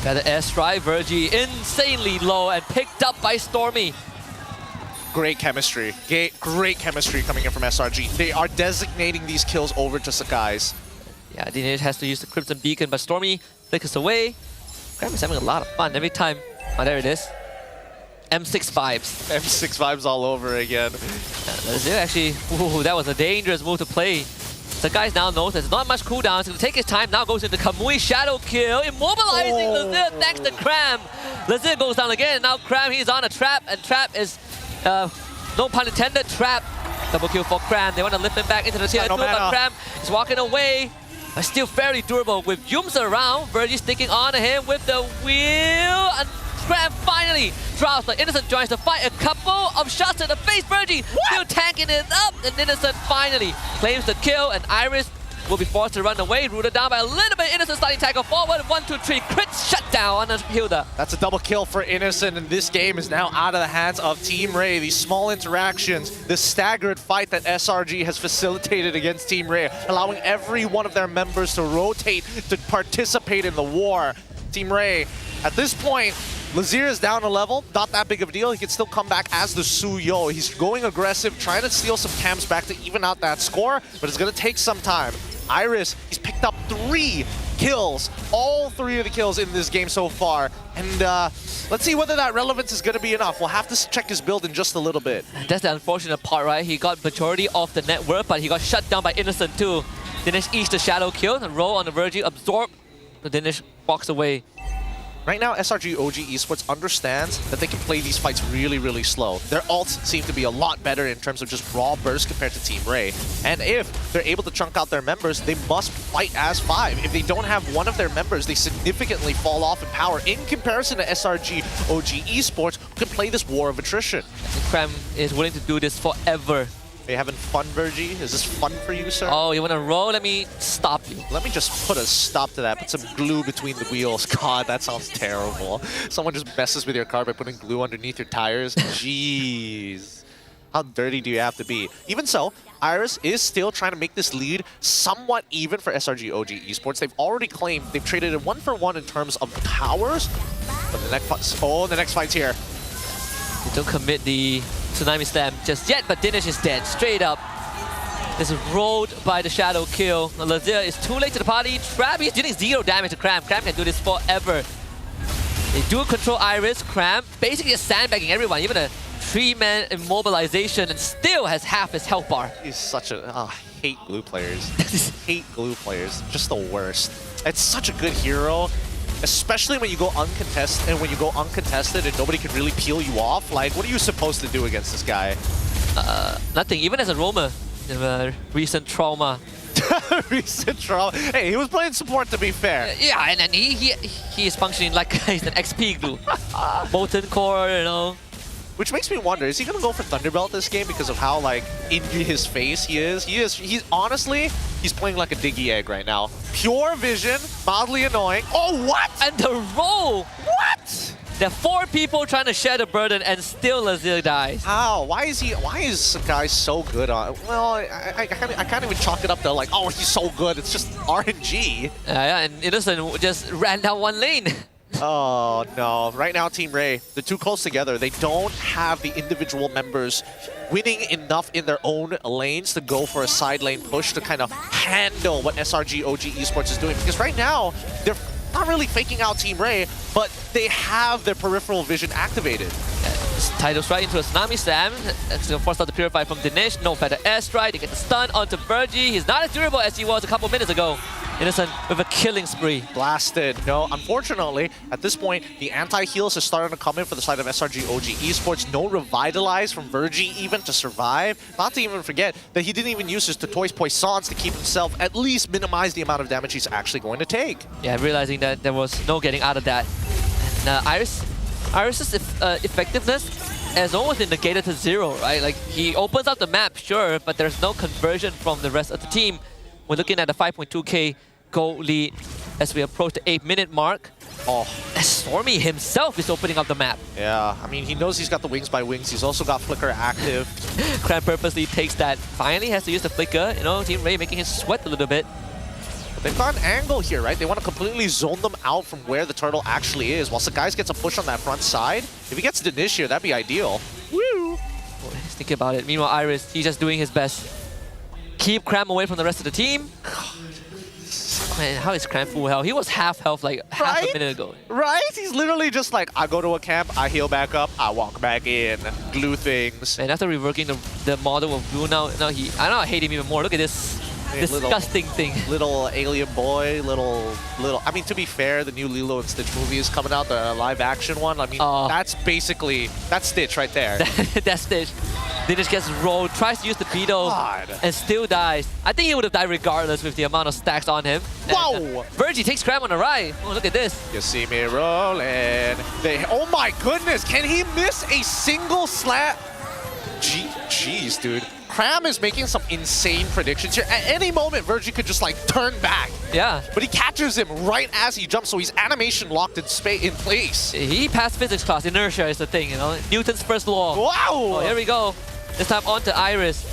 Got the airstrike, Virgie insanely low and picked up by Stormy. Great chemistry. Great chemistry coming in from SRG. They are designating these kills over to Sakai's. Yeah, Dinesh has to use the Crimson Beacon, but Stormy flickers away. Cram is having a lot of fun every time. Oh, there it is. M6 vibes. M6 vibes all over again. Yeah, actually, ooh, that was a dangerous move to play. Sakai's now knows there's not much cooldown. He's going to take his time. Now goes into Kamui Shadow kill, immobilizing Lazier thanks to Cram. Lazier goes down again. Now Cram, he's on a trap, and trap is, no pun intended, trap. Double kill for Cram. They want to lift him back into the tier 2, but Cram is walking away. But still fairly durable with Yums around. Virgie sticking on to him with the wheel. And Cram finally drops, but Innocent joins the fight. A couple of shots to the face. Virgie still tanking it up. And Innocent finally claims the kill. And Iris will be forced to run away. Rooted down by a little bit. Innocent starting tackle forward. 1, 2, 3. Crit shutdown on the Hilda. That's a double kill for Innocent, and this game is now out of the hands of Team Ray. These small interactions, the staggered fight that SRG has facilitated against Team Ray, allowing every one of their members to rotate to participate in the war. Team Ray, at this point, Lazier is down a level, not that big of a deal. He can still come back as the Suyo. He's going aggressive, trying to steal some camps back to even out that score, but it's going to take some time. Iris, he's picked up 3 kills, all 3 of the kills in this game so far. And let's see whether that relevance is going to be enough. We'll have to check his build in just a little bit. That's the unfortunate part, right? He got majority of the net worth, but he got shut down by Innocent too. Dinesh eats the Shadow kill, the roll on the Virgie, absorb, but Dinesh walks away. Right now, SRG OG Esports understands that they can play these fights really, really slow. Their ults seem to be a lot better in terms of just raw burst compared to Team Ray. And if they're able to chunk out their members, they must fight as 5. If they don't have one of their members, they significantly fall off in power in comparison to SRG OG Esports, who can play this war of attrition. Cram is willing to do this forever. Are you having fun, Virgie? Is this fun for you, sir? Oh, you want to roll? Let me stop you. Let me just put a stop to that. Put some glue between the wheels. God, that sounds terrible. Someone just messes with your car by putting glue underneath your tires. Jeez. How dirty do you have to be? Even so, Iris is still trying to make this lead somewhat even for SRG OG Esports. They've already claimed they've traded it 1-for-1 in terms of powers. But the next fight's here. They don't commit the Tsunami Slam just yet, but Dinesh is dead, straight up. This is rolled by the Shadow kill. Lazier is too late to the party. Trap is dealing 0 damage to Cram. Cram can do this forever. They do control Iris. Cram basically just sandbagging everyone, even a 3-man immobilization, and still has half his health bar. He's such a... I hate glue players. Hate glue players. Just the worst. It's such a good hero. Especially when you go uncontested, and nobody can really peel you off. Like, what are you supposed to do against this guy? Nothing. Even as a roamer, recent trauma. Recent trauma. Hey, he was playing support, to be fair. Yeah, and then he is functioning like he's an XP glue. Molten core, you know. Which makes me wonder, is he gonna go for Thunderbelt this game because of how like in his face he is? He's honestly, he's playing like a diggy egg right now. Pure vision, mildly annoying. Oh, what? And the roll! What? There are 4 people trying to share the burden and still Lazier dies. How? Why is Sakai so good on? Well, I can't even chalk it up to like, oh, he's so good. It's just RNG. Yeah, and Innocent just ran down 1 lane. Oh no, right now Team Ray, they're too close together. They don't have the individual members winning enough in their own lanes to go for a side lane push to kind of handle what SRG OG Esports is doing. Because right now, they're not really faking out Team Ray, but they have their peripheral vision activated. Tidals right into a Tsunami Slam. It's going to force out the Purify from Dinesh. No better airstrike. They get the stun onto Virgie. He's not as durable as he was a couple minutes ago. Innocent with a killing spree. Blasted. No, unfortunately, at this point, the anti-heals are starting to come in for the side of SRG OG Esports. No Revitalize from Virgie even to survive. Not to even forget that he didn't even use his Totoi's Poissons to keep himself at least minimize the amount of damage he's actually going to take. Yeah, realizing that there was no getting out of that. And Iris's effectiveness has almost been negated to 0, right? Like, he opens up the map, sure, but there's no conversion from the rest of the team. We're looking at a 5.2k goal lead as we approach the 8-minute mark. Oh, Stormy himself is opening up the map. Yeah, I mean, he knows he's got the Wings by Wings. He's also got Flicker active. Cram purposely takes that. Finally has to use the Flicker. You know, Team Ray making him sweat a little bit. They've got an angle here, right? They want to completely zone them out from where the turtle actually is. Whilst the guys gets a push on that front side. If he gets Dinesh here, that'd be ideal. Woo! He's thinking about it. Meanwhile, Iris, he's just doing his best. Keep Cram away from the rest of the team. Man, how is Cram full health? He was half health like half a minute ago. Right? He's literally just like, I go to a camp, I heal back up, I walk back in, glue things. And after reworking the model of Blue now I hate him even more. Look at this. Disgusting thing. Little alien boy, little. I mean, to be fair, the new Lilo and Stitch movie is coming out, the live-action one. I mean, that's basically Stitch right there. That's Stitch. Then just gets rolled, tries to use the Beetle, and still dies. I think he would have died regardless with the amount of stacks on him. Wow! Virgie takes Cram on the right. Oh, look at this. You see me rolling. Oh my goodness! Can he miss a single slap? Jeez, dude. Cram is making some insane predictions here. At any moment, Virgie could just like turn back. Yeah. But he catches him right as he jumps, so he's animation locked in place. He passed physics class. Inertia is the thing, you know. Newton's first law. Wow! Oh, here we go. This time on to Iris.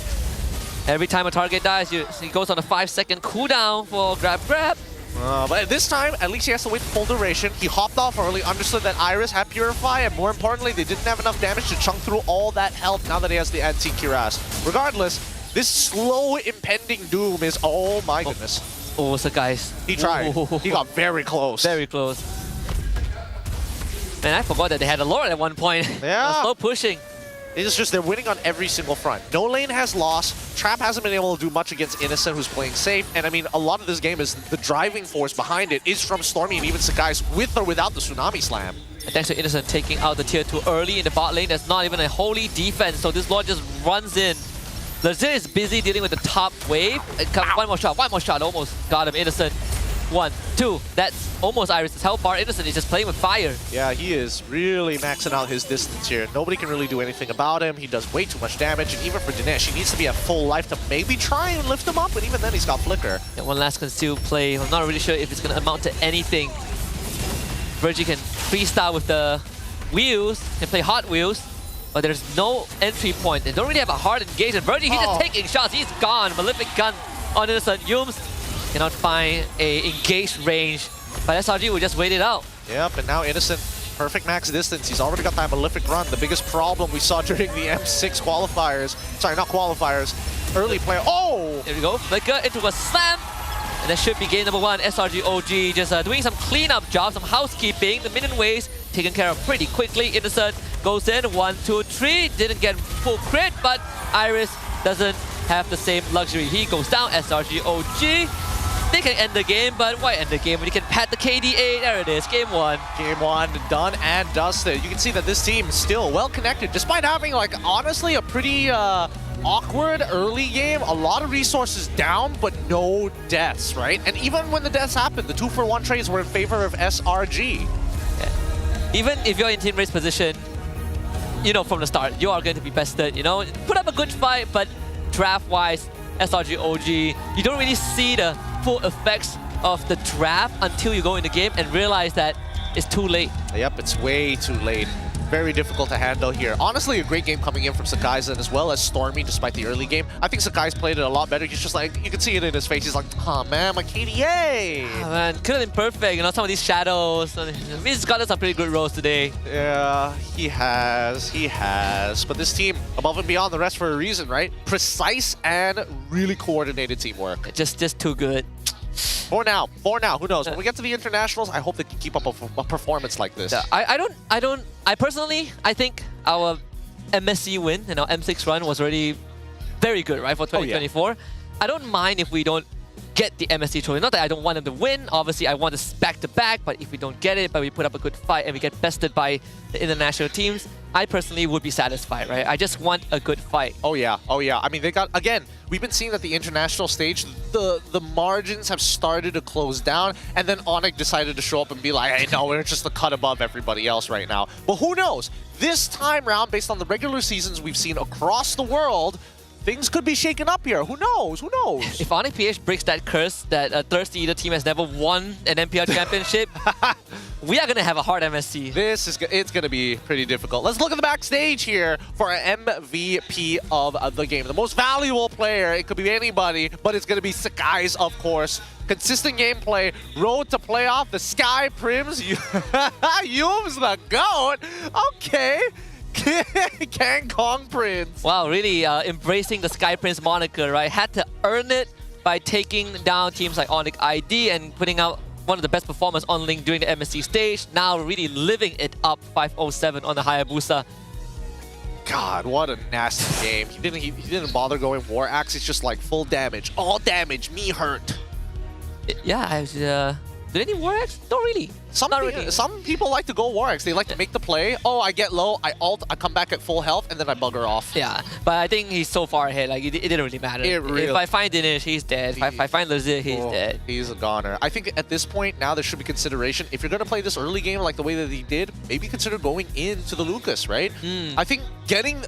Every time a target dies, he goes on a 5-second cooldown for grab. But this time, at least he has to wait for full duration. He hopped off early, understood that Iris had Purify, and more importantly, they didn't have enough damage to chunk through all that health now that he has the anti-cuirass. Regardless, this slow impending doom is, oh my goodness. Oh, so guys. He tried. He got very close. Very close. Man, I forgot that they had a Lord at one point. Yeah. Slow pushing. It's just they're winning on every single front. No lane has lost. Trap hasn't been able to do much against Innocent, who's playing safe. And I mean, a lot of this game is the driving force behind it is from Stormy and even Sakai's with or without the Tsunami Slam. And thanks to Innocent taking out the tier 2 early in the bot lane, there's not even a holy defense. So this Lord just runs in. Legit is busy dealing with the top wave. One more shot, almost got him. Innocent. 1, 2. That's almost Iris' health bar. Innocent is just playing with fire. Yeah, he is really maxing out his distance here. Nobody can really do anything about him. He does way too much damage. And even for Dinesh, he needs to be at full life to maybe try and lift him up. But even then, he's got Flicker. Yeah, one last concealed play. I'm not really sure if it's going to amount to anything. Virgie can freestyle with the wheels, can play Hot Wheels. But there's no entry point. They don't really have a hard engagement. Virgie, he's just taking shots. He's gone. Malefic gun on Innocent. Yums cannot find a engaged range, but SRG will just wait it out. Yep, and now Innocent, perfect max distance. He's already got that Malefic run. The biggest problem we saw during the M6 qualifiers. Sorry, not qualifiers. Early play. Oh! There we go. Flicker into a slam. And that should be game number 1. SRG OG just doing some cleanup jobs, some housekeeping. The minion waves taken care of pretty quickly. Innocent goes in. 1, 2, 3. Didn't get full crit, but Iris doesn't have the same luxury. He goes down. SRG OG. They can end the game, but why end the game when you can pat the KDA? There it is, game 1. Game 1 done and dusted. You can see that this team is still well connected, despite having, like, honestly, a pretty awkward early game. A lot of resources down, but no deaths, right? And even when the deaths happened, the 2-for-1 trades were in favor of SRG. Yeah. Even if you're in Team Ray's position, you know from the start, you are going to be bested, you know? Put up a good fight, but draft-wise, SRG OG, you don't really see the full effects of the draft until you go in the game and realize that it's too late. Yep, it's way too late. Very difficult to handle here. Honestly, a great game coming in from Sakaizen as well as Stormy despite the early game. I think Sakai's played it a lot better. He's just like, you can see it in his face. He's like, oh man, my KDA. Oh, man, could have been perfect. You know, some of these shadows. He's gotten some pretty good rolls today. Yeah, he has. But this team, above and beyond the rest for a reason, right? Precise and really coordinated teamwork. Just too good. For now, who knows? When we get to the internationals, I hope they can keep up a performance like this. Yeah, I personally, I think our MSC win and our M6 run was already very good, right, for 2024. Oh, yeah. I don't mind if we don't get the MSC trophy. Not that I don't want them to win. Obviously, I want us back-to-back, but if we don't get it, but we put up a good fight and we get bested by the international teams, I personally would be satisfied, right? I just want a good fight. Oh yeah. I mean, they got, again, we've been seeing that the international stage, the margins have started to close down, and then Onyx decided to show up and be like, hey, no, we're just a cut above everybody else right now. But who knows? This time round, based on the regular seasons we've seen across the world, things could be shaken up here. Who knows? Who knows? If Onyx PH breaks that curse that a Thirsty Eater team has never won an MPL championship, we are going to have a hard MSC. It's going to be pretty difficult. Let's look at the backstage here for our MVP of the game. The most valuable player, it could be anybody, but it's going to be Sakai's, of course. Consistent gameplay, road to playoff, the Sky Prims, Yum's the GOAT. Okay. Kang Kong Prince. Wow, really embracing the Sky Prince moniker, right? Had to earn it by taking down teams like Onyx ID and putting out one of the best performers on Link during the MSC stage. Now really living it up, 507 on the Hayabusa. God, what a nasty game. He didn't bother going War Axe. It's just like full damage, all damage, me hurt. Yeah, did any War Axe? Not really. Some people like to go War Axe. They like to make the play. Oh, I get low, I ult, I come back at full health, and then I bugger off. Yeah, but I think he's so far ahead. Like it didn't really matter. If I find Dinesh, he's dead. If I find Lazir, he's dead. He's a goner. I think at this point now there should be consideration. If you're gonna play this early game like the way that he did, maybe consider going into the Lucas, right? I think getting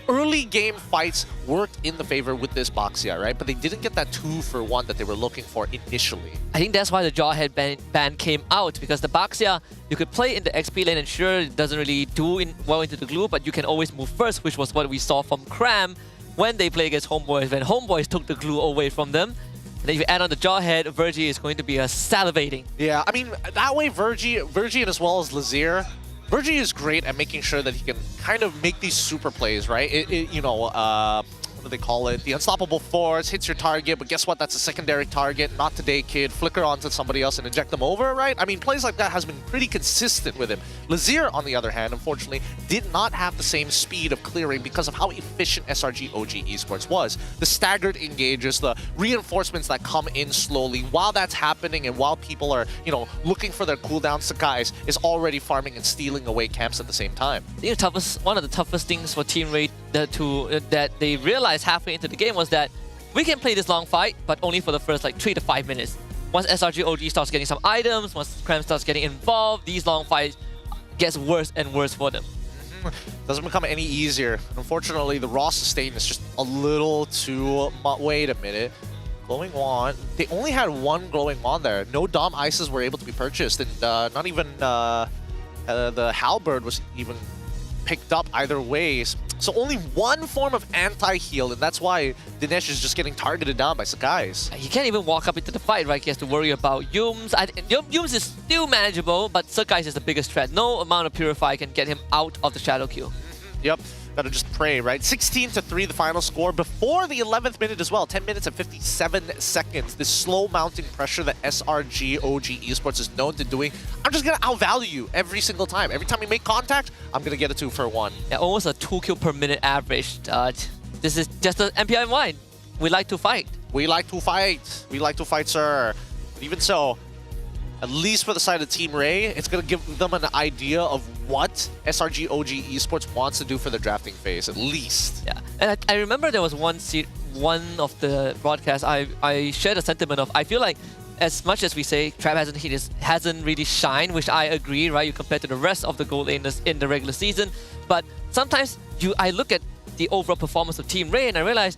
early game fights worked in the favor with this Baxia, right? But they didn't get that 2-for-1 that they were looking for initially. I think that's why the Jawhead ban came out, because the Baxia, you could play in the XP lane and sure, it doesn't really do well into the glue, but you can always move first, which was what we saw from Cram when they play against Homeboys, when Homeboys took the glue away from them. And then if you add on the Jawhead, Virgie is going to be salivating. Yeah, I mean, that way Virgie and as well as Lazir, Virgie is great at making sure that he can kind of make these super plays, right? What do they call it? The unstoppable force hits your target, but guess what? That's a secondary target. Not today, kid. Flicker onto somebody else and inject them over, right? I mean, plays like that has been pretty consistent with him. Lazir, on the other hand, unfortunately, did not have the same speed of clearing because of how efficient SRG OG Esports was. The staggered engages, the reinforcements that come in slowly. While that's happening and while people are, looking for their cooldown, Sakai's is already farming and stealing away camps at the same time. I think one of the toughest things for Team Raid that they realized halfway into the game was that we can play this long fight, but only for the first 3 to 5 minutes. Once SRG OG starts getting some items, once Cram starts getting involved, these long fights gets worse and worse for them. Doesn't become any easier. Unfortunately, the raw sustain is just a little too... Wait a minute. Glowing Wand. They only had one Glowing Wand there. No Dom Ices were able to be purchased, and not even the Halberd was even picked up either ways. So only one form of anti-heal, and that's why Dinesh is just getting targeted down by Sakai's. He can't even walk up into the fight, right? He has to worry about Yums. Yums is still manageable, but Sakai's is the biggest threat. No amount of Purify can get him out of the Shadow Q. Yep. Gotta just pray, right? 16-3 the final score before the 11th minute as well. 10 minutes and 57 seconds. This slow mounting pressure that SRG OG Esports is known to doing. I'm just gonna outvalue you every single time. Every time we make contact, I'm gonna get a 2-for-1. Yeah, almost a 2 kill per minute average. This is just an MPL MY. We like to fight. We like to fight. We like to fight, sir. But even so, at least for the side of Team Ray, it's going to give them an idea of what SRG OG Esports wants to do for the drafting phase, at least. Yeah, and I remember there was one of the broadcasts, I shared a sentiment of, I feel like as much as we say Trap hasn't really shined, which I agree, right? You compare to the rest of the gold laners in the regular season, but sometimes I look at the overall performance of Team Ray and I realize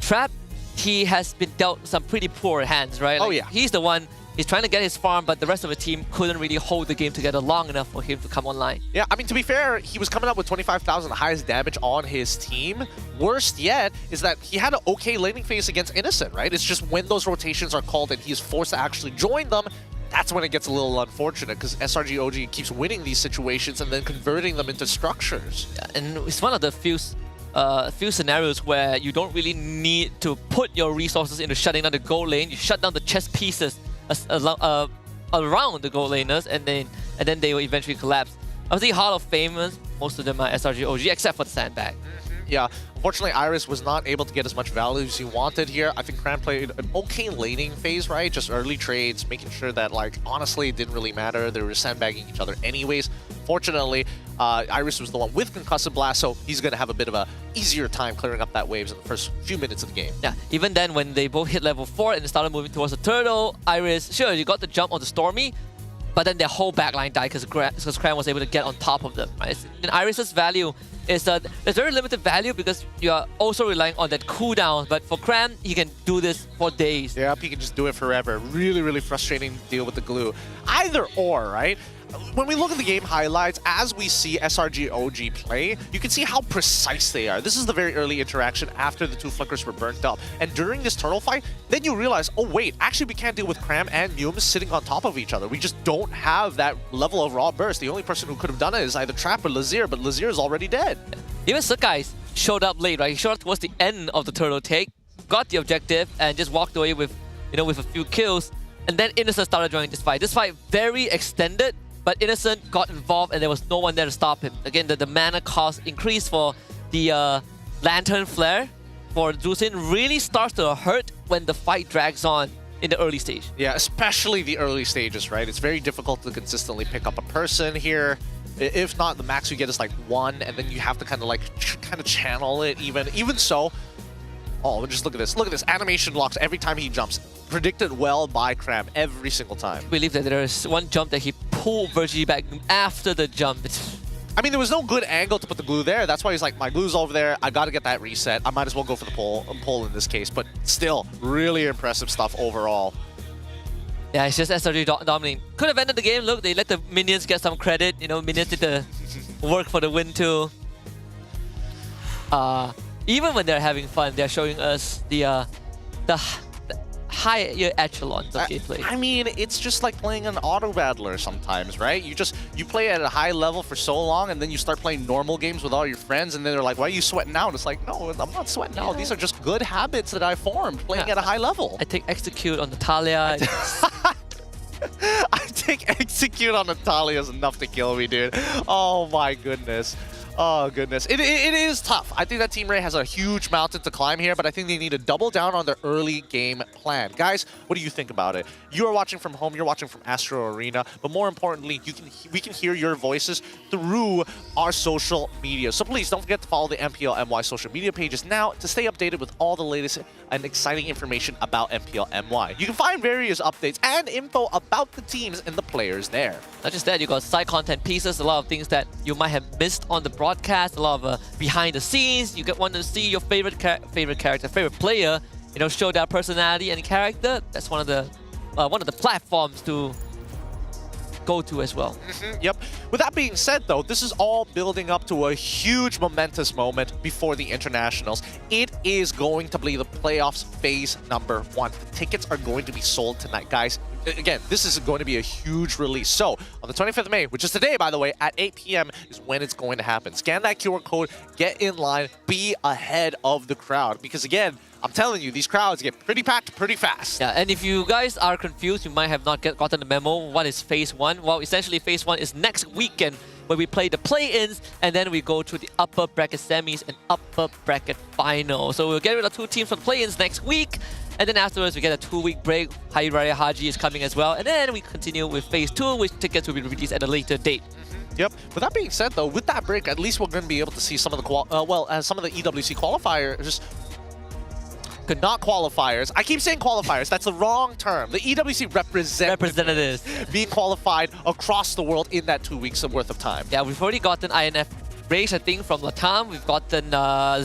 Trap, he has been dealt some pretty poor hands, right? Oh yeah. He's the one He's trying to get his farm, but the rest of the team couldn't really hold the game together long enough for him to come online. Yeah, I mean, to be fair, he was coming up with 25,000, the highest damage on his team. Worst yet is that he had an okay laning phase against Innocent, right? It's just when those rotations are called and he's forced to actually join them, that's when it gets a little unfortunate, because SRG OG keeps winning these situations and then converting them into structures. Yeah, and it's one of the few scenarios where you don't really need to put your resources into shutting down the gold lane. You shut down the chess pieces around the gold laners, and then they will eventually collapse. Obviously, Hall of Famers, most of them are SRG OG, except for the Sandbag. Yeah, unfortunately, Iris was not able to get as much value as he wanted here. I think Cram played an okay laning phase, right? Just early trades, making sure that, like, honestly, it didn't really matter. They were sandbagging each other anyways. Fortunately, Iris was the one with Concussive Blast, so he's going to have a bit of a easier time clearing up that waves in the first few minutes of the game. Yeah, even then, when they both hit level 4 and started moving towards the turtle, Iris, sure, you got the jump on the Stormy, but then their whole backline died because Cram was able to get on top of them. Right? And Iris's value is that there's very limited value because you are also relying on that cooldown, but for Cram, he can do this for days. Yep, he can just do it forever. Really, really frustrating to deal with the glue. Either or, right? When we look at the game highlights, as we see SRG OG play, you can see how precise they are. This is the very early interaction after the two flickers were burnt up. And during this turtle fight, then you realize, oh wait, actually we can't deal with Cram and Mume sitting on top of each other. We just don't have that level of raw burst. The only person who could have done it is either Trap or Lazier, but Lazier is already dead. Even Sakai showed up late, right? He showed up towards the end of the turtle take, got the objective, and just walked away with, with a few kills. And then Innocent started joining this fight. This fight very extended, but Innocent got involved and there was no one there to stop him. Again, the mana cost increase for the Lantern Flare for Drusin really starts to hurt when the fight drags on in the early stage. Yeah, especially the early stages, right? It's very difficult to consistently pick up a person here. If not, the max you get is like 1, and then you have to kind of channel it even. Even so, oh, just look at this. Look at this. Animation locks every time he jumps. Predicted well by Cram every single time. I believe that there is one jump that he pulled Virgie back after the jump. I mean, there was no good angle to put the glue there. That's why he's like, my glue's over there. I got to get that reset. I might as well go for the pull in this case. But still, really impressive stuff overall. Yeah, it's just SRG dominating. Could have ended the game. Look, they let the minions get some credit. Minions did the work for the win too. Even when they're having fun, they're showing us the higher echelons of gameplay. I mean, it's just like playing an auto battler sometimes, right? You play at a high level for so long, and then you start playing normal games with all your friends, and then they're like, why are you sweating out? It's like, no, I'm not sweating out. These are just good habits that I formed playing at a high level. I take Execute on Natalia. I think Execute on Natalia is enough to kill me, dude. Oh my goodness. Oh, goodness. It is tough. I think that Team Ray has a huge mountain to climb here, but I think they need to double down on their early game plan. Guys, what do you think about it? You are watching from home. You're watching from Astro Arena. But more importantly, we can hear your voices through our social media. So please don't forget to follow the MPL MY social media pages now to stay updated with all the latest and exciting information about MPL MY. You can find various updates and info about the teams and the players there. Not just that, you got side content pieces, a lot of things that you might have missed on the broadcast, a lot of behind the scenes. You want to see your favorite character, favorite player, show their personality and character. That's one of the platforms to go to as well. Yep. With that being said, though, this is all building up to a huge momentous moment before the internationals. It is going to be the playoffs phase number 1. The tickets are going to be sold tonight, guys. Again, this is going to be a huge release. So, on the 25th of May, which is today, by the way, at 8 p.m. is when it's going to happen. Scan that QR code, get in line, be ahead of the crowd. Because again, I'm telling you, these crowds get pretty packed pretty fast. Yeah, and if you guys are confused, you might have not gotten the memo. What is Phase 1? Well, essentially, Phase 1 is next weekend where we play the play-ins, and then we go to the upper bracket semis and upper bracket final. So we'll get rid of 2 teams from play-ins next week. And then afterwards, we get a 2-week break. Hari Raya Haji is coming as well. And then we continue with Phase 2, which tickets will be released at a later date. Yep. With that being said, though, with that break, at least we're going to be able to see some of the some of the EWC qualifiers. Not qualifiers. I keep saying qualifiers. That's the wrong term. The EWC representatives being qualified across the world in that 2 weeks worth of time. Yeah, we've already gotten INF Rage, I think, from Latam. We've gotten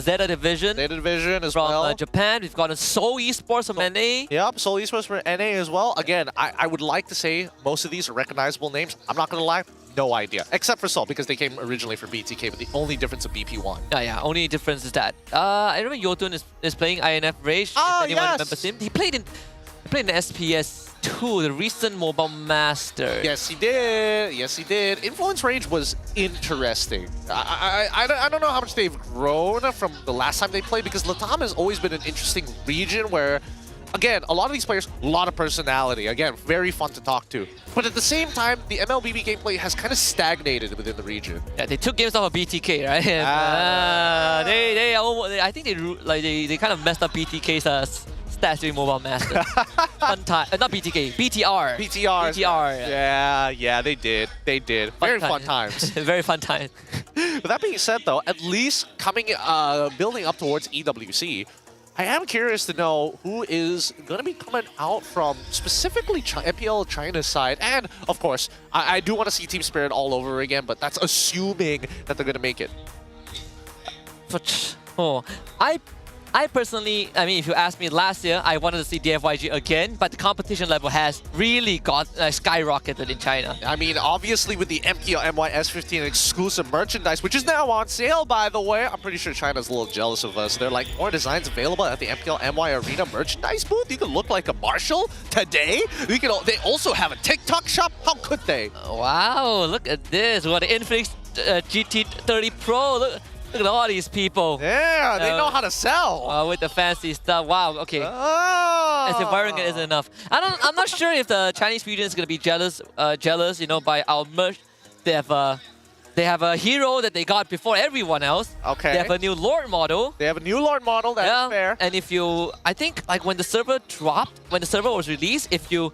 Zeta Division. Zeta Division as from, well. From Japan. We've gotten Seoul Esports from NA. Yep, Seoul Esports from NA as well. Again, I would like to say most of these are recognizable names. I'm not going to lie. No idea. Except for Seoul, because they came originally for BTK, but the only difference of BP1. Yeah, only difference is that. I remember Yotun is playing INF Rage. If anyone remembers him. He played in the SPS 2, the recent Mobile Master. Yes, he did. Yes, he did. Influence Rage was interesting. I don't know how much they've grown from the last time they played, because Latam has always been an interesting region where, again, a lot of these players, a lot of personality. Again, very fun to talk to. But at the same time, the MLBB gameplay has kind of stagnated within the region. Yeah, they took games off of BTK, right? I think they kind of messed up BTK's stats during Mobile Master. Fun time. Not BTK, BTR. BTR. Yeah, they did. Very fun times. Very fun times. With that being said, though, at least building up towards EWC, I am curious to know who is going to be coming out from specifically MPL China's side. And, of course, I do want to see Team Spirit all over again, but that's assuming that they're going to make it. I personally, if you ask me last year, I wanted to see DFYG again, but the competition level has really got skyrocketed in China. I mean, obviously with the MPL MY S15 exclusive merchandise, which is now on sale, by the way. I'm pretty sure China's a little jealous of us. They're like, more designs available at the MPL MY Arena merchandise booth. You can look like a Marshall today. They also have a TikTok shop. How could they? Wow, look at this. What the Infinix GT30 Pro. Look at all these people. Yeah, they know how to sell. With the fancy stuff. Wow, okay. As if wearing it isn't enough. I'm not sure if the Chinese region is going to be jealous, by our merch. They have a hero that they got before everyone else. Okay. They have a new Lord model. That's fair. And I think like when the server dropped, when the server was released, if you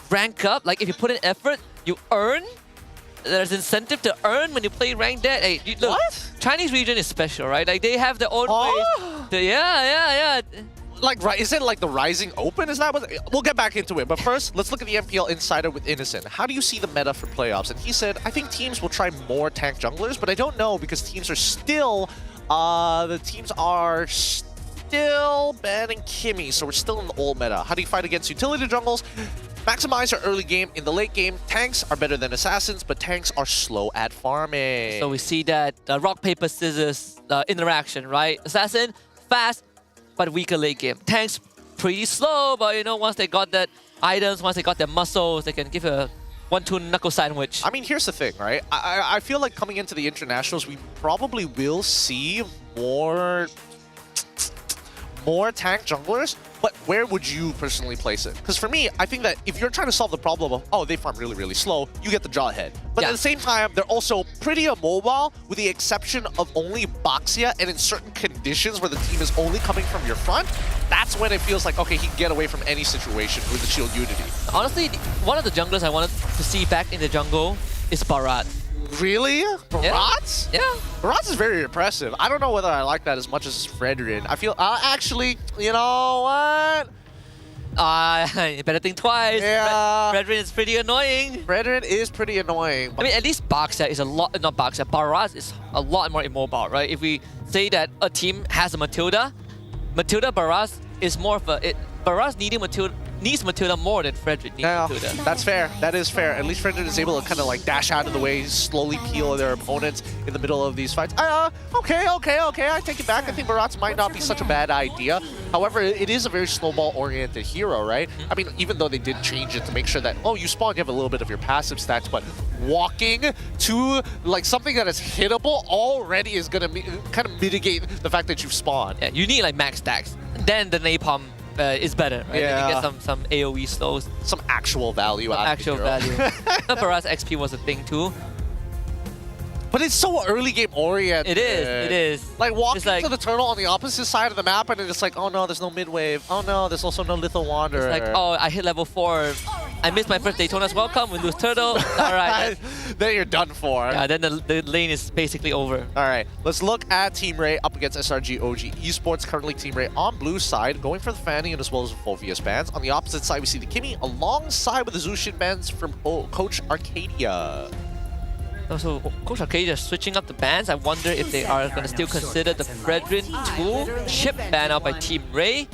rank up, like if you put in effort, you earn. There's incentive to earn when you play ranked dead. Hey, look, what? Chinese region is special, right? Like they have their own ways. Yeah. Like, is it like the Rising Open? Is that what? We'll get back into it. But first, let's look at the MPL Insider with Innocent. How do you see the meta for playoffs? And he said, I think teams will try more tank junglers, but I don't know because teams are still, banning Kimmy, so we're still in the old meta. How do you fight against utility jungles? Maximize your early game. In the late game, tanks are better than assassins, but tanks are slow at farming. So we see that rock, paper, scissors interaction, right? Assassin, fast, but weaker late game. Tanks, pretty slow, but once they got that items, once they got their muscles, they can give a 1-2 knuckle sandwich. I mean, here's the thing, right? I feel like coming into the internationals, we probably will see more tank junglers, but where would you personally place it? Because for me, I think that if you're trying to solve the problem of, oh, they farm really, really slow, you get the draw ahead. But at the same time, they're also pretty immobile, with the exception of only Baxia, and in certain conditions where the team is only coming from your front, that's when it feels like, okay, he can get away from any situation with the Shield Unity. Honestly, one of the junglers I wanted to see back in the jungle is Barat. Really? Barats? Yeah. Barats is very impressive. I don't know whether I like that as much as Fredrin. I feel, actually, you know what? You better think twice. Yeah. Fredrin is pretty annoying. Fredrin is pretty annoying. I mean, at least Baxia is a lot, not Baxia, Barat is a lot more immobile, right? If we say that a team has a Matilda Barat is more of a, Barat needs Matilda more than Fredrin needs Matilda. That's fair. That is fair. At least Fredrin is able to kind of like dash out of the way, slowly peel their opponents in the middle of these fights. Okay. I take it back. I think Barats might not be such a bad idea. However, it is a very snowball-oriented hero, right? I mean, even though they did change it to make sure that, oh, you spawn, you have a little bit of your passive stats, but walking to like something that is hittable already is going to kind of mitigate the fact that you've spawned. Yeah, you need like max stacks. Then the napalm is better, right? Yeah. Then you get some AoE slows. Some actual value out of the hero. Barat's XP was a thing too. But it's so early game oriented. It is. Like walking to the turtle on the opposite side of the map and it's like, oh no, there's no mid wave. Oh no, there's also no Lethal Wanderer. It's like, oh, I hit level 4. I missed my first Daytona's welcome, we lose turtle. Alright. Then you're done for. Yeah, then the lane is basically over. Alright, let's look at Team Ray up against SRG OG Esports. Currently Team Ray on blue side, going for the Fanny and as well as the Phoveus bands. On the opposite side, we see the Kimmy alongside with the Zushin bands from Coach Arcadia. Also, Coach Arcadia is switching up the bans. I wonder if they are going to still consider the Fredrin 2 ship ban out by Team Ray.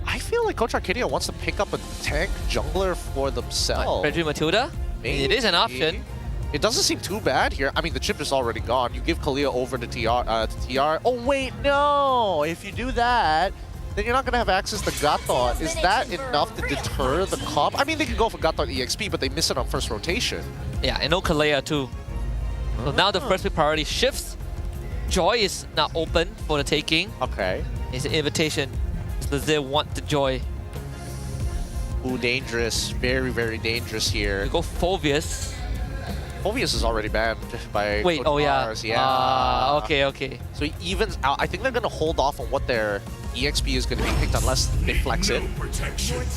I feel like Coach Arcadia wants to pick up a tank jungler for themselves. Fredrin Matilda? Maybe. It is an option. It doesn't seem too bad here. I mean, the chip is already gone. You give Kalia over to TR. Oh, wait, no! If you do that, then you're not going to have access to Gatot. Is that enough to deter the comp? I mean, they can go for Gatot EXP, but they miss it on first rotation. Yeah, and no Kalea too. So now the first pick priority shifts. Joy is now open for the taking. Okay. It's an invitation. Does they want the Joy? Ooh, dangerous. Very, very dangerous here. We go Phoveus. Phoveus is already banned by Wait, Coach oh yeah. Mars. Yeah. Okay. So he evens out. I think they're going to hold off on what their EXP is going to be picked unless they flex it.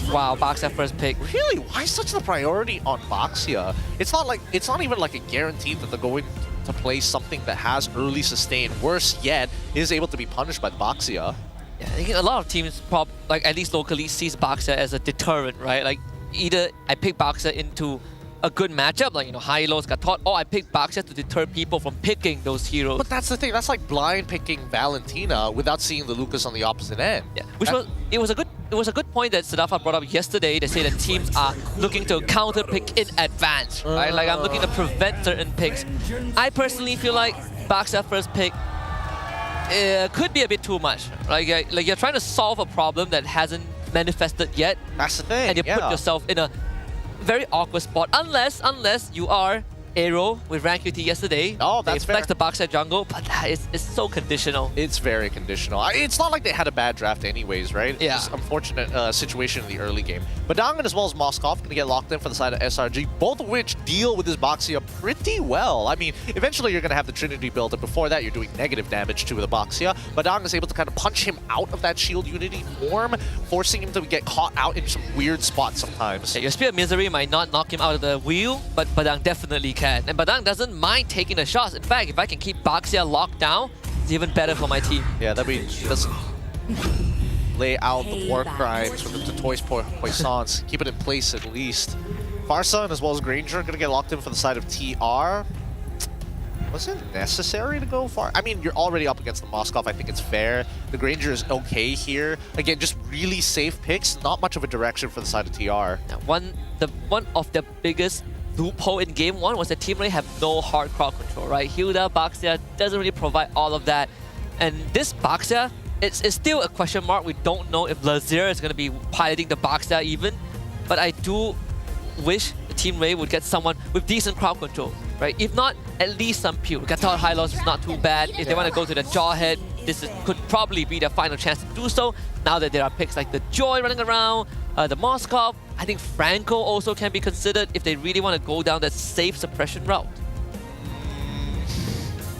Wow, Baxia first pick. Really? Why such the priority on Baxia? It's not even like a guarantee that they're going to play something that has early sustain. Worse yet, is able to be punished by Baxia. Yeah, I think a lot of teams, like at least locally, sees Baxia as a deterrent, right? Like either I pick Baxia into a good matchup, like, you know, high-lows got taught, or I pick Baxia to deter people from picking those heroes. But that's the thing, that's like blind picking Valentina without seeing the Lucas on the opposite end. Yeah, it was a good point that Sadafa brought up yesterday. They say that teams are looking to counter pick in advance, right? Like I'm looking to prevent certain picks. I personally feel like Baxia first pick could be a bit too much. Like you're trying to solve a problem that hasn't manifested yet. That's the thing. And you put yourself in a very awkward spot, unless you are Aero with rank UT yesterday. Oh, that's fair. They flex the Baxia jungle, but that is so conditional. It's very conditional. It's not like they had a bad draft anyways, right? Yeah. It's just unfortunate situation in the early game. But Dangan as well as Moskov going to get locked in for the side of SRG, both of which deal with this Baxia pretty well. I mean, eventually you're going to have the Trinity build, and before that you're doing negative damage to the Baxia. But Dangan is able to kind of punch him out of that Shield Unity form, forcing him to get caught out in some weird spots sometimes. Yeah, your Spear of Misery might not knock him out of the wheel, but Badang definitely can. And Badang doesn't mind taking the shots. In fact, if I can keep Baxia locked down, it's even better for my team. Yeah, that means he doesn't lay out the war crimes for the Toys Poissons. Keep it in place at least. Farsa as well as Granger are going to get locked in for the side of TR. Was it necessary to go far? I mean, you're already up against the Moskov. I think it's fair. The Granger is okay here. Again, just really safe picks. Not much of a direction for the side of TR. Now, one of the biggest loophole in game one was that Team Ray have no hard crowd control, right? Hilda, Baxia doesn't really provide all of that. And this Baxia, it's still a question mark. We don't know if Lazier is going to be piloting the Baxia even. But I do wish the Team Ray would get someone with decent crowd control, right? If not, at least some pure. Gatot high loss is not too bad. If they want to go to the Jawhead, could probably be their final chance to do so. Now that there are picks like the Joy running around, the Moskov, I think Franco also can be considered if they really want to go down that safe suppression route.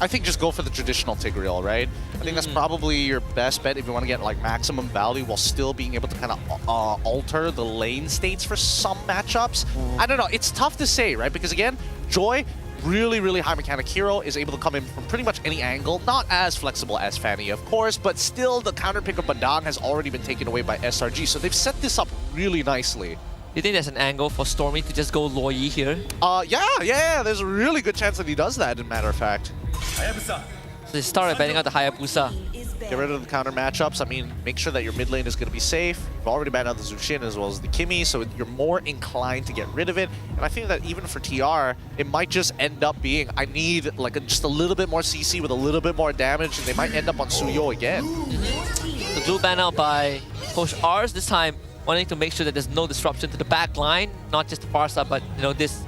I think just go for the traditional Tigreal, right? I think that's probably your best bet if you want to get like maximum value while still being able to kind of alter the lane states for some matchups. I don't know, it's tough to say, right? Because again, Joy, really, really high mechanic hero, is able to come in from pretty much any angle. Not as flexible as Fanny, of course, but still the counter pick of Badang has already been taken away by SRG, so they've set this up really nicely. Do you think there's an angle for Stormy to just go Loyi here? Yeah, there's a really good chance that he does that, as a matter of fact. So they started banning out the Hayabusa. Get rid of the counter matchups. I mean, make sure that your mid lane is going to be safe. You've already banned out the Zushin as well as the Kimi, so you're more inclined to get rid of it. And I think that even for TR, it might just end up being, I need like just a little bit more CC with a little bit more damage, and they might end up on Suyo again. The blue ban out by Coach Rs, this time wanting to make sure that there's no disruption to the back line, not just the Farsa, but you know, this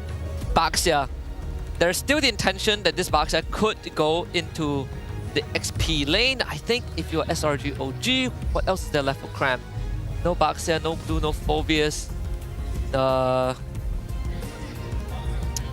Baxia. There's still the intention that this Baxia could go into the XP lane. I think if you're SRG OG, what else is there left for Cram? No Baxia, no Blue, no Phoveus. You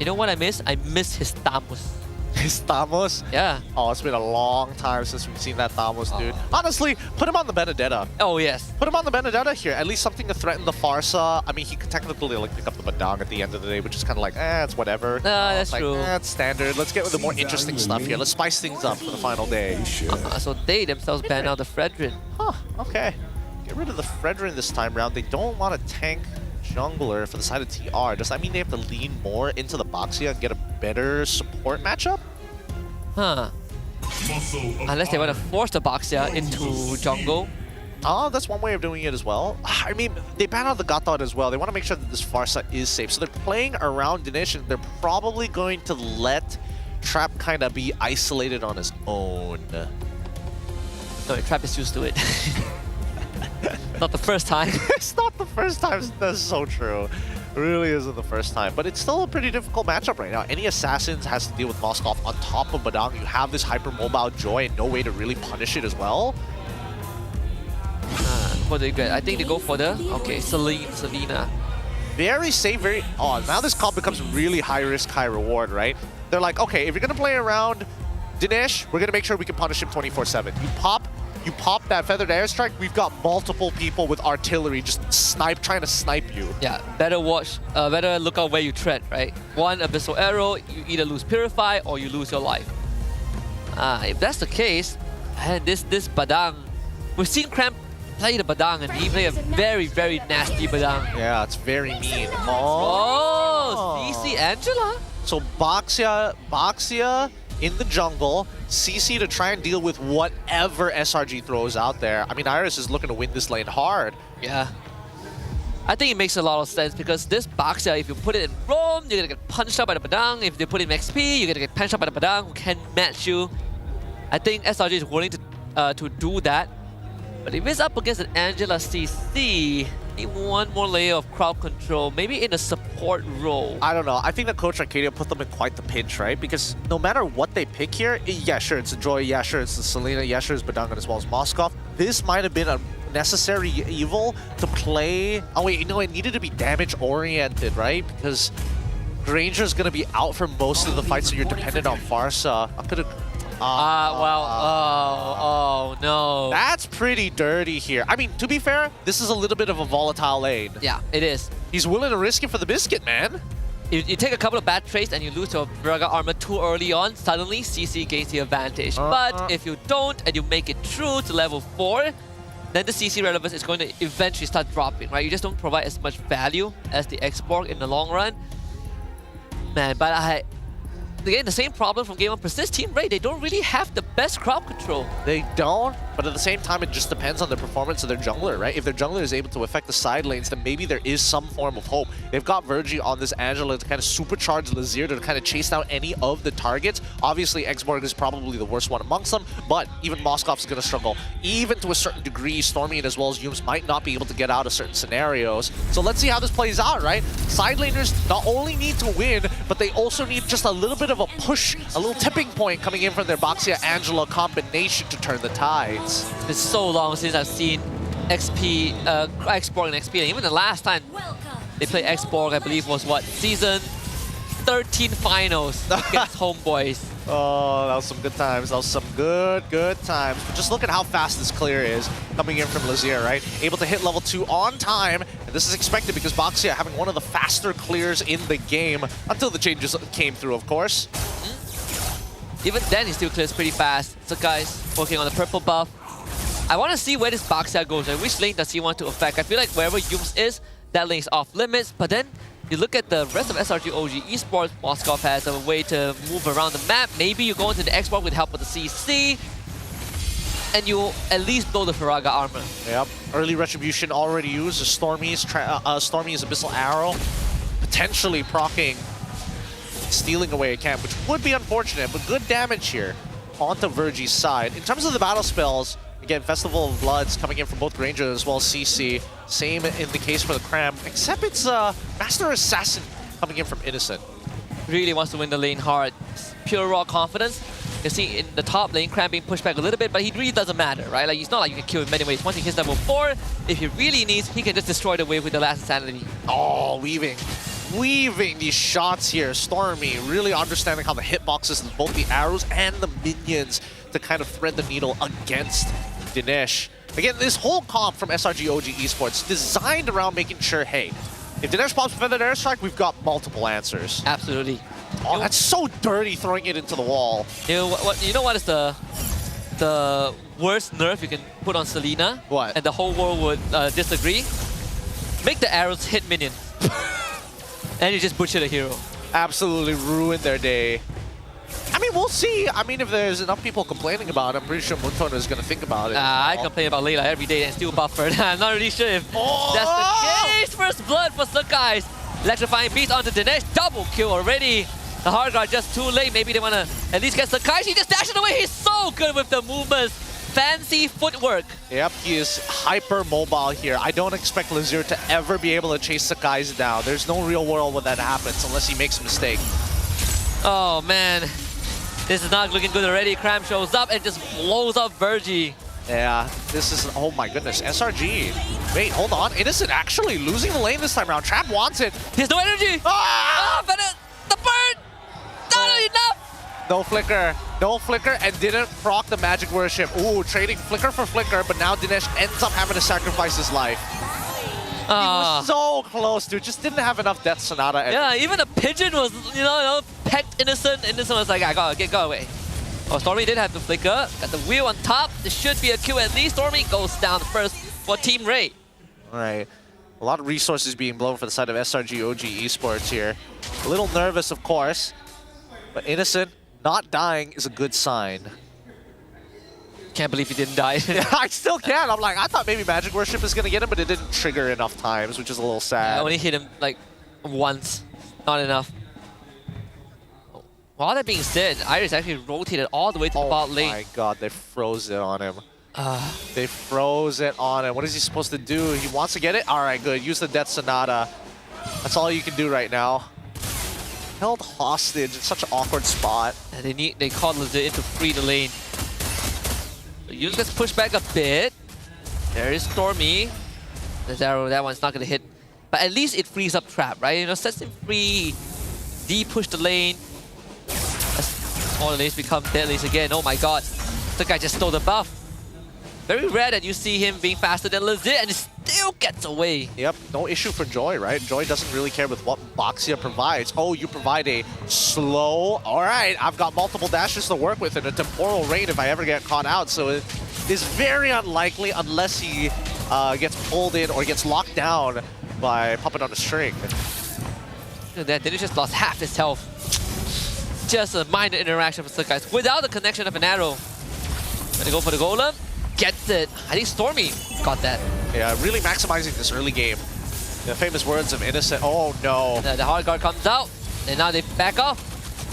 know what I miss? I miss his Tamus. His Thamos? Yeah. Oh, it's been a long time since we've seen that Thamos, dude. Honestly, put him on the Benedetta. Oh, yes. Put him on the Benedetta here. At least something to threaten the Farsa. I mean, he could technically like pick up the Badang at the end of the day, which is kind of like, it's whatever. That's like, true. It's standard. Let's get with the more interesting stuff here. Let's spice things up for the final day. So they themselves ban out the Fredrin. Huh, okay. Get rid of the Fredrin this time around. They don't want to tank jungler for the side of TR. Does that mean they have to lean more into the Baxia and get a better support matchup. Huh. Unless they want to force the Baxia into jungle. Oh, that's one way of doing it as well. I mean, they ban out the Gatot as well. They want to make sure that this Farsa is safe. So they're playing around Dinesh, and they're probably going to let Trap kind of be isolated on his own. No, Trap is used to it. Not the first time. It's not the first time. That's so true. It really isn't the first time. But it's still a pretty difficult matchup right now. Any Assassins has to deal with Moskov on top of Badang. You have this hypermobile Joy and no way to really punish it as well. What do you get? I think they go for the... Okay, Selena. Very safe, very... Oh, now this comp becomes really high risk, high reward, right? They're like, okay, if you're going to play around Dinesh, we're going to make sure we can punish him 24/7. You pop that Feathered Airstrike, we've got multiple people with artillery just trying to snipe you. Yeah, better watch, better look out where you tread, right? One Abyssal Arrow, you either lose Purify or you lose your life. If that's the case, and this Badang, we've seen Cramp play the Badang and he played a very, very nasty Badang. Yeah, it's very mean. Oh, CC Angela. So Baxia in the jungle, CC to try and deal with whatever SRG throws out there. I mean, Iris is looking to win this lane hard. Yeah. I think it makes a lot of sense because this Baxia, if you put it in Rome, you're gonna get punched up by the Badang. If they put it in XP, you're gonna get punched up by the Badang who can match you. I think SRG is willing to do that. But if it's up against an Angela CC, need one more layer of crowd control, maybe in a support role. I don't know. I think that Coach Arcadia put them in quite the pinch, right? Because no matter what they pick here, yeah, sure, it's a Joy, yeah, sure, it's the Selena, yeah, sure, it's Badangan as well as Moskov. This might have been a necessary evil to play. Oh, wait, you know, it needed to be damage-oriented, right? Because Granger's going to be out for most of the fights, so you're dependent on Farsa. I'm going to... oh no. That's pretty dirty here. I mean, to be fair, this is a little bit of a volatile lane. Yeah, it is. He's willing to risk it for the biscuit, man. If you take a couple of bad trades and you lose your Viraga armor too early on, suddenly CC gains the advantage. But if you don't and you make it through to level 4, then the CC relevance is going to eventually start dropping, right? You just don't provide as much value as the Xborg in the long run. Man, but again, the same problem from Game of Persist Team Ray. They don't really have the best crowd control. They don't, but at the same time, it just depends on the performance of their jungler, right? If their jungler is able to affect the side lanes, then maybe there is some form of hope. They've got Virgie on this Angela to kind of supercharge Lazir to kind of chase down any of the targets. Obviously, Xborg is probably the worst one amongst them, but even Moskov's going to struggle. Even to a certain degree, Stormy as well as Yums might not be able to get out of certain scenarios. So let's see how this plays out, right? Side laners not only need to win, but they also need just a little bit of a push, a little tipping point coming in from their Baxia-Angela combination to turn the tides. It's been so long since I've seen Xborg and XP, and even the last time they played Xborg, I believe, was what, season 13 finals against Homeboys. Oh, that was some good times. That was some good times. But just look at how fast this clear is coming in from Lazir, right? Able to hit level 2 on time. And this is expected because Baxia having one of the faster clears in the game until the changes came through, of course. Even then, he still clears pretty fast. So guys, working on the purple buff. I want to see where this Baxia goes. Like, which lane does he want to affect? I feel like wherever Yums is, that lane is off limits. But then you look at the rest of SRG OG Esports, Moskov has a way to move around the map. Maybe you go into the Xbox with help with the CC, and you at least blow the Firaga armor. Yep. Early Retribution already used. Stormy's Abyssal Arrow, potentially proccing, stealing away a camp, which would be unfortunate, but good damage here onto Virgie's side. In terms of the battle spells, again, Festival of Bloods coming in from both Granger as well as CC. Same in the case for the Cram, except it's Master Assassin coming in from Innocent. Really wants to win the lane hard. Pure raw confidence. You see in the top lane, Cram being pushed back a little bit, but he really doesn't matter, right? Like, it's not like you can kill him many ways. Once he hits level 4, if he really needs, he can just destroy the wave with the last Insanity. Oh, weaving these shots here. Stormy really understanding how the hitboxes of both the arrows and the minions to kind of thread the needle against Dinesh. Again, this whole comp from SRG OG Esports designed around making sure, hey, if Dinesh pops Feathered Airstrike, we've got multiple answers. Absolutely. Oh, that's so dirty, throwing it into the wall. You know what is the worst nerf you can put on Selena? What? And the whole world would disagree? Make the arrows hit minions. And you just butcher the hero. absolutely ruined their day. I mean, we'll see. I mean, if there's enough people complaining about it, I'm pretty sure Munton is going to think about it. I complain about Layla every day and still buffered. I'm not really sure if that's the case. First blood for Sakai's. Electrifying beast onto Dinesh. Double kill already. The hard guard just too late. Maybe they want to at least get Sakai. He just dashed it away. He's so good with the movements. Fancy footwork. Yep, he is hyper mobile here. I don't expect Lazir to ever be able to chase Sakai's down. There's no real world where that happens unless he makes a mistake. Oh, man. This is not looking good already. Cram shows up and just blows up Virgie. Yeah, this is... Oh my goodness. SRG. Wait, hold on. Innocent actually losing the lane this time around. Trap wants it. He has no energy. Ah! But the bird! Not enough! No flicker. No flicker and didn't proc the magic worship. Ooh, trading flicker for flicker, but now Dinesh ends up having to sacrifice his life. He was so close, dude. Just didn't have enough Death Sonata. Yeah, even the pigeon was, you know, pecked Innocent. Innocent was like, I gotta go away. Oh, Stormy did have the flicker. Got the wheel on top. This should be a kill at least. Stormy goes down first for Team Ray. All right. A lot of resources being blown for the side of SRG OG Esports here. A little nervous, of course. But Innocent not dying is a good sign. Can't believe he didn't die. Yeah, I still can't. I'm like, I thought maybe Magic Worship is going to get him, but it didn't trigger enough times, which is a little sad. I only hit him like once. Not enough. While that being said, Iris actually rotated all the way to the bot lane. Oh my god, they froze it on him. They froze it on him. What is he supposed to do? He wants to get it? Alright, good. Use the Death Sonata. That's all you can do right now. Held hostage in such an awkward spot. And they called Lazir in to free the lane. Yuz gets pushed back a bit. There is Stormy. The arrow, that one's not gonna hit. But at least it frees up Trap, right? You know, sets him free. D push the lane. All the lanes become dead lanes again. Oh my god. The guy just stole the buff. Very rare that you see him being faster than Lazir and still gets away. Yep, no issue for Joy, right? Joy doesn't really care with what Boxia provides. Oh, you provide a slow... Alright, I've got multiple dashes to work with and a temporal rain if I ever get caught out. So it is very unlikely unless he gets pulled in or gets locked down by popping on a string. Look at that, Dennis just lost half his health. Just a minor interaction with Sakai's without the connection of an arrow. Gonna go for the golem. Gets it. I think Stormy got that. Yeah, really maximizing this early game. The famous words of Innocent. Oh no. The hard guard comes out, and now they back off.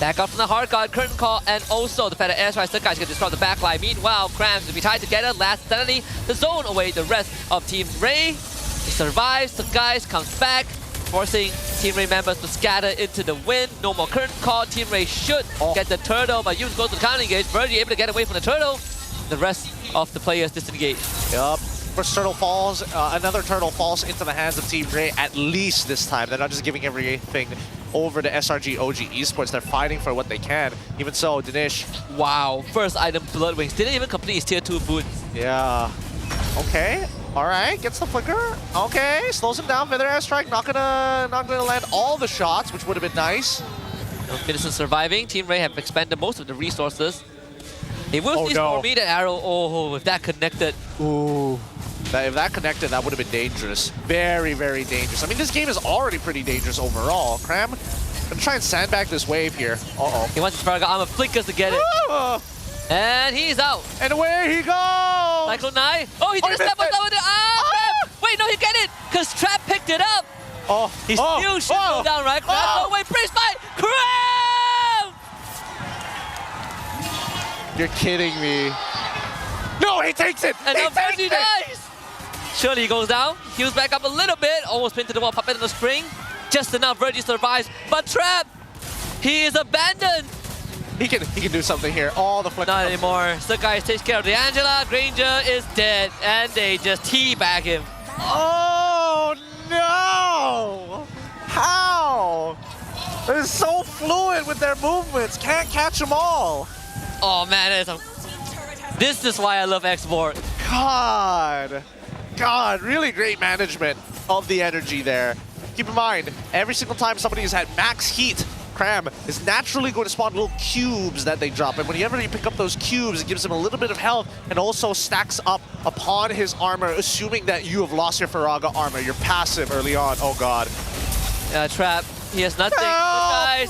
Back off from the hard guard, curtain call, and also the fact that airstrike Sakai's gonna destroy the backline. Meanwhile, Crams will be tied together. Last suddenly, the zone away the rest of Team Ray. He survives. Sakai's comes back, forcing Team Ray members to scatter into the wind. No more curtain call. Team Ray should get the turtle, but Yuz goes to the counter engage. Virgie able to get away from the turtle. The rest of the players disengage. Yup. First turtle falls, another turtle falls into the hands of Team Ray at least this time. They're not just giving everything over to SRG OG Esports. They're fighting for what they can. Even so, Dinesh. Wow, first item Blood Wings. Didn't even complete his tier 2 boots. Yeah. Okay. Alright, gets the flicker. Okay, slows him down. Feather airstrike, not gonna land all the shots, which would have been nice. No Innocent surviving. Team Ray have expended most of the resources. They will see Stormy the arrow. Oh, if that connected. Ooh. If that connected, that would have been dangerous. Very, very dangerous. I mean, this game is already pretty dangerous overall. Cram, gonna try and sandbag this wave here. Uh-oh. He wants his Paragon Armor flickers to get it. And he's out. And away he goes! Cyclone Knight. Oh, he did a step on top of the... Wait, no, he get it! Because Trap picked it up! Oh, he still should go down, right? Crab, no way, praise by Crab! You're kidding me. No, he takes it! And he now takes Virgie it! dies! Surely he goes down, heals back up a little bit, almost pinned to the wall, puppet in the spring. Just enough, Virgie survives, but Trap, he is abandoned! He can do something here. All the flicker. Not anymore. Sakai takes care of the Angela, Granger is dead, and they just teabag him. Oh no! How? They're so fluid with their movements. Can't catch them all. Oh man, this is why I love Export. God, really great management of the energy there. Keep in mind, every single time somebody has had max heat, Cram is naturally going to spawn little cubes that they drop. And whenever you pick up those cubes, it gives him a little bit of health and also stacks up upon his armor, assuming that you have lost your Faraga armor. You're passive early on. Oh god. Trap. He has nothing. Guys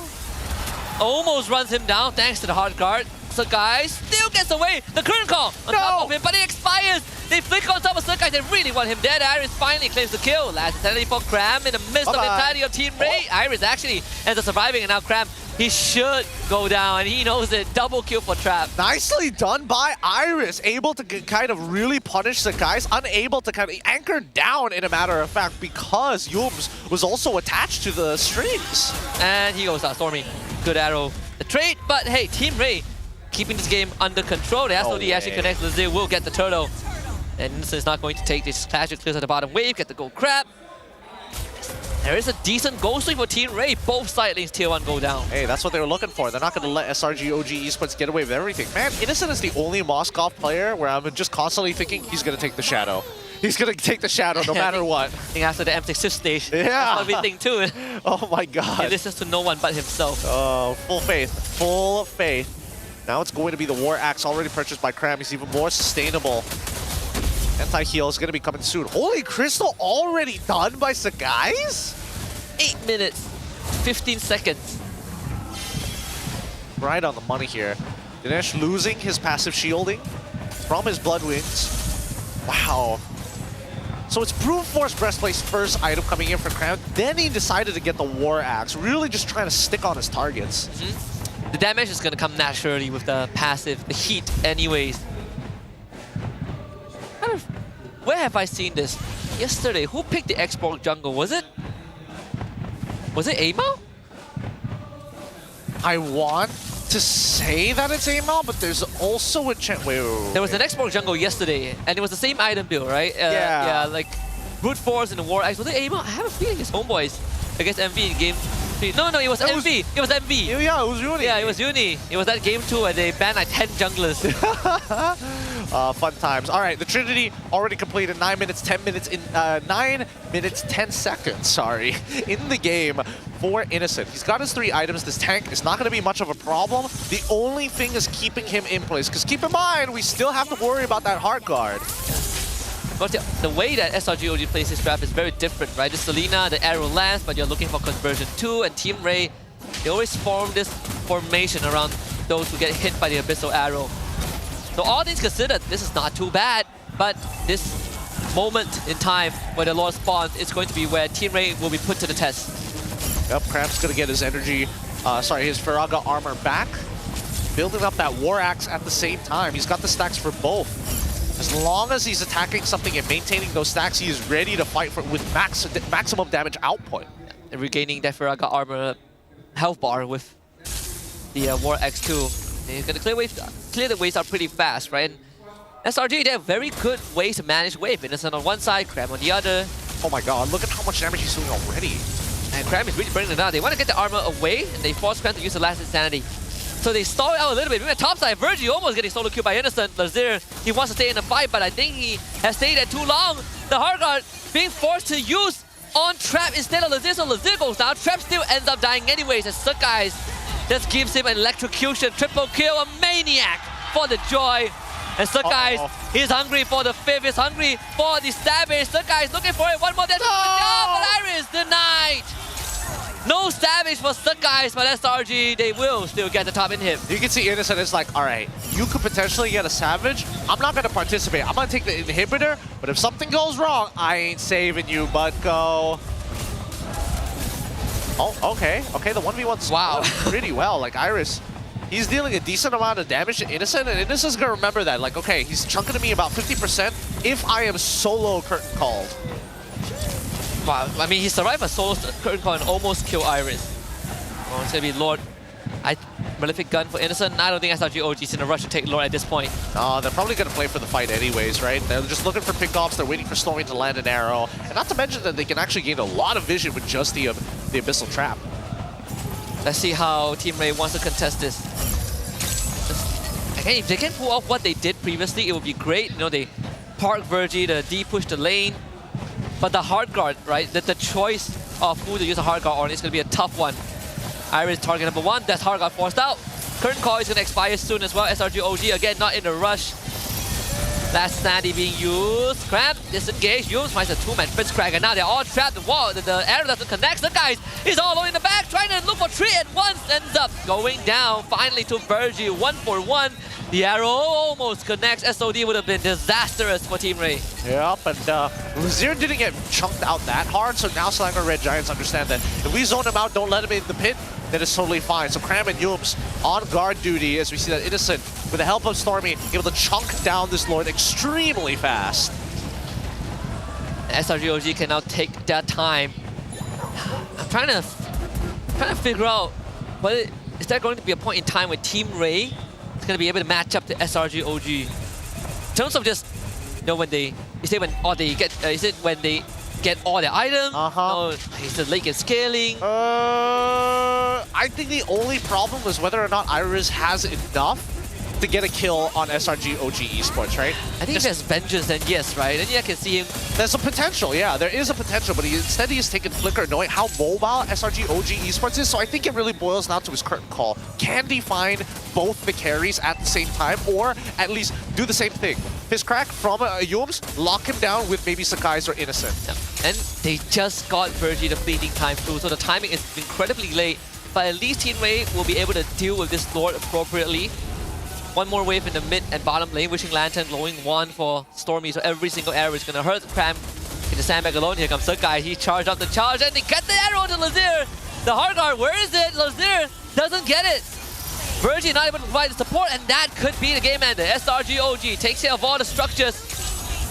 almost runs him down thanks to the hard guard. Sakai still gets away. The current call on top of him, but it expires. They flick on top of Sakai. They really want him dead. Iris finally claims the kill. Last insanity for Cram in the midst of the entirety of Team Ray. Iris actually ends up surviving, and now Cram, he should go down, and he knows it. Double kill for Trap. Nicely done by Iris. Able to kind of really punish the guys. Unable to kind of anchor down, in a matter of fact, because Yums was also attached to the strings. And he goes out. Stormy, good arrow. The trade, but hey, Team Ray keeping this game under control. The SOD actually connects. Lazir will get the turtle. And Innocent is not going to take this. Clash clears at the bottom wave, get the gold crab. There is a decent goal streak for Team Ray. Both side lanes tier 1 go down. Hey, that's what they were looking for. They're not going to let SRG OG Esports get away with everything. Man, Innocent is the only Moskov player where I'm just constantly thinking he's going to take the shadow. He's going to take the shadow no matter what. I think after the M6 stage, yeah. that's what we think too. Oh my god. He listens to no one but himself. Oh, full faith. Full faith. Now it's going to be the War Axe already purchased by Cram. He's even more sustainable. Anti-heal is going to be coming soon. Holy Crystal already done by Sagai's? 8 minutes, 15 seconds. Right on the money here. Dinesh losing his passive shielding from his Blood Wings. Wow. So it's Brute Force Breastplate's first item coming in for Cram. Then he decided to get the War Axe, really just trying to stick on his targets. The damage is going to come naturally with the passive, the heat anyways. Where have I seen this? Yesterday, who picked the Xbox jungle? Was it Amal? I want to say that it's Amal, but there's also a chance. Wait. There was an Xbox jungle yesterday, and it was the same item build, right? Yeah, like Brute Force and the War Axe. Was it Amal? I have a feeling it's Homeboys against MV in game 3. No, it was MV. It was MV. Yeah, it was Uni. Yeah, it was Uni. It was that game 2 where they banned like 10 junglers. Fun times. All right, the Trinity already completed 9 minutes, 10 minutes in 9 minutes, 10 seconds. Sorry, in the game for Innocent. He's got his 3 items. This tank is not going to be much of a problem. The only thing is keeping him in place. Because keep in mind, we still have to worry about that heart guard. But the way that SRG OG plays his trap is very different, right? The Selena, the arrow lands, but you're looking for conversion 2, and Team Ray, they always form this formation around those who get hit by the Abyssal Arrow. So all things considered, this is not too bad, but this moment in time where the Lord spawns is going to be where Team Ray will be put to the test. Yep, Cramp's gonna get his energy, his Faraga armor back, building up that War Axe at the same time. He's got the stacks for both. As long as he's attacking something and maintaining those stacks, he is ready to fight with maximum damage output. And regaining that Faraga armor health bar with the War Axe 2. He's going to clear the waves out pretty fast, right? And SRG, they have very good ways to manage wave. Innocent on one side, Cram on the other. Oh my god, look at how much damage he's doing already. And Cram is really burning it down. They want to get the armor away, and they force Cram to use the last insanity. So they stall out a little bit. We're at top side. Virgie almost getting solo kill by Innocent. Lazir, he wants to stay in the fight, but I think he has stayed there too long. The hard guard being forced to use on Trap instead of Lazir, so Lazir goes down. Trap still ends up dying anyways, as Sakai just gives him an electrocution. Triple kill, a maniac for the joy. And Sakai, he's hungry for the 5th, he's hungry for the stabbage. Sakai is looking for it. One more death. No, but Iris denied. No savage for Sakai, but SRG, they will still get the top in him. You can see Innocent is like, all right, you could potentially get a savage. I'm not going to participate. I'm going to take the inhibitor, but if something goes wrong, I ain't saving you, Butko. Oh, okay. Okay, the 1v1's pretty well. Like, Iris, he's dealing a decent amount of damage to Innocent, and Innocent's going to remember that. Like, okay, he's chunking to me about 50% if I am solo curtain called. Wow, I mean, he survived a solo curtain call and almost killed Iris. Oh, it's going to be Lord. Malefic gun for Innocent. I don't think SRG OG is in a rush to take Lord at this point. No, they're probably going to play for the fight anyways, right? They're just looking for pickoffs. They're waiting for Stormy to land an arrow. And not to mention that they can actually gain a lot of vision with just the Abyssal Trap. Let's see how Team Ray wants to contest this. Again, if they can pull off what they did previously, it would be great. You know, they park Virgie, the D-push the lane. But the hard guard, right? The choice of who to use a hard guard on is going to be a tough one. Iris target number 1. That's hard guard forced out. Curtain call is going to expire soon as well. SRG OG again not in a rush. Last Sandy being used. Cramp, disengage. Yums finds a two-man Fitzcracker. Now they're all trapped. The wall, the arrow doesn't connect. The guys is all alone in the back, trying to look for Tree and once ends up going down. Finally to Virgie, 1-for-1. The arrow almost connects. SOD would have been disastrous for Team Ray. Yep, and Lazier didn't get chunked out that hard, so now Selangor Red Giants understand that if we zone him out, don't let him in the pit, then it's totally fine. So Cram and Yums on guard duty as we see that Innocent, with the help of Stormy, able to chunk down this Lord extremely fast. SRGOG can now take that time. I'm trying to figure out whether is there going to be a point in time where Team Ray is going to be able to match up to SRGOG in terms of just when they is it when they get all their items? No, is the lake is scaling? I think the only problem was whether or not Iris has enough to get a kill on SRGOG Esports, right? I think if there's Vengeance, then yes, right? Then I can see him. There's a potential, yeah. There is a potential, but instead he has taken Flicker, knowing how mobile SRGOG Esports is. So I think it really boils down to his current call. Can he find both the carries at the same time, or at least do the same thing? Fizzcrack from Yums, lock him down with maybe Sakai's or Innocent. Yeah. And they just got Virgie the fleeting time through, so the timing is incredibly late. But at least Team Ray will be able to deal with this Lord appropriately. One more wave in the mid and bottom lane. Wishing Lantern glowing one for Stormy, so every single arrow is going to hurt Cram. In the sandbag alone, here comes Sakai. He charged up the charge and they get the arrow to Lazier. The hard guard, where is it? Lazier doesn't get it. Virgie not able to provide the support, and that could be the game ender. SRGOG takes care of all the structures.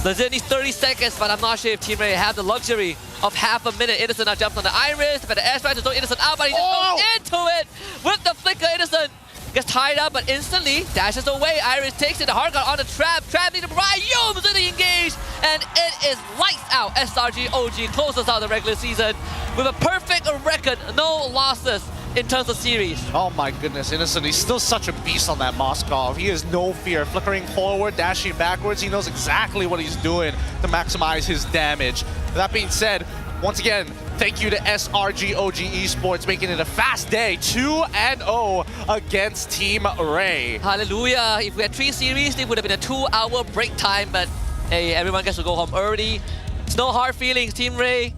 Lazier needs 30 seconds, but I'm not sure if Team Ray have the luxury of half a minute. Innocent now jumps on the Iris, but the airstrike to throw Innocent out, but he just goes into it with the flicker. Innocent gets tied up, but instantly dashes away. Iris takes it, the hard guard on the trap. Trap needs to provide Yums in the engage, and it is lights out. SRGOG closes out the regular season with a perfect record, no losses in terms of series. Oh my goodness, Innocent, he's still such a beast on that Moskov. He has no fear. Flickering forward, dashing backwards, he knows exactly what he's doing to maximize his damage. That being said, once again, thank you to SRGOG Esports, making it a fast day, 2-0 against Team Ray. Hallelujah. If we had 3 series, it would have been a 2-hour break time, but hey, everyone gets to go home early. It's no hard feelings, Team Ray.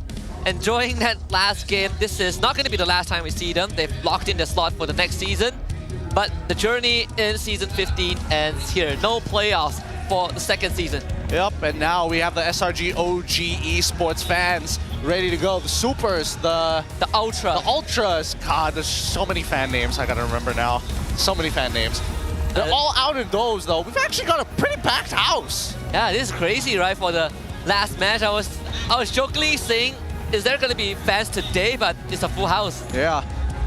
Enjoying that last game. This is not going to be the last time we see them. They've locked in their slot for the next season. But the journey in Season 15 ends here. No playoffs for the second season. Yep, and now we have the SRGOG Esports fans ready to go. The Supers, the Ultra. The Ultras. God, there's so many fan names I gotta remember now. So many fan names. They're all out in those, though. We've actually got a pretty packed house. Yeah, this is crazy, right? For the last match, I was jokingly saying, is there going to be fans today? But it's a full house. Yeah.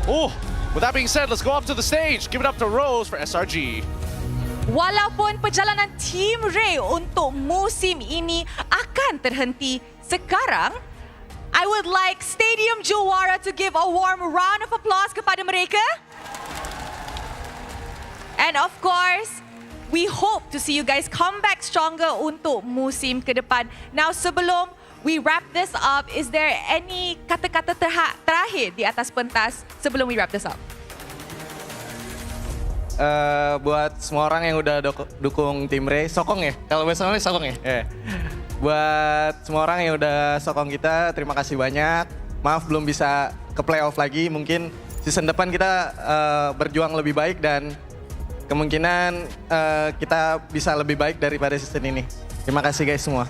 Oh, with that being said, let's go up to the stage. Give it up to Rose for SRG. Walaupun perjalanan Team Ray untuk musim ini akan terhenti sekarang, I would like Stadium Juara to give a warm round of applause kepada mereka. And of course, we hope to see you guys come back stronger untuk musim ke depan. Now, sebelum we wrap this up, is there any kata-kata terakhir di atas pentas sebelum we wrap this up? Buat semua orang yang udah dukung tim Ray, sokong ya. Kalau misalnya sokong ya. Buat semua orang yang udah sokong kita, terima kasih banyak. Maaf belum bisa ke playoff lagi. Mungkin season depan kita berjuang lebih baik dan kemungkinan kita bisa lebih baik daripada season ini. Terima kasih guys semua.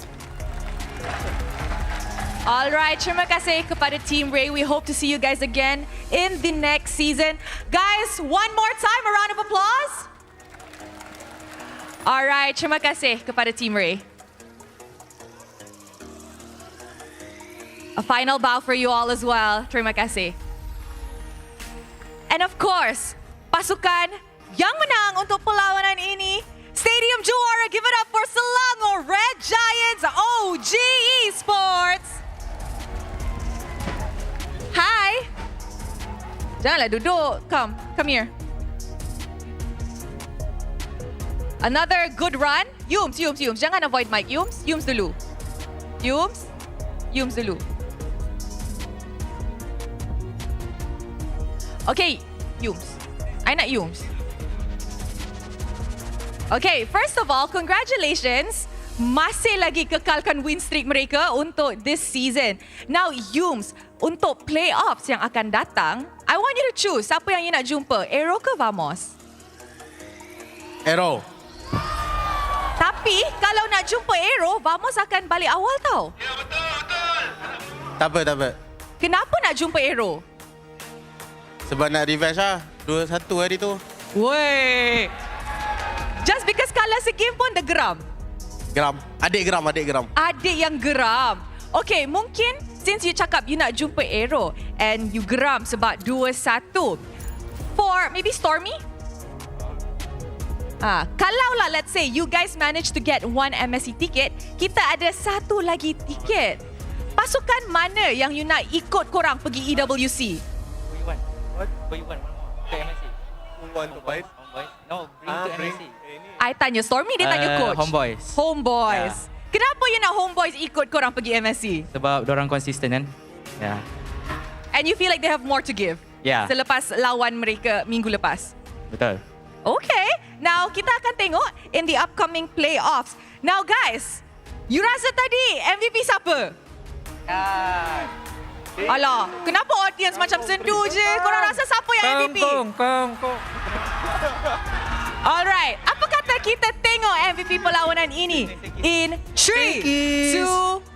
Alright, terima kasih kepada Team Ray. We hope to see you guys again in the next season. Guys, one more time, a round of applause. Alright, terima kasih kepada Team Ray. A final bow for you all as well. Terima kasih. And of course, pasukan yang menang untuk perlawanan ini, Stadium Juara, give it up for Selangor Red Giants OG Esports. Hi. Janganlah duduk. Come here. Another good run. Yums. Jangan avoid mic. Yums dulu. Yums dulu. Okay, Yums. I nak Yums. Okay, first of all, congratulations masih lagi kekalkan win streak mereka untuk this season. Now, Yums, untuk playoffs yang akan datang, I want you to choose siapa yang you nak jumpa, Aero ke Vamos? Aero. Tapi kalau nak jumpa Aero, Vamos akan balik awal tau. Ya, betul. Tak apa. Kenapa nak jumpa Aero? Sebab nak revenge lah. 2-1 hari tu. Wey. Just because kalah segame pun dah geram. Adik geram. Adik yang geram. Okay, mungkin since you cakap you nak jumpa Aero and you geram sebab 2-1. For maybe Stormy? Kalau lah let's say you guys manage to get 1 MSC ticket, kita ada 1 lagi tiket. Pasukan mana yang you nak ikut korang pergi EWC? What you want? Okay, MSC. Who want to fight? Homeboys. No, bring to MSC. I tanya Stormy, dia tanya coach. Homeboys. Kenapa you nak Homeboys ikut korang pergi MSC? Sebab diorang konsisten kan? Ya. And you feel like they have more to give? Ya. Selepas lawan mereka minggu lepas? Betul. Okay. Now, kita akan tengok in the upcoming playoffs. Now guys, you rasa tadi MVP siapa? Alah, kenapa audience macam sendu je? Korang rasa siapa yang MVP? Kangkong. Alright, apa kata kita tengok MVP perlawanan ini? In 3,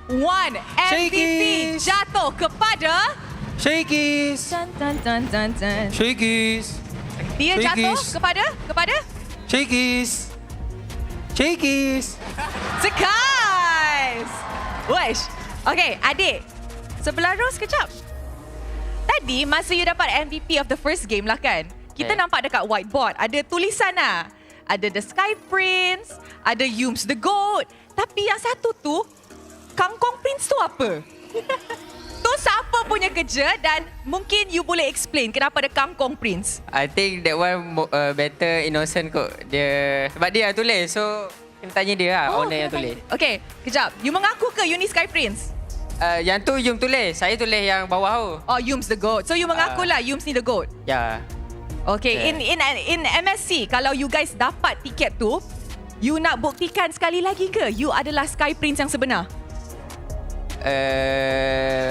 2, 1, MVP jatuh kepada Shakies. Shakies. Dia jatuh kepada Shakies. Sekais. Wish. Okay, adik. Sebelah row sekejap. Tadi masa you dapat MVP of the first game lah kan? Kita nampak dekat whiteboard, ada tulisan lah. Ada The Sky Prince, ada Yums the Goat. Tapi yang satu tu, Kangkong Prince tu apa? Tu siapa punya kerja dan mungkin you boleh explain kenapa ada Kangkong Prince? I think that one better innocent kot. Sebab dia yang tulis, so kena tanya dia lah, owner yang tulis. Okay, kejap. You mengaku ke you ni Sky Prince? Yang tu Yum tulis, saya tulis yang bawah tu. Oh, Yums the Goat. So you mengaku lah Yums ni the Goat? Ya. Okay, in MSC, kalau you guys dapat tiket tu, you nak buktikan sekali lagi ke you adalah Sky Prince yang sebenar?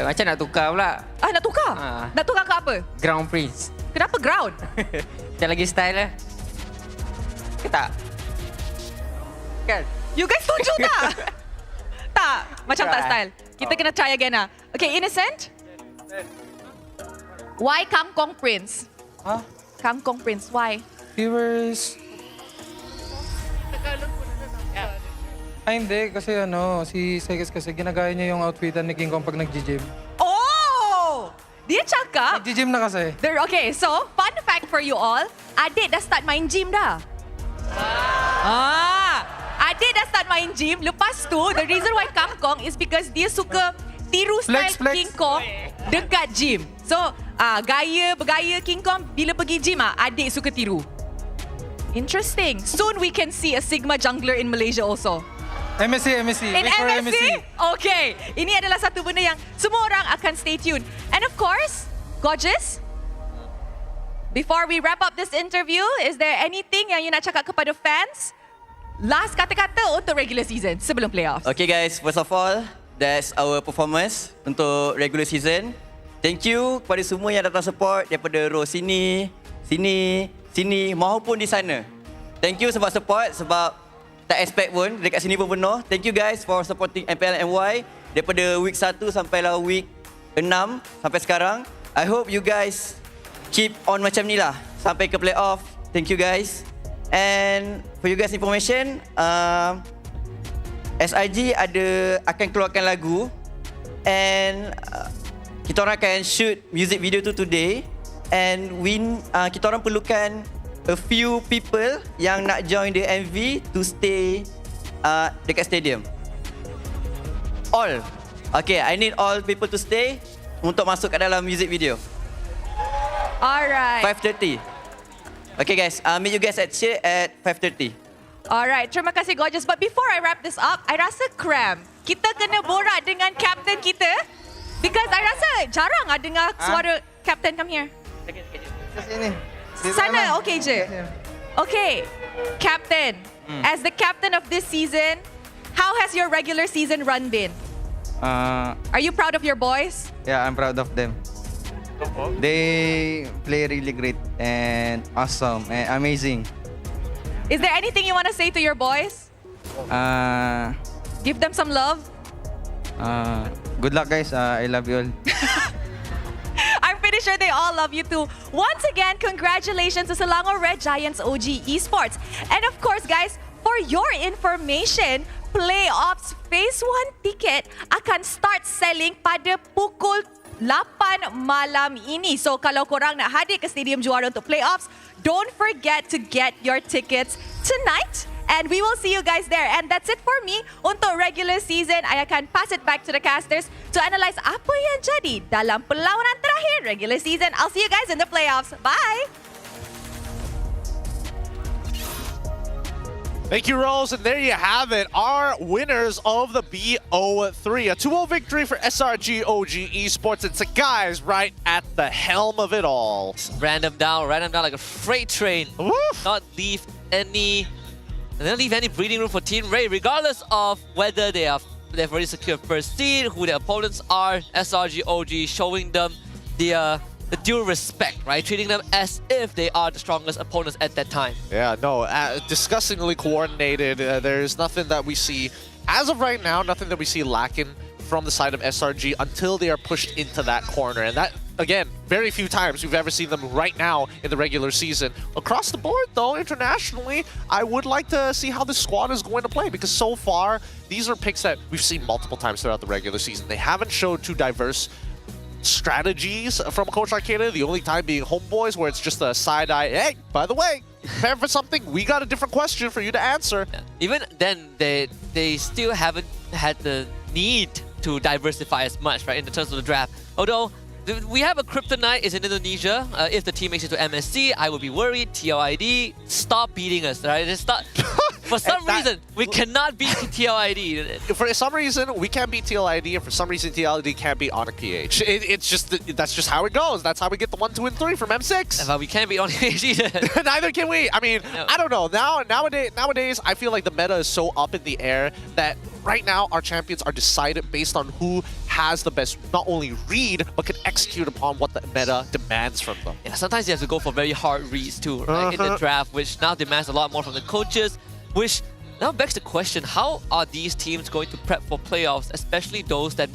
Macam nak tukar pula. Nak tukar? Nak tukar ke apa? Ground Prince. Kenapa ground? Macam lagi style lah. Ke tak? Kan? You guys setuju tak? Tak, macam tak style. Kita kena try again lah. Okay, Innocent? Why Kangkong Prince? Kangkong Prince, why? Viewers. Hindi. Kasi si Sekes kasi ginagaya niya yung outfitan ni King Kong pag nag-gym. Oh! Dia cakap... Nag-gym na kasi. Okay, so, fun fact for you all. Adik dah start main gym dah. Adik dah start main gym. Lepas tu, the reason why Kangkong is because dia suka tiru style King Kong dekat gym. So, bergaya King Kong bila pergi gym, adik suka tiru. Interesting. Soon we can see a Sigma jungler in Malaysia also. MSC. In MSC? Okay. Ini adalah satu benda yang semua orang akan stay tuned. And of course, Gorgeous, before we wrap up this interview, is there anything yang you nak cakap kepada fans? Last kata-kata untuk regular season sebelum playoffs. Okay guys, first of all, that's our performance untuk regular season. Thank you kepada semua yang datang support daripada row sini, maupun di sana. Thank you sebab support, sebab tak expect pun dekat sini pun penuh. Thank you guys for supporting MPL MY daripada week 1 sampailah week 6 sampai sekarang. I hope you guys keep on macam ni lah sampai ke playoff. Thank you guys. And for you guys information, SIG akan keluarkan lagu and kita orang akan shoot music video tu today and kita orang perlukan a few people yang nak join the MV to stay dekat stadium. All. Okay, I need all people to stay untuk masuk ke dalam music video. Alright. 5:30. Okay guys, meet you guys at 5:30. Alright, terima kasih Gorgeous. But before I wrap this up, I rasa cram. Kita kena borak dengan captain kita. Because I rasa jarang dengar suara captain. Come here. Sini. Sana okay je. Okay, captain. As the captain of this season, how has your regular season run been? Are you proud of your boys? Yeah, I'm proud of them. They play really great and awesome and amazing. Is there anything you want to say to your boys? Give them some love. Good luck, guys. I love you all. I'm pretty sure they all love you too. Once again, congratulations to Selangor Red Giants OG Esports. And of course, guys, for your information, Playoffs Phase 1 ticket akan start selling pada pukul 8 malam ini. So kalau korang nak hadir ke Stadium Juara untuk Playoffs, don't forget to get your tickets tonight. And we will see you guys there. And that's it for me. Untuk regular season, I akan pass it back to the casters to analyze apa yang jadi dalam perlawanan terakhir regular season. I'll see you guys in the playoffs. Bye! Thank you, Rose. And there you have it. Our winners of the BO3. A 2-0 victory for SRG OG Esports. It's the guys right at the helm of it all. Ran them down like a freight train. Woof. Not leave any breathing room for Team Ray, regardless of whether they've already secured first seed, who their opponents are. SRG OG showing them the due respect, right? Treating them as if they are the strongest opponents at that time. Yeah, no, disgustingly coordinated. There's nothing that we see, as of right now, nothing that we see lacking from the side of SRG until they are pushed into that corner. And that, again, very few times we've ever seen them right now in the regular season. Across the board, though, internationally, I would like to see how this squad is going to play, because so far, these are picks that we've seen multiple times throughout the regular season. They haven't showed too diverse strategies from Coach Arcada, the only time being Homeboys, where it's just a side-eye, hey, by the way, prepare for something, we got a different question for you to answer. Yeah. Even then, they still haven't had the need to diversify as much, right, in terms of the draft. Although, we have a Kryptonite is in Indonesia. If the team makes it to MSC, I would be worried. TLID, stop beating us, right? Just stop. For some reason, we cannot beat TLID. For some reason, we can't beat TLID, and for some reason, TLID can't beat Onyx PH. It's just, that's just how it goes. That's how we get the 1, 2, and 3 from M6. But we can't beat Onyx PH either. Neither can we. I mean, no. I don't know. Nowadays, I feel like the meta is so up in the air that right now, our champions are decided based on who has the best, not only read, but can execute upon what the meta demands from them. Yeah, sometimes you have to go for very hard reads too, right, in the draft, which now demands a lot more from the coaches, which now begs the question, how are these teams going to prep for playoffs, especially those that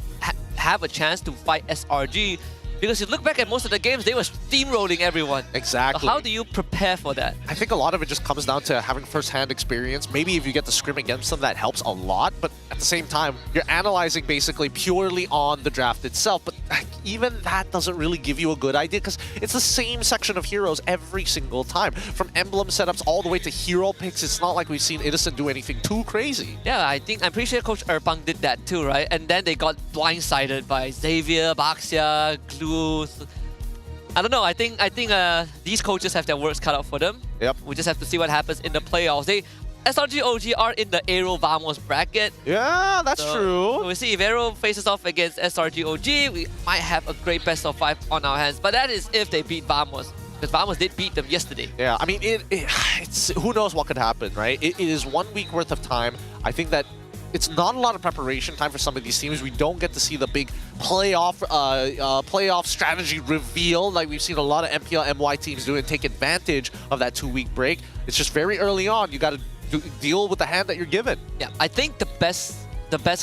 have a chance to fight SRG? Because you look back at most of the games, they were steamrolling everyone. Exactly. So how do you prepare for that? I think a lot of it just comes down to having first-hand experience. Maybe if you get to scrim against them, that helps a lot. But at the same time, you're analyzing basically purely on the draft itself. But even that doesn't really give you a good idea, because it's the same section of heroes every single time. From emblem setups all the way to hero picks, it's not like we've seen Innocent do anything too crazy. Yeah, I'm pretty sure Coach Erpang did that too, right? And then they got blindsided by Xavier, Baxia, Glue. I don't know. I think these coaches have their works cut out for them. Yep. We just have to see what happens in the playoffs. SRG OG are in the Aero Vamos bracket. Yeah, that's true. We'll see if Aero faces off against SRG OG. We might have a great best of 5 on our hands, but that is if they beat Vamos. Because Vamos did beat them yesterday. Yeah, I mean, it's who knows what could happen, right? It is 1 week worth of time. I think that it's not a lot of preparation time for some of these teams. We don't get to see the big playoff strategy reveal like we've seen a lot of MPL MY teams do and take advantage of that 2-week break. It's just very early on. You got to deal with the hand that you're given. Yeah, I think the best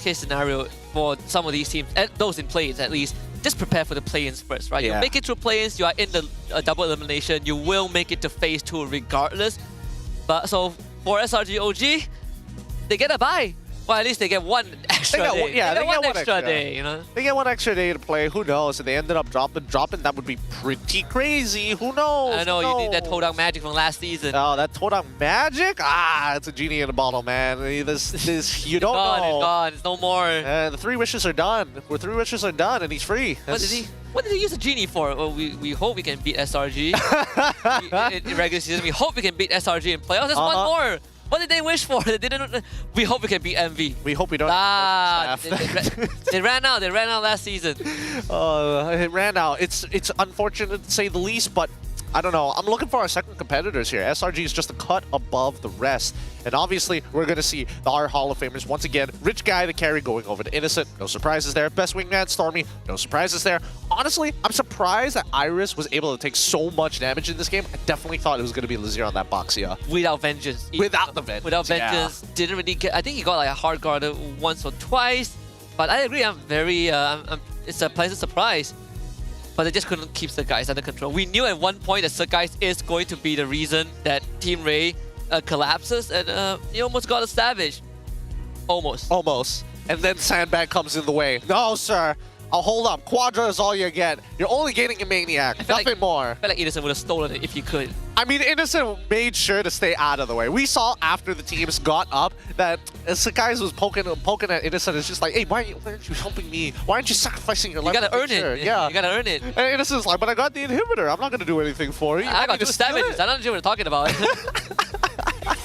case scenario for some of these teams, those in play-ins at least, just prepare for the play-ins first, right? Yeah. You make it through play-ins, you are in the double elimination, you will make it to phase 2 regardless. But so for SRG OG, they get a bye. Well, at least they get one extra day. They get one extra day, you know? They get one extra day to play. Who knows? If they ended up dropping, that would be pretty crazy. Who knows? I know, you need that Todak magic from last season. Oh, that Todak magic? Ah, it's a genie in a bottle, man. This you don't know. It's gone. It's no more. The 3 wishes are done. Where 3 wishes are done, and he's free. What did he use the genie for? Well, we hope we can beat SRG in regular season. We hope we can beat SRG in playoffs. There's one more. What did they wish for? They didn't. We hope we can beat MV. We hope we don't. They ran out. They ran out last season. It ran out. It's unfortunate to say the least, but I don't know. I'm looking for our second competitors here. SRG is just a cut above the rest. And obviously, we're going to see our Hall of Famers once again. Rich Guy, the carry, going over to Innocent. No surprises there. Best Wingman, Stormy. No surprises there. Honestly, I'm surprised that Iris was able to take so much damage in this game. I definitely thought it was going to be Lazier on that Boxia. Without Vengeance. Without the Vengeance. Without Vengeance. Yeah. Didn't really get... I think he got like a hard guard once or twice. But I agree, I'm very... it's a pleasant surprise. But they just couldn't keep the guys under control. We knew at one point that Surgeist is going to be the reason that Team Ray collapses, and he almost got a Savage. Almost. Almost. And then Sandbag comes in the way. No, sir. I'll hold up. Quadra is all you get. You're only getting a Maniac. Nothing more. I feel like Innocent would have stolen it if you could. I mean, Innocent made sure to stay out of the way. We saw after the teams got up that Surgeist was poking at Innocent. It's just like, hey, why aren't you helping me? Why aren't you sacrificing your life? You gotta earn it. Yeah. You gotta earn it. And Innocent's like, but I got the inhibitor. I'm not gonna do anything for you. I got 2 Savages. I don't know what you're talking about.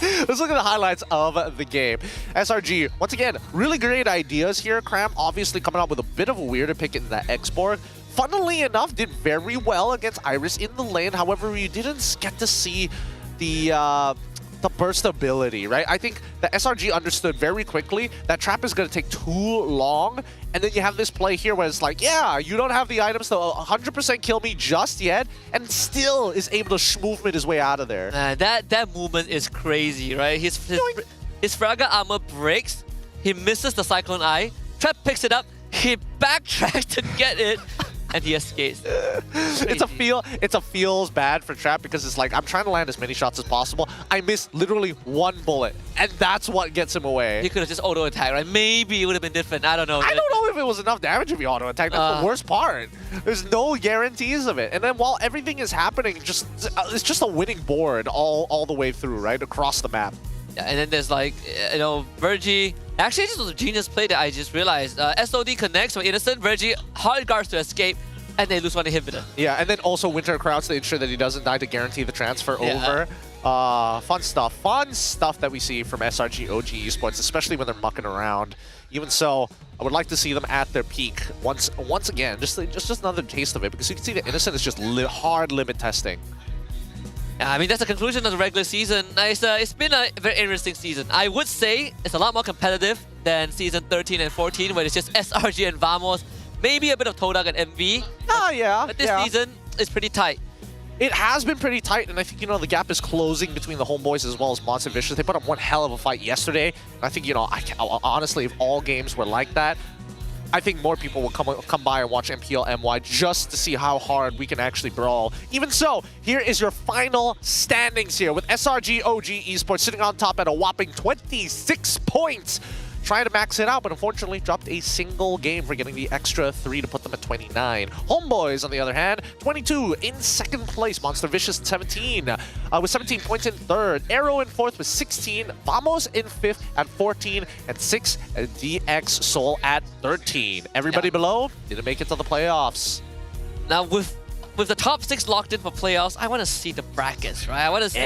Let's look at the highlights of the game. SRG, once again, really great ideas here. Cram obviously coming up with a bit of a weirder pick in that X-Borg. Funnily enough, did very well against Iris in the lane. However, you didn't get to see the burst ability, right? I think the SRG understood very quickly that trap is going to take too long. And then you have this play here where it's like, yeah, you don't have the items to 100% kill me just yet, and still is able to movement his way out of there. That movement is crazy, right? His Fragile Armor breaks, he misses the Cyclone Eye, Trap picks it up, he backtracks to get it, and he escapes. It's a feels bad for Trap because it's like, I'm trying to land as many shots as possible. I missed literally 1 bullet, and that's what gets him away. He could have just auto-attacked, right? Maybe it would have been different. I don't know. I don't know if it was enough damage if he auto-attacked. That's the worst part. There's no guarantees of it. And then while everything is happening, it's just a winning board all the way through, right? Across the map. Yeah, and then there's like, you know, Virgie. Actually, this was a genius play that I just realized. SOD connects from Innocent, Virgie hard guards to escape, and they lose 1 inhibitor. Yeah, and then also Winter crowds to ensure that he doesn't die to guarantee the transfer over. Fun stuff that we see from SRG OG Esports, especially when they're mucking around. Even so, I would like to see them at their peak once again, just another taste of it, because you can see that Innocent is just hard limit testing. I mean, that's the conclusion of the regular season. It's been a very interesting season. I would say it's a lot more competitive than season 13 and 14, where it's just SRG and Vamos, maybe a bit of Todak and MV. Yeah. But this season is pretty tight. It has been pretty tight, and I think, the gap is closing between the Homeboys as well as Monster Vicious. They put up one hell of a fight yesterday. I think, honestly, if all games were like that, I think more people will come by and watch MPL MY just to see how hard we can actually brawl. Even so, here is your final standings here with SRG OG Esports sitting on top at a whopping 26 points. Trying to max it out, but unfortunately dropped a single game for getting the extra 3 to put them at 29. Homeboys, on the other hand, 22 in second place. Monster Vicious 17 with 17 points in third. Arrow in fourth with 16. Vamos in fifth at 14. And 6 DX Soul at 13. Everybody below didn't make it to the playoffs. Now with the top 6 locked in for playoffs, I want to see the brackets, right? I want to see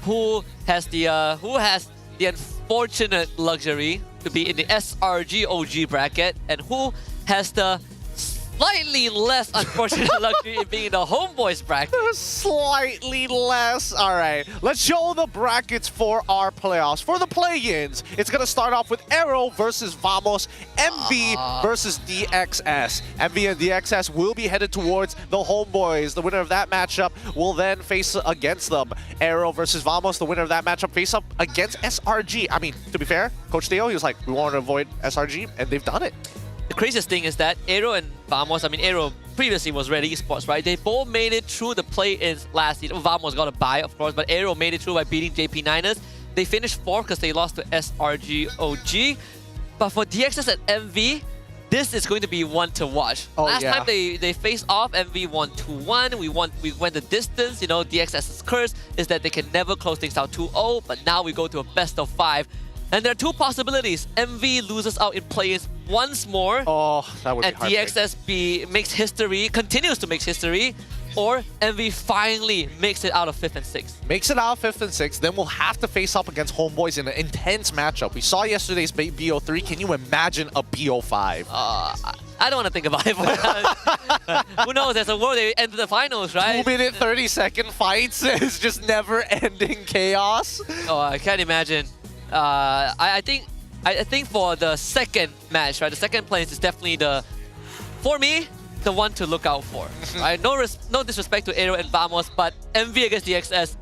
who has the unfortunate luxury to be in the SRG OG bracket, and who has the slightly less unfortunate luxury in being in the Homeboys bracket. Slightly less. All right, let's show the brackets for our playoffs. For the play-ins, it's going to start off with Arrow versus Vamos, MV versus DXS. MV and DXS will be headed towards the Homeboys. The winner of that matchup will then face against them. Arrow versus Vamos, the winner of that matchup, face up against SRG. I mean, to be fair, Coach Theo, he was like, we want to avoid SRG, and they've done it. The craziest thing is that Arrow and Vamos, I mean, Arrow previously was Red Esports, right? They both made it through the play-ins last season. Vamos got a bye, of course, but Arrow made it through by beating JP Niners. They finished 4th because they lost to SRG OG. But for DXS and MV, this is going to be one to watch. Last time they faced off, MV won 2-1. We went the distance. DXS's curse is that they can never close things out 2-0, but now we go to a best of 5. And there are 2 possibilities. MV loses out in play-ins once more. Oh, that would be heartbreaking. And DXS makes history, continues to make history, or MV finally makes it out of 5th and 6th. Makes it out of 5th and 6th, then we'll have to face up against Homeboys in an intense matchup. We saw yesterday's BO3. Can you imagine a BO5? I don't want to think about it. Who knows? There's a world they enter the finals, right? 2-minute, 30-second fights is just never-ending chaos. Oh, I can't imagine. I think for the second match, right, the second place is definitely for me, the one to look out for. Right? No disrespect to Aero and Vamos, but MV against DXS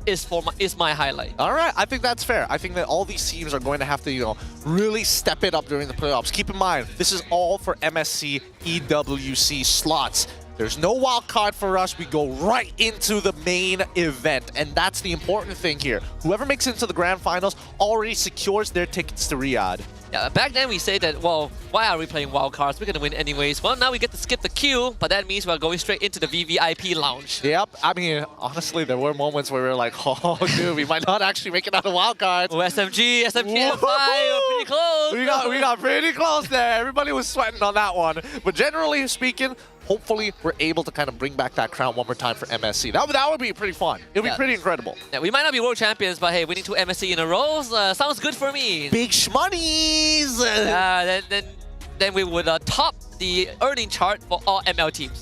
is my highlight. All right, I think that's fair. I think that all these teams are going to have to, really step it up during the playoffs. Keep in mind, this is all for MSC EWC slots. There's no wild card for us. We go right into the main event, and that's the important thing here. Whoever makes it into the grand finals already secures their tickets to Riyadh. Yeah, back then we say that, well, why are we playing wild cards? We're going to win anyways. Well, now we get to skip the queue, but that means we're going straight into the VVIP lounge. Yep. I mean, honestly, there were moments where we were like, oh, dude, we might not actually make it out of wild cards. Oh, SMG, M5, we're pretty close. We got pretty close there. Everybody was sweating on that one. But generally speaking, hopefully we're able to kind of bring back that crown one more time for MSC. That would be pretty fun. It would be pretty incredible. Yeah, we might not be world champions, but hey, winning 2 MSC in a row sounds good for me. Big shmoneys! Then we would top the earning chart for all ML teams.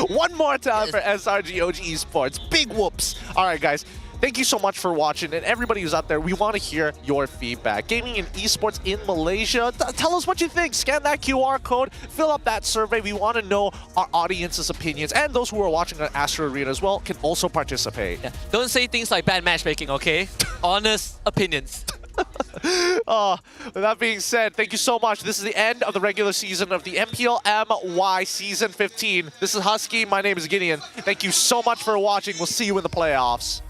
One more time for SRG OG Esports. Big whoops. All right, guys. Thank you so much for watching, and everybody who's out there, we want to hear your feedback. Gaming and esports in Malaysia, tell us what you think. Scan that QR code, fill up that survey. We want to know our audience's opinions, and those who are watching on Astro Arena as well can also participate. Yeah. Don't say things like bad matchmaking, okay? Honest opinions. With that being said, thank you so much. This is the end of the regular season of the MPL MY Season 15. This is Husky. My name is Gideon. Thank you so much for watching. We'll see you in the playoffs.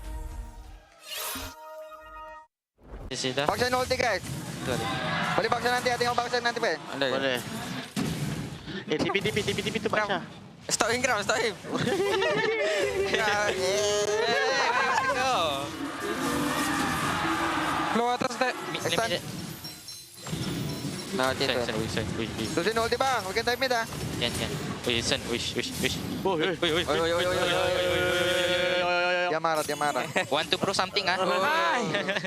Baksan ulti guys. Boleh baksan nanti, tengok baksan nanti pe. Boleh. TP tu Baksa. Stop him ground, stop him. Keluar atas dek. Nah, dia tu. Terusin ulti bang, we can time it dah. Kan. Wish. Dia marah. Want to pro something ah?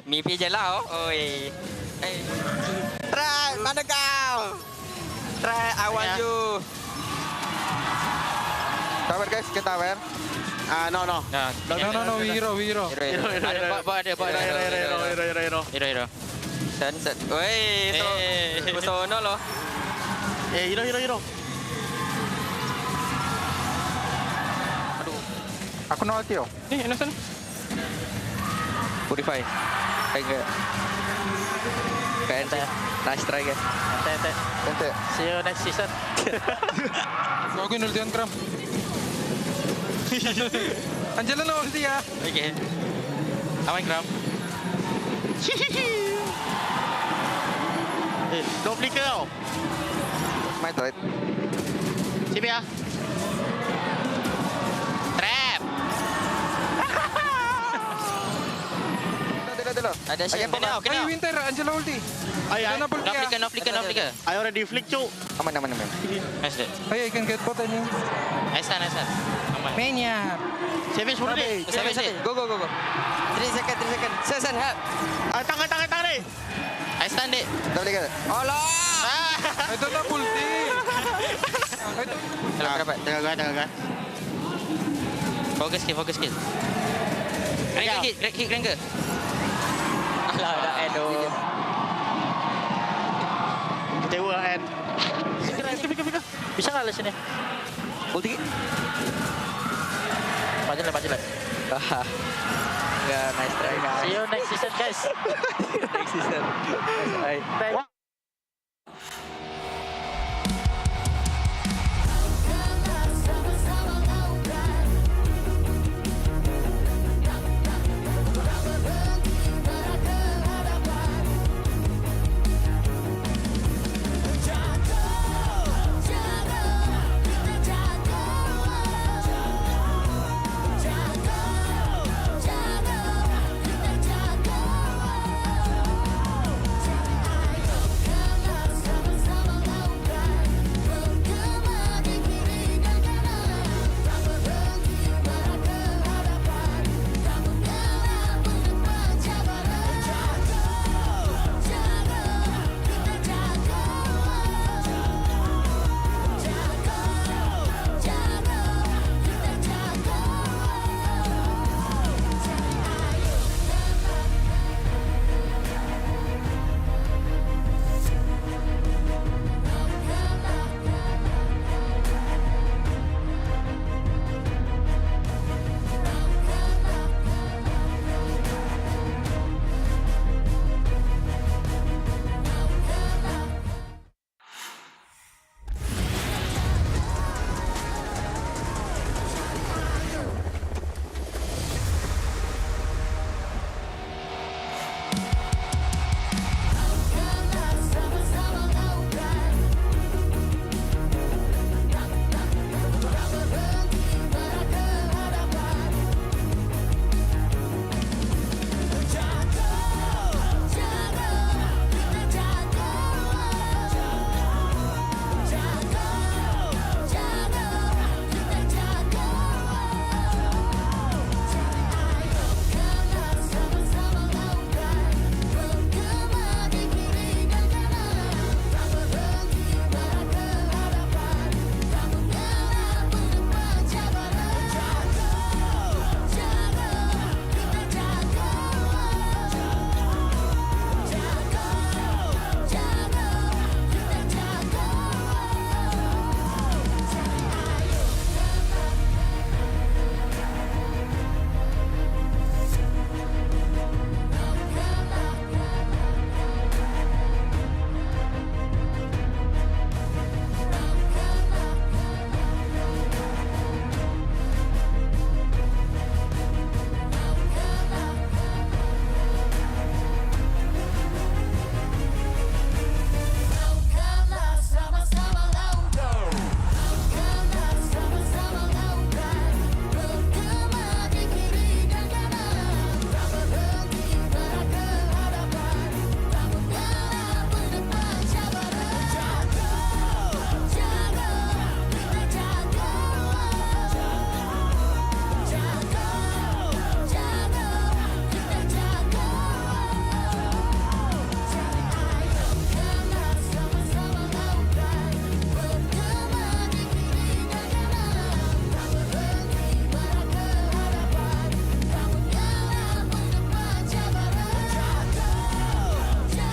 Mimpi je lah oh. Oi. Try, mana kau? Try, I want you. Tower guys, kita tower. No. No, Hero. Hero. Set. Woi, sono loh. Hero. Aku no ulti oh. Innocent. Purify. Enggak. Kente. Nice try guys. Kente. See you next season. Gawin ulti ang Kram. Angela na ulti ah. Okay. Aman Kram. Go flicker kau. My turret. CP ah. Trap. Ada shot. Ay, Winter, Angela ulti. No flicker. I already flick cuk. Aman. Nice that. Ay, I can get bot and you. Nice. Aman. Mania. 7 deh. Go. 3 second. Set help. Tang deh. I stand it. Tak boleh ke? Allah. Ito na ulti. Tengah kan. Fokus kill. Great kick ke? Alah, dah end oh. Kecewa end. Fikir. Bisa lah sini. Ulti. Bajalah. Yeah, nice try guys. See you next season guys. Next season. Nice try.